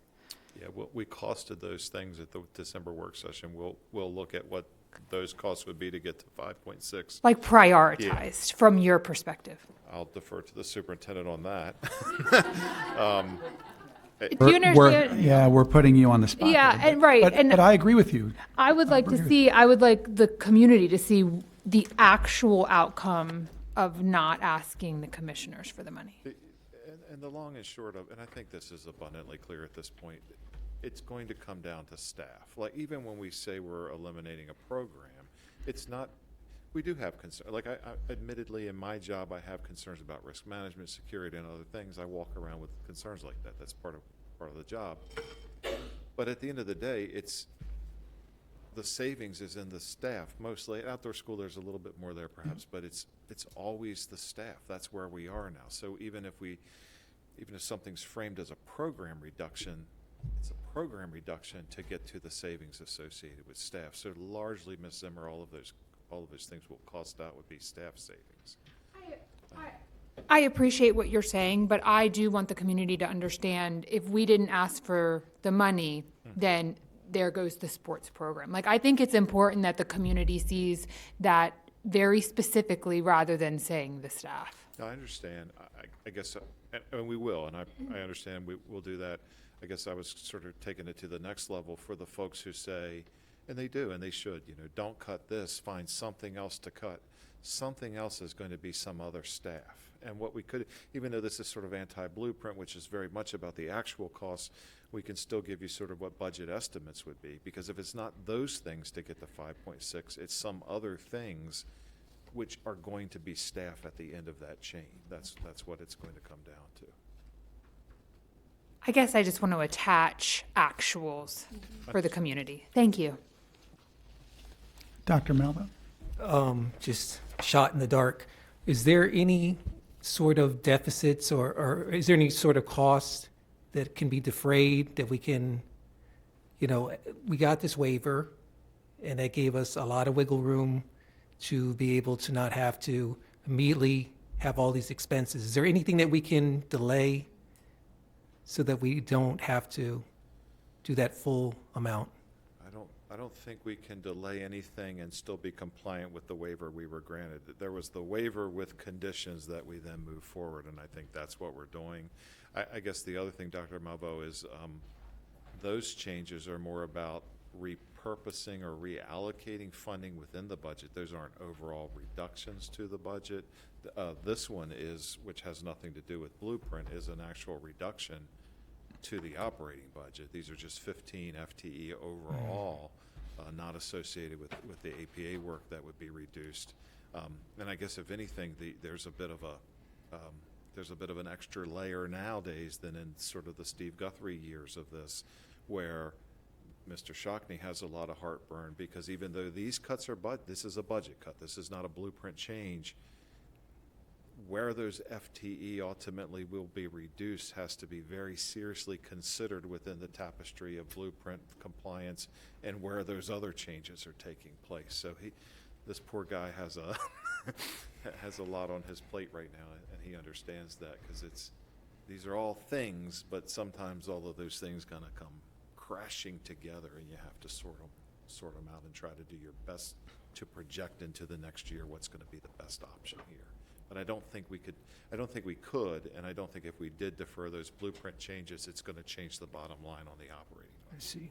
Yeah, we costed those things at the December work session. We'll look at what those costs would be to get to 5.6. Like prioritized from your perspective. I'll defer to the superintendent on that. Do you understand? We're putting you on the spot. Yeah, there, and right. But I agree with you. I would like the community to see the actual outcome of not asking the commissioners for the money. And the long and short of, and I think this is abundantly clear at this point, it's going to come down to staff. Like, even when we say we're eliminating a program, it's not, we do have concerns. Like, I admittedly, in my job, I have concerns about risk management, security, and other things. I walk around with concerns like that. That's part of the job. But at the end of the day, the savings is in the staff. Mostly at outdoor school, there's a little bit more there perhaps, but it's always the staff. That's where we are now. So even if something's framed as a program reduction, it's a program reduction to get to the savings associated with staff. So largely, Ms. Zimmer, all of those things will cost out would be staff savings. I appreciate what you're saying, but I do want the community to understand if we didn't ask for the money, then there goes the sports program. Like, I think it's important that the community sees that very specifically rather than saying the staff. No, I understand. I guess, and we will, and I understand we'll do that. I guess I was sort of taking it to the next level for the folks who say, and they do, and they should, don't cut this, find something else to cut. Something else is going to be some other staff. And what we could, even though this is sort of anti-blueprint, which is very much about the actual costs, we can still give you sort of what budget estimates would be. Because if it's not those things to get to 5.6, it's some other things which are going to be staff at the end of that chain. That's what it's going to come down to. I guess I just want to attach actuals for the community. Thank you. Dr. Melba? Just shot in the dark. Is there any sort of deficits or is there any sort of cost that can be defrayed that we can, we got this waiver and that gave us a lot of wiggle room to be able to not have to immediately have all these expenses. Is there anything that we can delay so that we don't have to do that full amount? I don't think we can delay anything and still be compliant with the waiver we were granted. There was the waiver with conditions that we then move forward, and I think that's what we're doing. I guess the other thing, Dr. Malvo, is those changes are more about repurposing or reallocating funding within the budget. Those aren't overall reductions to the budget. This one is, which has nothing to do with Blueprint, is an actual reduction to the operating budget. These are just 15 FTE overall, not associated with the APA work that would be reduced. And I guess if anything, there's a bit of an extra layer nowadays than in sort of the Steve Guthrie years of this, where Mr. Shockney has a lot of heartburn because even though these cuts are this is a budget cut, this is not a Blueprint change. Where those FTE ultimately will be reduced has to be very seriously considered within the tapestry of Blueprint compliance and where those other changes are taking place. So this poor guy has a lot on his plate right now, and he understands that because these are all things, but sometimes all of those things kind of come crashing together, and you have to sort them out and try to do your best to project into the next year what's going to be the best option here. But I don't think we could, and I don't think if we did defer those Blueprint changes, it's going to change the bottom line on the operating. I see.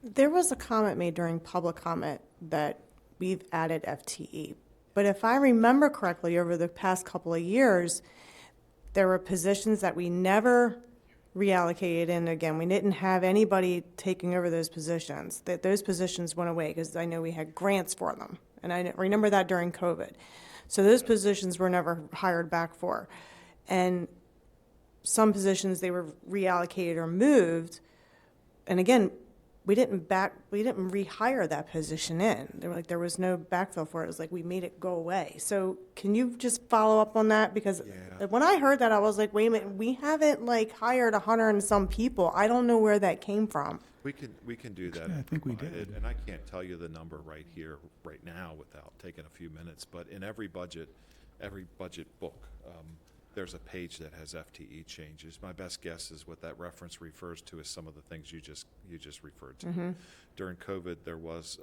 There was a comment made during public comment that we've added FTE. But if I remember correctly, over the past couple of years, there were positions that we never reallocated, and again, we didn't have anybody taking over those positions. Those positions went away because I know we had grants for them, and I remember that during COVID. So those positions were never hired back for. And some positions, they were reallocated or moved, and again, we didn't rehire that position in. There was no backfill for it. It was like we made it go away. So can you just follow up on that? Because when I heard that, I was like, wait a minute, we haven't hired 100 and some people. I don't know where that came from. We can do that. Yeah, I think we did. And I can't tell you the number right here, right now, without taking a few minutes. But in every budget book, there's a page that has FTE changes. My best guess is what that reference refers to is some of the things you just referred to. Mm-hmm. During COVID, there was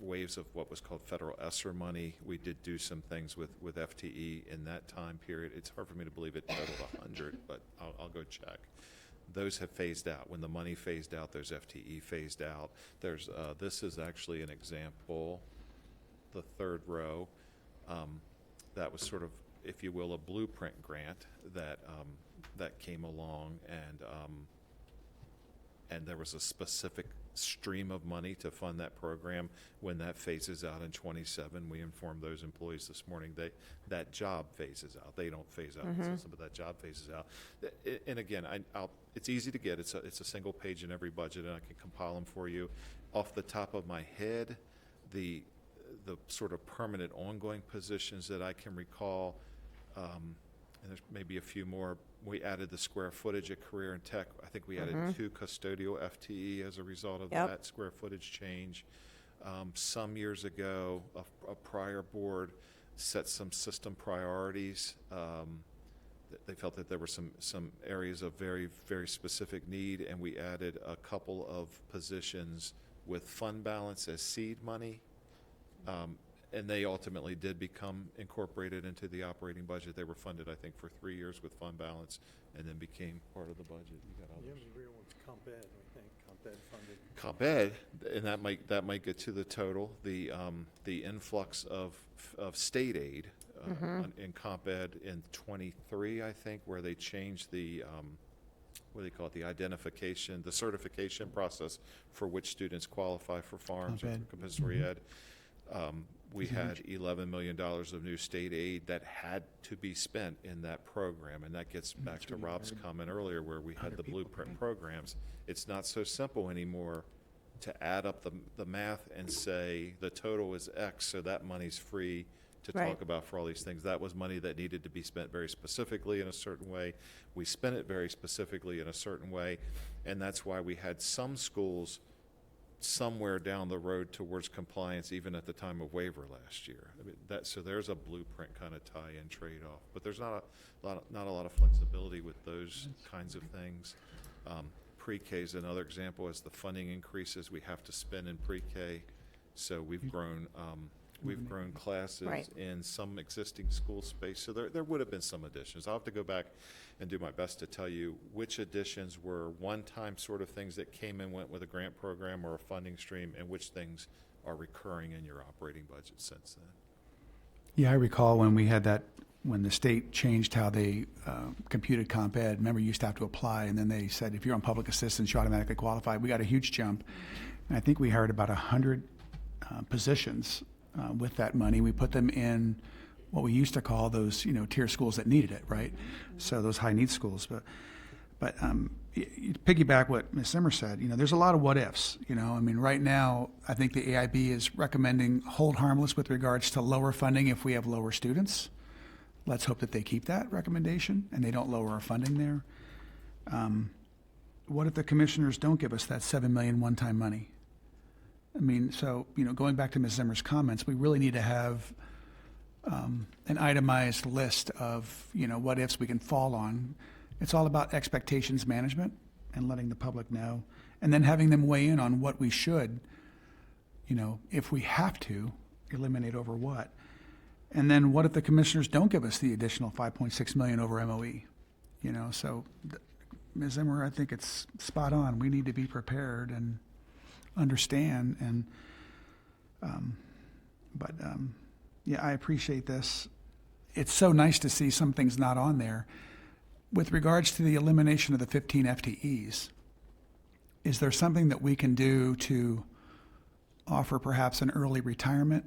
waves of what was called federal ESSER money. We did do some things with FTE in that time period. It's hard for me to believe it totaled 100, but I'll go check. Those have phased out. When the money phased out, those FTE phased out. There's this is actually an example, the third row. That was sort of, if you will, a Blueprint grant that came along, and there was a specific stream of money to fund that program. When that phases out in 27, we informed those employees this morning that job phases out. They don't phase out, but that job phases out. And again, it's easy to get. It's a single page in every budget, and I can compile them for you. Off the top of my head, the sort of permanent ongoing positions that I can recall, and there's maybe a few more. We added the square footage at Career and Tech. I think we added 2 custodial FTE as a result of that square footage change. Some years ago, a prior board set some system priorities they felt that there were some areas of very, very specific need, and we added a couple of positions with fund balance as seed money. And they ultimately did become incorporated into the operating budget. They were funded, I think, for 3 years with fund balance, and then became part of the budget. You got others? The real one's comp ed, I think, comp ed funded. Comp ed, and that might get to the total. The influx of state aid in comp ed in '23, I think, where they changed the what do they call it? The identification, the certification process for which students qualify for farms or compensatory ed. We had $11 million of new state aid that had to be spent in that program, and that gets back to Rob's comment earlier where we had the blueprint programs. It's not so simple anymore to add up the math and say the total is X, so that money's free to talk about for all these things. That was money that needed to be spent very specifically in a certain way. We spent it very specifically in a certain way, and that's why we had some schools somewhere down the road towards compliance even at the time of waiver last year. I mean, so there's a blueprint kind of tie-in trade-off, but there's not a lot of flexibility with those kinds of things. Pre-K is another example. As the funding increases, we have to spend in pre-K, so we've grown classes in some existing school space, so there would have been some additions. I'll have to go back and do my best to tell you which additions were one-time sort of things that came and went with a grant program or a funding stream, and which things are recurring in your operating budget since then. Yeah, I recall when we had that, when the state changed how they computed comp ed. Remember, you used to have to apply, and then they said if you're on public assistance, you automatically qualify. We got a huge jump, and I think we hired about 100 positions with that money. We put them in what we used to call those, tier schools that needed it, right? So those high need schools. But you piggyback what Ms. Zimmer said, there's a lot of what ifs. Right now, I think the AIB is recommending hold harmless with regards to lower funding if we have lower students. Let's hope that they keep that recommendation and they don't lower our funding there. What if the commissioners don't give us that $7 million one-time money? Going back to Ms. Zimmer's comments, we really need to have an itemized list of, what ifs we can fall on. It's all about expectations management and letting the public know, and then having them weigh in on what we should, if we have to, eliminate over what. And then what if the commissioners don't give us the additional $5.6 million over MOE? Ms. Zimmer, I think it's spot on. We need to be prepared and understand, and I appreciate this. It's so nice to see some things not on there. With regards to the elimination of the 15 FTEs, is there something that we can do to offer perhaps an early retirement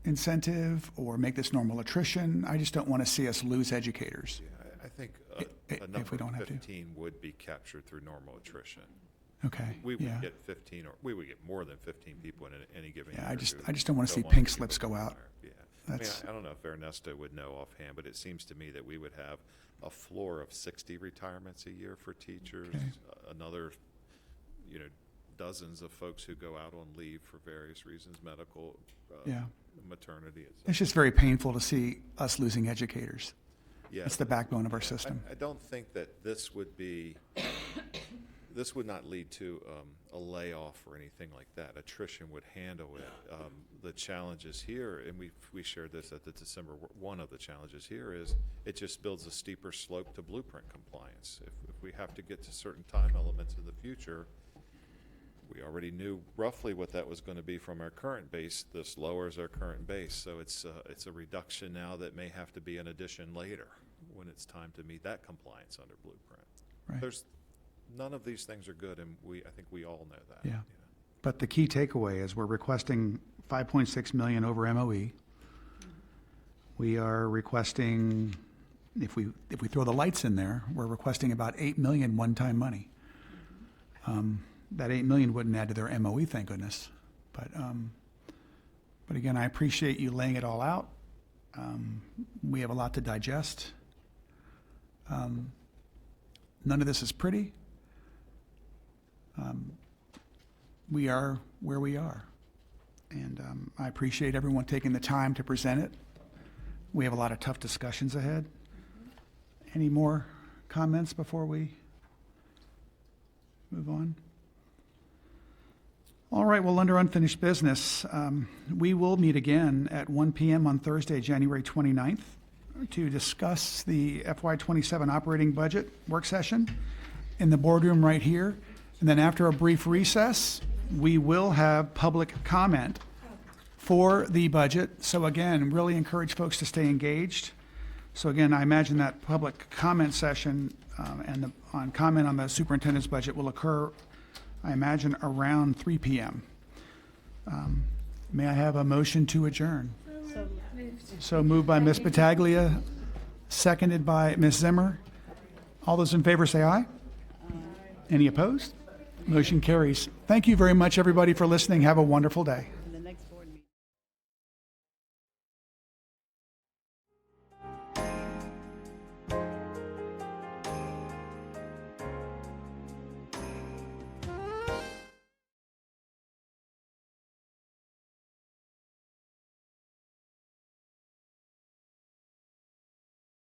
incentive or make this normal attrition? I just don't want to see us lose educators. Yeah, I think a if we don't number have of to. 15 would be captured through normal attrition. Okay. We would yeah. get 15, or we would get more than 15 people in any given year. I just who don't want to see don't pink to slips go out. Yeah. That's, I don't know if Ernesto would know offhand, but it seems to me that we would have a floor of 60 retirements a year for teachers. Okay. Another, dozens of folks who go out on leave for various reasons, medical, maternity, etc. it's just very painful to see us losing educators. Yeah. It's the backbone of our system. I don't think that this would not lead to a layoff or anything like that. Attrition would handle it. The challenges here, and we shared this at the December, one of the challenges here is it just builds a steeper slope to blueprint compliance. If we have to get to certain time elements in the future, we already knew roughly what that was going to be from our current base. This lowers our current base, so it's a reduction now that may have to be an addition later when it's time to meet that compliance under blueprint. Right. None of these things are good, and I think we all know that. Yeah. But the key takeaway is we're requesting $5.6 million over MOE. We are requesting, if we throw the lights in there, we're requesting about $8 million one-time money. That $8 million wouldn't add to their MOE, thank goodness. But again, I appreciate you laying it all out. We have a lot to digest. None of this is pretty. We are where we are. And I appreciate everyone taking the time to present it. We have a lot of tough discussions ahead. Any more comments before we move on? All right, well, under unfinished business, we will meet again at 1 p.m. on Thursday, January 29th, to discuss the FY27 operating budget work session in the boardroom right here. And then after a brief recess, we will have public comment for the budget. So again, really encourage folks to stay engaged. So again, I imagine that public comment session on comment on the superintendent's budget will occur, I imagine, around 3 p.m. May I have a motion to adjourn? So moved by Ms. Battaglia, seconded by Ms. Zimmer. All those in favor say aye. Any opposed? Motion carries. Thank you very much, everybody, for listening. Have a wonderful day.